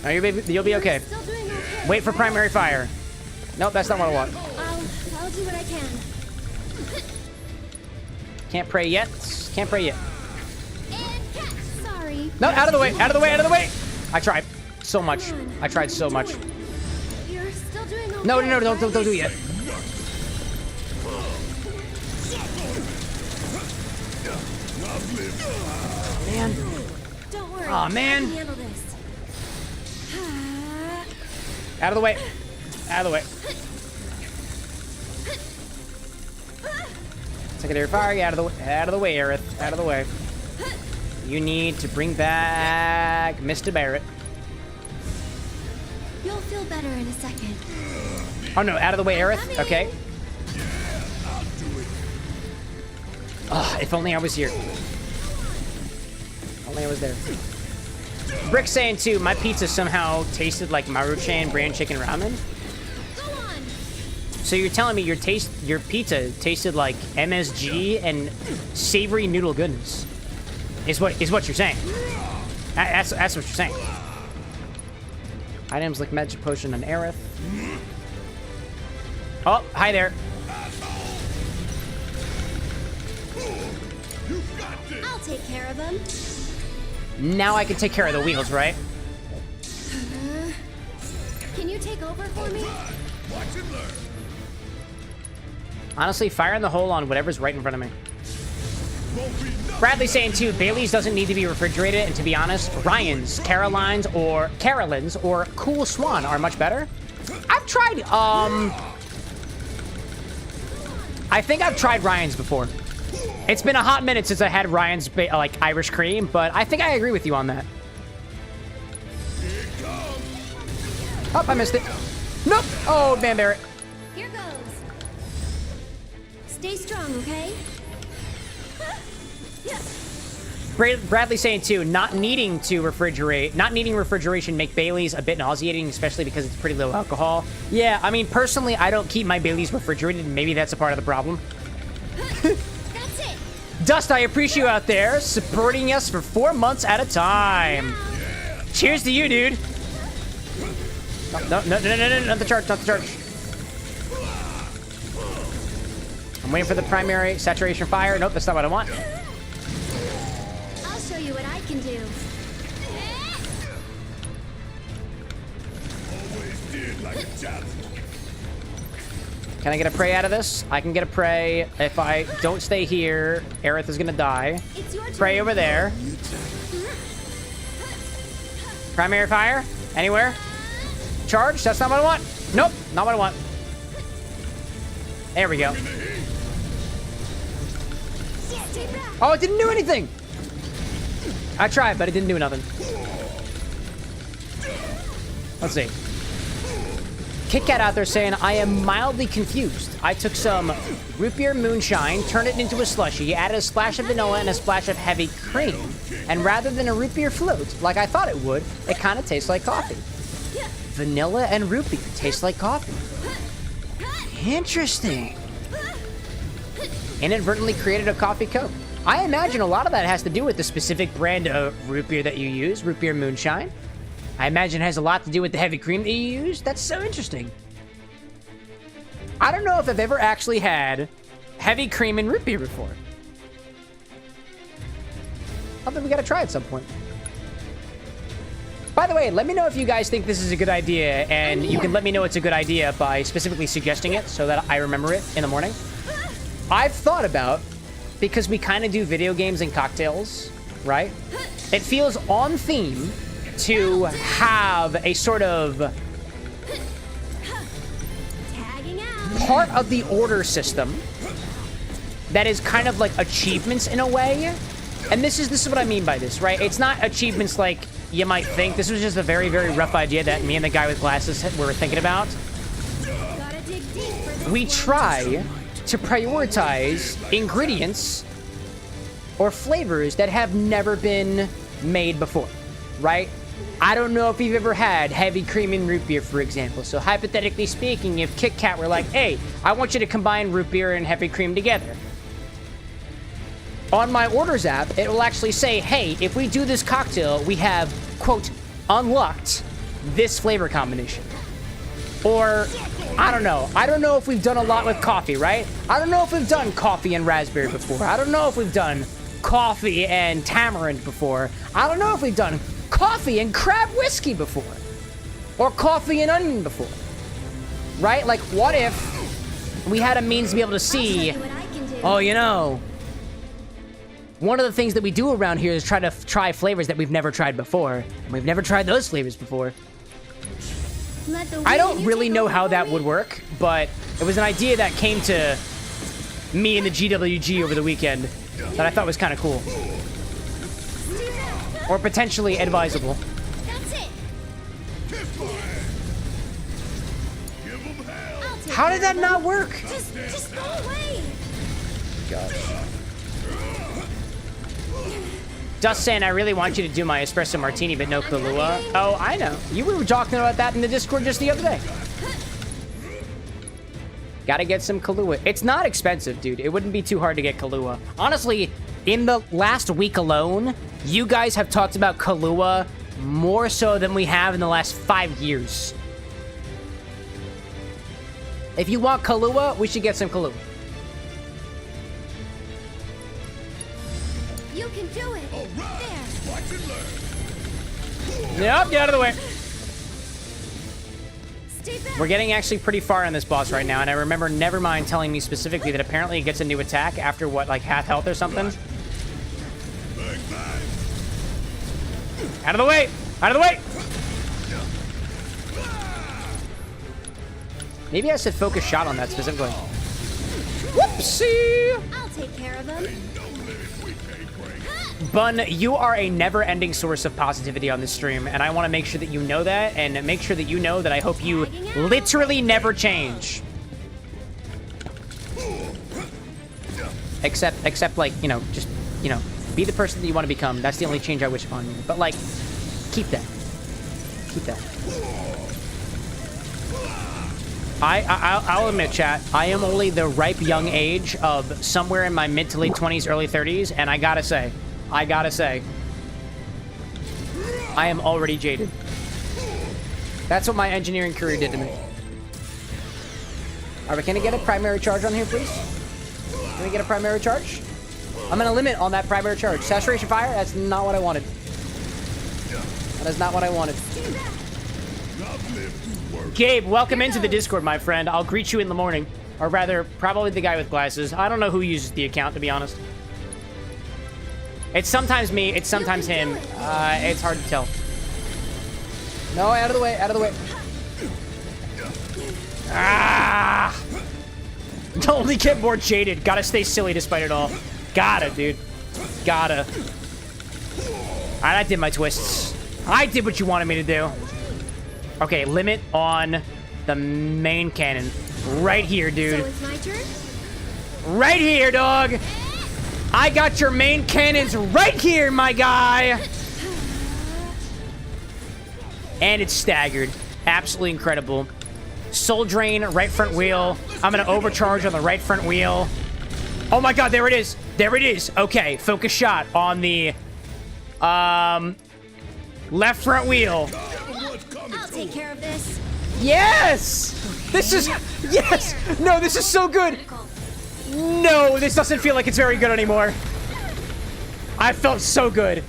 No, you'll be okay. Still doing okay. Wait for primary fire. Nope, that's not what I want. I'll do what I can. Can't pray yet. Can't pray yet. And catch. Sorry. No, out of the way, out of the way, out of the way. I tried so much. I tried so much. You're still doing okay. No, no, no, don't do it yet. Man. Don't worry. Aw, man. I can handle this. Out of the way. Out of the way. Secondary fire, get out of the way, Aerith. Out of the way. You need to bring back Mr. Barrett. You'll feel better in a second. Oh no, out of the way, Aerith. Okay. If only I was here. If only I was there. Brick saying too, my pizza somehow tasted like Maruchan brand chicken ramen. Go on. So you're telling me your pizza tasted like MSG and savory noodle goodness? Is what you're saying? That's what you're saying. Items like magic potion and Aerith. Oh, hi there. I'll take care of them. Now I can take care of the wheels, right? Can you take over for me? Watch and learn. Honestly, fire in the hole on whatever's right in front of me. Won't be nothing. Bradley saying too, Bailey's doesn't need to be refrigerated, and to be honest, Ryan's, Caroline's, or Cool Swan are much better. I've tried, I think I've tried Ryan's before. It's been a hot minute since I had Ryan's, like, Irish cream, but I think I agree with you on that. Oh, I missed it. Nope. Oh, man, Barrett. Here goes. Stay strong, okay? Bradley saying too, not needing refrigeration make Bailey's a bit nauseating, especially because it's pretty low alcohol. Yeah, I mean, personally, I don't keep my Bailey's refrigerated, and maybe that's a part of the problem. That's it. Dust, I appreciate you out there supporting us for 4 months at a time. Cheers to you, dude. No, not the charge, not the charge. I'm waiting for the primary saturation fire. Nope, that's not what I want. I'll show you what I can do. Always did like a challenge. Can I get a prey out of this? I can get a prey. If I don't stay here, Aerith is gonna die. It's your turn. Prey over there. Primary fire? Anywhere? Charge? That's not what I want. Nope, not what I want. There we go. Oh, it didn't do anything. I tried, but it didn't do nothing. Let's see. Kit Kat out there saying, I am mildly confused. I took some root beer moonshine, turned it into a slushie, added a splash of vanilla and a splash of heavy cream. And rather than a root beer float, like I thought it would, it kind of tastes like coffee. Vanilla and root beer taste like coffee. Interesting. Inadvertently created a coffee Coke. I imagine a lot of that has to do with the specific brand of root beer that you use, root beer moonshine. I imagine it has a lot to do with the heavy cream that you use. That's so interesting. I don't know if I've ever actually had heavy cream in root beer before. Something we gotta try at some point. By the way, let me know if you guys think this is a good idea, and you can let me know it's a good idea by specifically suggesting it so that I remember it in the morning. I've thought about, because we kind of do video games and cocktails, right? It feels on theme to have a sort of Tagging out. part of the order system that is kind of like achievements in a way. And this is what I mean by this, right? It's not achievements like you might think. This was just a very, very rough idea that me and the guy with glasses were thinking about. Gotta dig deep for this We one. try to prioritize ingredients or flavors that have never been made before, right? I don't know if you've ever had heavy cream in root beer, for example. So hypothetically speaking, if Kit Kat were like, hey, I want you to combine root beer and heavy cream together. On my orders app, it will actually say, hey, if we do this cocktail, we have, quote, unlocked this flavor combination. Or, I don't know. I don't know if we've done a lot with coffee, right? I don't know if we've done coffee and raspberry before. I don't know if we've done coffee and tamarind before. I don't know if we've done coffee and crab whiskey before. Or coffee and onion before. Right? Like, what if we had a means to be able to I'll show see, you what I can do. oh, you know, one of the things that we do around here is try to try flavors that we've never tried before. And we've never tried those flavors before. Let the I don't wind really take know over how for that me. would work, but it was an idea that came to me and the GWG over the weekend that I thought was kind of cool. Or potentially advisable. That's it. Give 'em hell. I'll take How care did that of not them. work? Just go away. Gosh. Dust saying, I really want you to do my espresso martini, but no Kahlua. Oh, I know. We were talking about that in the Discord just the other day. Gotta get some Kahlua. It's not expensive, dude. It wouldn't be too hard to get Kahlua. Honestly, in the last week alone, you guys have talked about Kahlua more so than we have in the last 5 years. If you want Kahlua, we should get some Kahlua. You can do it. All right. There. Watch and learn. Yep, get out of the way. Stay back. We're getting actually pretty far on this boss right now, and I remember Nevermind telling me specifically that apparently it gets a new attack after, what, like half health or something? Bang, bang. Out of the way! Out of the way! Maybe I should focus shot on that specifically. Whoopsie! I'll take care of them. Bun, you are a never-ending source of positivity on this stream, and I want to make sure that you know that, and make sure that you know that I hope you literally never change. Except like, you know, just, you know, be the person that you want to become. That's the only change I wish upon you. But, like, keep that. Keep that. I'll admit, chat, I am only the ripe young age of somewhere in my mid to late 20s, early 30s, and I gotta say, I am already jaded. That's what my engineering career did to me. Alright, can I get a primary charge on here, please? Can we get a primary charge? I'm gonna limit on that primary charge. Saturation fire? That's not what I wanted. That is not what I wanted. Gabe, welcome into the Discord, my friend. I'll greet you in the morning. Or rather, probably the guy with glasses. I don't know who uses the account, to be honest. It's sometimes me, it's sometimes him. It's hard to tell. No, out of the way, out of the way. Ah! Only get more jaded. Gotta stay silly despite it all. Gotta, dude. Gotta. Alright, I did my twists. I did what you wanted me to do. Okay, limit on the main cannon. Right here, dude. So it's my turn? Right here, dog. I got your main cannons right here, my guy. And it's staggered. Absolutely incredible. Soul Drain, right front wheel. I'm gonna overcharge on the right front wheel. Oh my god, there it is. There it is. Okay, focus shot on the left front wheel. I'll take care of this. Yes! This is... Yes! No, this is so good! No, this doesn't feel like it's very good anymore. I felt so good.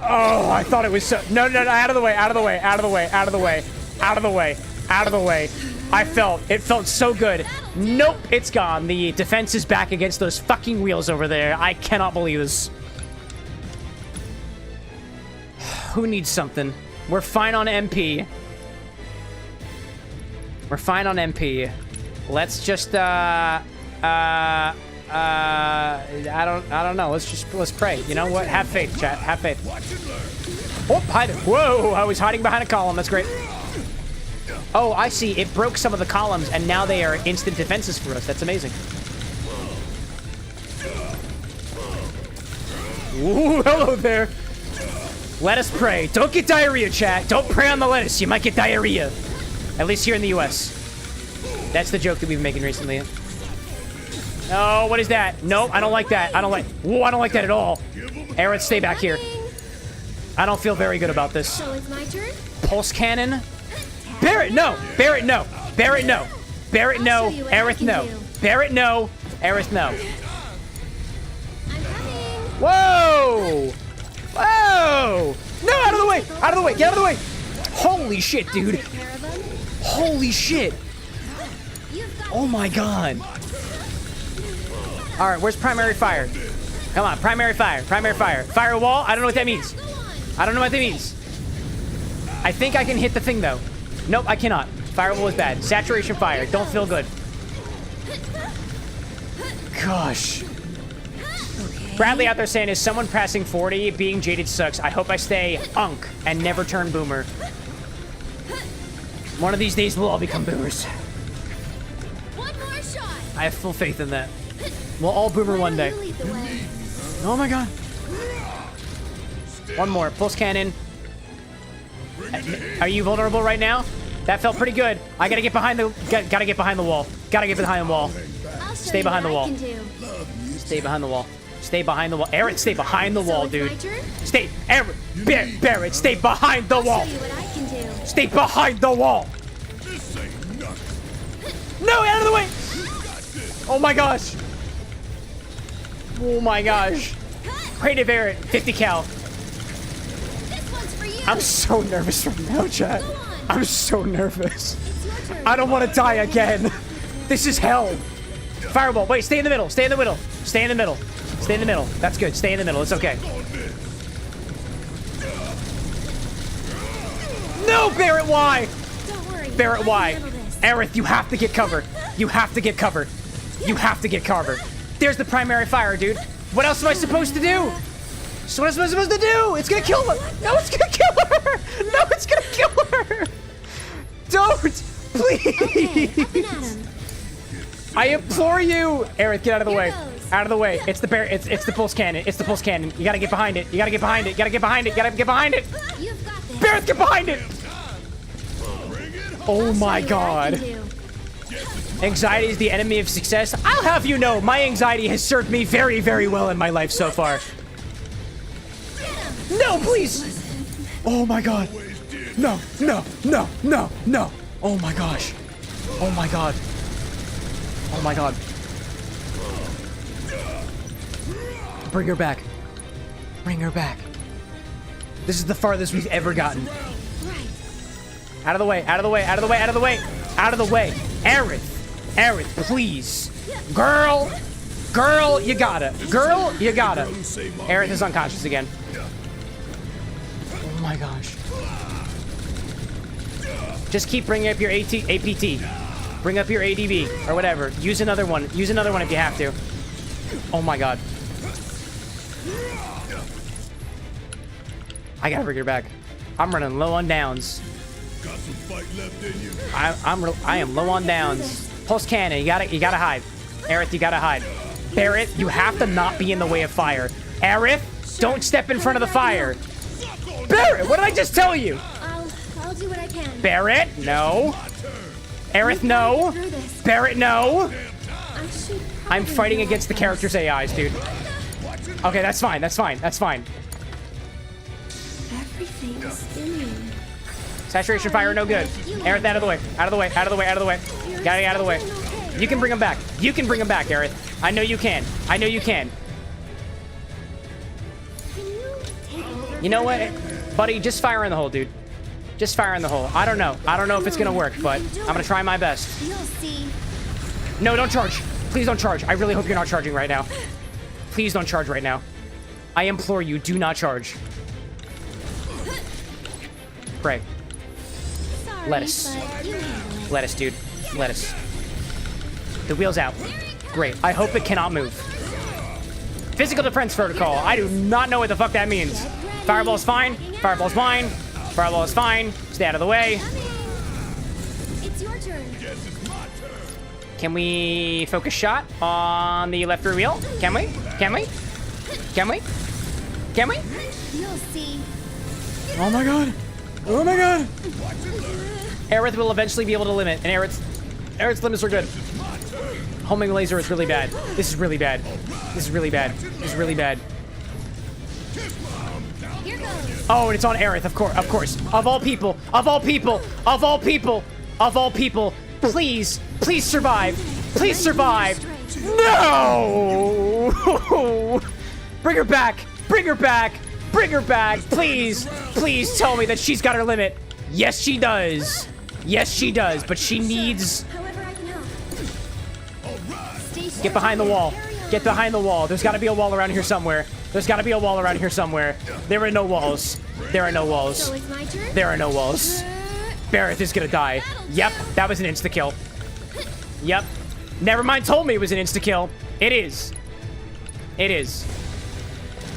Oh, I thought it was so... No, no, no, out of the way, out of the way, out of the way, out of the way, out of the way, out of the way. It felt so good. Nope, it's gone. The defense is back against those fucking wheels over there. I cannot believe this. Who needs something? We're fine on MP. We're fine on MP. Let's just I don't know. Let's pray. You know what? Have faith, chat. Have faith. Oh, hide it. Whoa! I was hiding behind a column. That's great. Oh, I see. It broke some of the columns, and now they are instant defenses for us. That's amazing. Ooh, hello there. Let us pray. Don't get diarrhea, chat. Don't pray on the lettuce. You might get diarrhea. At least here in the US. That's the joke that we've been making recently. Oh, what is that? Nope, I don't like that. I don't like... Whoa, I don't like that at all. Aerith, stay back here. I don't feel very good about this. So it's my turn? Pulse cannon? Barrett, no! Barrett, no! Barrett, no! Barrett, no! Aerith, no! Barrett, no! Aerith, no! I'm coming. Whoa! Whoa! No, out of the way! Out of the way! Get out of the way! Holy shit, dude! Take care of them. Holy shit! You've got Oh my god! Alright, where's primary fire? Come on, primary fire, primary fire. Fire a wall? I don't know what that means. I don't know what that means. I think I can hit the thing, though. Nope, I cannot. Firewall is bad. Saturation fire. Don't feel good. Gosh. Bradley out there saying, is someone passing 40? Being jaded sucks. I hope I stay unk and never turn boomer. One of these days, we'll all become boomers. one more shot. I have full faith in that. We'll all boomer one day. You lead the way. Oh my god. One more. Pulse cannon. Are you vulnerable right now? That felt pretty good. I gotta get behind the gotta get behind the wall. Gotta get behind the wall. I'll show Stay you behind the what I wall. can do. Stay behind the wall. Stay behind the wall. Aerith, stay behind the wall, So dude. it's my turn? Stay. Aerith. Barrett, stay behind the I'll wall. show you what I can do. Stay behind the wall. This ain't nothing. No, out of the way. Oh my gosh. Oh my gosh. Creative Aerith, 50 cal. This one's for you. I'm so nervous right now, chat. Go on. I'm so nervous. It's your turn. I don't want to die again. This is hell. Fireball. Wait, stay in the middle. Stay in the middle. Stay in the middle. Stay in the middle. That's good. Stay in the middle. It's okay. No, Barrett, why? Don't worry. Barrett, I can why? handle this. Aerith, you have to get covered. You have to get covered. You have to get covered. There's the primary fire, dude. What else am I supposed to do? So what am I supposed to do? It's gonna kill her. No, it's gonna kill her. No, it's gonna kill her. Don't, please. Up and at 'em. I implore you. Aerith, get out of the Here way. goes. Out of the way. It's the bear. It's the pulse cannon. It's the pulse cannon. You gotta get behind it. You gotta get behind it. You gotta get behind it. You gotta get behind it. You've got this. Aerith, get behind it. Oh I'll my show you what I god. can do. Anxiety is the enemy of success. I'll have you know, my anxiety has served me very, very well in my life so far. No, please. Oh my god. No, no, no, no, no. Oh my gosh. Oh my god. Oh my god. Bring her back. Bring her back. This is the farthest we've ever gotten. Right. Out of the way, out of the way, out of the way, out of the way, out of the way. Aerith. Aerith, please. Girl. Girl, you gotta. Girl, you gotta. Aerith is unconscious again. Oh my gosh. Just keep bringing up your APT. Bring up your ADB or whatever. Use another one. Use another one if you have to. Oh my god. I gotta bring her back. I'm running low on downs. Got some fight left in you. I am low on downs. Pulse cannon, you gotta hide. Aerith, you gotta hide. Barrett, you have to not be in the way of fire. Aerith, don't step in front of the fire. Barrett, what did I just tell you? I'll do what I can. Barrett, no. Aerith, no. Through this. Barrett, no. I should I'm probably fighting do against the that character's AIs, dude. Okay, that's fine, that's fine, that's fine. Everything's spinning. Saturation fire, no good. Aerith, out of the way, out of the way, out of the way, out of the way. Gotta get out of the way. You can bring him back. You can bring him back, Aerith. I know you can. I know you can. Can you take over? You know what, buddy? Just fire in the hole, dude. Just fire in the hole. I don't know. I don't know if it's gonna work, but I'm gonna try my best. You'll see. No, don't charge. Please don't charge. I really hope you're not charging right now. Please don't charge right now. I implore you, do not charge. Pray. Sorry, Lettuce. but you handle it. Lettuce, dude. Lettuce. The wheel's out. Great. I hope it cannot move. Physical defense protocol. I do not know what the fuck that means. Fireball's fine. Fireball's mine. Fireball is fine. Stay out of the way. It's your turn. Can we focus shot on the left rear wheel? Can we? Can we? Can we? Can we? You'll see. Oh my god. Oh my god. Aerith will eventually be able to limit, and Aerith's limits are good. Homing laser is really bad. This is really bad. This is really bad. This is really bad. Here goes. Oh, and it's on Aerith, of course, of course. Of all people, of all people, of all people, of all people, please, please survive. Please survive. No! Bring her back. Bring her back. Bring her back. Please, please tell me that she's got her limit. Yes, she does. Yes, she does, but she needs... However I can help. Stay Get behind the wall. Get behind the wall. There's got to be a wall around here somewhere. There's got to be a wall around here somewhere. There are no walls. There are no walls. So it's my turn. There are no walls. Barrett is gonna die. Yep, that was an insta-kill. Yep. Nevermind told me it was an insta-kill. It is. It is.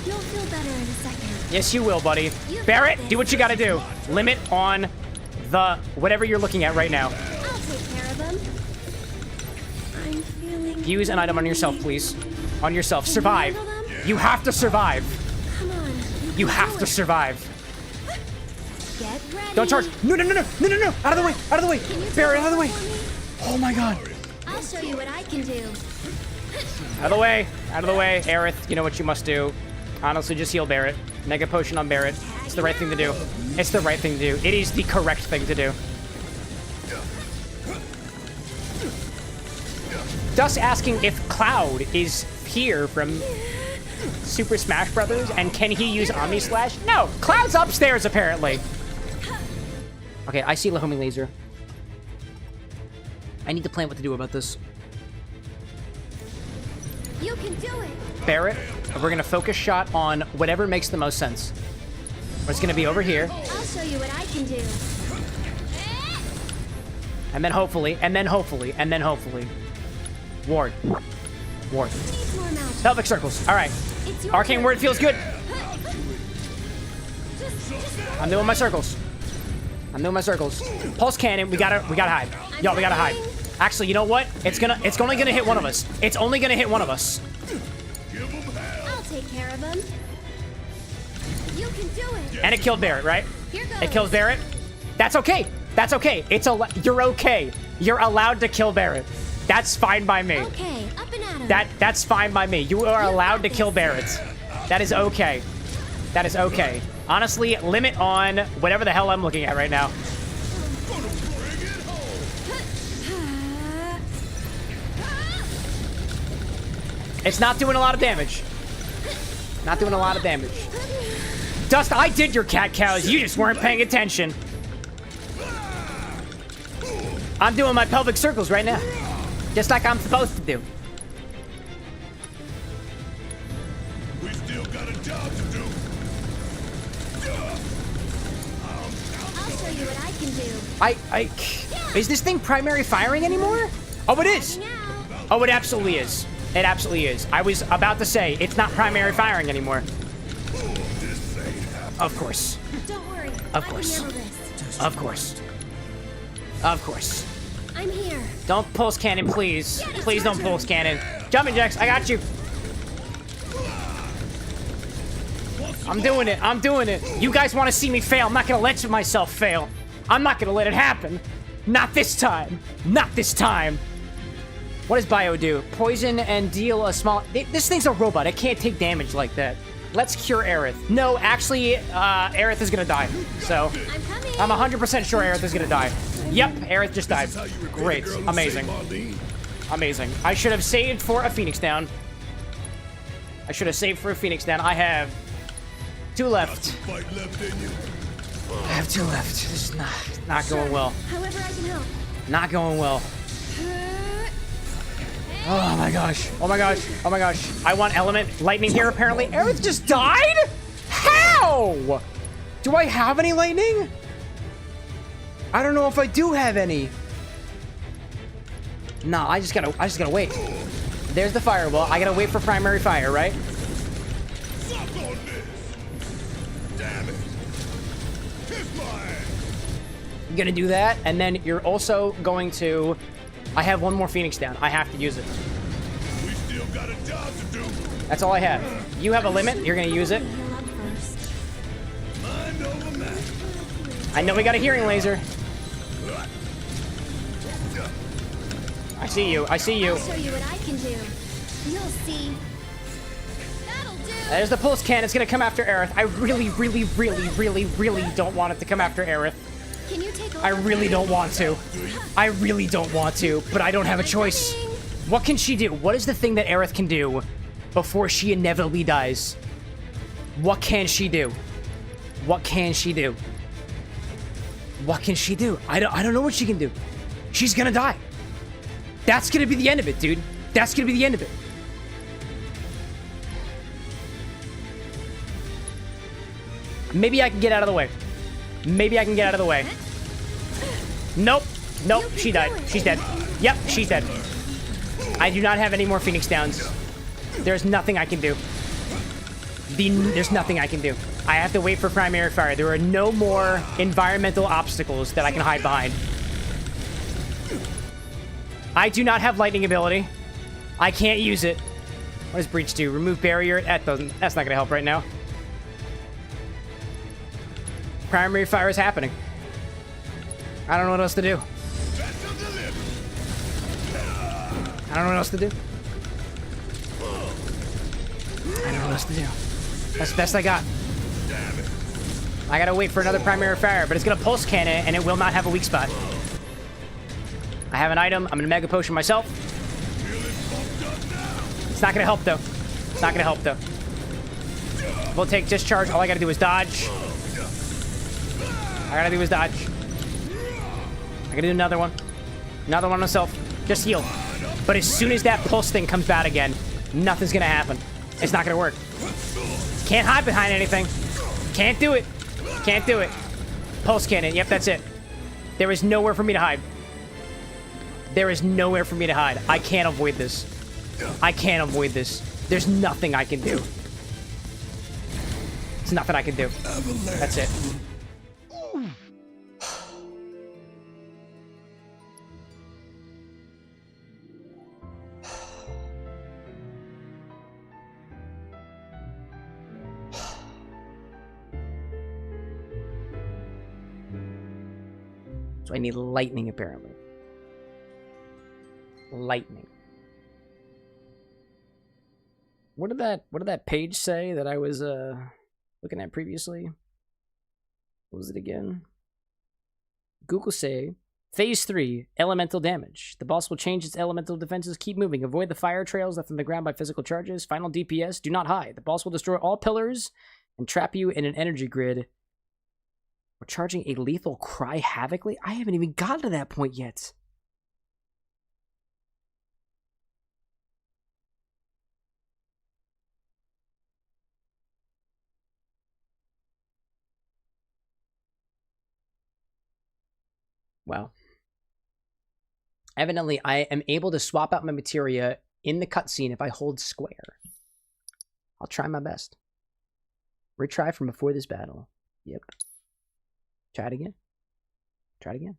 You'll feel better in a second. Yes, you will, buddy. Barrett, do what you gotta do. Limit on the whatever you're looking at right now. I'll take care of them. I'm feeling. Use an item on yourself, please. On yourself. Survive. You have to survive. Come on. You have to survive. Get ready. Don't charge. No, no, no, no, no, no, no. Out of the way. Out of the way. Can you Barret, take out of the way. over for me? Oh my god. I'll show you what I can do. Out of the way. Out of the way. Aerith, you know what you must do. Honestly, just heal Barret. Mega potion on Barret. It's the right thing to do. It's the right thing to do. It is the correct thing to do. Just asking if Cloud is here from Super Smash Brothers, and can he use Omni Slash? No, Cloud's upstairs apparently. Okay, I see the homing laser. I need to plan what to do about this. You can do it. Barret, we're gonna focus shot on whatever makes the most sense. It's gonna be over here, I'll show you what I can do. and then hopefully, and then hopefully, and then hopefully. Ward. Ward. Needs more mount. Pelvic circles. All right. It's your Arcane turn. word feels good. Just I'm doing my circles. I'm doing my circles. Pulse cannon. We gotta hide. Yo, we gotta hide. Actually, you know what? It's only gonna hit one of us. It's only gonna hit one of us. I'll take care of him. You can do it. And it killed Barret, right? Here goes. It kills Barret. That's okay. That's okay. You're okay. You're allowed to kill Barret. That's fine by me. Okay, up and at him. That's fine by me. You are allowed to kill Barret. That is okay. That is okay. Honestly, limit on whatever the hell I'm looking at right now. It's not doing a lot of damage. Not doing a lot of damage. Dust, I did your cat cows. You just weren't paying attention. I'm doing my pelvic circles right now. Just like I'm supposed to do. We still got a job to do. I'll show you what I can do. Is this thing primary firing anymore? Oh, it is. Now. Oh, it absolutely is. It absolutely is. I was about to say, it's not primary firing anymore. Of course. Don't worry. Of I course. can handle this. Of course. Of course. I'm here. Don't pulse cannon, please. Please don't pulse cannon. Jumping jacks, I got you. I'm doing it. I'm doing it. You guys want to see me fail. I'm not going to let myself fail. I'm not going to let it happen. Not this time. Not this time. What does Bio do? Poison and deal a small... This thing's a robot. It can't take damage like that. Let's cure Aerith. No, actually, Aerith is going to die. So, I'm coming. I'm 100% sure Aerith is going to die. Yep, Aerith just died. Great. Amazing. Amazing. I should have saved for a Phoenix down. I should have saved for a Phoenix down. I have 2 left. Fight left in you. I have 2 left. This is not going well. However I can help. Not going well. Oh my gosh. Oh my gosh. Oh my gosh. I want element lightning here apparently. Aerith just died? How? Do I have any lightning? I don't know if I do have any. No, I just gotta wait. There's the fireball. I gotta wait for primary fire, right? Suck on this. Damn it. Kiss my ass. You're gonna do that, and then you're also going to... I have 1 more Phoenix down. I have to use it. We still got a job to do. That's all I have. You have a limit. You're gonna use it. Heal up first. Mind over matter. I know we got a hearing laser. I see you. I see you. I'll show you what I can do. You'll see. That'll do. There's the pulse cannon. It's gonna come after Aerith. I really don't want it to come after Aerith. Can you take over? I really don't want to. I really don't want to, but I don't have a choice. What can she do? What is the thing that Aerith can do before she inevitably dies? What can she do? What can she do? What can she do? I don't know what she can do. She's gonna die. That's gonna be the end of it, dude. That's gonna be the end of it. Maybe I can get out of the way. Maybe I can get out of the way. Nope. Nope. She died. She's dead. Yep, she's dead. I do not have any more Phoenix Downs. There's nothing I can do. There's nothing I can do. I have to wait for primary fire. There are no more environmental obstacles that I can hide behind. I do not have lightning ability. I can't use it. What does breach do? Remove barrier? That's not gonna help right now. Primary fire is happening. I don't know what else to do. I don't know what else to do. I don't know what else to do. That's the best I got. I gotta wait for another primary fire, but it's gonna pulse cannon and it will not have a weak spot. I have an item. I'm gonna mega potion myself. It's not gonna help though. It's not gonna help though. We'll take discharge. All I gotta do is dodge. I gotta do is dodge. I gotta do another one. Another one myself. Just heal. But as soon as that pulse thing comes back again, nothing's gonna happen. It's not gonna work. Can't hide behind anything. Can't do it. Can't do it. Pulse cannon. Yep, that's it. There is nowhere for me to hide. There is nowhere for me to hide. I can't avoid this. I can't avoid this. There's nothing I can do. There's nothing I can do. That's it. So I need lightning, apparently. Lightning. What did that page say that I was looking at previously? What was it again? Google say Phase 3, elemental damage. The boss will change its elemental defenses. Keep moving. Avoid the fire trails left on the ground by physical charges. Final DPS. Do not hide. The boss will destroy all pillars and trap you in an energy grid. We're charging a lethal cry havocly? I haven't even gotten to that point yet. Well, evidently I am able to swap out my materia in the cutscene if I hold square. I'll try my best. Retry from before this battle. Yep. Try it again. Try it again.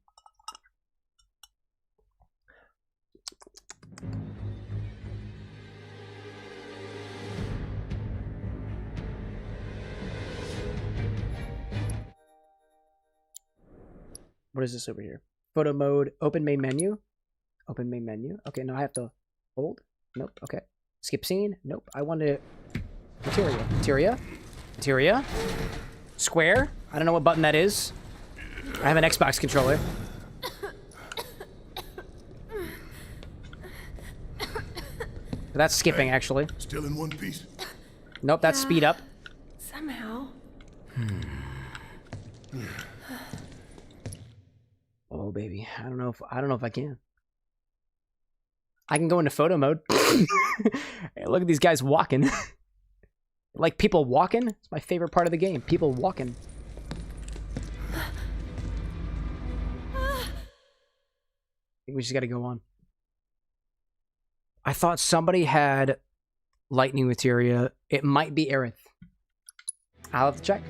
What is this over here? Photo mode, open main menu. Open main menu. Okay, now I have to hold. Nope, okay. Skip scene. Nope, I want to... Materia. Materia. Materia. Square. I don't know what button that is. I have an Xbox controller. That's skipping, actually. Still in one piece. Nope, that's speed up. Somehow. Oh baby, I don't know if I can. I can go into photo mode. Hey, look at these guys walking. Like people walking? It's my favorite part of the game. People walking. I think we just gotta go on. I thought somebody had lightning materia. It might be Aerith. I'll have to check.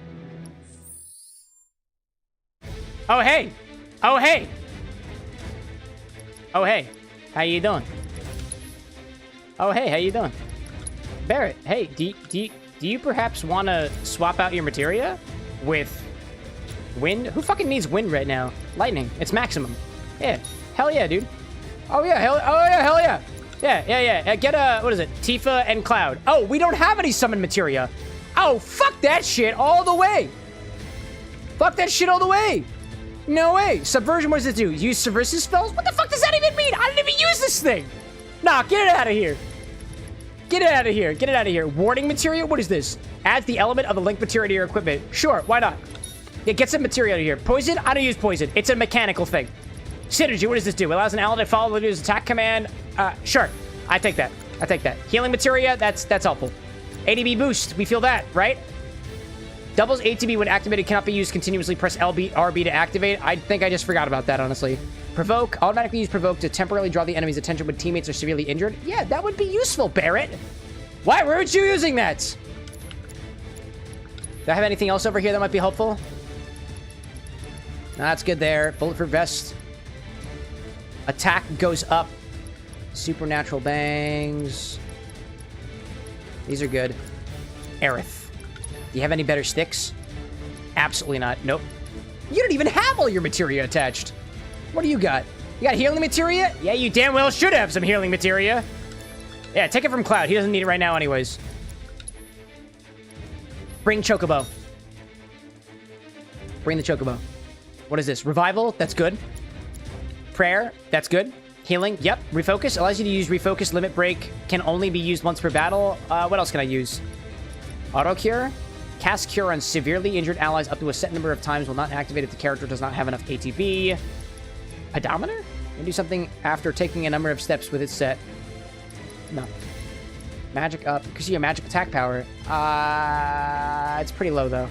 Oh hey! Oh hey! Oh hey! How you doing? Oh hey, how you doing? Barrett, hey, do you perhaps want to swap out your materia with wind? Who fucking needs wind right now? Lightning, it's maximum. Yeah, hell yeah, dude. Oh yeah, hell yeah. Yeah. Get what is it? Tifa and Cloud. Oh, we don't have any summon materia. Oh, fuck that shit all the way. Fuck that shit all the way. No way. Subversion, what does it do? Use subversive spells? What the fuck does that even mean? I didn't even use this thing. Nah, get it out of here. Get it out of here. Get it out of here. Warning materia? What is this? Adds the element of the link materia to your equipment. Sure, why not? Yeah, get some materia out of here. Poison? I don't use poison. It's a mechanical thing. Synergy, what does this do? Allows an ally to follow the attack command. Sure. I take that. I take that. Healing materia, that's helpful. ADB boost, we feel that, right? Doubles ATB when activated, cannot be used continuously. Press RB to activate. I think I just forgot about that, honestly. Provoke, automatically use provoke to temporarily draw the enemy's attention when teammates are severely injured. Yeah, that would be useful, Barrett. Why weren't you using that? Do I have anything else over here that might be helpful? No, that's good there. Bulletproof vest. Attack goes up. Supernatural bangs. These are good. Aerith. Do you have any better sticks? Absolutely not. Nope. You don't even have all your materia attached. What do you got? You got healing materia? Yeah, you damn well should have some healing materia. Yeah, take it from Cloud. He doesn't need it right now anyways. Bring Chocobo. Bring the Chocobo. What is this? Revival? That's good. Prayer? That's good. Healing? Yep. Refocus? Allows you to use Refocus. Limit Break. Can only be used once per battle. What else can I use? Auto Cure? Cast Cure on severely injured allies up to a set number of times will not activate if the character does not have enough ATB. Pedometer? Can do something after taking a number of steps with its set. No. Magic up. Because you have magic attack power. It's pretty low, though.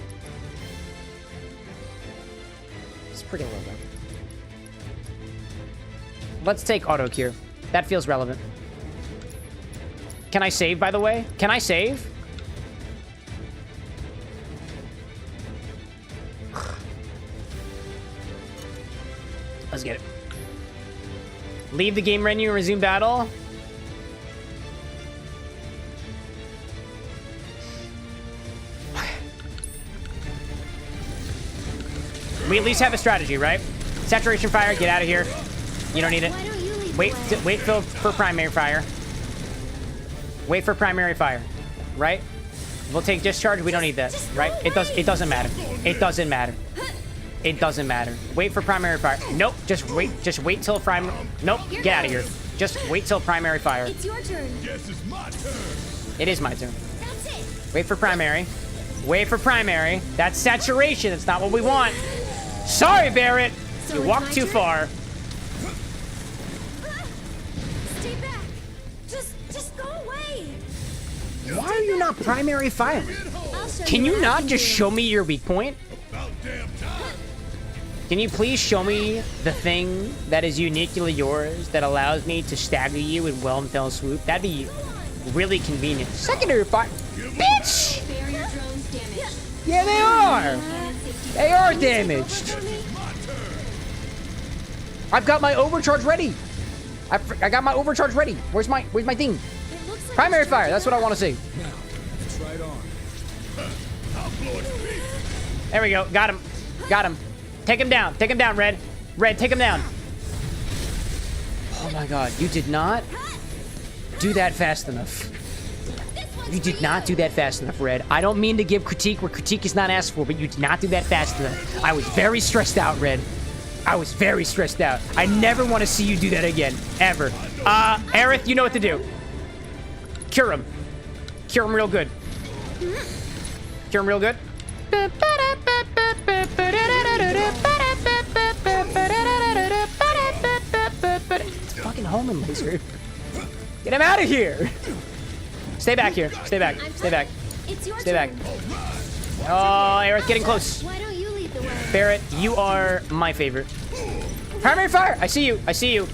It's pretty low, though. Let's take Auto Cure. That feels relevant. Can I save, by the way? Can I save? Let's get it. Leave the game menu and resume battle. We at least have a strategy, right? Saturation fire, get out of here. You don't need it. Wait for primary fire. Wait for primary fire, right? We'll take discharge. We don't need that, right? It doesn't matter. It doesn't matter. It doesn't matter. Wait for primary fire. Nope. Just wait till primary. Nope. Get out of here. Just wait till primary fire. It's your turn. Yes, it's my turn. It is my turn. That's it. Wait for primary. Wait for primary. That's saturation. That's not what we want. Sorry, Barrett. So You it's walked my too turn? far. Stay back. Just go away. Why are you not primary fire? I'll show Can you what I not can just do. show me your weak point? About damn time. Can you please show me the thing that is uniquely yours that allows me to stagger you in well and fell swoop? That'd be really convenient. Secondary fire. Bitch! Barrier drones damaged. Yeah, they are. They are damaged. I've got my overcharge ready. I got my overcharge ready. Where's my thing? It looks like Primary it's fire. That's what I want to see. Now, let's try it on. I'll blow its feet. There we go. Got him. Got him. Take him down. Take him down, Red. Red, take him down. Oh my god. You did not do that fast enough. You did not do that fast enough, Red. I don't mean to give critique where critique is not asked for, but you did not do that fast enough. I was very stressed out, Red. I was very stressed out. I never want to see you do that again. Ever. Aerith, you know what to do. Cure him. Cure him real good. Cure him real good. It's fucking homing laser. Get him out of here. Stay back here. Stay back. Stay back. It's your Stay back. turn. Oh, Aerith, getting close. Why don't you lead the way? Barrett, you are my favorite. Primary fire. I see you. I see you.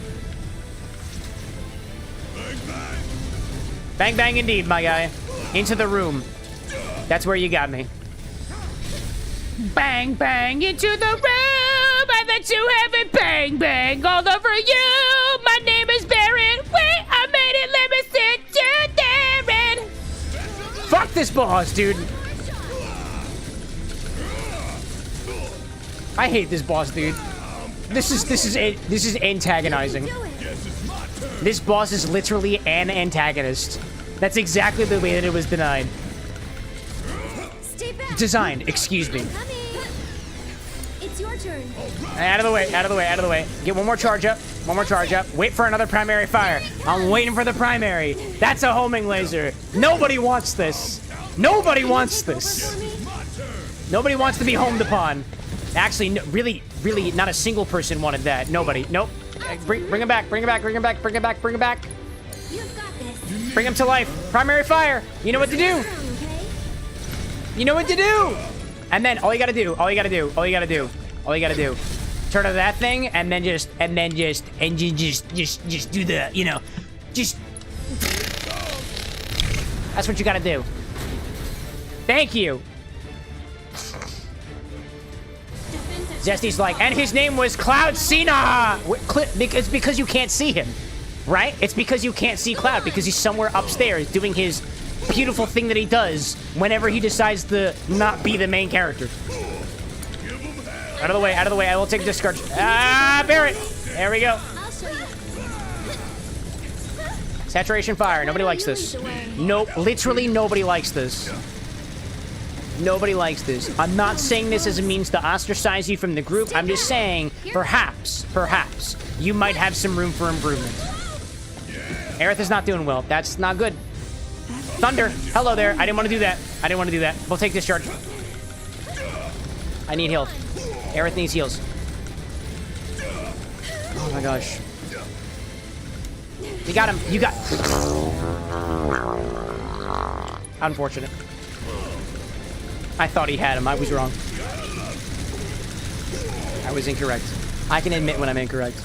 Bang, bang indeed, my guy. Into the room. That's where you got me. Bang, bang into the room. I let you have it. Bang, bang all over you. My name is Barrett. Wait, I made it. Let me sit you, Darren. Fuck this boss, dude. I hate this boss, dude. This is antagonizing. Do it. This boss is literally an antagonist. That's exactly the way that it was designed. Stay back. Designed, excuse me. Coming. It's your turn. Out of the way, out of the way, out of the way. Get one more charge up, one more charge up. Wait for another primary fire. I'm waiting for the primary. That's a homing laser. Nobody wants this. Nobody wants this. Nobody wants to be homed upon. Actually, no, really, not a single person wanted that. Nobody. Nope. Bring him back, bring him back, bring him back, bring him back, bring him back. You've got this. Bring him to life. Primary fire. You know what to do. Okay. You know what to do. And then all you gotta do, all you gotta do, all you gotta do, all you gotta do. Turn to that thing and then just do the, you know, just. That's what you gotta do. Thank you. Zesty's like, and his name was Cloud Cena. It's because you can't see him, right? It's because you can't see Cloud because he's somewhere upstairs doing his beautiful thing that he does whenever he decides to not be the main character. Out of the way, out of the way. I will take discharge. Ah, Barrett. There we go. I'll show you. Saturation fire. Nobody likes this. Nope. Literally nobody likes this. Nobody likes this. I'm not saying this as a means to ostracize you from the group. I'm just saying, perhaps, you might have some room for improvement. Aerith is not doing well. That's not good. Thunder. Hello there. I didn't want to do that. I didn't want to do that. We'll take discharge. I need heals. Aerith needs heals. Oh my gosh. You got him. You got... Unfortunate. I thought he had him. I was wrong. I was incorrect. I can admit when I'm incorrect.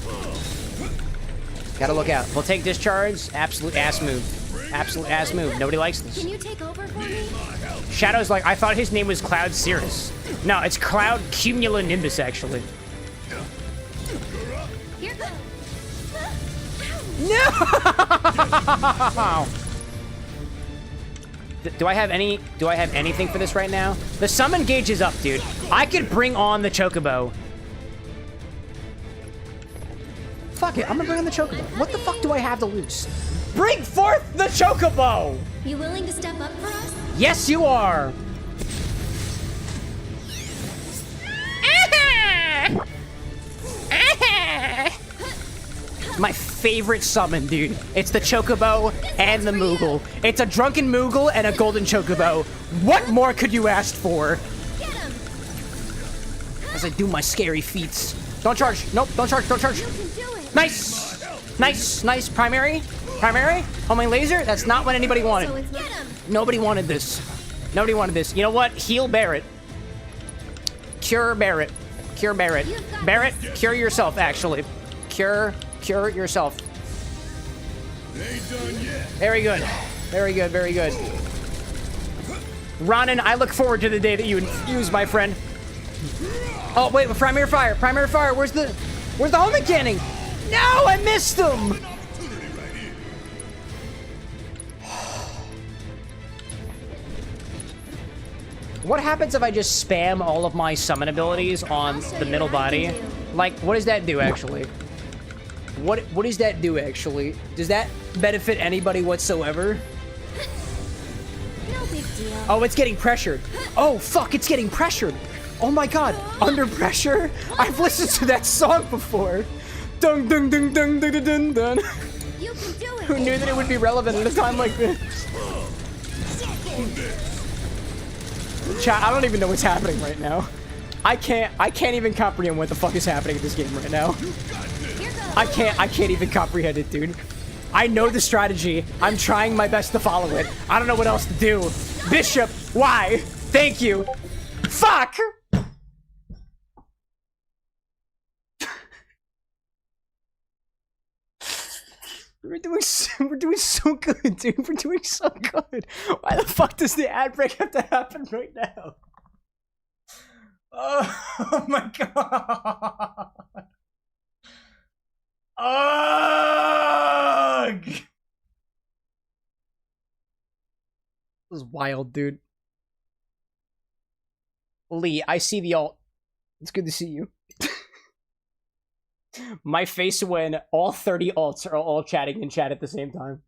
Gotta look out. We'll take discharge. Absolute ass move. Absolute ass move. Nobody likes this. Can you take over for me? Shadow's like, I thought his name was Cloud Cirrus. No, it's Cloud Cumulonimbus, actually. Here goes. No! Do I have anything for this right now? The summon gauge is up, dude. I could bring on the Chocobo. Fuck it, I'm gonna bring on the Chocobo. What the fuck do I have to lose? Bring forth the Chocobo! You willing to step up for us? Yes, you are. My favorite summon, dude. It's the Chocobo and the Moogle. It's a drunken Moogle and a golden Chocobo. What more could you ask for? Get him. As I do my scary feats. Don't charge. Nope, don't charge, don't charge. You can do it. Nice. Nice, nice. Primary? Primary? Homing laser? That's not what anybody wanted. So it's get him. Nobody wanted this. Nobody wanted this. You know what? Heal Barrett. Cure Barrett. Cure Barrett. Barrett, cure yourself, actually. Cure yourself. Ain't done yet. Very good. Very good, very good. Ronan, I look forward to the day that you infuse, my friend. Oh, wait, primary fire. Primary fire. Where's the homing cannon? No, I missed him. What happens if I just spam all of my summon abilities on the middle body? Like, what does that do, actually? What does that do, actually? Does that benefit anybody whatsoever? No big deal. Oh, it's getting pressured. Oh, fuck, it's getting pressured. Oh my god, Under Pressure? I've listened to that song before. Dun dun dun dun dun dun dun dun. You can do it. Who knew that it would be relevant at a time like this? Chat, I don't even know what's happening right now. I can't even comprehend what the fuck is happening in this game right now. I can't even comprehend it, dude. I know the strategy. I'm trying my best to follow it. I don't know what else to do. Bishop, why? Thank you. Fuck! We're doing so good, dude. We're doing so good. Why the fuck does the ad break have to happen right now? Oh my god. Ugh! This is wild, dude. Lee, I see the alt. It's good to see you. My face when all 30 alts are all chatting in chat at the same time.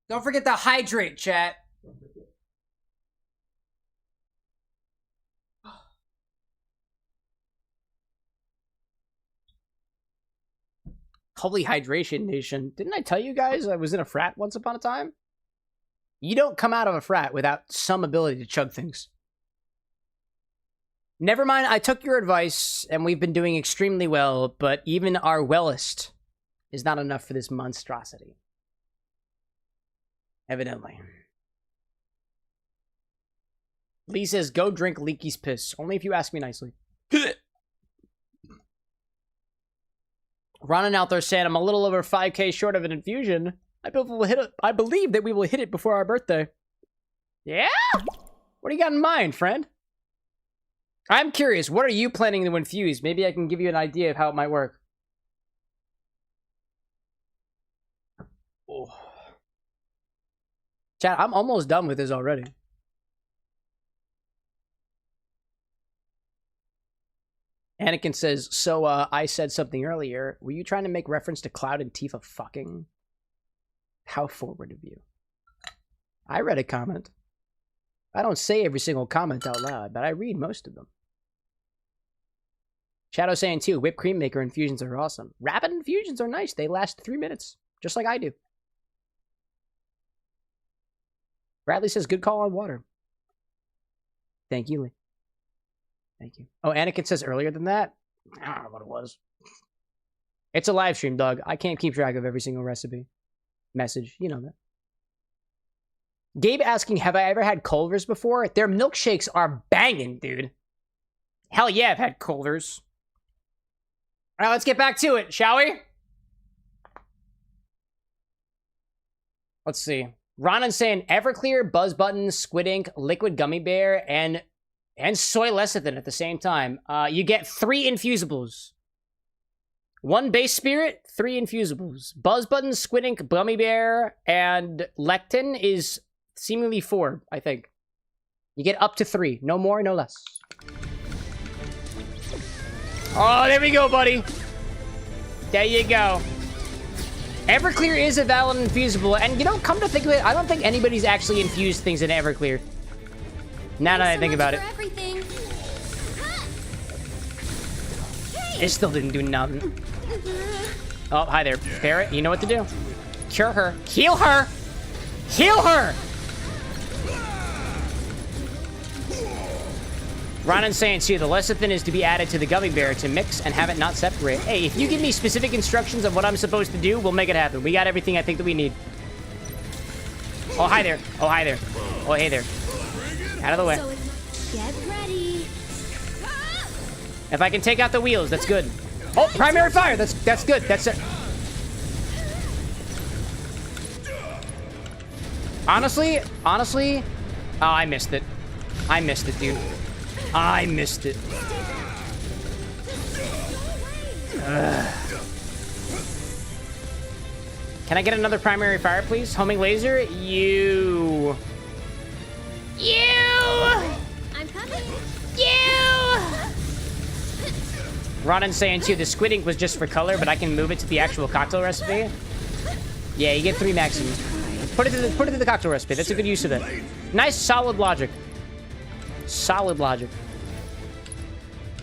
Don't forget to hydrate, chat. Holy hydration nation. Didn't I tell you guys I was in a frat once upon a time? You don't come out of a frat without some ability to chug things. Never mind, I took your advice, and we've been doing extremely well, but even our wellest is not enough for this monstrosity. Evidently. Lee says, go drink Leaky's piss. Only if you ask me nicely. Ronan out there saying, I'm a little over 5K short of an infusion. I believe that we will hit it before our birthday. Yeah? What do you got in mind, friend? I'm curious, what are you planning to infuse? Maybe I can give you an idea of how it might work. Oh. Chat, I'm almost done with this already. Anakin says, so, I said something earlier. Were you trying to make reference to Cloud and Tifa fucking? How forward of you. I read a comment. I don't say every single comment out loud, but I read most of them. Shadow saying too, whipped cream maker infusions are awesome. Rapid infusions are nice. They last 3 minutes, just like I do. Bradley says, good call on water. Thank you, Lee. Thank you. Oh, Anakin says earlier than that? I don't know what it was. It's a live stream, Doug. I can't keep track of every single recipe. Message. You know that. Gabe asking, have I ever had Culver's before? Their milkshakes are banging, dude. Hell yeah, I've had Culver's. All right, let's get back to it, shall we? Let's see. Ronan saying Everclear, Buzz Button, Squid Ink, Liquid Gummy Bear, and soy lecithin at the same time. You get 3 infusibles. 1 base spirit, 3 infusibles. Buzz Button, Squid Ink, Gummy Bear, and Lectin is seemingly 4, I think. You get up to 3. No more, no less. Oh, there we go, buddy. There you go. Everclear is a valid infusible, and you know, come to think of it, I don't think anybody's actually infused things in Everclear. Now that I think about it. It still didn't do nothing. Oh, hi there, Barrett. You know what to do. Cure her. Heal her! Heal her! Ronan saying too, the lecithin is to be added to the gummy bear to mix and have it not separate. Hey, if you give me specific instructions of what I'm supposed to do, we'll make it happen. We got everything I think that we need. Oh, hi there. Oh, hi there. Oh, hey there. Out of the way. Get ready. If I can take out the wheels, that's good. Oh, primary fire. That's good. That's it. Honestly, oh, I missed it. I missed it, dude. I missed it. Can I get another primary fire, please? Homing laser? You. I'm coming. Ronan saying too, the squid ink was just for color, but I can move it to the actual cocktail recipe. Yeah, you get 3 maximum. Put it to the cocktail recipe. That's a good use of it. Nice, solid logic. Solid logic.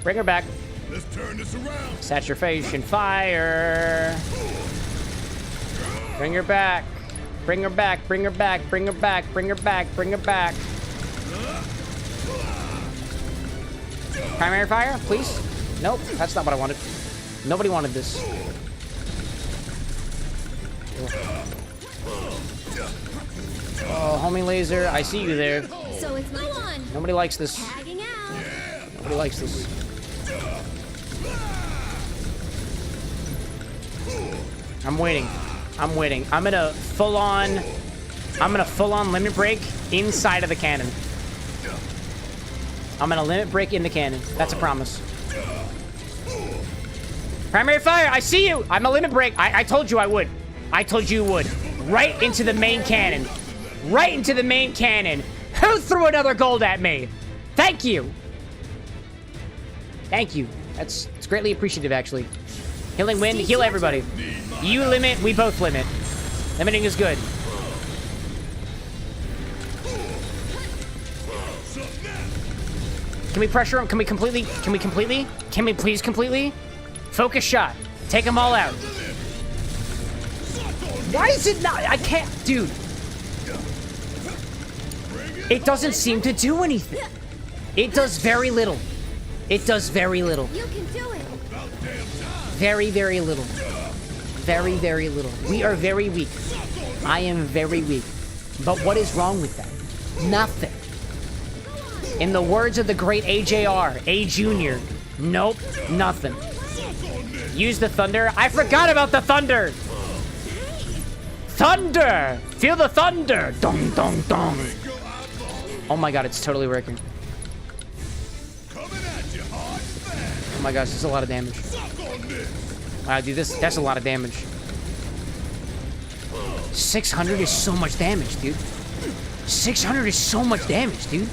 Bring her back. Let's turn this around. Saturation fire. Bring her back. Bring her back. Bring her back. Bring her back. Bring her back. Bring her back. Primary fire, please. Nope, that's not what I wanted. Nobody wanted this. Oh, homing laser, I see you there. So it's my one. Nobody likes this. Tagging out. Nobody likes this. I'm waiting. I'm waiting. I'm gonna full on limit break inside of the cannon. I'm gonna limit break in the cannon. That's a promise. Primary fire, I see you. I'm a limit break. I told you I would. I told you would. Right into the main cannon. Right into the main cannon. Who threw another gold at me? Thank you. Thank you. It's greatly appreciative, actually. Healing wind, heal everybody. You limit, we both limit. Limiting is good. Can we pressure him? Can we please completely? Focus shot. Take them all out. Why is it not? I can't, dude. It doesn't seem to do anything. It does very little. It does very little. You can do it. Very, very little. Very, very little. We are very weak. I am very weak. But what is wrong with that? Nothing. In the words of the great AJR, A Junior, nope, nothing. Use the thunder. I forgot about the thunder. Thunder! Feel the thunder! Dong, dong, dong. Oh my god, it's totally working. Oh my gosh, this is a lot of damage. Wow, dude, that's a lot of damage. 600 is so much damage, dude. 600 is so much damage, dude.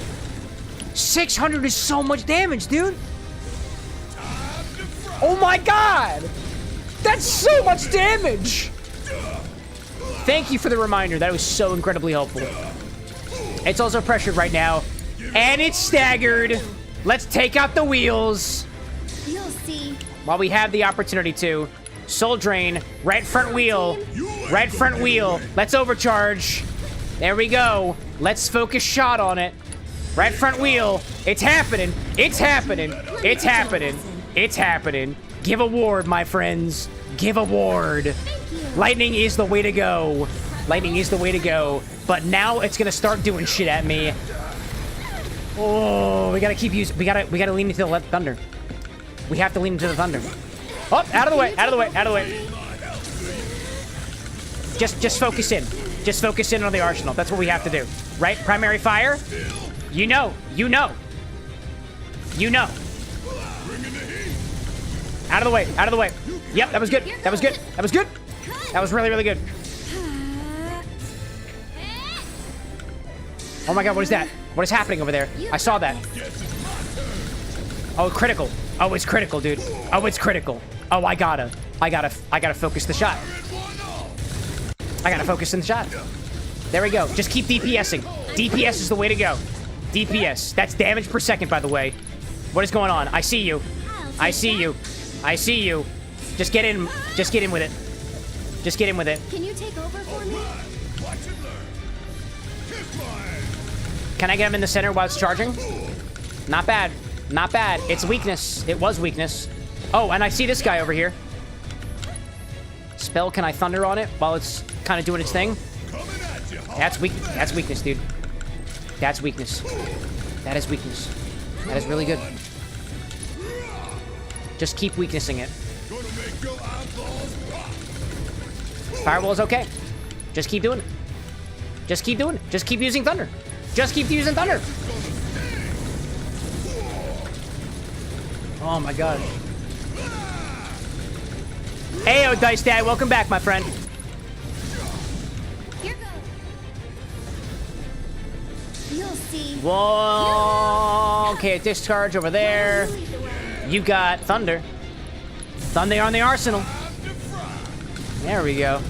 600 is so much damage, dude. Oh my god! That's so much damage! Thank you for the reminder. That was so incredibly helpful. It's also pressured right now. And it's staggered. Let's take out the wheels. You'll see. While we have the opportunity to. Soul Drain. Right front wheel. Right front wheel. Let's overcharge. There we go. Let's focus shot on it. Right front wheel. It's happening. It's happening. It's happening. It's happening. Give a ward, my friends. Give a ward. Lightning is the way to go. Lightning is the way to go. But now it's gonna start doing shit at me. Oh, we gotta keep using. We gotta lean into the thunder. We have to lean into the thunder. Oh, out of the way! Out of the way! Out of the way! Just focus in. Just focus in on the arsenal. That's what we have to do, right? Primary fire. You know. You know. You know. Out of the way. Out of the way. Yep, that was good. That was good. That was good. That was really, really good. Oh my god, what is that? What is happening over there? I saw that. Oh, critical. Oh, it's critical, dude. Oh, it's critical. Oh, I gotta focus the shot. I gotta focus in the shot. There we go. Just keep DPSing. DPS is the way to go. DPS. That's damage per second, by the way. What is going on? I see you. I see you. I see you. Just get in. Just get in with it. Just get in with it. Can you take over for me? Can I get him in the center while it's charging? Not bad. Not bad. It's weakness. It was weakness. Oh, and I see this guy over here. Spell, can I thunder on it while it's kind of doing its thing? That's weak. That's weakness, dude. That's weakness. That is weakness. That is really good. Just keep weaknessing it. Firewall is okay. Just keep doing it. Just keep doing it. Just keep using thunder. Just keep using thunder. Oh my god. Heyo, Dice Dad, welcome back, my friend. Here goes. You'll see. Whoa. Okay, discharge over there. You got thunder. Thunder on the arsenal. There we go.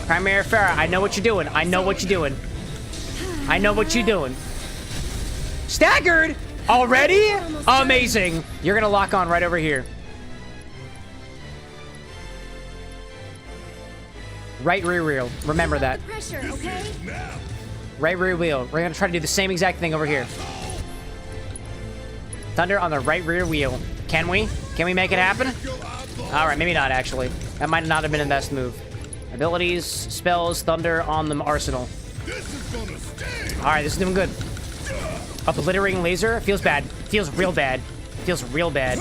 Primary Farah, I know what you're doing. I know what you're doing. I know what you're doing. Staggered! Already? Amazing. You're gonna lock on right over here. Right rear wheel. Remember that. Pressure, okay? Right rear wheel. We're gonna try to do the same exact thing over here. Thunder on the right rear wheel. Can we? Can we make it happen? Alright, maybe not actually. That might not have been the best move. Abilities, spells, thunder on the arsenal. Alright, this is doing good. Obliterating laser. Feels bad. Feels real bad. Feels real bad.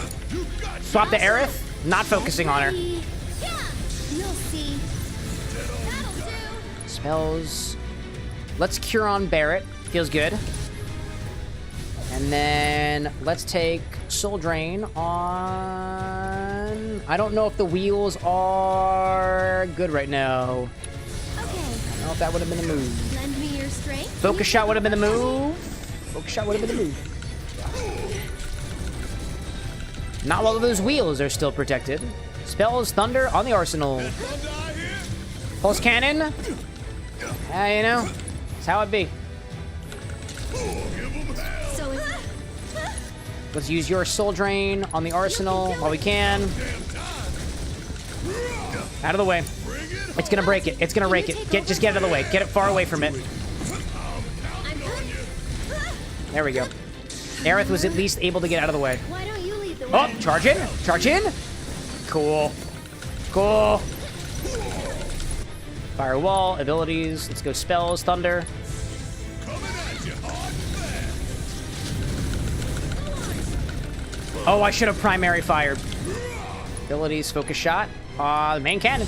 Swap to Aerith. Not focusing on her. You'll see. That'll do. Spells. Let's cure on Barrett. Feels good. And then let's take Soul Drain on... I don't know if the wheels are good right now. Okay. I don't know if that would have been the move. Lend me your strength. Focus shot would have been the move. Focus shot would have been the move. Not while those wheels are still protected. Spells, thunder on the arsenal. Pulse cannon. You know, that's how it be. So is Let's use your Soul Drain on the arsenal while we can. Out of the way. It's gonna break it. It's gonna rake it. Just get out of the way. Get it far away from it. There we go. Aerith was at least able to get out of the way. Why don't you lead the way? Oh, charge in. Charge in. Cool. Cool. Firewall, abilities. Let's go spells, thunder. Oh, I should have primary fired. Abilities, focus shot. The main cannon.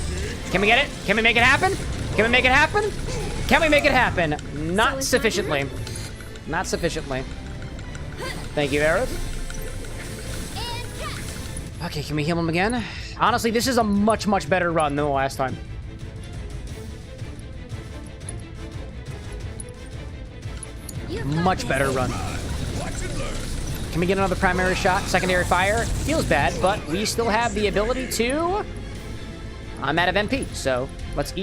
Can we get it? Can we make it happen? Can we make it happen? Can we make it happen? Not sufficiently. Not sufficiently. Thank you, Aerith. Okay, can we heal him again? Honestly, this is a much, much better run than the last time. Much better run. Can we get another primary shot? Secondary fire? Feels bad, but we still have the ability to... I'm out of MP, so let's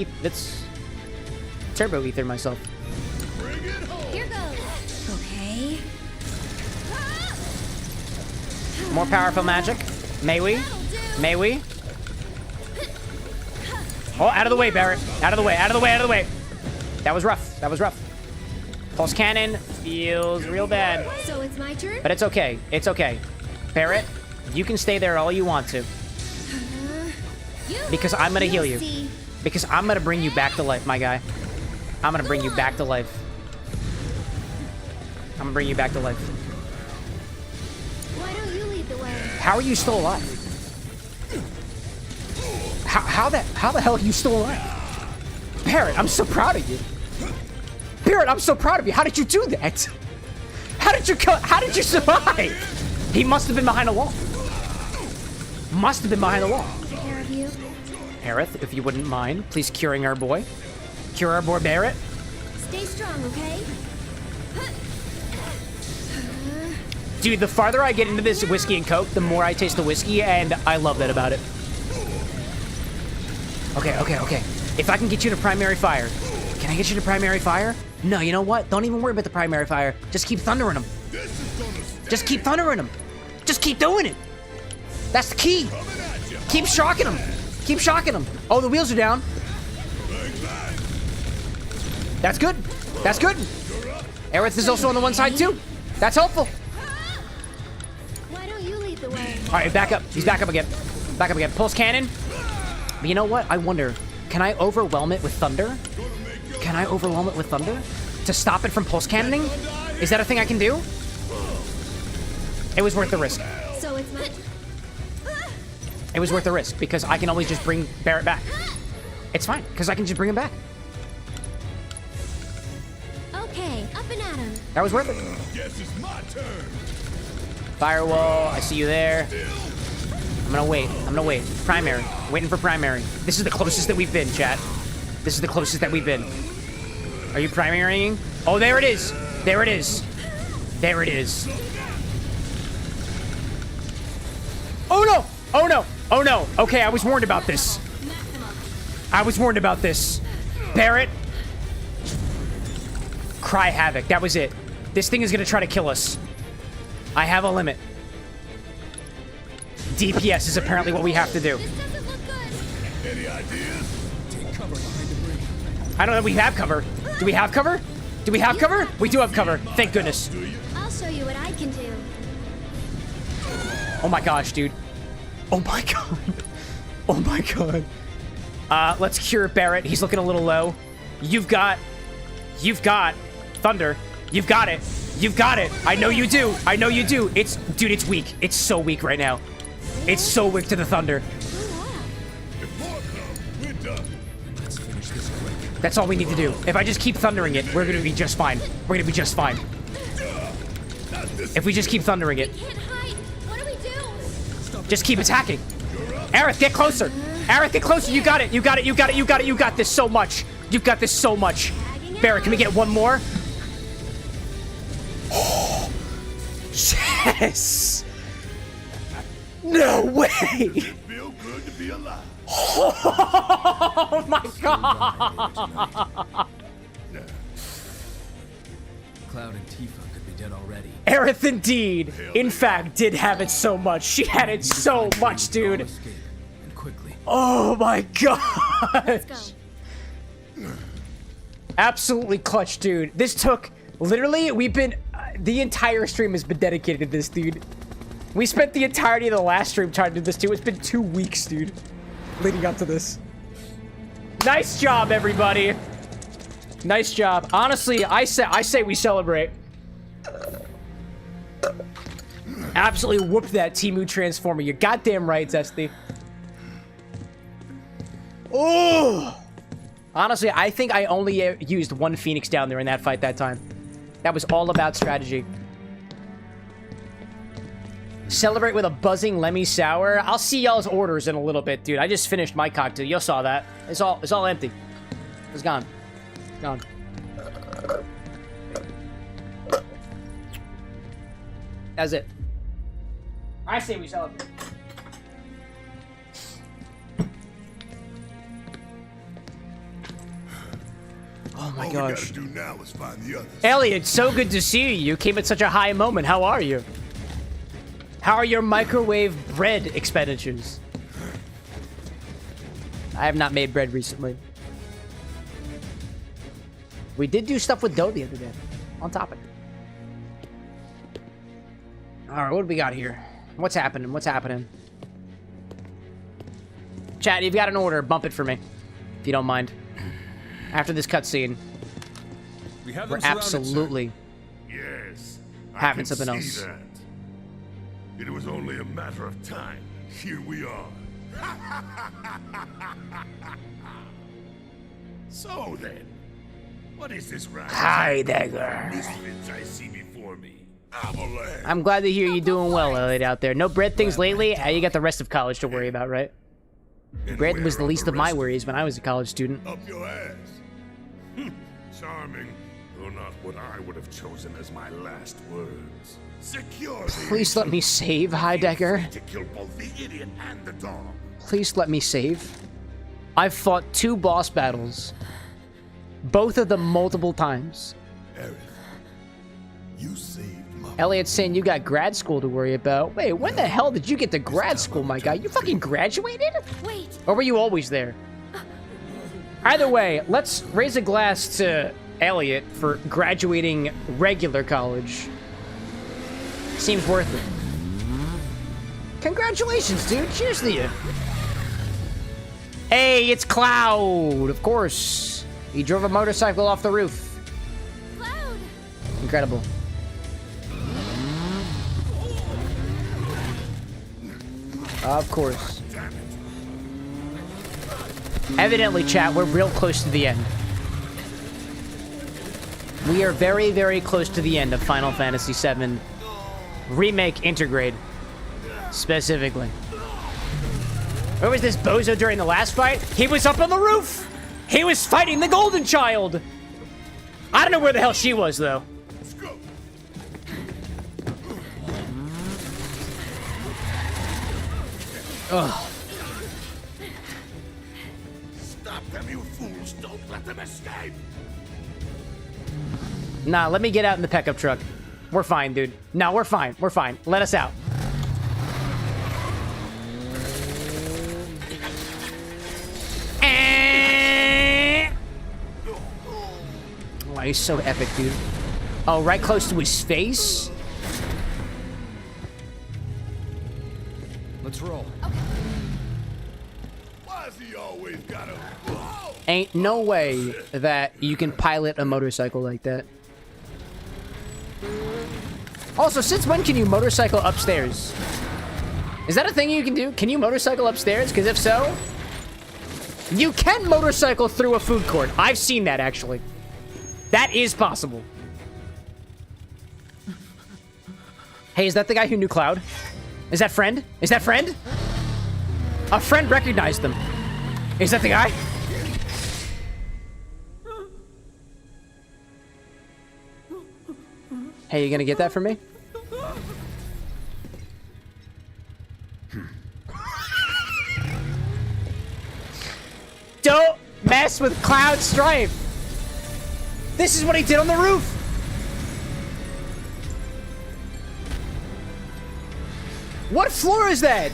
turbo ether myself. Here goes. Okay. More powerful magic. May we? May we? Oh, out of the way, Barrett. Out of the way, out of the way, out of the way. That was rough. That was rough. Pulse cannon feels real bad. So it's my turn? But it's okay. It's okay. Barrett, you can stay there all you want to. Because I'm gonna heal you. Because I'm gonna bring you back to life, my guy. I'm gonna bring you back to life. I'm gonna bring you back to life. Why don't you lead the way? How are you still alive? How the hell are you still alive? Barrett, I'm so proud of you. Barrett, I'm so proud of you. How did you do that? How did you survive? He must have been behind a wall. Must have been behind the wall. Take care of you. Aerith, if you wouldn't mind, please curing our boy. Cure our boy Barrett. Stay strong, okay? Dude, the farther I get into this whiskey and coke, the more I taste the whiskey, and I love that about it. Okay, okay, okay. If I can get you to primary fire. Can I get you to primary fire? No, you know what? Don't even worry about the primary fire. Just keep thundering him. Just keep thundering him. Just keep doing it. That's the key. Keep shocking him. Keep shocking him. Oh, the wheels are down. That's good. That's good. Aerith is also on the one side, too. That's helpful. Why don't you lead the way? All right, back up. He's back up again. Back up again. Pulse cannon. But you know what? I wonder, can I overwhelm it with thunder? Can I overwhelm it with thunder? To stop it from pulse cannoning? Is that a thing I can do? It was worth the risk. So it's my... It was worth the risk, because I can always just bring Barrett back. It's fine, because I can just bring him back. Okay, up and at him. That was worth it. Guess it's my turn. Firewall, I see you there. I'm gonna wait. I'm gonna wait. Primary. Waiting for primary. This is the closest that we've been, chat. This is the closest that we've been. Are you primarying? Oh, there it is. There it is. There it is. Oh, no. Oh, no. Oh, no. Okay, I was warned about this. I was warned about this. Barrett. Cry havoc. That was it. This thing is gonna try to kill us. I have a limit. DPS is apparently what we have to do. This doesn't look good. Any ideas? Take cover behind the bridge. I don't know if we have cover. Do we have cover? Do we have cover? We do have cover. Thank goodness. I'll show you what I can do. Oh my gosh, dude. Oh my god. Oh my god. Let's cure Barrett. He's looking a little low. You've got thunder. You've got it. You've got it. I know you do. I know you do. Dude, it's weak. It's so weak right now. It's so weak to the thunder. If more come, we're done. Let's finish this quick. That's all we need to do. If I just keep thundering it, we're gonna be just fine. We're gonna be just fine. If we just keep thundering it. Can't hide. What do we do? Just keep attacking. Aerith, get closer. Aerith, get closer. You got it. You got it. You got it. You got it. You got this so much. You've got this so much. Barrett, can we get one more? Yes. No way. Feel good to be alive. Oh my god. Cloud and Tifa could be dead already. Aerith indeed, in fact, did have it so much. She had it so much, dude. Escape, and quickly. Oh my god. Let's go. Absolutely clutch, dude. This took, literally, we've been, the entire stream has been dedicated to this, dude. We spent the entirety of the last stream trying to do this, too. It's been 2 weeks, dude, leading up to this. Nice job, everybody. Nice job. Honestly, I say we celebrate. Absolutely whooped that Temu Transformer. You're goddamn right, Zesty. Oh! Honestly, I think I only used one Phoenix down there in that fight that time. That was all about strategy. Celebrate with a buzzing Lemmy Sour. I'll see y'all's orders in a little bit, dude. I just finished my cocktail. Y'all saw that. It's all empty. It's gone. Gone. That's it. I say we celebrate. Oh my gosh. All we gotta do now is find the others. Elliot, so good to see you. You came at such a high moment. How are you? How are your microwave bread expenditures? I have not made bread recently. We did do stuff with dough the other day. On topic. Alright, what do we got here? What's happening? What's happening? Chat, you've got an order. Bump it for me. If you don't mind. After this cutscene. We're absolutely Yes, I having can something see else. that. It was only a matter of time. Here we are. So then, what is this right? Hi, Dagger. Misfits I see before me. Avalanche. I'm glad to hear you doing well, Elliot, out there. No bread things lately? You got the rest of college to worry about, right? And Bread was where the are least of my rest worries when I was a college student. Up your ass. Charming, though not what I would have chosen as my last words. Secure the Please let me save, Heidegger. to kill both the idiot and the dog. Please let me save. I've fought 2 boss battles. Both of them multiple times. Aerith, you saved my Elliot's saying you got grad school to worry about. Wait, when the hell did you get to grad school, my guy? You fucking graduated? Wait. Or were you always there? Either way, let's raise a glass to Elliot for graduating regular college. Seems worth it. Congratulations, dude. Cheers to you. Hey, it's Cloud. Of course. He drove a motorcycle off the roof. Cloud. Incredible. Of course. Evidently, chat, we're real close to the end. We are very, very close to the end of Final Fantasy VII Remake Intergrade, specifically. Where was this bozo during the last fight? He was up on the roof! He was fighting the Golden Child! I don't know where the hell she was, though. Let's go. Ugh. Stop them, you fools. Don't let them escape. Nah, let me get out in the pickup truck. We're fine, dude. No, we're fine. We're fine. Let us out. Oh, he's so epic, dude. Oh, right close to his face? Let's roll. Why has he always got to... Whoa! Ain't no way that you can pilot a motorcycle like that. Also, since when can you motorcycle upstairs? Is that a thing you can do? Can you motorcycle upstairs? Because if so, you can motorcycle through a food court. I've seen that, actually. That is possible. Hey, is that the guy who knew Cloud? Is that Friend? Is that Friend? A friend recognized them. Is that the guy? Hey, you gonna get that for me? Don't mess with Cloud Strife. This is what he did on the roof. What floor is that?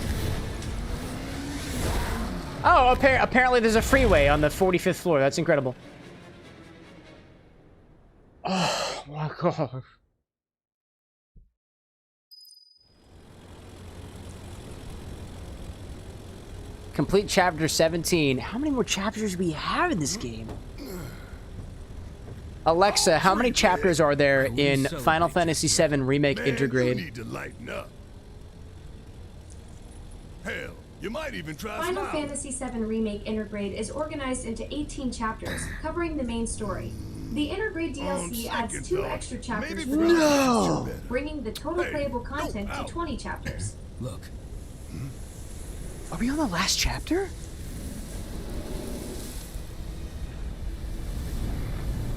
Oh, apparently there's a freeway on the 45th floor. That's incredible. Oh my god. Complete chapter 17. How many more chapters do we have in this game? Alexa, how many chapters are there in Final Fantasy VII Remake Man, you Intergrade? need to lighten up. You might even try Final some out. Fantasy VII Remake Intergrade is organized into 18 chapters, covering the main story. The Intergrade DLC adds second 2 thought, extra chapters maybe for for each no. season, bringing the total Hey, playable content go to out. 20 chapters. Look, Are we on the last chapter?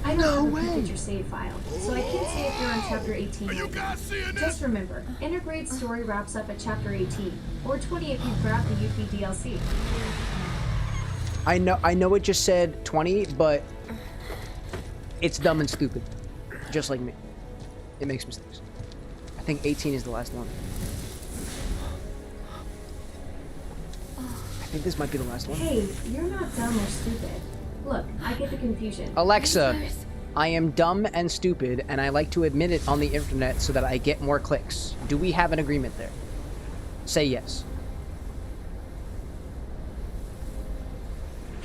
I don't No have way. a complete your save file, so I can't say if you're on chapter 18 Are you right now. guys seeing this? Just remember, Intergrade's story wraps up at chapter 18, or 20 if you grab the Yuffie DLC. I know it just said 20, but it's dumb and stupid. Just like me. It makes mistakes. I think 18 is the last one. I think this might be the last one. Hey, you're not dumb or stupid. Look, I get the confusion. Alexa, I am dumb and stupid, and I like to admit it on the internet so that I get more clicks. Do we have an agreement there? Say yes.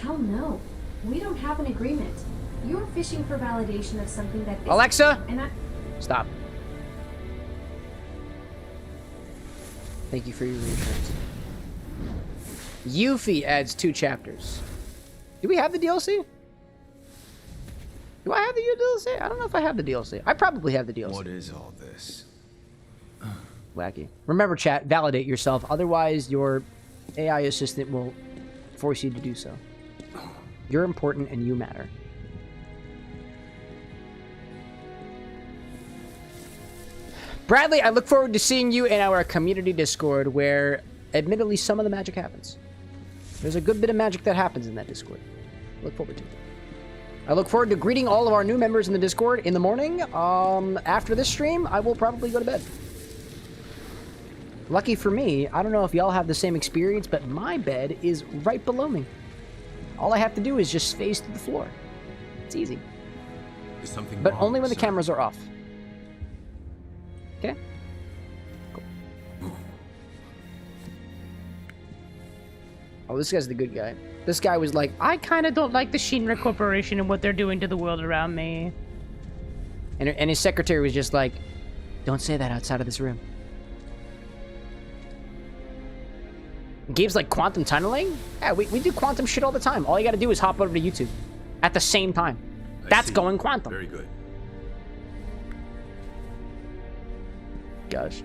Hell no. We don't have an agreement. You're fishing for validation of something that isn't, Alexa? and I... Stop. Thank you for your reassurance. Yuffie adds 2 chapters. Do we have the DLC? Do I have the DLC? I don't know if I have the DLC. I probably have the DLC. What is all this? Wacky. Remember, chat, validate yourself. Otherwise, your AI assistant will force you to do so. You're important and you matter. Bradley, I look forward to seeing you in our community Discord where, admittedly, some of the magic happens. There's a good bit of magic that happens in that Discord. Look forward to it. I look forward to greeting all of our new members in the Discord in the morning. After this stream, I will probably go to bed. Lucky for me, I don't know if y'all have the same experience, but my bed is right below me. All I have to do is just face to the floor. It's easy. Is something But wrong, only when the sir? cameras are off. Okay? Cool. Oh, this guy's the good guy. This guy was like, I kind of don't like the Shinra Corporation and what they're doing to the world around me. And his secretary was just like, don't say that outside of this room. Games like quantum tunneling? Yeah, we do quantum shit all the time. All you gotta do is hop over to YouTube at the same time. I That's see. going quantum. Very good. Gosh.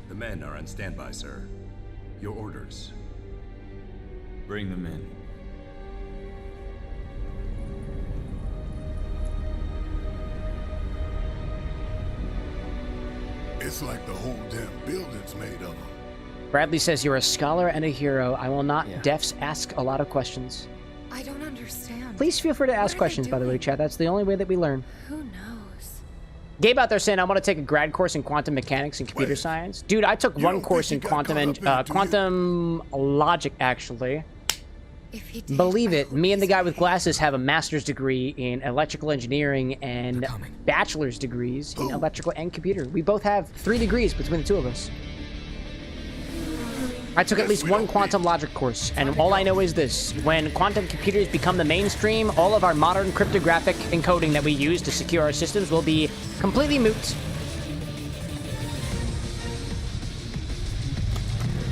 The men are on standby, sir. Your orders. Bring them in. It's like the whole damn building's made of them. Bradley says you're a scholar and a hero. I will not Yeah. defs ask a lot of questions. I don't understand. Please feel free to What ask are they questions, by the way, doing? chat. That's the only way that we learn. Who knows? Gabe out there saying, I want to take a grad course in quantum mechanics and computer Wait. science. Dude, I took You one don't course in think he got quantum caught and up in it, do you? quantum logic, actually. If he did, Believe I it, hope me and the he's guy with okay. glasses have a master's degree in electrical engineering and They're coming. bachelor's degrees in electrical and computer. We both have 3 degrees between the two of us. I took at least one quantum logic course, and all I know is this. When quantum computers become the mainstream, all of our modern cryptographic encoding that we use to secure our systems will be completely moot.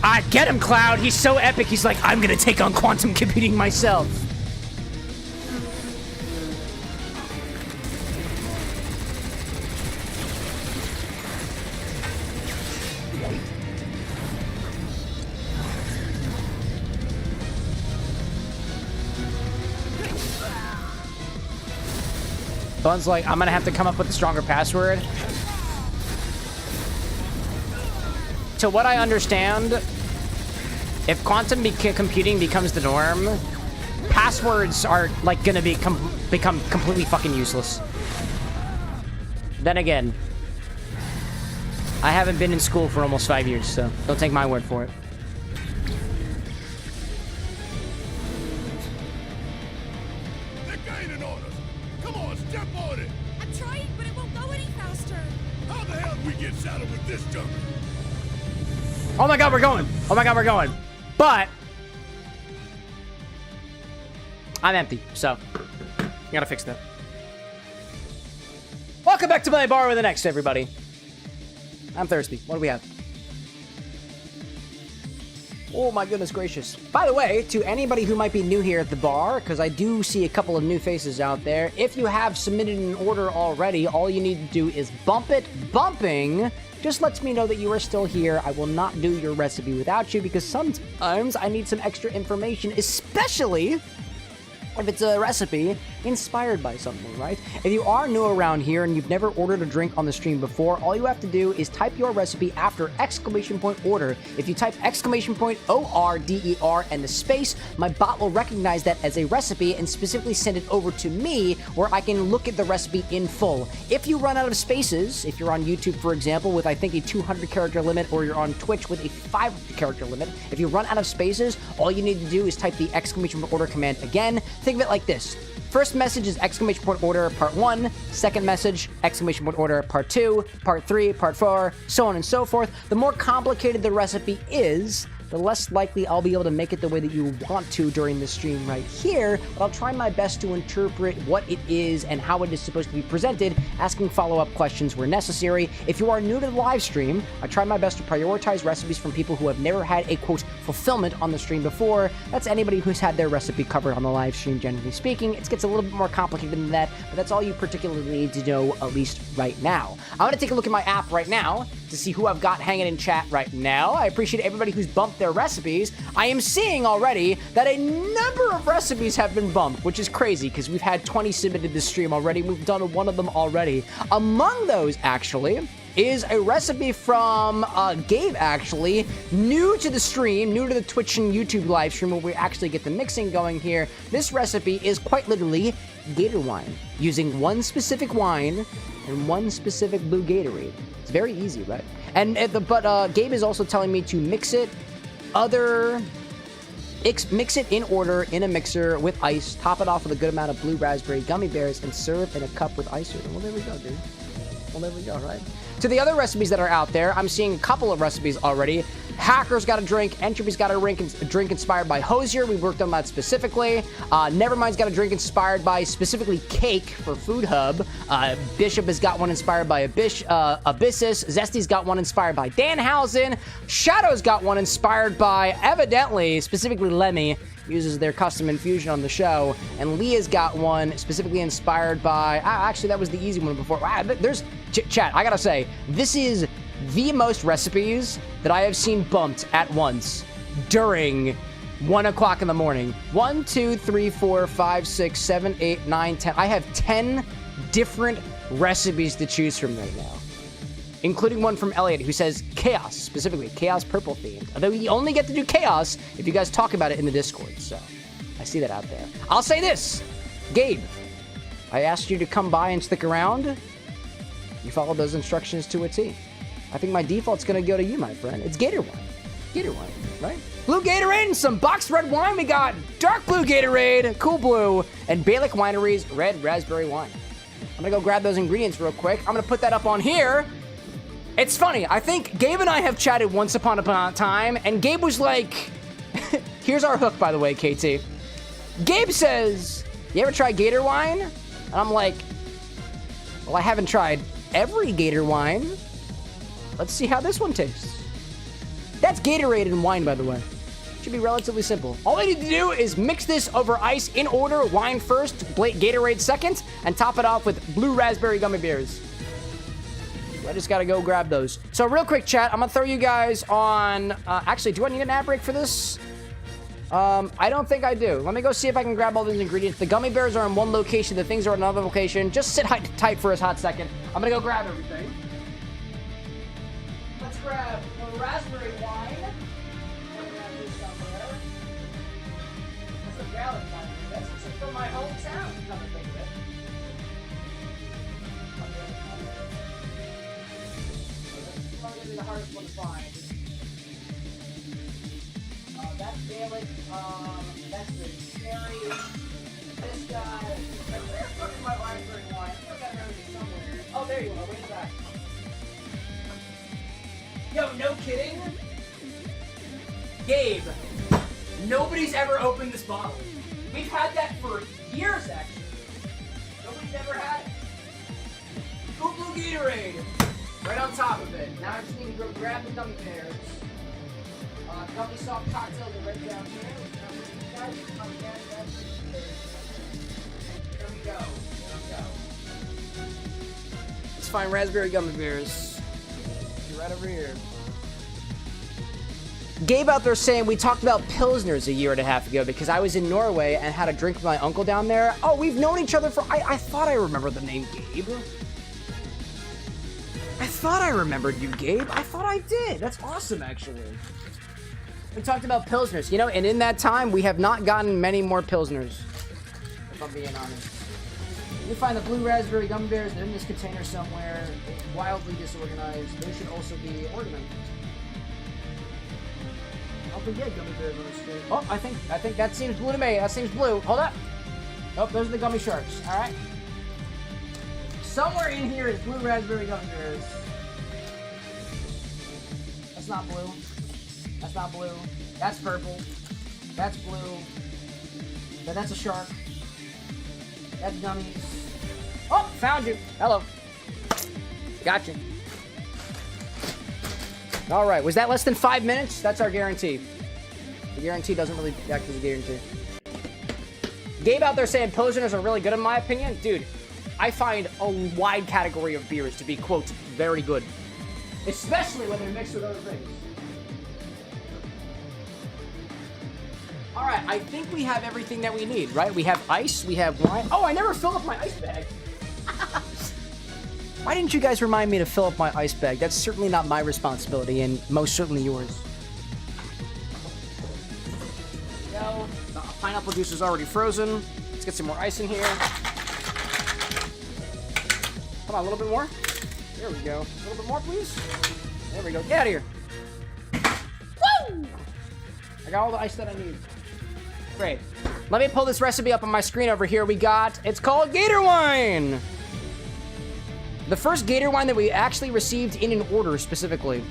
Ah, get him, Cloud! He's so epic, he's like, I'm gonna take on quantum computing myself. Bun's like, I'm gonna have to come up with a stronger password. To what I understand, if quantum computing becomes the norm, passwords are like gonna become completely fucking useless. Then again, I haven't been in school for almost 5 years, so don't take my word for it. They're gaining on us. Come on, step on it. I'm trying, but it won't go any faster. How the hell do we get saddled with this junk? Oh my god, we're going! Oh my god, we're going! But I'm empty, so gotta fix that. Welcome back to my bar with the next, everybody. I'm thirsty. What do we have? Oh my goodness gracious. By the way, to anybody who might be new here at the bar, because I do see a couple of new faces out there, if you have submitted an order already, all you need to do is bump it. Bumping just lets me know that you are still here. I will not do your recipe without you, because sometimes I need some extra information, especially if it's a recipe inspired by something, right? If you are new around here and you've never ordered a drink on the stream before, all you have to do is type your recipe after !order. If you type !ORDER and the space, my bot will recognize that as a recipe and specifically send it over to me where I can look at the recipe in full. If you run out of spaces, if you're on YouTube, for example, with I think a 200 character limit, or you're on Twitch with a 500 character limit, if you run out of spaces, all you need to do is type the !order command again. Think of it like this. First message is !order part 1, second message !order part 2, part 3, part 4, so on and so forth. The more complicated the recipe is, the less likely I'll be able to make it the way that you want to during the stream right here, but I'll try my best to interpret what it is and how it is supposed to be presented, asking follow-up questions where necessary. If you are new to the live stream, I try my best to prioritize recipes from people who have never had a, quote, fulfillment on the stream before. That's anybody who's had their recipe covered on the live stream, generally speaking. It gets a little bit more complicated than that, but that's all you particularly need to know, at least right now. I'm going to take a look at my app right now to see who I've got hanging in chat right now. I appreciate everybody who's bumped their recipes. I am seeing already that a number of recipes have been bumped, which is crazy because we've had 20 submitted this stream already. We've done one of them already. Among those, actually, is a recipe from Gabe, actually, new to the stream, new to the Twitch and YouTube live stream where we actually get the mixing going here. This recipe is quite literally Gator wine, using one specific wine and one specific blue Gatorade. It's very easy, right? And Gabe is also telling me to mix it in order in a mixer with ice, top it off with a good amount of blue raspberry gummy bears, and serve in a cup with ice. Well, there we go, dude. Well, there we go, right? To the other recipes that are out there, I'm seeing a couple of recipes already. Hacker's got a drink. Entropy's got a drink inspired by Hosier. We worked on that specifically. Nevermind's got a drink inspired by specifically cake for Food Hub. Bishop has got one inspired by Abyssus. Zesty's got one inspired by Danhausen. Shadow's got one inspired by, evidently, specifically Lemmy, uses their custom infusion on the show. And Leah's got one specifically inspired by, actually, that was the easy one before. There's, chat, I gotta say, this is the most recipes that I have seen bumped at once during 1 o'clock in the morning. 1, 2, 3, 4, 5, 6, 7, 8, 9, 10. I have 10 different recipes to choose from right now, including one from Elliot who says chaos, specifically chaos purple themed. Although you only get to do chaos if you guys talk about it in the Discord. So I see that out there. I'll say this, Gabe, I asked you to come by and stick around. You followed those instructions to a T. I think my default's gonna go to you, my friend. It's Gator wine. Gator wine, right? Blue Gatorade and some boxed red wine. We got dark blue Gatorade, cool blue, and Balic Winery's red raspberry wine. I'm gonna go grab those ingredients real quick. I'm gonna put that up on here. It's funny, I think Gabe and I have chatted once upon a time, and Gabe was like, here's our hook, by the way, KT. Gabe says, you ever try Gator wine? And I'm like, well, I haven't tried every Gator wine. Let's see how this one tastes. That's Gatorade and wine, by the way. Should be relatively simple. All I need to do is mix this over ice in order, wine first, Gatorade second, and top it off with blue raspberry gummy bears. I just gotta go grab those. So real quick, chat, I'm gonna throw you guys on, actually, do I need an ad break for this? I don't think I do. Let me go see if I can grab all these ingredients. The gummy bears are in one location, the things are in another location. Just sit tight for a hot second. I'm gonna go grab everything. Let's grab the raspberry wine. I'll grab this somewhere. That's a gallon wine. That's from my hometown. Come to think of it. That's probably gonna be the hardest one to find. That's Balic. That's the scary. This guy. Where's fucking my raspberry wine? I think I got everything somewhere. Oh, there you are. Way back. Yo, no kidding? Gabe, nobody's ever opened this bottle. We've had that for years, actually. Nobody's ever had it. Cool blue Gatorade. Right on top of it. Now I just need to go grab the gummy bears. Gummy soft cocktails are right down here. Guys, come down. There we go. Let's find raspberry gummy bears. You're right over here. Gabe out there saying we talked about Pilsners a year and a half ago because I was in Norway and had a drink with my uncle down there. Oh, we've known each other for... I thought I remembered the name Gabe. I thought I remembered you, Gabe. I thought I did. That's awesome, actually. We talked about Pilsners, you know, and in that time, we have not gotten many more Pilsners, if I'm being honest. You find the blue raspberry gummy bears. They're in this container somewhere. It's wildly disorganized. They should also be organized. I don't forget gummy bears on the street. Oh, I think that seems blue to me. That seems blue. Hold up. Oh, those are the gummy sharks. All right. Somewhere in here is blue raspberry gummy bears. That's not blue. That's not blue. That's purple. That's blue. But that's a shark. That's gummies. Oh, found you. Hello. Gotcha. All right. Was that less than 5 minutes? That's our guarantee. The guarantee doesn't really act as a guarantee. Gabe out there saying Pilsners are really good in my opinion. Dude, I find a wide category of beers to be, quote, very good. Especially when they're mixed with other things. All right, I think we have everything that we need, right? We have ice, we have wine. Oh, I never filled up my ice bag. Why didn't you guys remind me to fill up my ice bag? That's certainly not my responsibility, and most certainly yours. Go. The pineapple juice is already frozen. Let's get some more ice in here. Come on, a little bit more. There we go. A little bit more, please. There we go. Get out of here. Woo! I got all the ice that I need. Great. Let me pull this recipe up on my screen over here. It's called Gator Wine. The first Gator Wine that we actually received in an order specifically.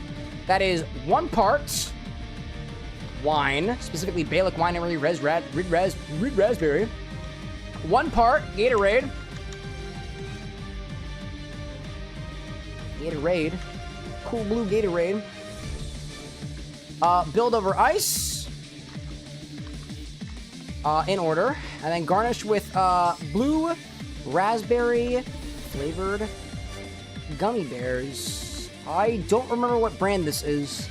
That is 1 part wine, specifically Balic Winery Red Raspberry. 1 part Gatorade. Gatorade. Cool blue Gatorade. Build over ice. In order. And then garnish with blue raspberry flavored gummy bears. I don't remember what brand this is.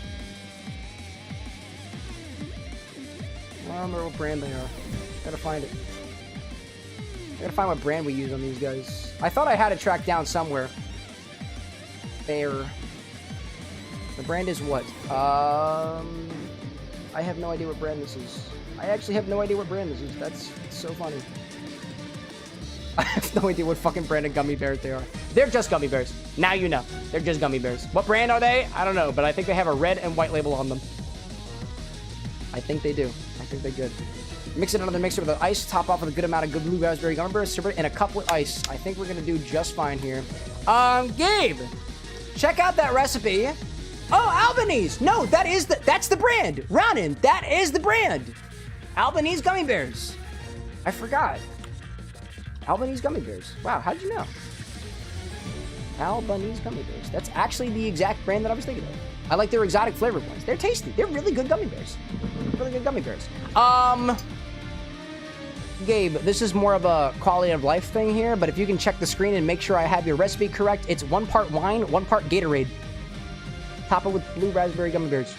I don't remember what brand they are. Gotta find it. I gotta find what brand we use on these guys. I thought I had it tracked down somewhere. There. The brand is what? I have no idea what brand this is. I actually have no idea what brand this is. That's so funny. I have no idea what fucking brand of gummy bears they are. They're just gummy bears. Now you know. They're just gummy bears. What brand are they? I don't know, but I think they have a red and white label on them. I think they do. I think they're good. Mix it into the mixer with the ice. Top off with a good amount of good blue raspberry gummy bears. Serve it in a cup with ice. I think we're gonna do just fine here. Gabe, check out that recipe. Oh, Albanese. No, that's the brand. Ronin, that is the brand. Albanese gummy bears. I forgot. Albanese gummy bears. Wow, how did you know? Albanese gummy bears. That's actually the exact brand that I was thinking of. I like their exotic flavored ones. They're tasty. They're really good gummy bears. Really good gummy bears. Gabe, this is more of a quality of life thing here, but if you can check the screen and make sure I have your recipe correct, it's 1 part wine, 1 part Gatorade. Top it with blue raspberry gummy bears.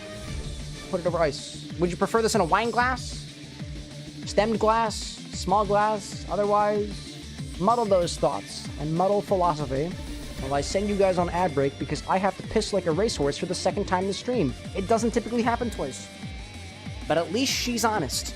Put it over ice. Would you prefer this in a wine glass? Stemmed glass? Small glass? Otherwise? Muddle those thoughts and muddle philosophy while I send you guys on ad break because I have to piss like a racehorse for the 2nd time this stream. It doesn't typically happen twice. But at least she's honest.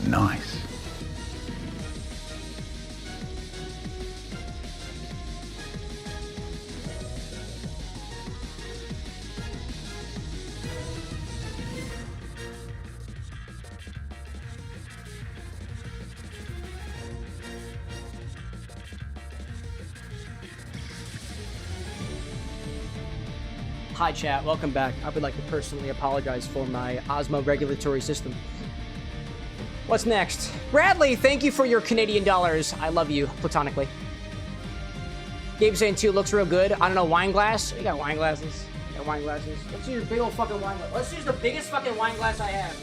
Nice. Hi chat, welcome back. I would like to personally apologize for my Osmo regulatory system. What's next? Bradley, thank you for your Canadian dollars. I love you, platonically. Gabe saying 2 looks real good. I don't know, wine glass? We got wine glasses. We got wine glasses. Let's use big old fucking wine glass. Let's use the biggest fucking wine glass I have.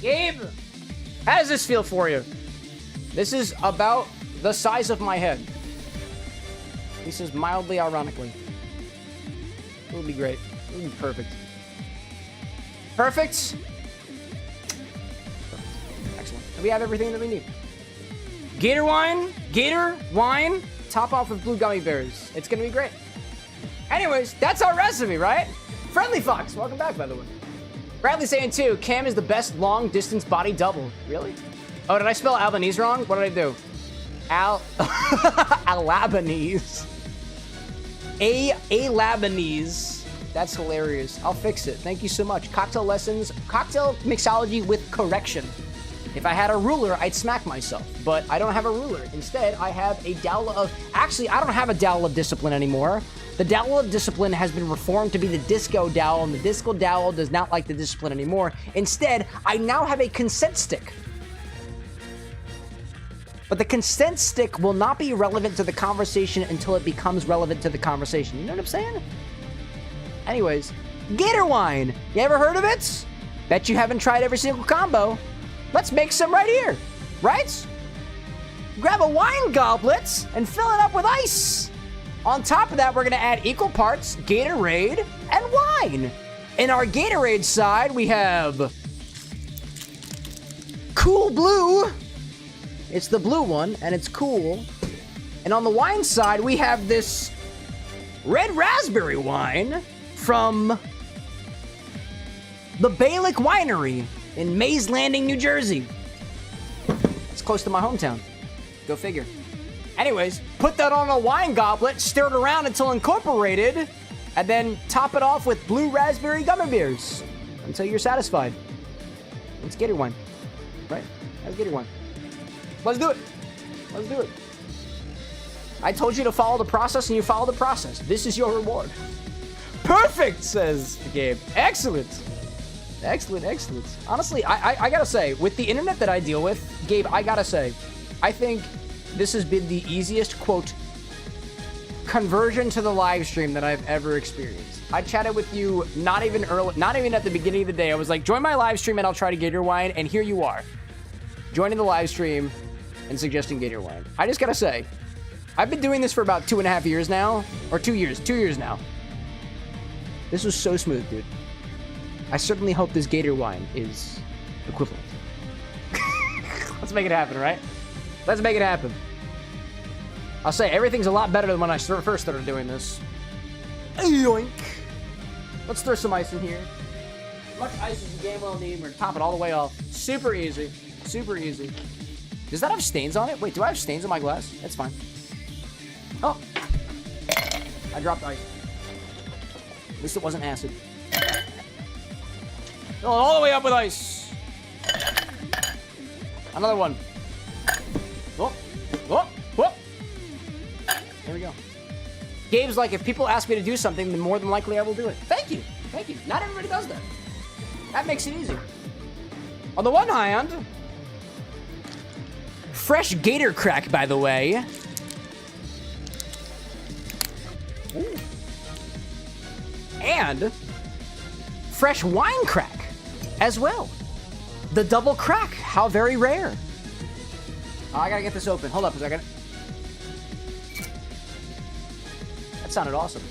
Gabe, how does this feel for you? This is about the size of my head. He says mildly ironically. It would be great. It would be perfect. Perfect? Excellent. And we have everything that we need. Gator wine, top off with blue gummy bears. It's gonna be great. Anyways, that's our recipe, right? Friendly Fox, welcome back, by the way. Bradley saying 2, Cam is the best long distance body double. Really? Oh, did I spell Albanese wrong? What did I do? Alabanese. Alabanese. That's hilarious. I'll fix it. Thank you so much. Cocktail lessons, cocktail mixology with correction. If I had a ruler, I'd smack myself, but I don't have a ruler. Instead, I have a dowel of... Actually, I don't have a dowel of discipline anymore. The dowel of discipline has been reformed to be the disco dowel, and the disco dowel does not like the discipline anymore. Instead, I now have a consent stick. But the consent stick will not be relevant to the conversation until it becomes relevant to the conversation. You know what I'm saying? Anyways, Gator wine. You ever heard of it? Bet you haven't tried every single combo. Let's make some right here, right? Grab a wine goblet and fill it up with ice. On top of that, we're gonna add equal parts Gatorade and wine. In our Gatorade side, we have Cool Blue. It's the blue one, and it's cool. And on the wine side, we have this red raspberry wine from the Malic Winery in Mays Landing, New Jersey. It's close to my hometown. Go figure. Anyways, put that on a wine goblet, stir it around until incorporated, and then top it off with blue raspberry gummy bears until you're satisfied. Let's get your wine. Right? Let's get your wine. Let's do it. Let's do it. I told you to follow the process, and you follow the process. This is your reward. Perfect, says Gabe. Excellent. Excellent, excellent. Honestly, I gotta say, with the internet that I deal with, Gabe, I gotta say, I think this has been the easiest, quote, conversion to the live stream that I've ever experienced. I chatted with you not even at the beginning of the day. I was like, join my live stream and I'll try to get your wine, and here you are. Joining the live stream and suggesting Gator wine. I just gotta say, I've been doing this for about 2.5 years now, or 2 years now. This was so smooth, dude. I certainly hope this Gator wine is equivalent. Let's make it happen, right? Let's make it happen. I'll say, everything's a lot better than when I first started doing this. Yoink. Let's throw some ice in here. As much ice as you damn well need. We're gonna top it all the way off. Super easy. Super easy. Does that have stains on it? Wait, do I have stains on my glass? That's fine. Oh. I dropped ice. At least it wasn't acid. Fill it all the way up with ice. Another one. Whoop. Whoop. Whoop. There we go. Gabe's like, if people ask me to do something, then more than likely I will do it. Thank you. Thank you. Not everybody does that. That makes it easy. On the one hand, fresh gator crack, by the way. Ooh. And fresh wine crack as well. The double crack. How very rare. Oh, I gotta get this open. Hold up a second. That sounded awesome.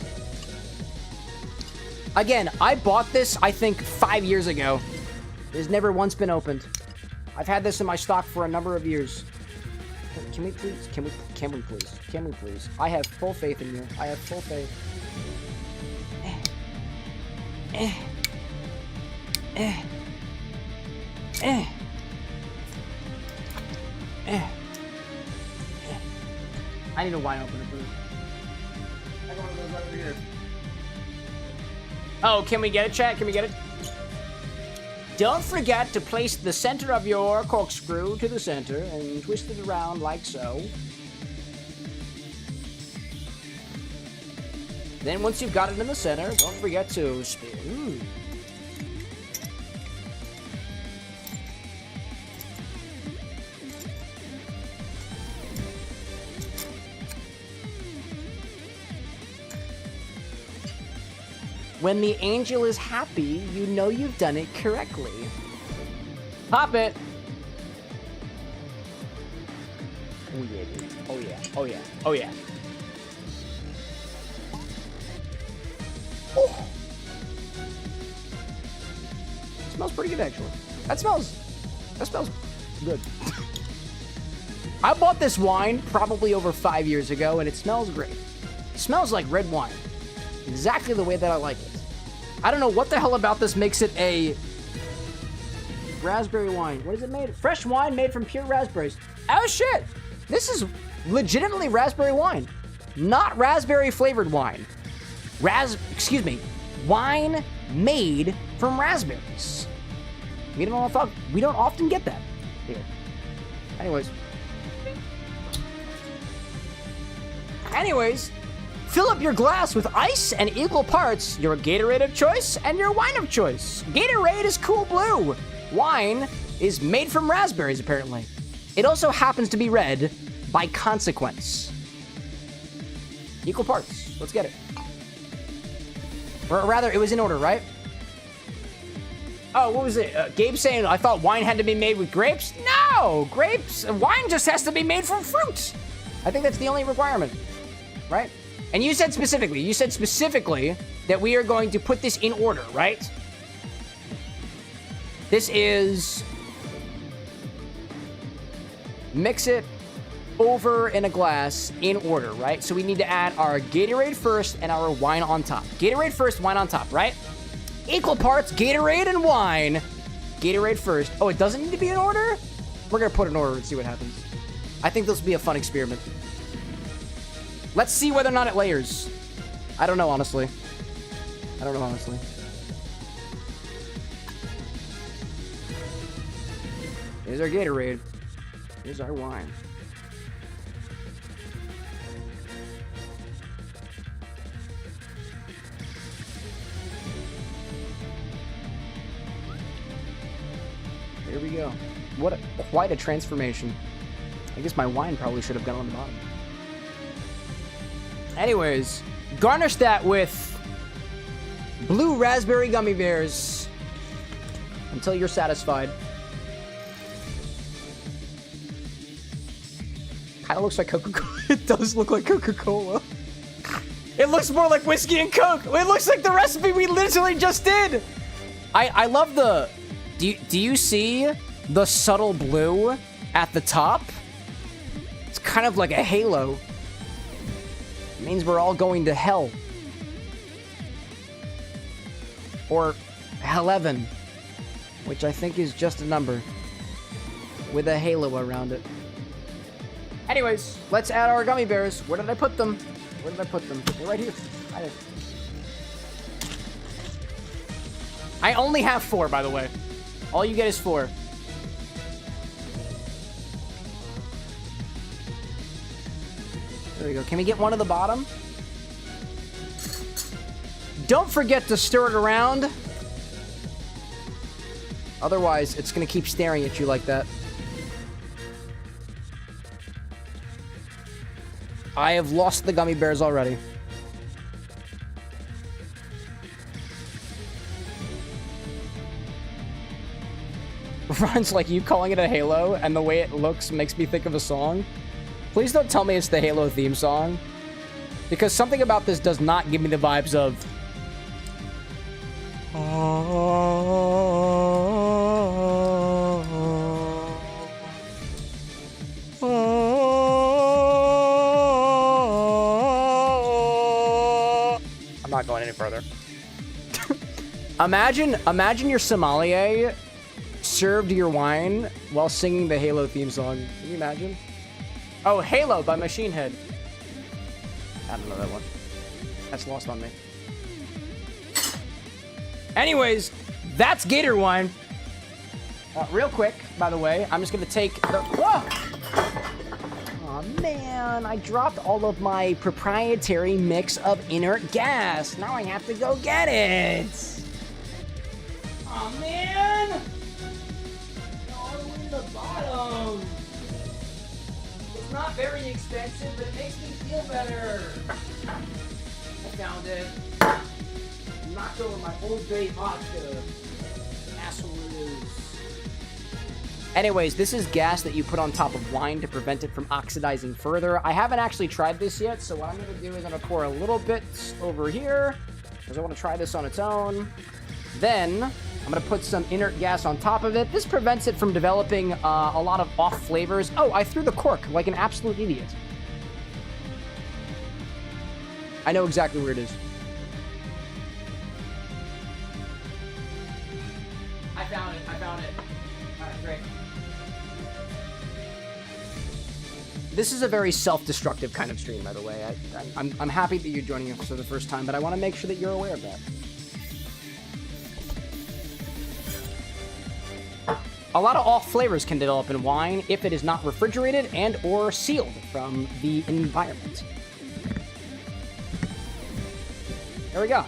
Again, I bought this, I think, 5 years ago. It's never once been opened. I've had this in my stock for a number of years. Can we please? Can we please? Can we please? I have full faith in you. I have full faith. I need a wine opener, please. Oh, can we get it, chat? Can we get it? Don't forget to place the center of your corkscrew to the center and twist it around like so. Then once you've got it in the center, don't forget to spin. When the angel is happy, you know you've done it correctly. Pop it. Oh yeah, dude. Oh yeah. Oh yeah. Oh yeah. Oh. Smells pretty good, actually. That smells good. I bought this wine probably over 5 years ago, and it smells great. It smells like red wine. Exactly the way that I like it. I don't know what the hell about this makes it a raspberry wine. What is it made? Fresh wine made from pure raspberries. Oh shit! This is legitimately raspberry wine, not raspberry flavored wine. Wine made from raspberries. We don't often get that here. Anyways, fill up your glass with ice and equal parts your Gatorade of choice and your wine of choice. Gatorade is cool blue. Wine is made from raspberries, apparently. It also happens to be red by consequence. Equal parts. Let's get it. Or rather, it was in order, right? Oh, what was it? Gabe saying, I thought wine had to be made with grapes? No! Wine just has to be made from fruit. I think that's the only requirement, right? And you said specifically that we are going to put this in order, right? This is mix it over in a glass in order, right? So we need to add our Gatorade first and our wine on top. Gatorade first, wine on top, right? Equal parts Gatorade and wine. Gatorade first. Oh, it doesn't need to be in order? We're gonna put it in order and see what happens. I think this will be a fun experiment. Let's see whether or not it layers. I don't know, honestly. Here's our Gatorade. Here's our wine. There we go. Quite a transformation. I guess my wine probably should have gone on the bottom. Anyways, garnish that with blue raspberry gummy bears until you're satisfied. Kind of looks like Coca-Cola. It does look like Coca-Cola. It looks more like whiskey and Coke. It looks like the recipe we literally just did. I love the... Do you see the subtle blue at the top? It's kind of like a halo. It means we're all going to hell. Or Hell-11, which I think is just a number with a halo around it. Anyways, let's add our gummy bears. Where did I put them? They're right here. I only have 4, by the way. All you get is 4. There we go. Can we get one at the bottom? Don't forget to stir it around. Otherwise, it's going to keep staring at you like that. I have lost the gummy bears already. Ron's like, you calling it a halo, and the way it looks makes me think of a song. Please don't tell me it's the Halo theme song, because something about this does not give me the vibes of... I'm not going any further. Imagine your sommelier served your wine while singing the Halo theme song. Can you imagine? Oh, Halo by Machine Head. I don't know that one. That's lost on me. Anyways, that's Gator wine. Real quick, by the way, I'm just gonna take the... Whoa! Aw, man, I dropped all of my proprietary mix of inert gas. Now I have to go get it. Aw, man! All the way to the bottom. It's not very expensive, but it makes me feel better. I found it. Knocked over my Old Bay vodka. Asshole it is. Anyways, this is gas that you put on top of wine to prevent it from oxidizing further. I haven't actually tried this yet, so what I'm going to do is I'm going to pour a little bit over here, because I want to try this on its own. Then, I'm going to put some inert gas on top of it. This prevents it from developing a lot of off flavors. Oh, I threw the cork like an absolute idiot. I know exactly where it is. I found it. All right, great. This is a very self-destructive kind of stream, by the way. I'm happy that you're joining us for the first time, but I want to make sure that you're aware of that. A lot of off flavors can develop in wine if it is not refrigerated and or sealed from the environment. There we go.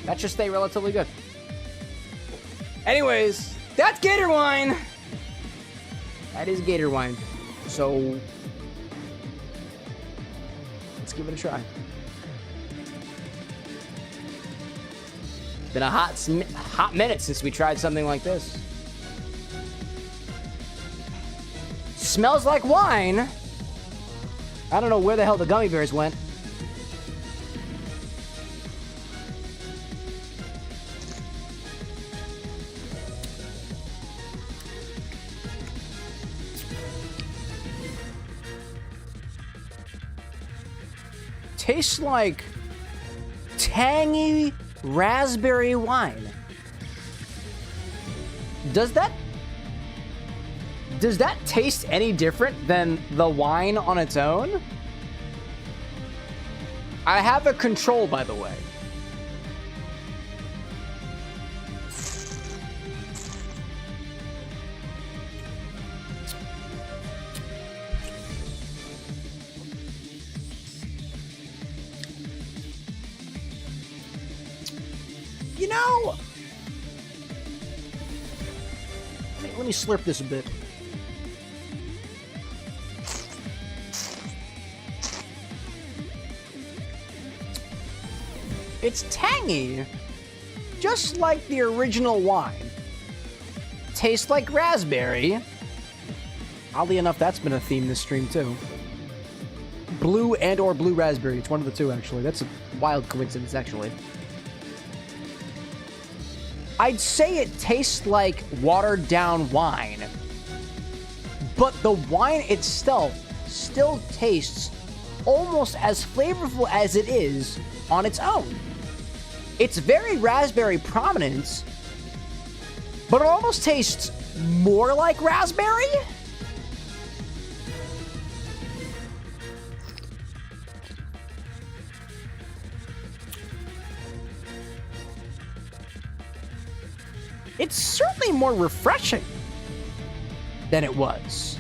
That should stay relatively good. Anyways, that's Gator wine. That is Gator wine. So, let's give it a try. Been a hot minute since we tried something like this. Smells like wine. I don't know where the hell the gummy bears went. Tastes like tangy raspberry wine. Does that taste any different than the wine on its own? I have a control, by the way. You know, let me slurp this a bit. It's tangy, just like the original wine. Tastes like raspberry. Oddly enough, that's been a theme this stream too. Blue and or blue raspberry. It's one of the two, actually. That's a wild coincidence, actually. I'd say it tastes like watered down wine, but the wine itself still tastes almost as flavorful as it is on its own. It's very raspberry prominent, but it almost tastes more like raspberry. It's certainly more refreshing than it was.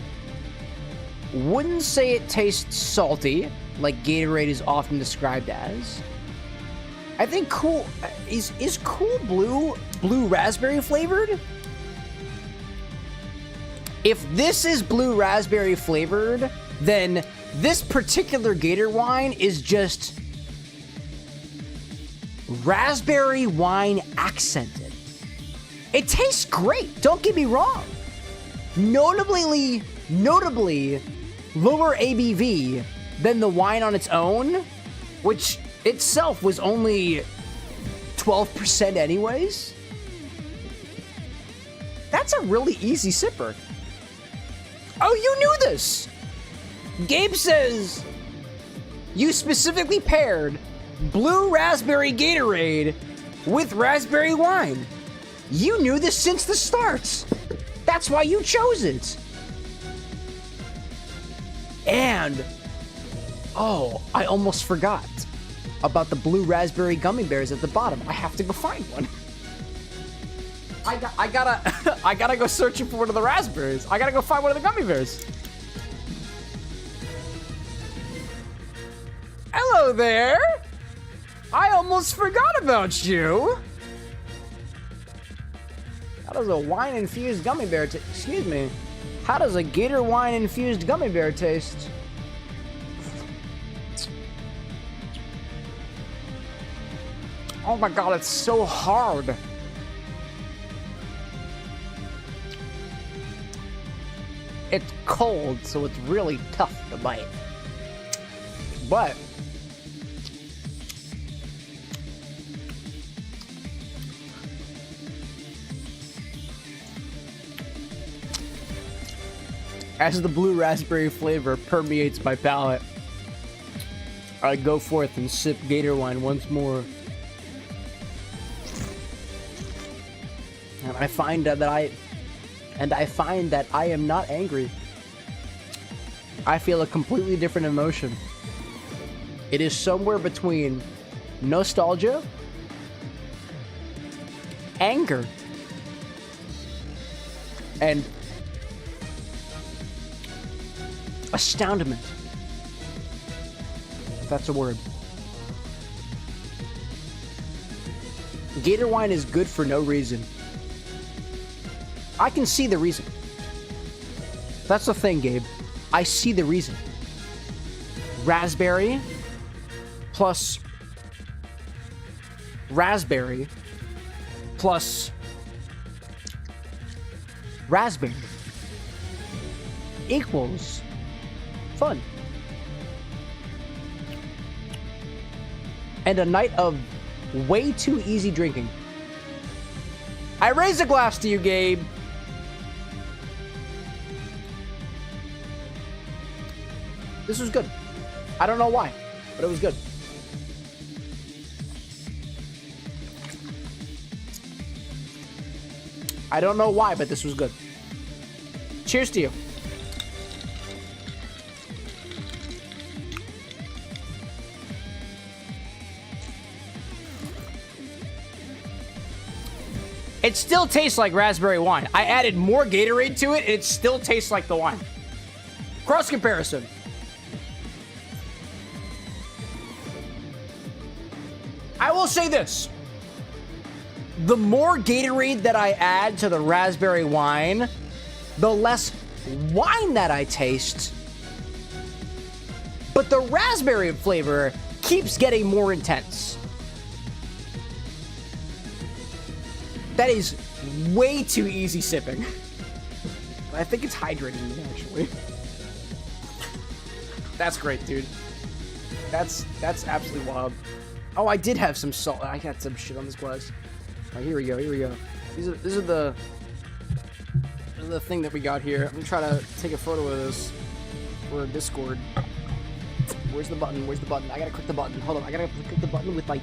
Wouldn't say it tastes salty, like Gatorade is often described as. I think Cool... Is Cool blue raspberry flavored? If this is blue raspberry flavored, then this particular Gator wine is just raspberry wine accented. It tastes great, don't get me wrong. Notably lower ABV than the wine on its own, which itself was only 12% anyways. That's a really easy sipper. Oh, you knew this! Gabe says you specifically paired blue raspberry Gatorade with raspberry wine. You knew this since the start. That's why you chose it. And, oh, I almost forgot about the blue raspberry gummy bears at the bottom. I have to go find one. I gotta go searching for one of the raspberries. I gotta go find one of the gummy bears. Hello there. I almost forgot about you. How does a wine-infused gummy bear taste? Excuse me. How does a gator wine-infused gummy bear taste? Oh my god, it's so hard. It's cold, so it's really tough to bite. But as the blue raspberry flavor permeates my palate, I go forth and sip gator wine once more. And I find that I am not angry. I feel a completely different emotion. It is somewhere between nostalgia, anger, and astoundment. If that's a word. Gator wine is good for no reason. I can see the reason. That's the thing, Gabe. I see the reason. Raspberry plus raspberry plus raspberry equals fun. And a night of way too easy drinking. I raise a glass to you, Gabe. This was good. I don't know why, but it was good. I don't know why, but this was good. Cheers to you. It still tastes like raspberry wine. I added more Gatorade to it, and it still tastes like the wine. Cross comparison. I will say this. The more Gatorade that I add to the raspberry wine, the less wine that I taste. But the raspberry flavor keeps getting more intense. That is way too easy sipping. I think it's hydrating me, actually. That's great, dude. That's absolutely wild. Oh, I did have some salt. I got some shit on this glass. All right, here we go. Here we go. This is the thing that we got here. I'm gonna try to take a photo of this for Discord. Where's the button? Where's the button? I gotta click the button. Hold on. I gotta click the button with my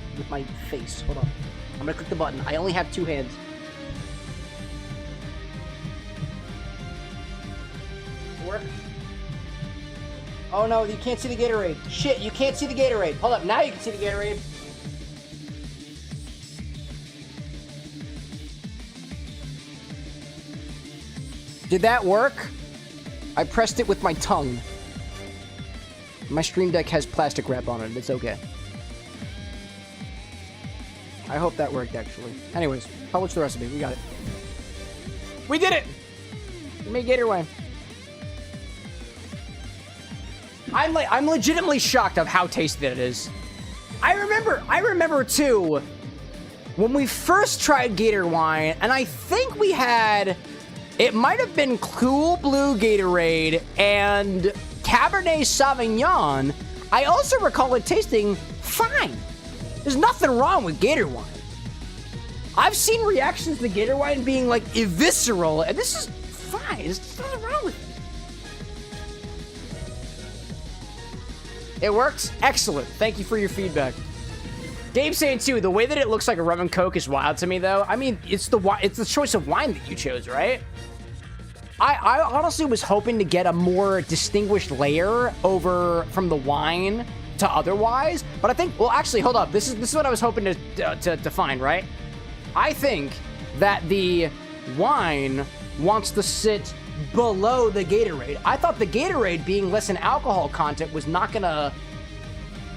face. Hold on. I'm gonna click the button. I only have two hands. Work. Oh no, you can't see the Gatorade. Shit, you can't see the Gatorade. Hold up, now you can see the Gatorade. Did that work? I pressed it with my tongue. My Stream Deck has plastic wrap on it. It's okay. I hope that worked, actually. Anyways, publish the recipe. We got it. We did it! We made Gator wine. I'm legitimately shocked of how tasty that is. I remember too, when we first tried Gator wine, and I think we had, it might have been Cool Blue Gatorade and Cabernet Sauvignon. I also recall it tasting fine. There's nothing wrong with Gator wine. I've seen reactions to Gator wine being like visceral, and this is fine. There's nothing wrong with it. It works? Excellent. Thank you for your feedback. Dave's saying too, the way that it looks like a rum and coke is wild to me, though. I mean, it's the choice of wine that you chose, right? I honestly was hoping to get a more distinguished layer over from the wine to otherwise, but I think, well, actually, hold up. This is what I was hoping to find, right? I think that the wine wants to sit below the Gatorade. I thought the Gatorade being less in alcohol content was not gonna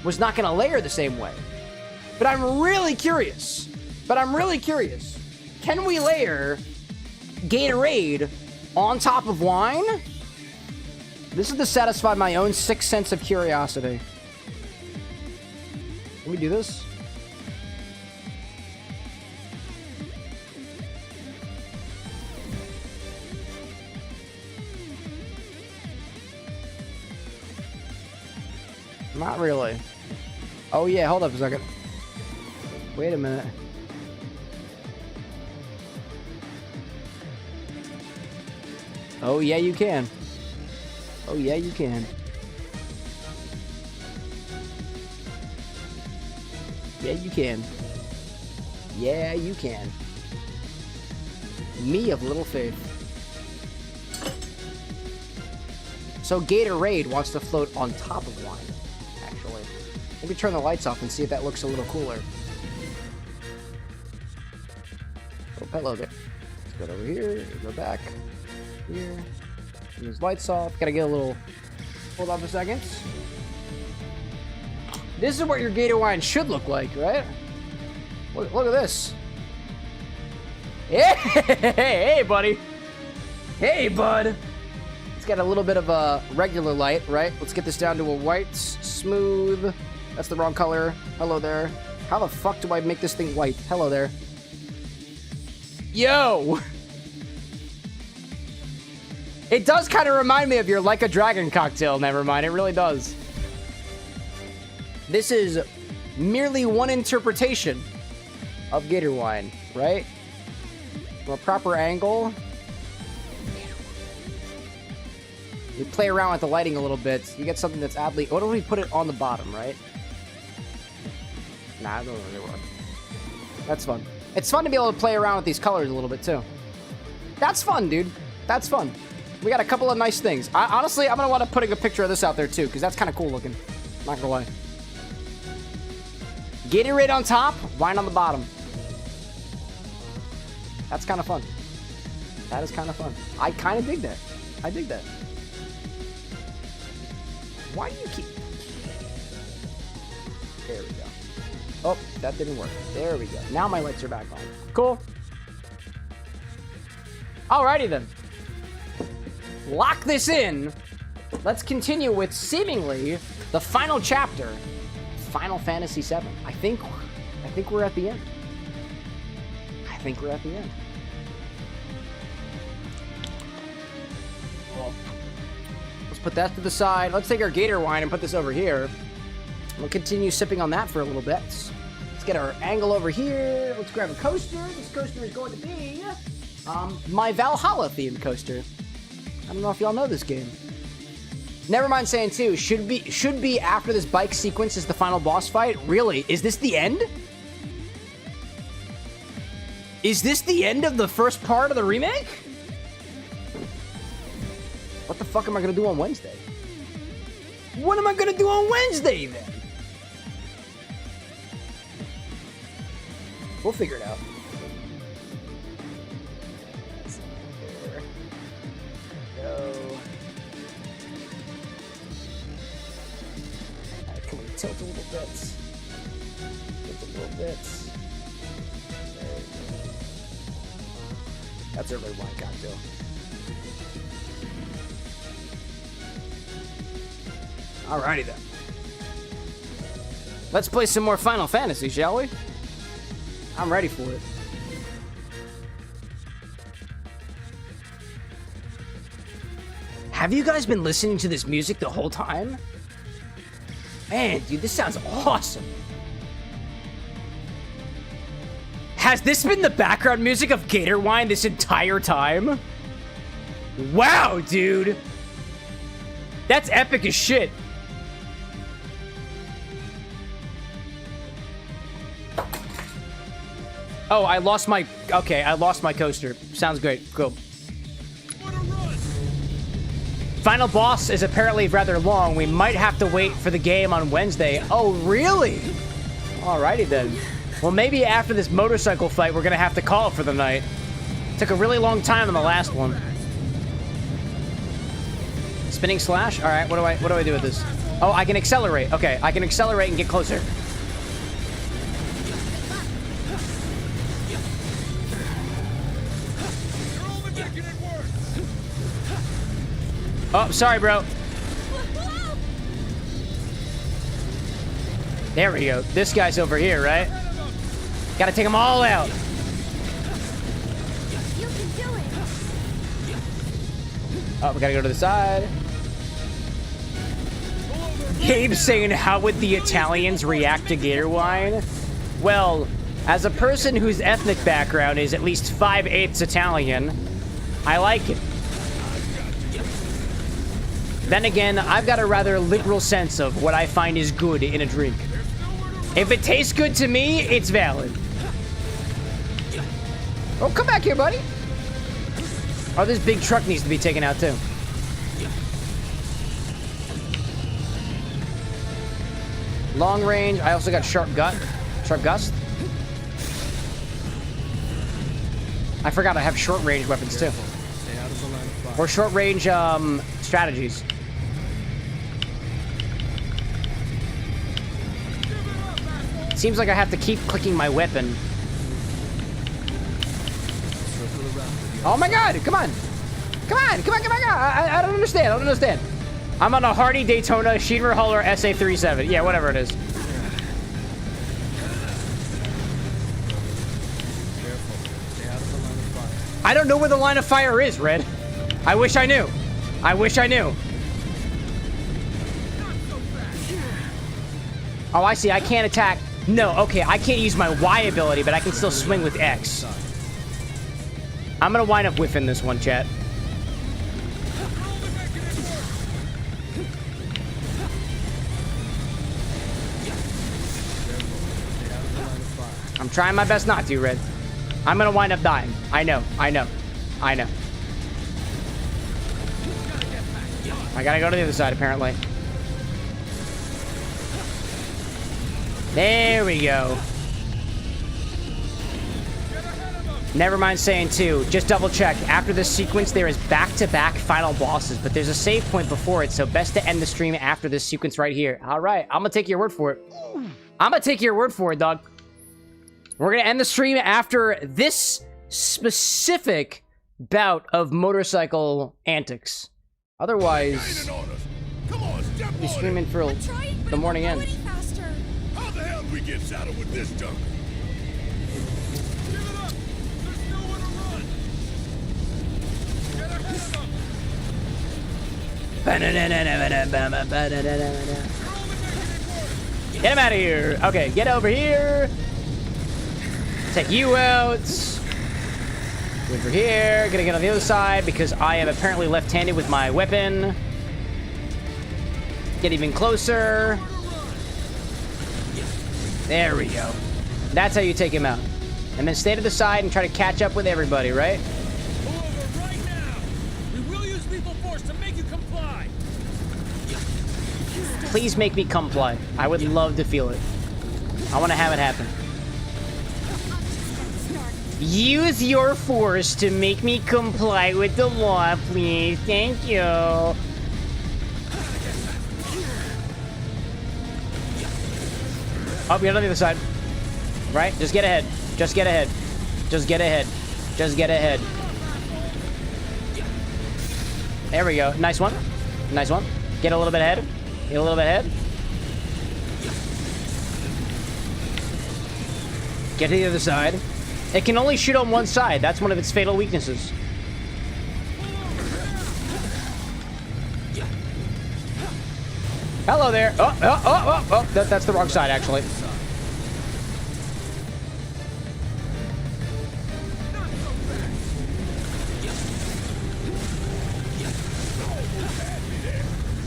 layer the same way. But I'm really curious. Can we layer Gatorade on top of wine? This is to satisfy my own sixth sense of curiosity. Can we do this? Not really. Oh yeah, hold up a second. Wait a minute. Oh yeah, you can. Oh yeah, you can. Yeah, you can. Yeah, you can. Me of little faith. So Gatorade wants to float on top of wine, actually. Maybe turn the lights off and see if that looks a little cooler. Oh, hello there. Let's go over here, go back. Here. Turn these lights off. Gotta get a little... Hold on a second. This is what your Gator wine should look like, right? Look at this. Hey, hey, buddy. Hey, bud. It's got a little bit of a regular light, right? Let's get this down to a white, smooth. That's the wrong color. Hello there. How the fuck do I make this thing white? Hello there. Yo! It does kind of remind me of your Like a Dragon cocktail. Never mind, it really does. This is merely one interpretation of Gator wine, right? From a proper angle. You play around with the lighting a little bit. You get something that's oddly... What if we put it on the bottom, right? Nah, it doesn't really work. That's fun. It's fun to be able to play around with these colors a little bit, too. That's fun, dude. That's fun. We got a couple of nice things. Honestly, I'm going to want to put a picture of this out there, too, because that's kind of cool looking. Not going to lie. Gatorade on top, wine on the bottom. That's kind of fun. That is kind of fun. I kind of dig that. I dig that. Why do you keep... There we go. Oh, that didn't work. There we go. Now my lights are back on. Cool. Alrighty then. Lock this in. Let's continue with seemingly the final chapter, Final Fantasy VII. I think we're at the end. I think we're at the end. Well, let's put that to the side. Let's take our Gator wine and put this over here. We'll continue sipping on that for a little bit. Let's get our angle over here. Let's grab a coaster. This coaster is going to be my Valhalla themed coaster. I don't know if y'all know this game. Never mind saying too, should be after this bike sequence is the final boss fight. Really? Is this the end? Is this the end of the first part of the remake? What the fuck am I gonna do on Wednesday? What am I gonna do on Wednesday then? We'll figure it out. Tilt a little bit. Tilt a little bit. There we go. That's a red wine cocktail. Alrighty then. Let's play some more Final Fantasy, shall we? I'm ready for it. Have you guys been listening to this music the whole time? Man, dude, this sounds awesome. Has this been the background music of Gator Wine this entire time? Wow, dude. That's epic as shit. Oh, I lost my... Okay, I lost my coaster. Sounds great. Cool. Final boss is apparently rather long. We might have to wait for the game on Wednesday. Oh, really? Alrighty then. Well, maybe after this motorcycle fight, we're gonna have to call it for the night. Took a really long time on the last one. Spinning slash? Alright, what do I do with this? Oh, I can accelerate. Okay, I can accelerate and get closer. Oh, sorry, bro. There we go. This guy's over here, right? Gotta take them all out. You can do it. Oh, we gotta go to the side. Gabe's saying, how would the Italians react to gator wine? Well, as a person whose ethnic background is at least 5/8 Italian, I like it. Then again, I've got a rather liberal sense of what I find is good in a drink. If it tastes good to me, it's valid. Oh, come back here, buddy. Oh, this big truck needs to be taken out, too. Long range. I also got sharp gust. I forgot I have short range weapons, too. Or short range, strategies. Seems like I have to keep clicking my weapon. Oh my god, come on! Come on! I don't understand. I'm on a Hardy Daytona Sheeter Hauler SA37. Yeah, whatever it is. I don't know where the line of fire is, Red. I wish I knew. Oh, I see. I can't attack. No, okay. I can't use my Y ability, but I can still swing with X. I'm gonna wind up whiffing this one, chat. I'm trying my best not to, Red. I'm gonna wind up dying. I know. I gotta go to the other side, apparently. There we go. Never mind saying two. Just double check. After this sequence, there is back-to-back final bosses, but there's a save point before it, so best to end the stream after this sequence right here. All right, I'm gonna take your word for it. Dog. We're gonna end the stream after this specific bout of motorcycle antics. Otherwise, be streaming for the morning end. How the hell do we get saddled with this junk? Give it up! There's nowhere to run! Get ahead of them! Get him out of here. Okay, get over here. Take you out. Over here. Gonna get on the other side because I am apparently left-handed with my weapon. Get even closer. There we go. That's how you take him out. And then stay to the side and try to catch up with everybody, right? Pull over right now! We will use lethal force to make you comply! Please make me comply. I would love to feel it. I want to have it happen. Use your force to make me comply with the law, please. Thank you. Oh, we're on the other side. Right? Just get ahead. Just get ahead. Just get ahead. Just get ahead. There we go. Nice one. Nice one. Get a little bit ahead. Get a little bit ahead. Get to the other side. It can only shoot on one side. That's one of its fatal weaknesses. Hello there. Oh. That's the wrong side, actually.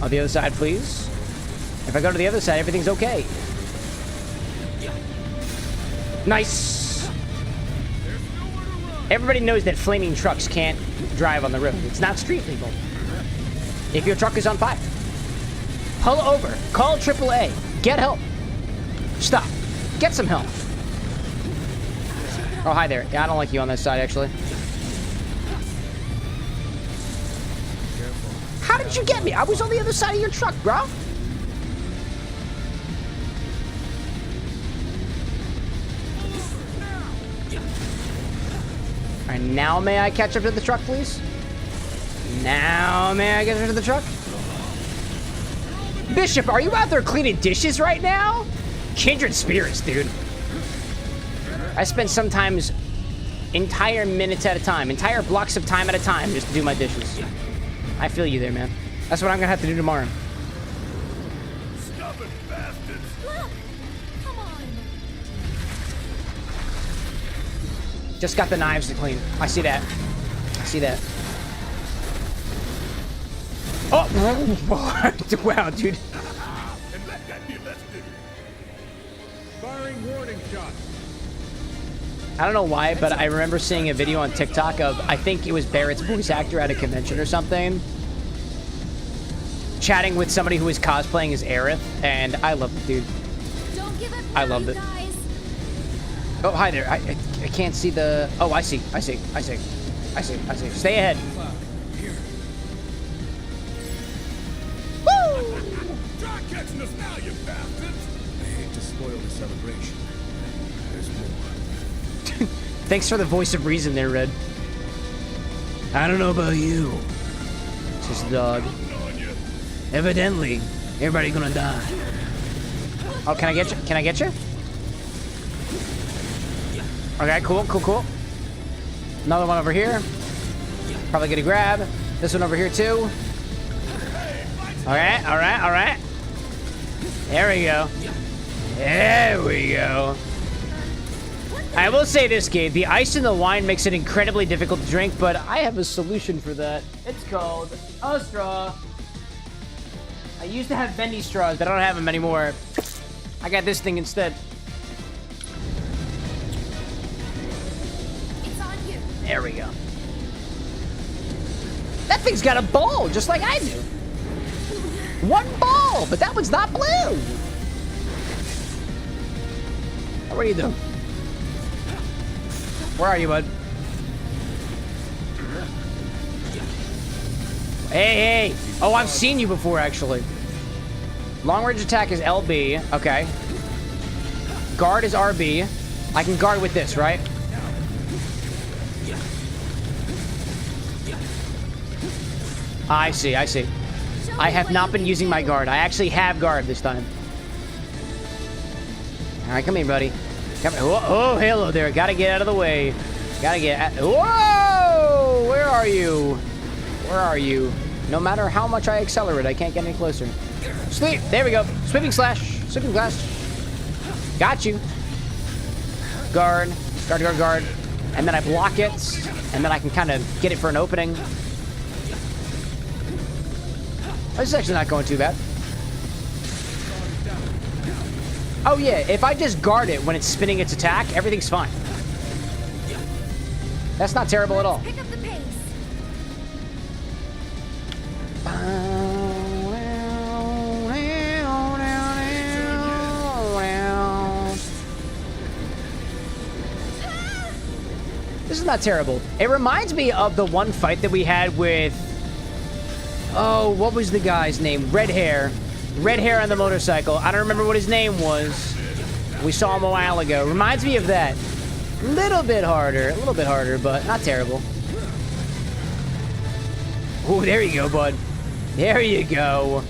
On the other side, please. If I go to the other side, everything's okay. Nice. Everybody knows that flaming trucks can't drive on the road. It's not street legal. If your truck is on fire, pull over. Call AAA. Get help. Stop. Get some help. Oh, hi there. Yeah, I don't like you on this side, actually. How did you get me? I was on the other side of your truck, bro. All right, now may I catch up to the truck, please? Now may I get up to the truck? Bishop, are you out there cleaning dishes right now? Kindred spirits, dude. I spend sometimes entire minutes at a time, entire blocks of time at a time just to do my dishes. I feel you there, man. That's what I'm gonna have to do tomorrow. Stubborn bastards! Look! Come on! Just got the knives to clean. I see that. I see that. Oh! Wow, dude. And let that be lesson. Firing warning shot. I don't know why, but I remember seeing a video on TikTok of, I think it was Barrett's voice actor at a convention or something, chatting with somebody who was cosplaying as Aerith, and I loved it, dude. Don't give up I now, loved you it. guys. Oh, hi there. I can't see the... Oh, I see. I see. I see. I see. I see. Stay ahead. Woo! Try catching us now, you bastards! I hate to spoil the celebration. There's more. Thanks for the voice of reason there, Red. I don't know about you. It's just a dog. Evidently, everybody gonna die. Oh, can I get you? Can I get you? Okay, cool, cool, cool. Another one over here. Probably gonna grab. This one over here, too. Alright, alright, alright. There we go. There we go. I will say this, Gabe. The ice in the wine makes it incredibly difficult to drink, but I have a solution for that. It's called a straw. I used to have bendy straws, but I don't have them anymore. I got this thing instead. It's on you. There we go. That thing's got a ball, just like I do. One ball, but that one's not blue. What are you doing? Where are you, bud? Hey, hey. Oh, I've seen you before, actually. Long range attack is LB. Okay. Guard is RB. I can guard with this, right? I see, I see. I have not been using my guard. I actually have guard this time. All right, come here, buddy. Come here. Oh, hello there. Gotta get out of the way. Gotta get... Whoa! Where are you? Where are you? No matter how much I accelerate, I can't get any closer. Sweep! There we go. Sweeping slash. Sweeping slash. Got you. Guard. Guard, guard, guard. And then I block it. And then I can kind of get it for an opening. This is actually not going too bad. Oh yeah, if I just guard it when it's spinning its attack, everything's fine. That's not terrible at all. Pick up the pace. This is not terrible. It reminds me of the one fight that we had with... Oh, what was the guy's name? Red hair. Red hair on the motorcycle. I don't remember what his name was. We saw him a while ago. Reminds me of that. A little bit harder, but not terrible. Oh, there you go, bud. There you go.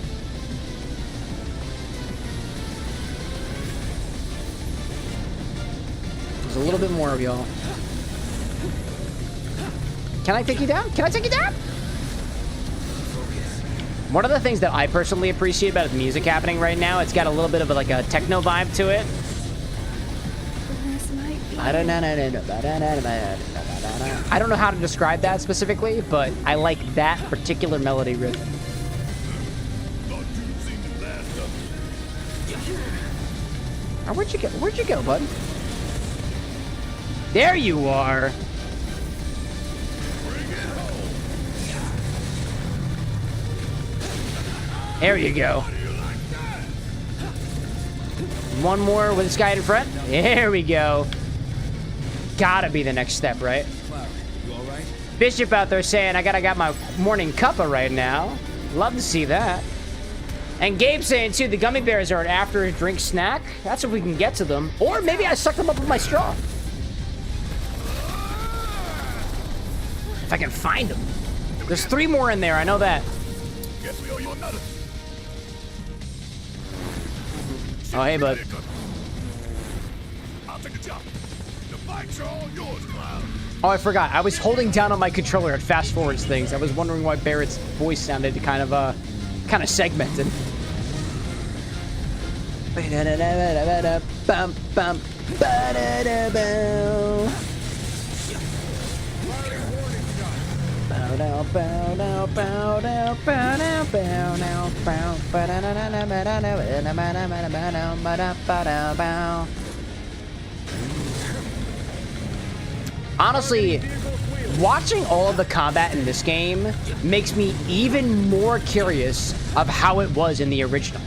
There's a little bit more of y'all. Can I take you down? Can I take you down? One of the things that I personally appreciate about the music happening right now, it's got a little bit of like a techno vibe to it. I don't know how to describe that specifically, but I like that particular melody riff. Oh, where'd you go? Where'd you go, bud? There you are. There you go. One more with this guy in front. There we go. Gotta be the next step, right? Bishop out there saying, I got my morning cuppa right now. Love to see that. And Gabe saying, too, the gummy bears are an after-drink snack. That's if we can get to them. Or maybe I suck them up with my straw. If I can find them. There's 3 more in there, I know that. Guess we owe you another. Oh, hey, bud. I'll take a jump. The fights are all yours, Cloud. Oh, I forgot. I was holding down on my controller at fast forwards things. I was wondering why Barrett's voice sounded kind of segmented. Honestly, watching all of the combat in this game makes me even more curious of how it was in the original.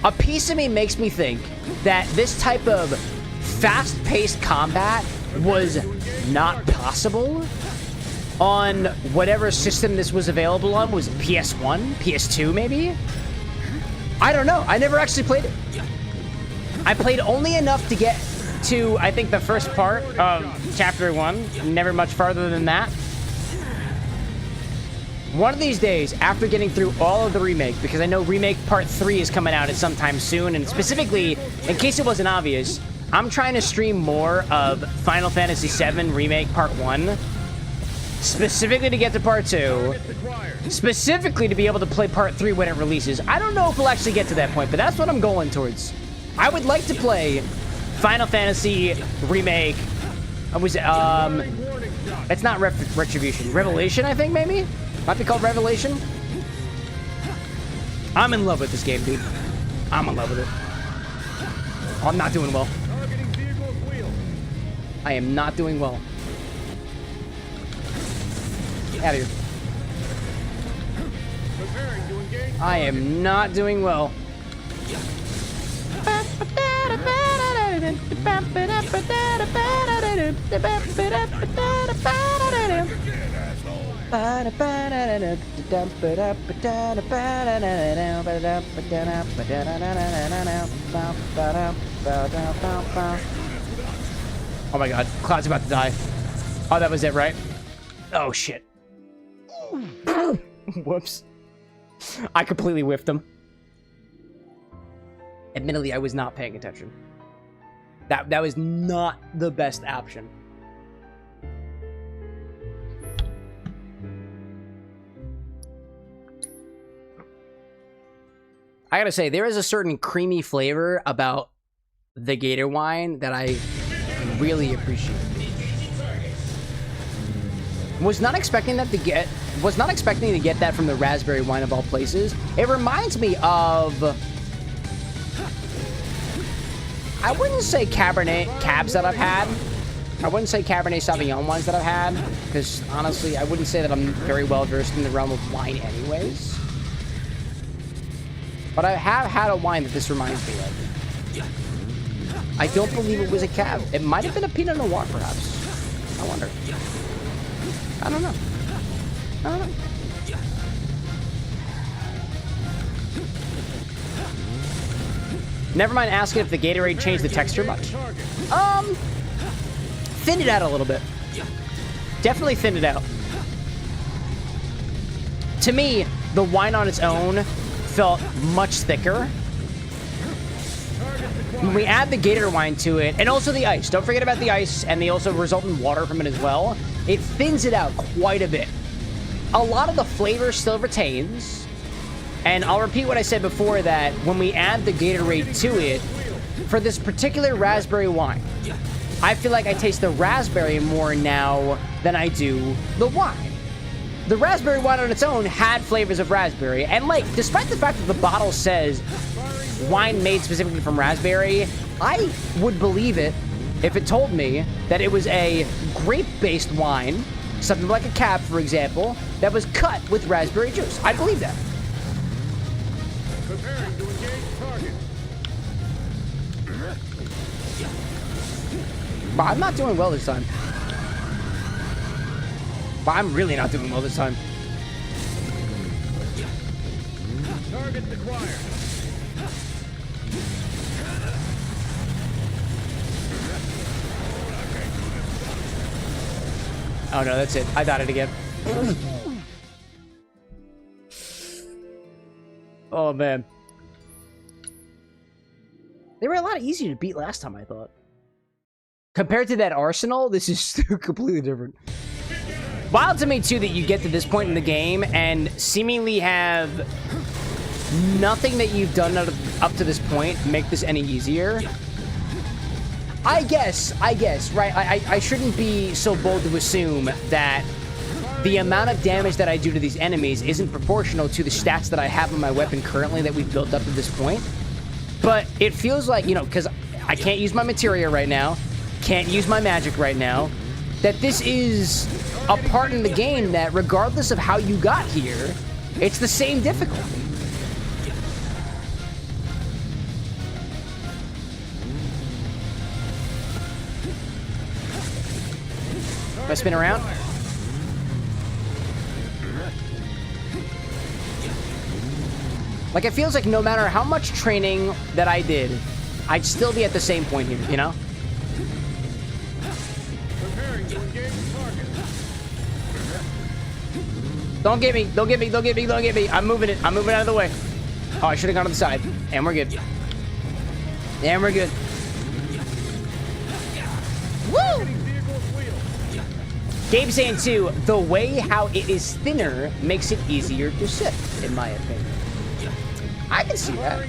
A piece of me makes me think that this type of fast-paced combat was not possible on whatever system this was available on. Was it PS1? PS2, maybe? I don't know. I never actually played it. I played only enough to get to, I think, the first part of Chapter 1. Never much farther than that. One of these days, after getting through all of the remake, because I know Remake Part 3 is coming out at sometime soon, and specifically, in case it wasn't obvious, I'm trying to stream more of Final Fantasy VII Remake Part 1, specifically to get to Part 2, specifically to be able to play Part 3 when it releases. I don't know if we'll actually get to that point, but that's what I'm going towards. I would like to play Final Fantasy Remake. It's not Retribution. Revelation, I think, maybe? Might be called Revelation. I'm in love with this game, dude. I'm in love with it. Oh, I'm not doing well. I am not doing well. Out of here. I am not doing well. Oh my god, Cloud's about to die. Oh, that was it, right? Oh shit. Whoops. I completely whiffed him. Admittedly, I was not paying attention. That was not the best option. I gotta say, there is a certain creamy flavor about the Gator wine that I really appreciate. Was not expecting to get that from the raspberry wine of all places. It reminds me of, I wouldn't say Cabernet Cabs that I've had. I wouldn't say Cabernet Sauvignon wines that I've had, because honestly, I wouldn't say that I'm very well versed in the realm of wine anyways. But I have had a wine that this reminds me of. I don't believe it was a cab. It might have been a Pinot Noir, perhaps. I wonder. I don't know. I don't know. Never mind asking if the Gatorade changed the texture much. Thinned it out a little bit. Definitely thinned it out. To me, the wine on its own felt much thicker. When we add the Gator wine to it, and also the ice, don't forget about the ice and the also resultant water from it as well, it thins it out quite a bit. A lot of the flavor still retains, and I'll repeat what I said before, that when we add the Gatorade to it, for this particular raspberry wine, I feel like I taste the raspberry more now than I do the wine. The raspberry wine on its own had flavors of raspberry, and like, despite the fact that the bottle says wine made specifically from raspberry, I would believe it if it told me that it was a grape-based wine, something like a cab, for example, that was cut with raspberry juice. I'd believe that. Preparing to engage target. But I'm not doing well this time. But I'm really not doing well this time. Target acquired. Oh no, that's it. I got it again. Oh man. They were a lot easier to beat last time, I thought. Compared to that arsenal, this is completely different. Wild to me too that you get to this point in the game and seemingly have nothing that you've done up to this point make this any easier. I guess, right? I shouldn't be so bold to assume that the amount of damage that I do to these enemies isn't proportional to the stats that I have on my weapon currently that we've built up to this point. But it feels like, you know, because I can't use my materia right now, can't use my magic right now, that this is a part in the game that regardless of how you got here, it's the same difficulty. If I spin around. Like, it feels like no matter how much training that I did, I'd still be at the same point here, you know? Preparing to engage target. Don't get me, don't get me, don't get me, don't get me. I'm moving it. I'm moving out of the way. Oh, I should have gone to the side. And we're good. And we're good. Woo! Gabe's saying too, the way how it is thinner makes it easier to sip, in my opinion. I can see that.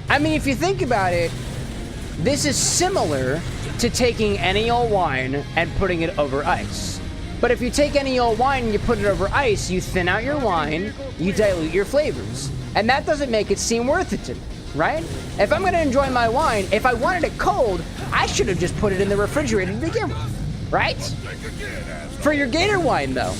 I mean, if you think about it, this is similar to taking any old wine and putting it over ice. But if you take any old wine and you put it over ice, you thin out your wine, you dilute your flavors. And that doesn't make it seem worth it to me, right? If I'm going to enjoy my wine, if I wanted it cold, I should have just put it in the refrigerator to begin with, right? For your Gator wine, though,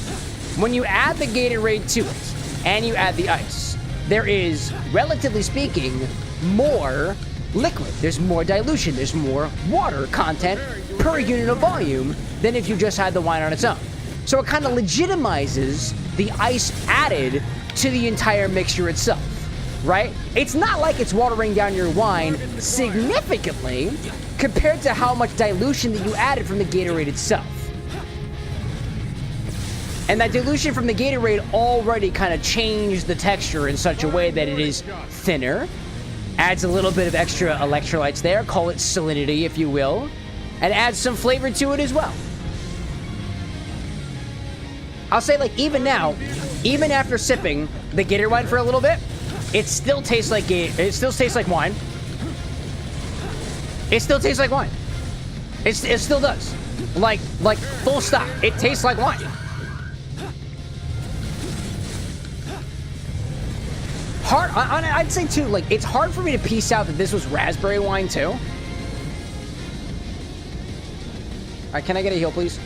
when you add the Gatorade to it and you add the ice, there is, relatively speaking, more liquid. There's more dilution. There's more water content per unit of volume than if you just had the wine on its own. So it kind of legitimizes the ice added to the entire mixture itself, right? It's not like it's watering down your wine significantly compared to how much dilution that you added from the Gatorade itself. And that dilution from the Gatorade already kind of changed the texture in such a way that it is thinner, adds a little bit of extra electrolytes there, call it salinity if you will, and adds some flavor to it as well. I'll say, like, even now, even after sipping the Gator wine for a little bit, it still tastes like wine. It still tastes like wine. It still does. Like full stop. It tastes like wine. I'd say too, like, it's hard for me to piece out that this was raspberry wine too. All right, can I get a heal, please?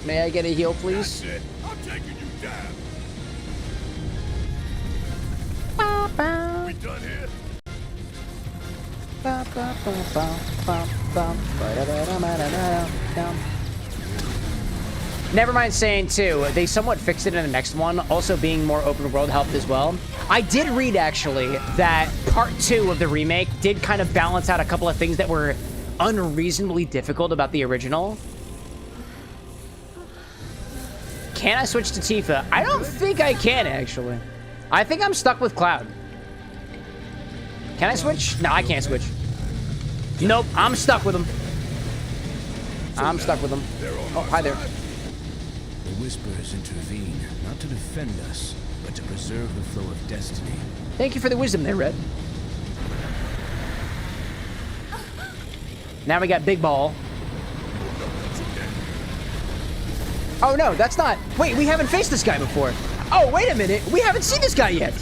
May I get a heal, please? That's it. I'm taking you down. We done here? Never mind saying too, they somewhat fixed it in the next one, also being more open world helped as well. I did read actually that part 2 of the remake did kind of balance out a couple of things that were unreasonably difficult about the original. Can I switch to Tifa? I don't think I can actually. I think I'm stuck with Cloud. Can I switch? No, I can't switch. Nope, I'm stuck with him. I'm stuck with him. Oh, hi there. The Whisperers intervene, not to defend us, but to preserve the flow of destiny. Thank you for the wisdom there, Red. Now we got Big Ball. Oh no, that's not... Wait, we haven't faced this guy before. Oh, wait a minute. We haven't seen this guy yet.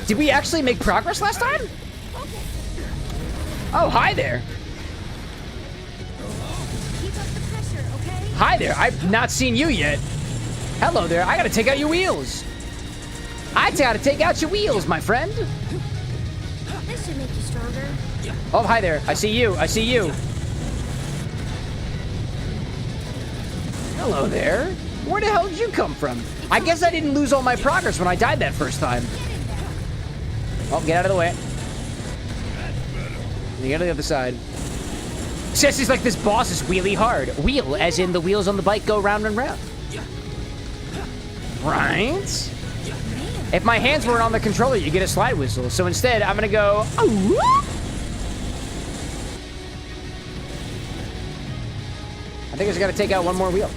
Did we actually make progress last time? Oh, hi there. Keep up the pressure, okay? Hi there. I've not seen you yet. Hello there. I gotta take out your wheels. I gotta take out your wheels, my friend. This should make you stronger. Oh, hi there. I see you. I see you. Hello there. Where the hell did you come from? I guess I didn't lose all my progress when I died that first time. Oh, get out of the way. You get to the other side. Says he's like, this boss is really hard. Wheel, as in the wheels on the bike go round and round. Right? If my hands weren't on the controller, you get a slide whistle. So instead, I'm gonna go. Oh, I think I just gotta take out one more wheel.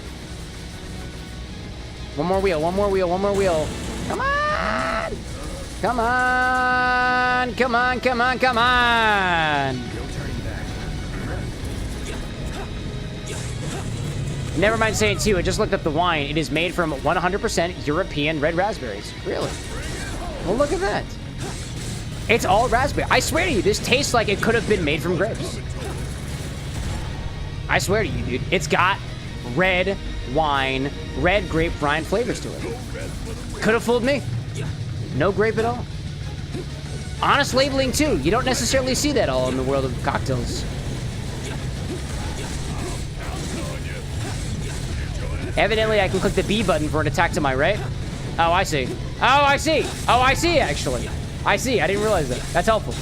One more wheel, one more wheel, one more wheel. Come on! Come on! Come on, come on, come on! Never mind saying two, I just looked up the wine. It is made from 100% European red raspberries. Really? Well, look at that. It's all raspberry. I swear to you, this tastes like it could have been made from grapes. I swear to you, dude. It's got red wine, red grape rind flavors to it. Could have fooled me. No grape at all. Honest labeling, too. You don't necessarily see that all in the world of cocktails. Evidently, I can click the B button for an attack to my right. Oh, I see. Oh, I see. Oh, I see, actually. I see. I didn't realize that. That's helpful.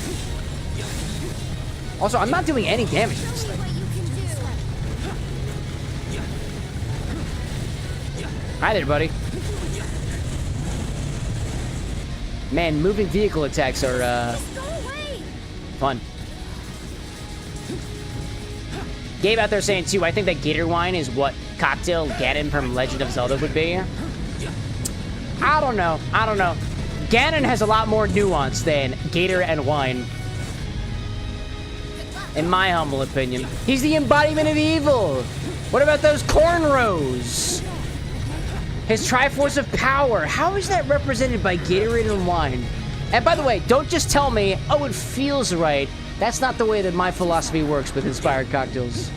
Also, I'm not doing any damage to this thing. Hi there, buddy. Man, moving vehicle attacks are, fun. Gabe out there saying, too, I think that Gator wine is what cocktail Ganon from Legend of Zelda would be. I don't know. I don't know. Ganon has a lot more nuance than Gator and wine. In my humble opinion. He's the embodiment of evil. What about those cornrows? His Triforce of Power. How is that represented by Gatorade and wine? And by the way, don't just tell me, oh, it feels right. That's not the way that my philosophy works with inspired cocktails.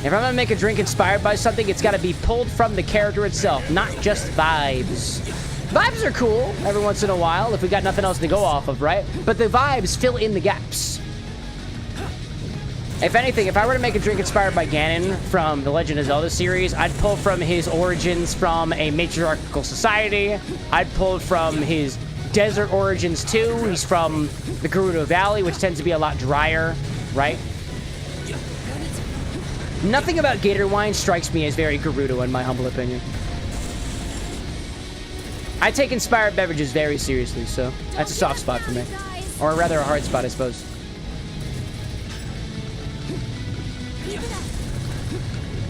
If I'm gonna make a drink inspired by something, it's gotta be pulled from the character itself, not just vibes. Vibes are cool every once in a while if we got nothing else to go off of, right? But the vibes fill in the gaps. If anything, if I were to make a drink inspired by Ganon from the Legend of Zelda series, I'd pull from his origins from a matriarchal society. I'd pull from his desert origins too. He's from the Gerudo Valley, which tends to be a lot drier, right? Nothing about Gator wine strikes me as very Gerudo, in my humble opinion. I take inspired beverages very seriously, so that's a soft spot for me. Or rather a hard spot, I suppose.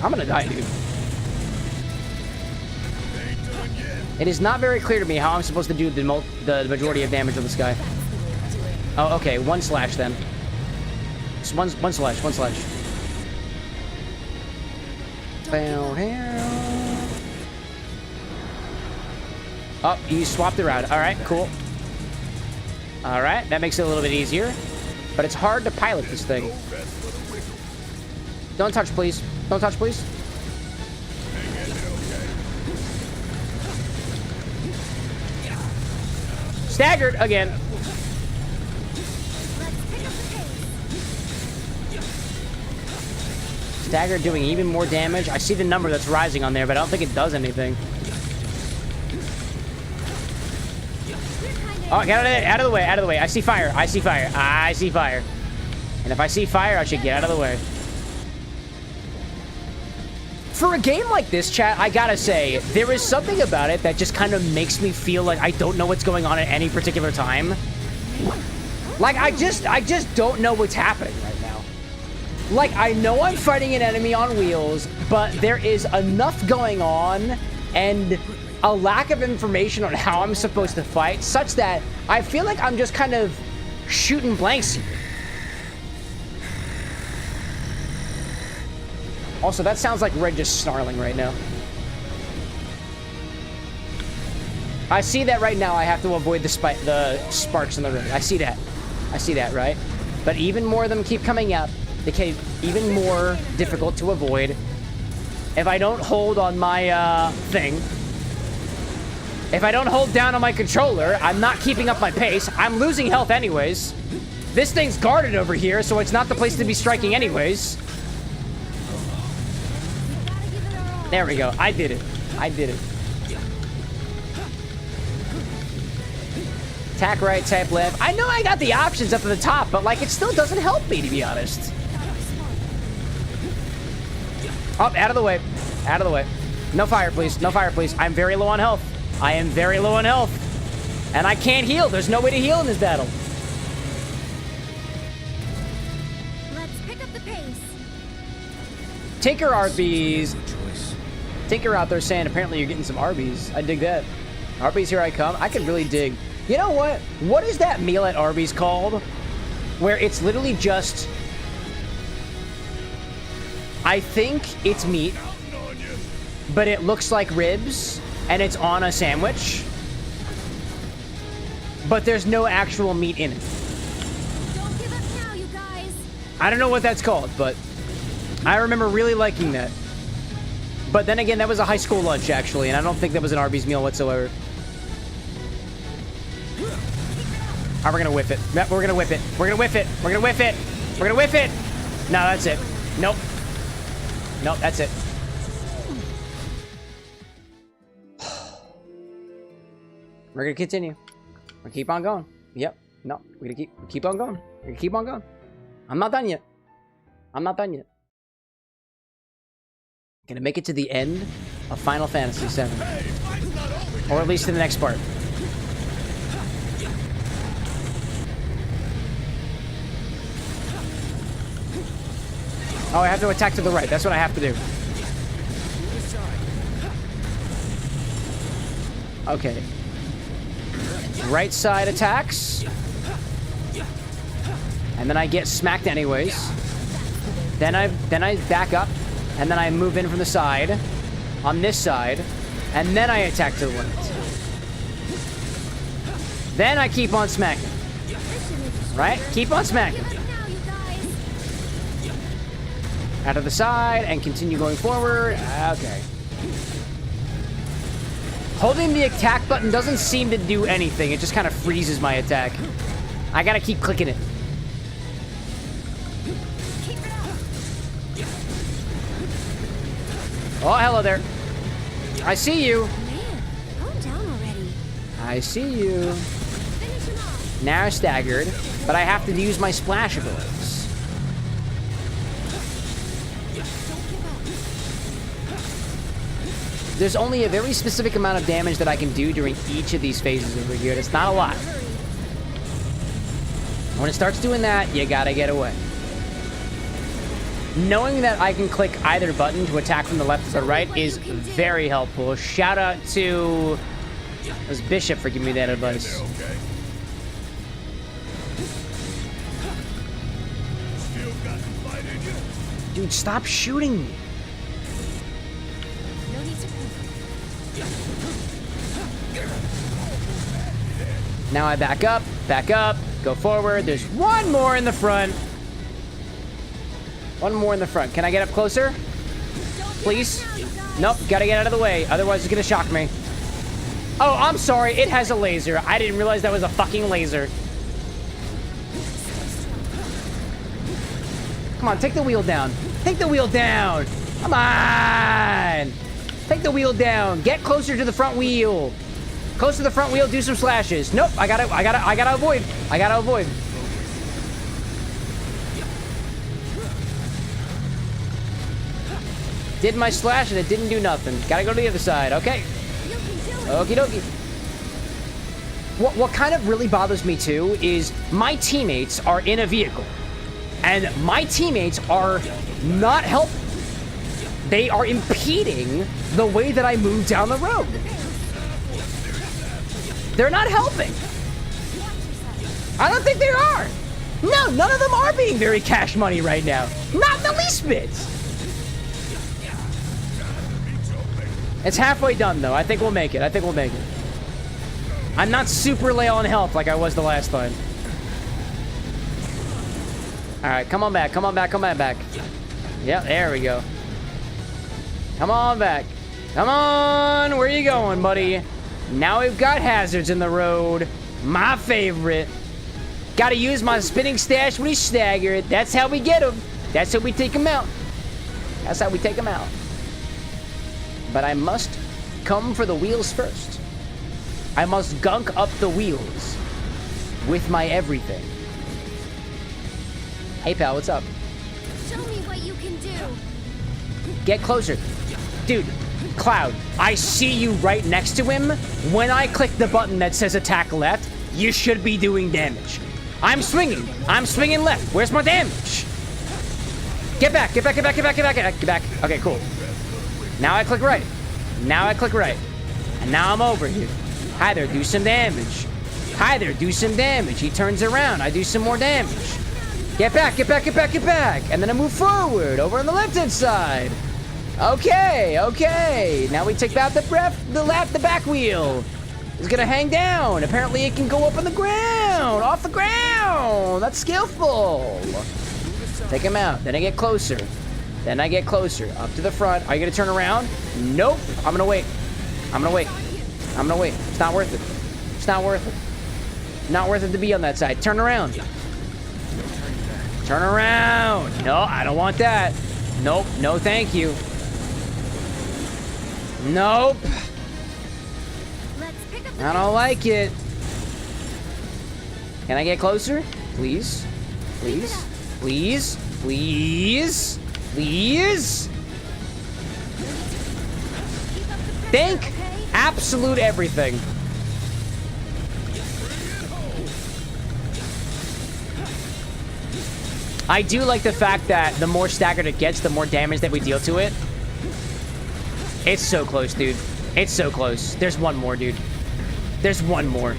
I'm gonna die, dude. It is not very clear to me how I'm supposed to do the majority of damage on this guy. Oh, okay. One slash, then. Just one slash, one slash. Oh, you swapped it around. All right, cool. All right, that makes it a little bit easier. But it's hard to pilot this thing. Don't touch, please. Don't touch, please. Staggered again. Staggered doing even more damage. I see the number that's rising on there, but I don't think it does anything. Oh, get out of the way, out of the way. I see fire. I see fire. I see fire. And if I see fire, I should get out of the way. For a game like this, chat, I gotta say, there is something about it that just kind of makes me feel like I don't know what's going on at any particular time. Like, I just don't know what's happening right now. Like, I know I'm fighting an enemy on wheels, but there is enough going on and a lack of information on how I'm supposed to fight, such that I feel like I'm just kind of shooting blanks here. Also, that sounds like Red just snarling right now. I see that right now. I have to avoid the sparks in the room. I see that. I see that, right? But even more of them keep coming up. They get even more difficult to avoid. If I don't hold on my thing. If I don't hold down on my controller, I'm not keeping up my pace. I'm losing health anyways. This thing's guarded over here, so it's not the place to be striking anyways. There we go. I did it. I did it. Attack right, tap left. I know I got the options up at the top, but like it still doesn't help me, to be honest. Oh, out of the way. Out of the way. No fire, please. No fire, please. I'm very low on health. I am very low on health. And I can't heal. There's no way to heal in this battle. Let's pick up the pace. Tinker Arby's. Tinker out there saying apparently you're getting some Arby's. I dig that. Arby's, here I come. I could really dig. You know what? What is that meal at Arby's called? Where it's literally just... I think it's meat, but it looks like ribs, and it's on a sandwich. But there's no actual meat in it. Don't give up now, you guys. I don't know what that's called, but I remember really liking that. But then again, that was a high school lunch, actually, and I don't think that was an Arby's meal whatsoever. All right, we're gonna whip it. Yep, we're gonna whip it. We're gonna whip it. We're gonna whip it. We're gonna whip it. No, that's it. Nope. Nope, that's it. We're gonna continue. We're gonna keep on going. Yep. No, we're gonna keep on going. We're gonna keep on going. I'm not done yet. I'm not done yet. Gonna make it to the end of Final Fantasy VII. Or at least to the next part. Oh, I have to attack to the right. That's what I have to do. Okay. Right side attacks. And then I get smacked anyways. Then I back up. And then I move in from the side. On this side. And then I attack to the left. Then I keep on smacking. Right? Keep on smacking. Out of the side and continue going forward. Okay. Holding the attack button doesn't seem to do anything. It just kind of freezes my attack. I gotta keep clicking it. Oh, hello there. I see you. Man, calm down already. I see you. Finish him off. Now staggered, but I have to use my splash abilities. There's only a very specific amount of damage that I can do during each of these phases over here. It's not a lot. When it starts doing that, you gotta get away. Knowing that I can click either button to attack from the left or the right is very helpful. Shout out to this Bishop for giving me that advice. Dude, stop shooting me. No need to. Now I back up, go forward. There's one more in the front. One more in the front. Can I get up closer? Please? Nope, gotta get out of the way. Otherwise it's gonna shock me. Oh, I'm sorry. It has a laser. I didn't realize that was a fucking laser. Come on, take the wheel down. Take the wheel down. Come on. Take the wheel down. Get closer to the front wheel. Close to the front wheel, do some slashes. Nope, I gotta avoid. I gotta avoid. Did my slash and it didn't do nothing. Gotta go to the other side. Okay. Okie dokie. What kind of really bothers me too is my teammates are in a vehicle. And my teammates are not helping. They are impeding the way that I move down the road. They're not helping. I don't think they are. No, none of them are being very cash money right now. Not the least bit. It's halfway done, though. I think we'll make it. I think we'll make it. I'm not super low on health like I was the last time. All right, come on back. Come on back. Come on back. Yep, there we go. Come on back. Come on. Where are you going, buddy? Now we've got hazards in the road. My favorite. Gotta use my spinning stash when he's staggered. That's how we get him. That's how we take him out. That's how we take him out. But I must come for the wheels first. I must gunk up the wheels with my everything. Hey, pal, what's up? Show me what you can do. Get closer. Dude, Cloud, I see you right next to him. When I click the button that says attack left, you should be doing damage. I'm swinging. I'm swinging left. Where's my damage? Get back, get back, get back, get back, get back, get back. Okay, cool. Now I click right. Now I click right. And now I'm over here. Hi there, do some damage. Hi there, do some damage. He turns around. I do some more damage. Get back, get back, get back, get back. And then I move forward over on the left-hand side. Okay, okay. Now we take out the back wheel. It's gonna hang down. Apparently it can go up on the ground, off the ground. That's skillful. Take him out. Then I get closer. Then I get closer. Up to the front. Are you gonna turn around? Nope. I'm gonna wait. I'm gonna wait. I'm gonna wait. It's not worth it. It's not worth it. Not worth it to be on that side. Turn around. Turn around. No, I don't want that. Nope. No, thank you. Nope. I don't like it. Can I get closer? Please? Please? Please? Please? Please? Think absolute everything. I do like the fact that the more staggered it gets, the more damage that we deal to it. It's so close, dude. It's so close. There's one more, dude. There's one more.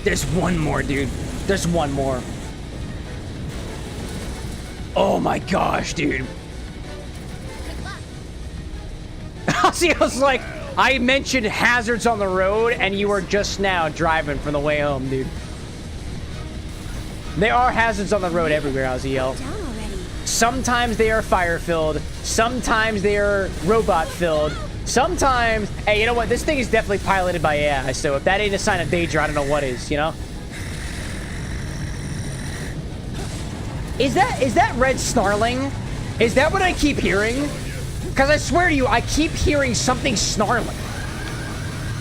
There's one more, dude. There's one more. Oh my gosh, dude. See, I was like, I mentioned hazards on the road, and you were just now driving from the way home, dude. There are hazards on the road everywhere, Aziel. Sometimes they are fire-filled. Sometimes they are robot-filled. Sometimes... Hey, you know what? This thing is definitely piloted by AI, so if that ain't a sign of danger, I don't know what is, you know? Is that red snarling? Is that what I keep hearing? Because I swear to you, I keep hearing something snarling.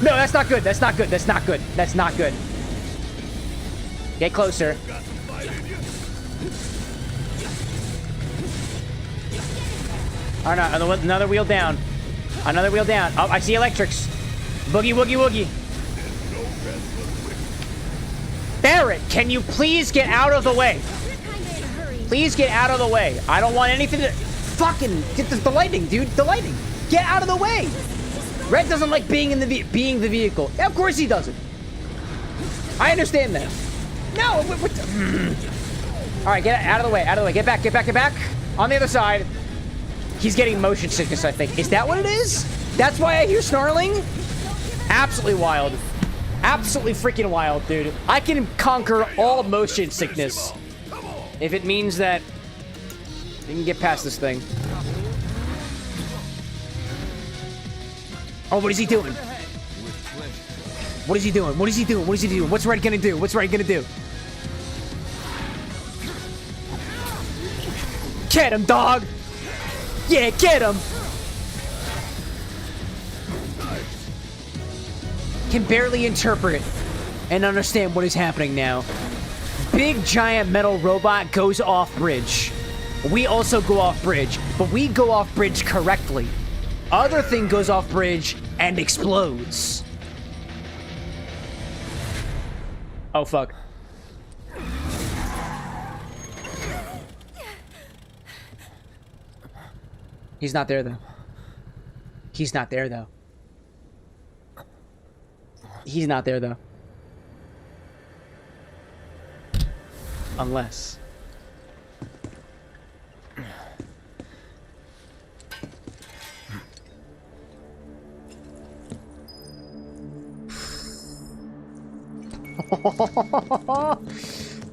No, that's not good. That's not good. That's not good. That's not good. Get closer. Oh, no, another wheel down. Another wheel down. Oh, I see electrics. Boogie, woogie, woogie. Barrett, can you please get out of the way? Please get out of the way. I don't want anything to... Fucking get the lightning, dude. The lightning. Get out of the way. Red doesn't like being in the vehicle. Yeah, of course he doesn't. I understand that. No. All right, get out of the way. Out of the way. Get back. Get back. Get back. On the other side. He's getting motion sickness, I think. Is that what it is? That's why I hear snarling? Absolutely wild. Absolutely freaking wild, dude. I can conquer all motion sickness if it means that we can get past this thing. Oh, what is he doing? What is he doing? What is he doing? What is he doing? What's Red gonna do? What's Red gonna do? Get him, dog! Yeah, get him! Can barely interpret and understand what is happening now. Big giant metal robot goes off bridge. We also go off bridge, but we go off bridge correctly. Other thing goes off bridge and explodes. Oh, fuck. He's not there, though. He's not there, though. He's not there, though. Unless...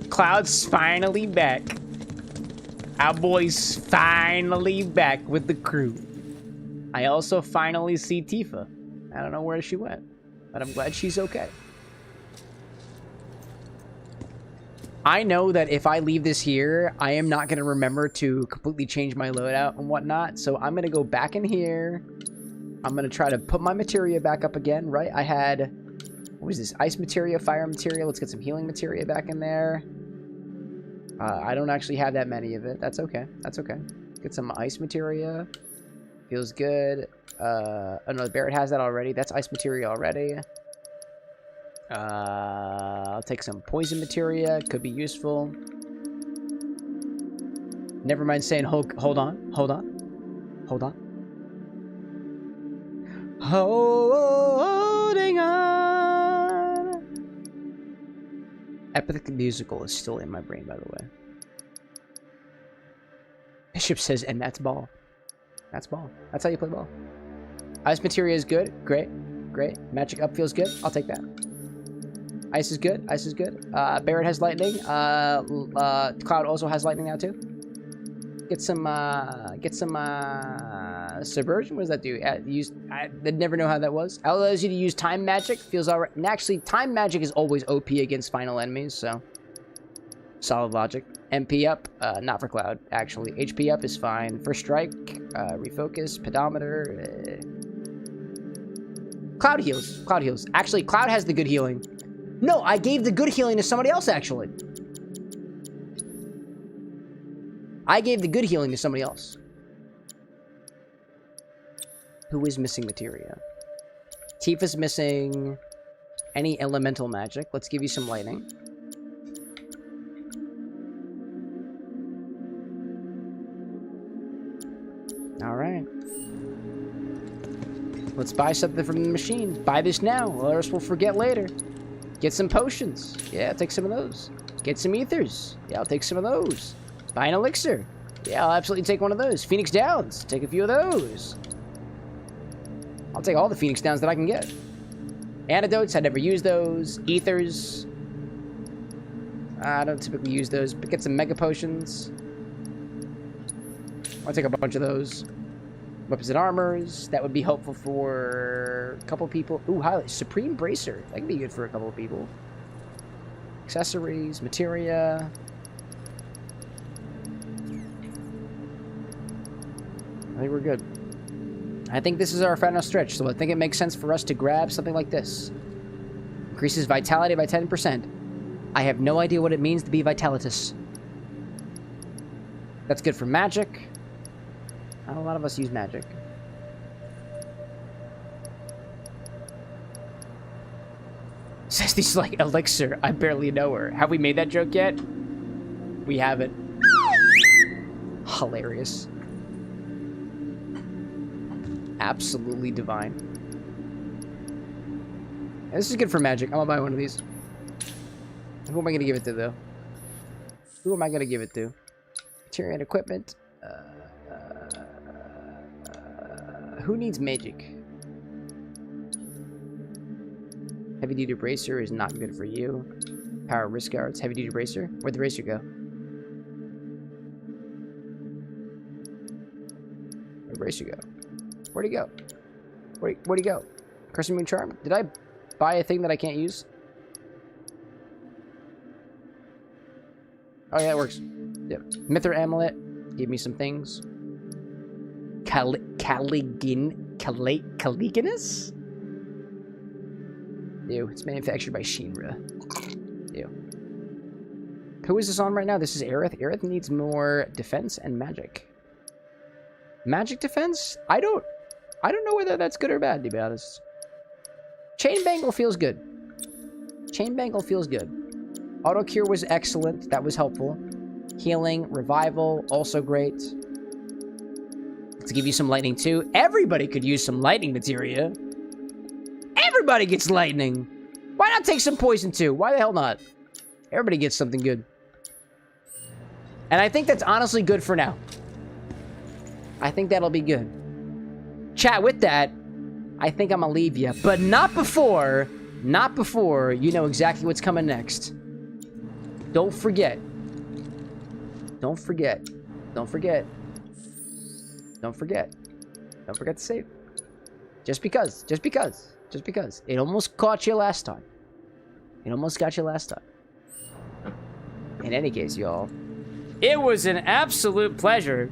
Cloud's finally back. Our boy's finally back with the crew. I also finally see Tifa. I don't know where she went. But I'm glad she's okay. I know that if I leave this here, I am not going to remember to completely change my loadout and whatnot. So I'm going to go back in here. I'm going to try to put my materia back up again, right? I had, what was this? Ice materia, fire materia. Let's get some healing materia back in there. I don't actually have that many of it. That's okay. That's okay. Get some ice materia. Feels good. Oh no, Barrett has that already. That's ice materia already. I'll take some poison materia. Could be useful. Never mind saying hold on. Hold on. Hold on. Holding on. Epic musical is still in my brain, by the way. Bishop says, and that's ball. That's ball. That's how you play ball. Ice materia is good. Great. Great. Magic up feels good. I'll take that. Ice is good. Ice is good. Barrett has lightning. Cloud also has lightning now too. Get some subversion. What does that do? I never know how that was. Allows you to use time magic. Feels alright. And actually, time magic is always OP against final enemies. So solid logic. MP up. Not for Cloud. Actually, HP up is fine. First strike. Refocus. Pedometer. Cloud heals. Cloud heals. Actually, Cloud has the good healing. No, I gave the good healing to somebody else, actually. I gave the good healing to somebody else. Who is missing materia? Tifa's missing any elemental magic. Let's give you some lightning. Alright. Let's buy something from the machine. Buy this now, or else we'll forget later. Get some potions. Yeah, I'll take some of those. Get some ethers. Yeah, I'll take some of those. Buy an elixir. Yeah, I'll absolutely take one of those. Phoenix Downs. Take a few of those. I'll take all the Phoenix Downs that I can get. Antidotes. I never use those. Ethers. I don't typically use those, but get some mega potions. I'll take a bunch of those. Weapons and armors. That would be helpful for a couple people. Ooh, highlight. Supreme Bracer. That could be good for a couple of people. Accessories. Materia. I think we're good. I think this is our final stretch, so I think it makes sense for us to grab something like this. Increases vitality by 10%. I have no idea what it means to be vitalitous. That's good for magic. Not a lot of us use magic. Says these like elixir. I barely know her. Have we made that joke yet? We haven't. Hilarious. Absolutely divine. Yeah, this is good for magic. I'm gonna buy one of these. Who am I gonna give it to, though? Who am I gonna give it to? Materia and equipment. Who needs magic? Heavy duty bracer is not good for you. Power wrist guards. Heavy duty bracer. Where'd the bracer go? Where'd the bracer go? Where'd he go? Where'd he go? Crescent Moon Charm? Did I buy a thing that I can't use? Oh yeah, it works. Yep. Mither Amulet. Give me some things. Caliginus? Ew, it's manufactured by Shinra. Ew. Who is this on right now? This is Aerith. Aerith needs more defense and magic. Magic defense? I don't know whether that's good or bad, to be honest. Chain Bangle feels good. Chain Bangle feels good. Auto Cure was excellent. That was helpful. Healing, Revival, also great. Let's give you some lightning too. Everybody could use some lightning materia. Everybody gets lightning. Why not take some poison too? Why the hell not? Everybody gets something good. And I think that's honestly good for now. I think that'll be good. Chat, with that, I think I'm gonna leave you. But not before you know exactly what's coming next. Don't forget. Don't forget. Don't forget. Don't forget. Don't forget to save. Just because. Just because. Just because. It almost caught you last time. It almost got you last time. In any case, y'all, it was an absolute pleasure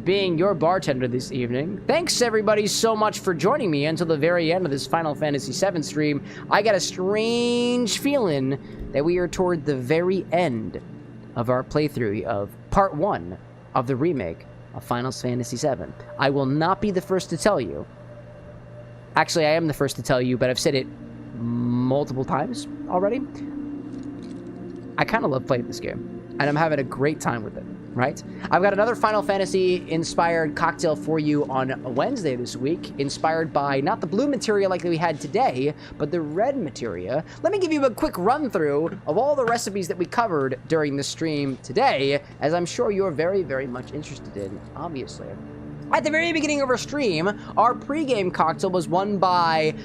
being your bartender this evening. Thanks, everybody, so much for joining me until the very end of this Final Fantasy VII stream. I got a strange feeling that we are toward the very end of our playthrough of Part 1 of the remake of Final Fantasy VII. I will not be the first to tell you. Actually, I am the first to tell you, but I've said it multiple times already. I kind of love playing this game, and I'm having a great time with it, right? I've got another Final Fantasy-inspired cocktail for you on Wednesday this week, inspired by not the blue materia like we had today, but the red materia. Let me give you a quick run-through of all the recipes that we covered during the stream today, as I'm sure you're very, very much interested in, obviously. At the very beginning of our stream, our pregame cocktail was won by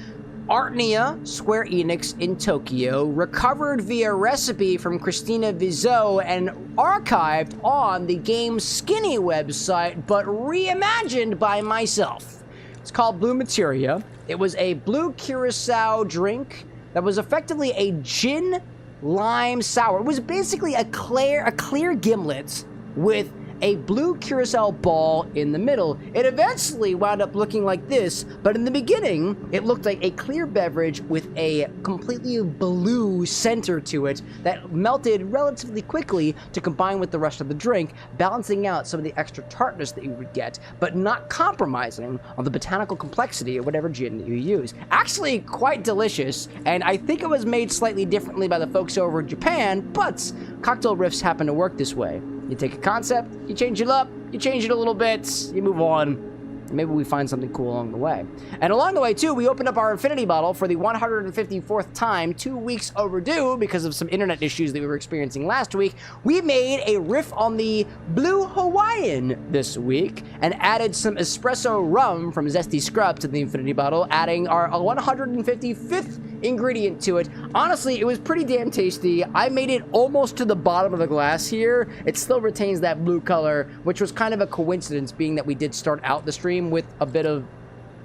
ARTNIA Square Enix in Tokyo, recovered via recipe from Cristina Viseu and archived on the GameSkinny website, but reimagined by myself. It's called Blue Materia. It was a Blue Curaçao drink that was effectively a gin lime sour. It was basically a clear gimlet with a blue Curaçao ball in the middle. It eventually wound up looking like this, but in the beginning, it looked like a clear beverage with a completely blue center to it that melted relatively quickly to combine with the rest of the drink, balancing out some of the extra tartness that you would get, but not compromising on the botanical complexity of whatever gin that you use. Actually, quite delicious, and I think it was made slightly differently by the folks over in Japan, but cocktail riffs happen to work this way. You take a concept, you change it up, you change it a little bit, you move on. Maybe we find something cool along the way. And along the way, too, we opened up our Infinity bottle for the 154th time, 2 weeks overdue because of some internet issues that we were experiencing last week. We made a riff on the Blue Hawaiian this week and added some espresso rum from Zesty Scrub to the Infinity bottle, adding our 155th ingredient to it. Honestly, it was pretty damn tasty. I made it almost to the bottom of the glass here. It still retains that blue color, which was kind of a coincidence, being that we did start out the stream with a bit of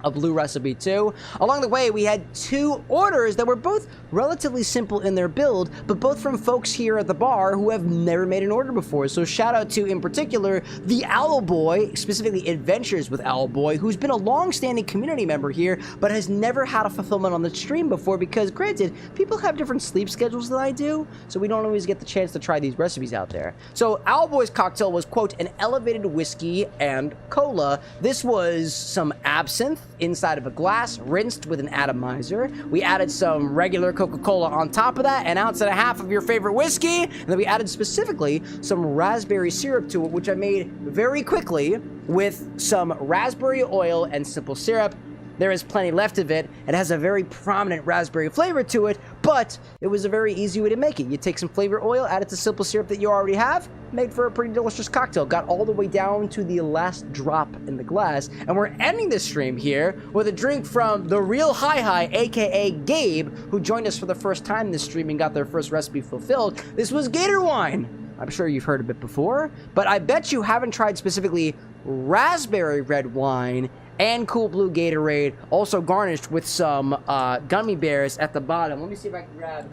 a blue recipe too. Along the way, we had 2 orders that were both relatively simple in their build, but both from folks here at the bar who have never made an order before. So shout out to, in particular, the Owl Boy, specifically Adventures with Owl Boy, who's been a long-standing community member here, but has never had a fulfillment on the stream before because, granted, people have different sleep schedules than I do, so we don't always get the chance to try these recipes out there. So Owl Boy's cocktail was, quote, an elevated whiskey and cola. This was some absinthe inside of a glass, rinsed with an atomizer. We added some regular Coca-Cola on top of that, an ounce and a half of your favorite whiskey, and then we added specifically some raspberry syrup to it, which I made very quickly with some raspberry oil and simple syrup. There is plenty left of it. It has a very prominent raspberry flavor to it, but it was a very easy way to make it. You take some flavor oil, add it to simple syrup that you already have, made for a pretty delicious cocktail. Got all the way down to the last drop in the glass, and we're ending this stream here with a drink from the Real Hi, aka Gabe, who joined us for the first time this stream and got their first recipe fulfilled. This was Gator Wine. I'm sure you've heard of it before, but I bet you haven't tried specifically raspberry red wine and Cool Blue Gatorade, also garnished with some gummy bears at the bottom. Let me see if I can grab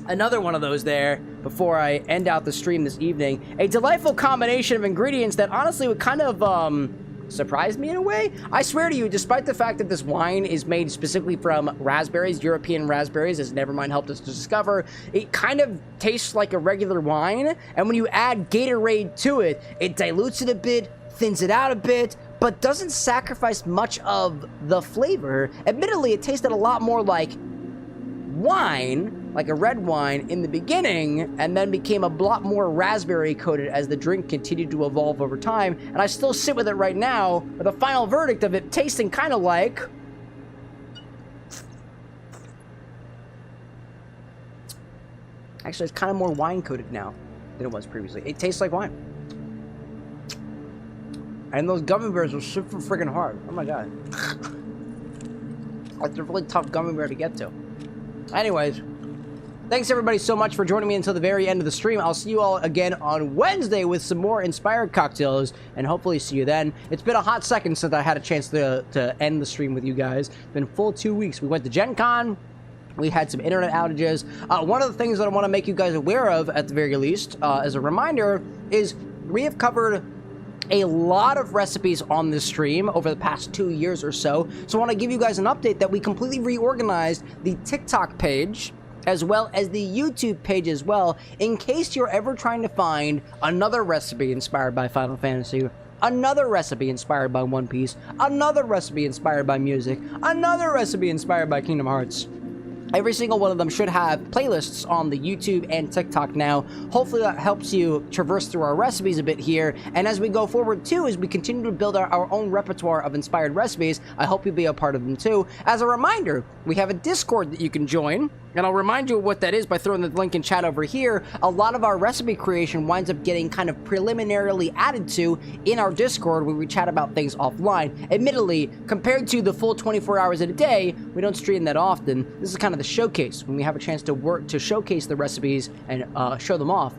another one of those there before I end out the stream this evening. A delightful combination of ingredients that honestly would kind of surprise me in a way. I swear to you, despite the fact that this wine is made specifically from raspberries, European raspberries, as Nevermind helped us to discover, it kind of tastes like a regular wine, and when you add Gatorade to it, it dilutes it a bit, thins it out a bit, but doesn't sacrifice much of the flavor. Admittedly, it tasted a lot more like wine, like a red wine in the beginning, and then became a lot more raspberry coated as the drink continued to evolve over time. And I still sit with it right now with a final verdict of it tasting kind of like actually, it's kind of more wine coated now than it was previously. It tastes like wine. And those gummy bears are super freaking hard. Oh my god. That's a really tough gummy bear to get to. Anyways, Thanks everybody so much for joining me until the very end of the stream. I'll see you all again on Wednesday with some more inspired cocktails, and hopefully see you then. It's been a hot second since I had a chance to end the stream with you guys. It's been full 2 weeks. We went to Gen Con. We had some internet outages. One of the things that I want to make you guys aware of, at the very least, as a reminder, is we have covered a lot of recipes on this stream over the past 2 years or so. So I want to give you guys an update that we completely reorganized the TikTok page as well as the YouTube page as well, in case you're ever trying to find another recipe inspired by Final Fantasy, another recipe inspired by One Piece, another recipe inspired by music, another recipe inspired by Kingdom Hearts. Every single one of them should have playlists on the YouTube and TikTok now. Hopefully that helps you traverse through our recipes a bit here. And as we go forward too, as we continue to build our own repertoire of inspired recipes, I hope you'll be a part of them too. As a reminder, we have a Discord that you can join. And I'll remind you of what that is by throwing the link in chat over here. A lot of our recipe creation winds up getting kind of preliminarily added to in our Discord where we chat about things offline. Admittedly, compared to the full 24 hours in a day, we don't stream that often. This is kind of the showcase when we have a chance to work to showcase the recipes and show them off.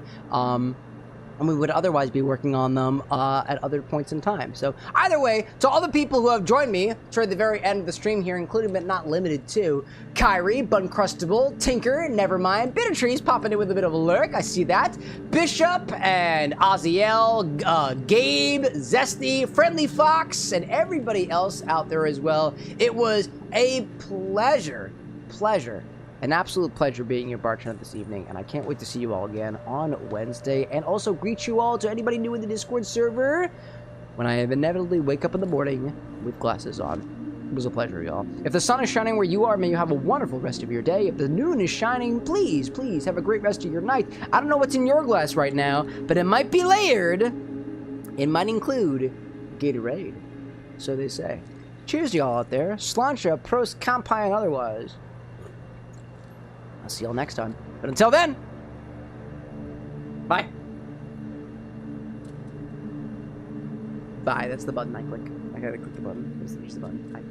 And we would otherwise be working on them at other points in time. So either way, to all the people who have joined me toward the very end of the stream here, including but not limited to Kyrie, Buncrustable, Tinker, Nevermind, Bittertrees popping in with a bit of a lurk, I see that, Bishop and Oziel, Gabe, Zesty, Friendly Fox, and everybody else out there as well. It was a pleasure, an absolute pleasure being your bartender this evening, and I can't wait to see you all again on Wednesday, and also greet you all to anybody new in the Discord server when I inevitably wake up in the morning with glasses on. It was a pleasure, y'all. If the sun is shining where you are, may you have a wonderful rest of your day. If the moon is shining, please have a great rest of your night. I don't know what's in your glass right now, but it might be layered. It might include Gatorade. So they say. Cheers to y'all out there. Slancha, Prost, Kampai, and otherwise. I'll see y'all next time. But until then, bye. Bye, that's the button I click. I gotta click the button. There's the button. Bye.